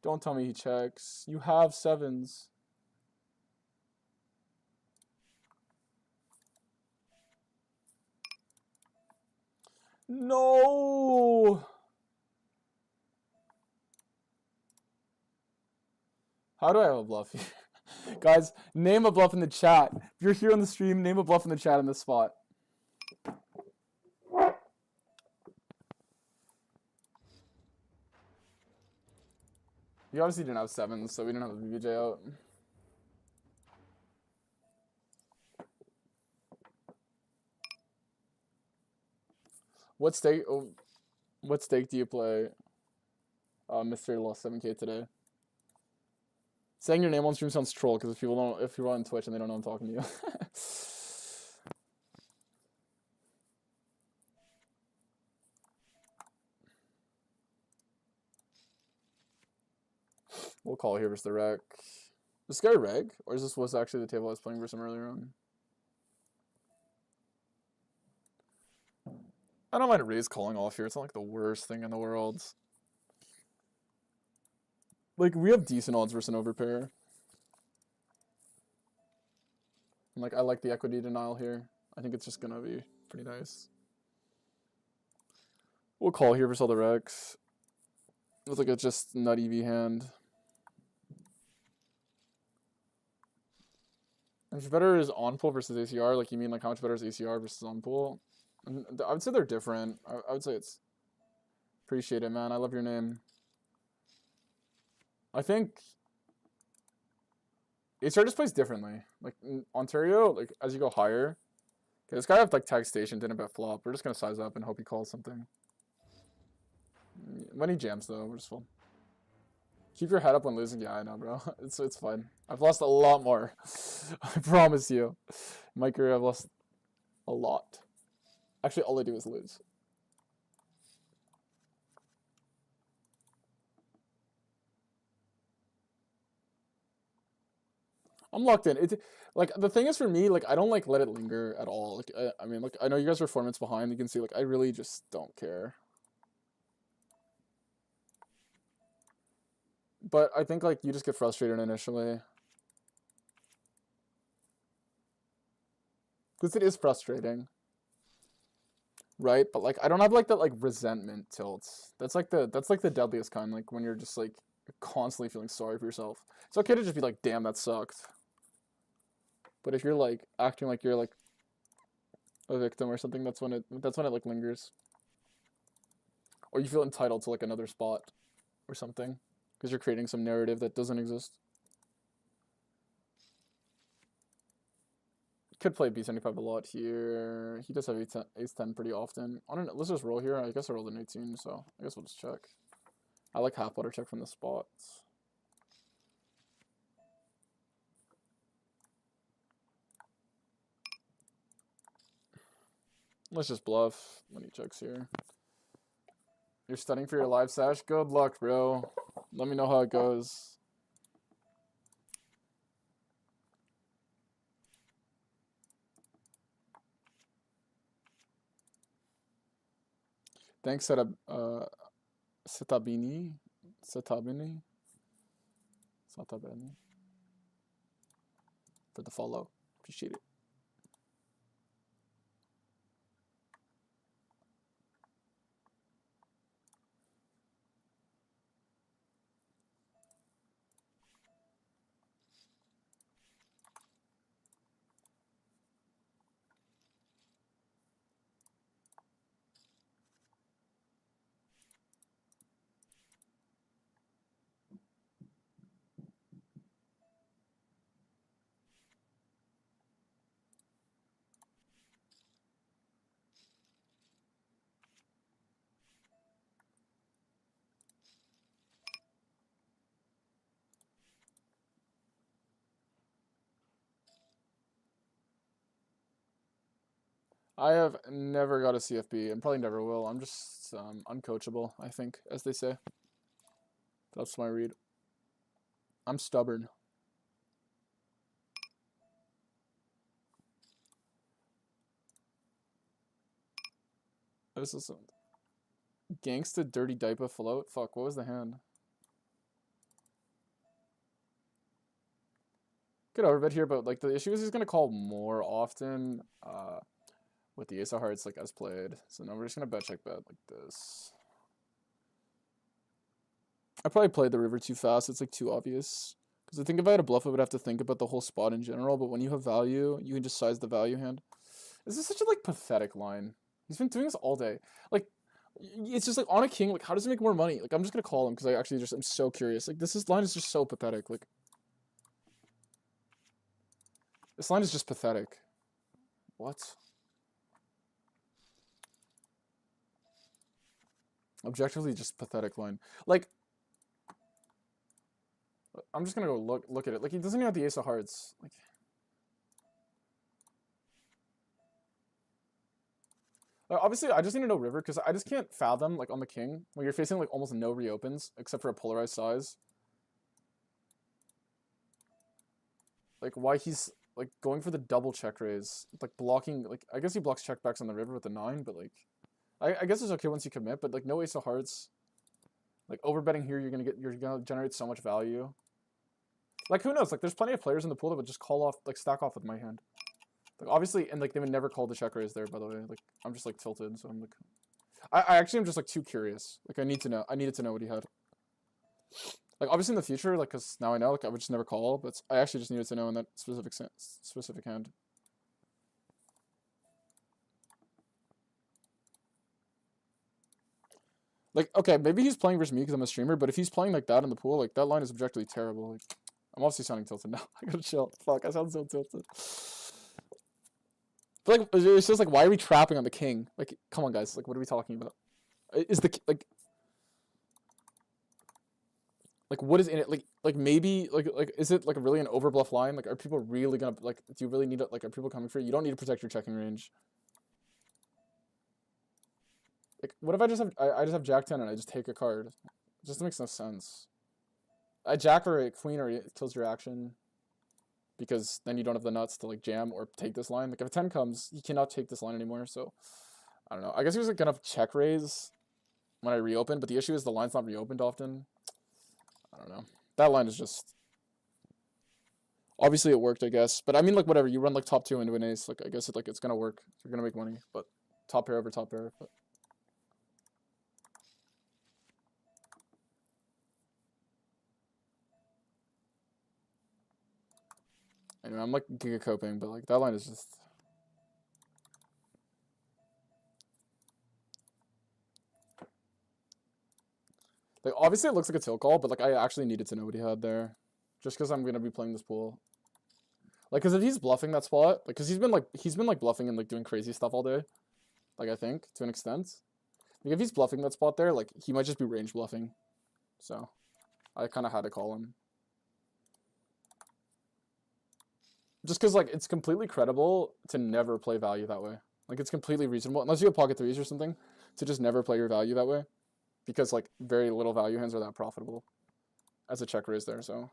Don't tell me he checks. You have sevens. No. How do I have a bluff here? Guys, name a bluff in the chat. If you're here on the stream, name a bluff in the chat in this spot. You obviously didn't have sevens, so we didn't have the BBJ out. What stake? Oh, what stake do you play? Mystery lost 7K today. Saying your name on stream sounds troll because if you're on Twitch and they don't know I'm talking to you. We'll call here versus the rec. Is this guy reg? Or is this was actually the table I was playing versus him earlier on? I don't mind raise calling off here. It's not like the worst thing in the world. Like, we have decent odds versus an overpair. And, like, I like the equity denial here. I think it's just gonna be pretty nice. We'll call here versus all the recs. It's like a just nut EV hand. How much better is on pool versus ACR? Like, you mean like how much better is ACR versus on pool? I would say they're different. I would say it's... Appreciate it, man. I love your name. I think... ACR just plays differently. Like, in Ontario, like, as you go higher... Okay, this guy have, like, tag station, didn't bet flop. We're just gonna size up and hope he calls something. When he jams, though, we're just full. Keep your head up when losing. Yeah, I know, bro. It's fine. I've lost a lot more. I promise you. In my career, I've lost a lot. Actually, all I do is lose. I'm locked in. It like the thing is for me, like I don't like let it linger at all. Like I mean, like I know you guys are 4 minutes behind. You can see, like I really just don't care. But I think like you just get frustrated initially. Because it is frustrating. Right? But like I don't have like that like resentment tilts. That's like the deadliest kind, like when you're just like constantly feeling sorry for yourself. It's okay to just be like, damn, that sucked. But if you're like acting like you're like a victim or something, that's when it like lingers. Or you feel entitled to like another spot or something. Because you're creating some narrative that doesn't exist. Could play B75 a lot here. He does have ace-10 pretty often. I don't know. Let's just roll here. I guess I rolled an 18, so I guess we'll just check. I like half water check from the spot. Let's just bluff when he checks here. You're studying for your live sash? Good luck, bro. Let me know how it goes. Thanks, Setabini, for the follow. Appreciate it. I have never got a CFB and probably never will. I'm just uncoachable, I think, as they say. That's my read. I'm stubborn. This is Gangsta Dirty Diaper Float. Fuck, what was the hand? Good overbet here, but like the issue is he's gonna call more often with the ace of hearts like as played. So now we're just gonna bet check bet like this. I probably played the river too fast. It's like too obvious. Because I think if I had a bluff, I would have to think about the whole spot in general. But when you have value, you can just size the value hand. This is such a like pathetic line. He's been doing this all day. Like, it's just like on a king. Like, how does he make more money? Like, I'm just gonna call him because I actually I'm so curious. Like, this line is just so pathetic. Like, this line is just pathetic. What? Objectively, just pathetic line. Like, I'm just gonna go look at it. Like, he doesn't even have the ace of hearts. Like, obviously, I just need to know river because I just can't fathom like on the king when you're facing like almost no reopens except for a polarized size. Like, why he's like going for the double check raise, like blocking. Like, I guess he blocks checkbacks on the river with the 9, but like, I guess it's okay once you commit. But like, no ace of hearts. Like overbetting here, you're gonna generate so much value. Like, who knows? Like, there's plenty of players in the pool that would just call off, like, stack off with my hand. Like, obviously, and like they would never call the check raise there. By the way, like, I'm just like tilted, so I'm like, I actually am just like too curious. Like, I need to know. I needed to know what he had. Like, obviously in the future, like, cause now I know, like, I would just never call. But I actually just needed to know in that specific hand. Like, okay, maybe he's playing versus me because I'm a streamer, but if he's playing like that in the pool, like, that line is objectively terrible. Like, I'm obviously sounding tilted now. I gotta chill. Fuck, I sound so tilted. But, like, it's just like, why are we trapping on the king? Like, come on, guys. Like, what are we talking about? Is the, like, what is in it? Like maybe, like, is it, like, really an overbluff line? Like, are people really gonna, like, do you really need it? Like, are people coming for you? You don't need to protect your checking range. Like, what if I just have, I just have Jack 10 and I just take a card? It just makes no sense. A Jack or a Queen or it kills your action. Because then you don't have the nuts to, like, jam or take this line. Like, if a 10 comes, you cannot take this line anymore, so... I don't know. I guess he was, like, gonna check raise when I reopen, but the issue is the line's not reopened often. I don't know. That line is just... Obviously, it worked, I guess. But, I mean, like, whatever. You run, like, top 2 into an ace. Like, I guess it's gonna work. You're gonna make money, but... Top pair over top pair, but... Anyway, I'm, like, giga coping, but, like, that line is just... Like, obviously it looks like a tilt call, but, like, I actually needed to know what he had there. Just because I'm gonna be playing this pool. Like, because if he's bluffing that spot, like, because he's been like bluffing and like doing crazy stuff all day. Like, I think to an extent. Like, if he's bluffing that spot there, like, he might just be range bluffing. So, I kind of had to call him. Just because, like, it's completely credible to never play value that way. Like, it's completely reasonable, unless you have pocket threes or something, to just never play your value that way. Because, like, very little value hands are that profitable as a check raise there, so.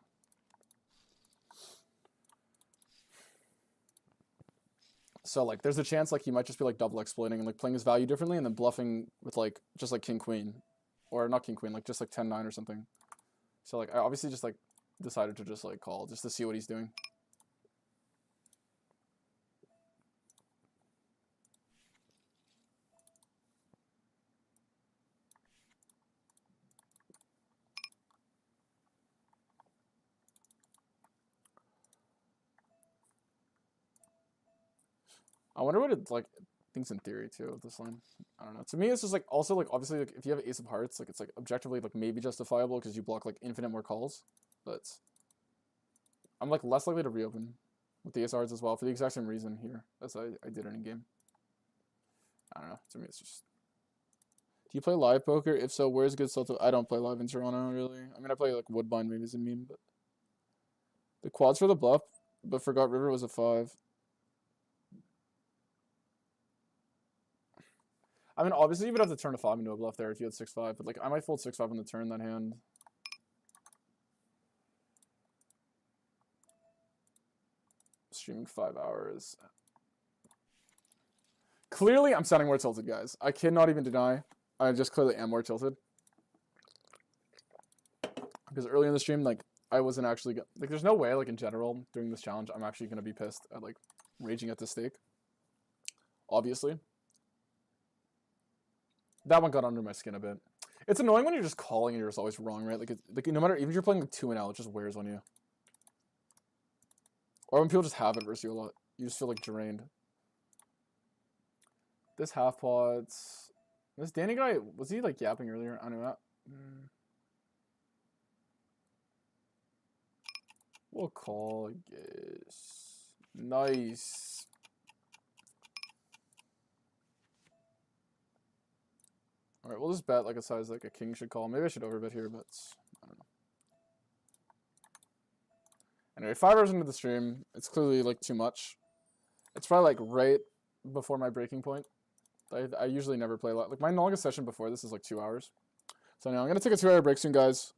So, like, there's a chance, like, he might just be, like, double exploiting and, like, playing his value differently and then bluffing with, like, just, like, king-queen. Or not king-queen, like, just, like, 10-9 or something. So, like, I obviously just, like, decided to just, like, call just to see what he's doing. I wonder what it, like, thinks in theory, too, of this line. I don't know. To me, it's just, like, also, like, obviously, like, if you have ace of hearts, like, it's, like, objectively, like, maybe justifiable because you block, like, infinite more calls. But I'm, like, less likely to reopen with the ace of hearts as well for the exact same reason here as I did in game. I don't know. To me, it's just... Do you play live poker? If so, where's good still? I don't play live in Toronto, really. I mean, I play, like, Woodbine maybe as a meme, but... The quads for the bluff, but forgot river was a 5. I mean, obviously, you would have to turn a 5 into a bluff there if you had 6-5, but, like, I might fold 6-5 on the turn that hand. Streaming 5 hours. Clearly, I'm sounding more tilted, guys. I cannot even deny I just clearly am more tilted. Because early in the stream, like, I wasn't actually... Like, there's no way, like, in general, during this challenge, I'm actually going to be pissed at, like, raging at the stake. Obviously. That one got under my skin a bit. It's annoying when you're just calling and you're just always wrong, right? Like no matter, even if you're playing like 2 and L, it just wears on you. Or when people just have it versus you a lot, you just feel like drained. This half pots. This Danny guy, was he like yapping earlier? I don't know. We'll call, I guess. Nice. Alright, we'll just bet like a size like a king should call. Maybe I should overbet here, but I don't know. Anyway, 5 hours into the stream, it's clearly like too much. It's probably like right before my breaking point. I usually never play a lot. Like my longest session before this is like 2 hours. So anyway, I'm gonna take a 2-hour break soon, guys.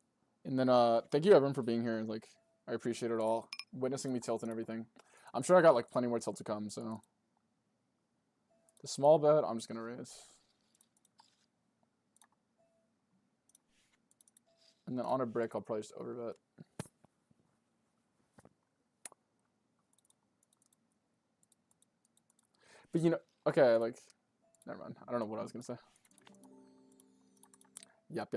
And then thank you everyone for being here. Like I appreciate it all. Witnessing me tilt and everything. I'm sure I got like plenty more tilt to come, so. The small bet, I'm just gonna raise. And then on a brick, I'll probably just overbet. But you know, okay, like, never mind. I don't know what I was gonna say. Yep.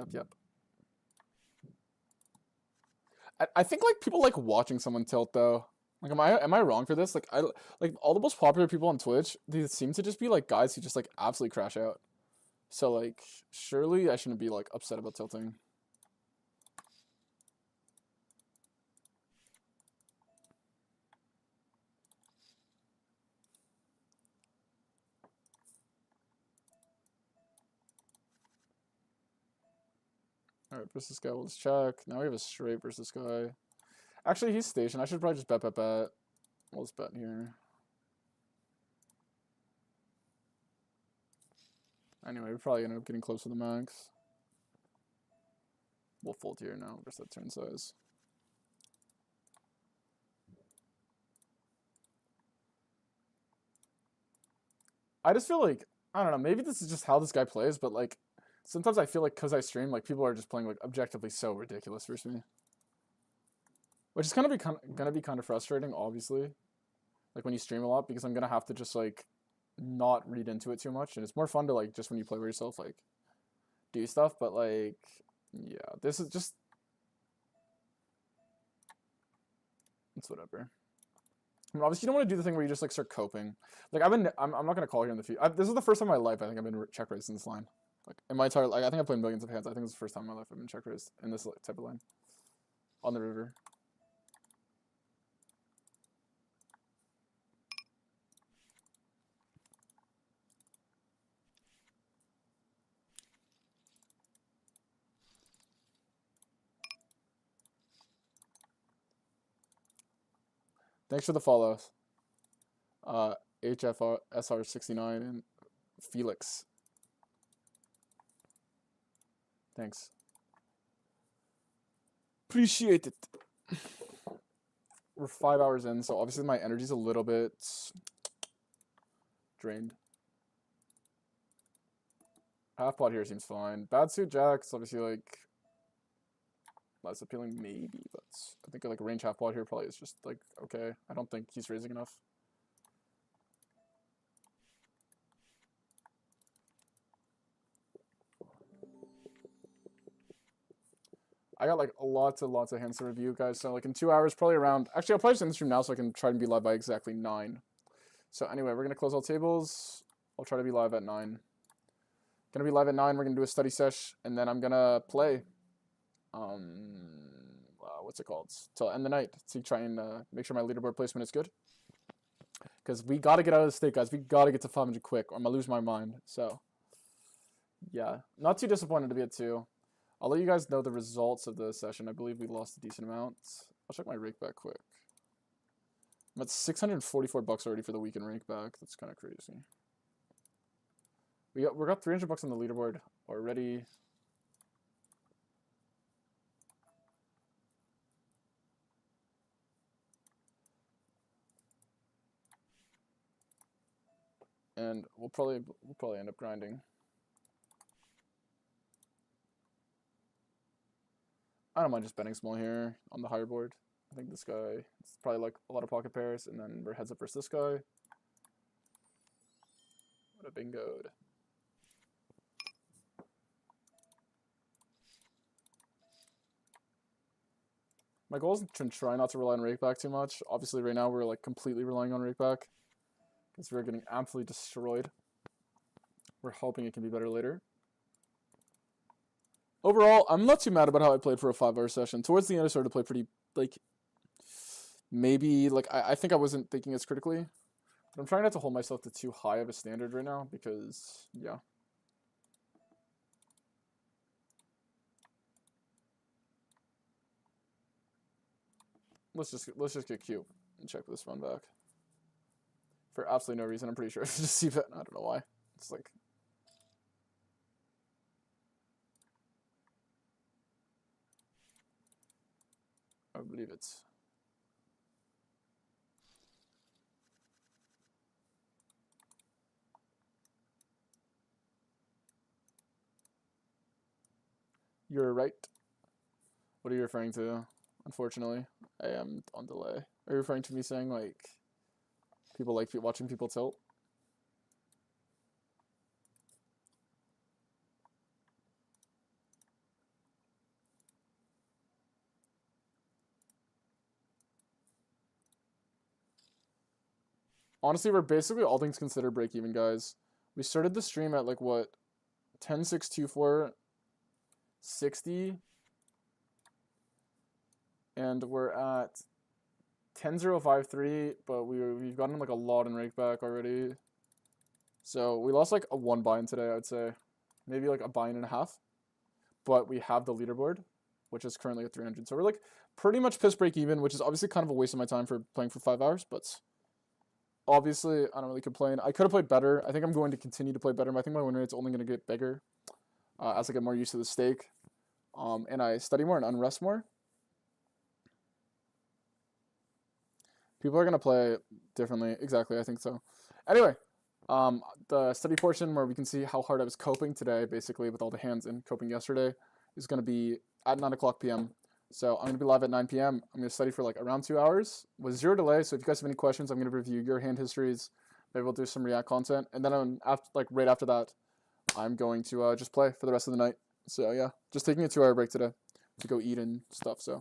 I think like people like watching someone tilt though. Like, am I wrong for this? Like, like all the most popular people on Twitch, they seem to just be like guys who just like absolutely crash out. So like, surely I shouldn't be like upset about tilting. All right, versus guy. We'll just check. Now we have a straight versus guy. Actually, he's stationed. I should probably just bet. We'll just bet here. Anyway, we probably ended up getting close to the max. We'll fold here now versus that turn size. I just feel like, I don't know, maybe this is just how this guy plays, but like, sometimes I feel like because I stream, like people are just playing like objectively so ridiculous versus me. Which is gonna be kind of frustrating, obviously. Like when you stream a lot, because I'm gonna have to just like not read into it too much, and it's more fun to like just when you play with yourself, like do stuff. But like, yeah, this is just, it's whatever. I mean, obviously, you don't want to do the thing where you just like start coping. Like I'm not gonna call here in the future. This is the first time in my life I think I've been check raised in this line. Like in my entire, like I think I've played millions of hands. I think it's the first time in my life I've been check raised in this type of line on the river. Thanks for the follows. HFR SR69 and Felix. Thanks. Appreciate it. We're 5 hours in, so obviously my energy's a little bit drained. Half pot here seems fine. Bad suit jacks, obviously like less appealing maybe, but I think like a range half pot here probably is just like okay. I don't think he's raising enough. I got like lots of hands to review, guys. So like in 2 hours, probably around. Actually, I'll probably just end the stream now so I can try and be live by exactly 9. So anyway, we're gonna close all tables. I'll try to be live at 9. Gonna be live at 9. We're gonna do a study sesh, and then I'm gonna play. What's it called? Till end the night to try and make sure my leaderboard placement is good. Because we gotta get out of the state, guys. We gotta get to 500 quick, or I'm gonna lose my mind. So yeah, not too disappointed to be at 2. I'll let you guys know the results of the session. I believe we lost a decent amount. I'll check my rake back quick. I'm at $644 already for the weekend rake back. That's kind of crazy. We got $300 on the leaderboard already. And we'll probably end up grinding. I don't mind just betting small here on the higher board. I think this guy, it's probably like a lot of pocket pairs, and then we're heads up versus this guy. What a bingoed. My goal is to try not to rely on rakeback too much. Obviously, right now we're like completely relying on rakeback because we're getting absolutely destroyed. We're hoping it can be better later. Overall, I'm not too mad about how I played for a 5-hour session. Towards the end, I started to play pretty, like, maybe, like, I think I wasn't thinking as critically. But I'm trying not to hold myself to too high of a standard right now because, yeah. Let's just get cute and check this one back. For absolutely no reason, I'm pretty sure it's just c-bet. I don't know why. It's like... I believe it's... You're right. What are you referring to? Unfortunately, I am on delay. Are you referring to me saying, like, people like watching people tilt? Honestly, we're basically all things considered break even, guys. We started the stream at, like, what? 10.624, 60. And we're at 10.053, but we've gotten, like, a lot in rakeback already. So we lost, like, a 1 buy-in today, I would say. Maybe, like, a buy-in and a half. But we have the leaderboard, which is currently at 300. So we're, like, pretty much piss break even, which is obviously kind of a waste of my time for playing for 5 hours, but... Obviously, I don't really complain. I could have played better. I think I'm going to continue to play better, but I think my win rate's only going to get bigger as I get more used to the stake. And I study more and unrest more. People are going to play differently. Exactly, I think so. Anyway, the study portion where we can see how hard I was coping today, basically, with all the hands and coping yesterday, is going to be at 9 o'clock p.m. So I'm going to be live at 9 p.m. I'm going to study for like around 2 hours with 0 delay. So if you guys have any questions, I'm going to review your hand histories. Maybe we'll do some React content. And then right after that, I'm going to just play for the rest of the night. So yeah, just taking a 2-hour break today to go eat and stuff. So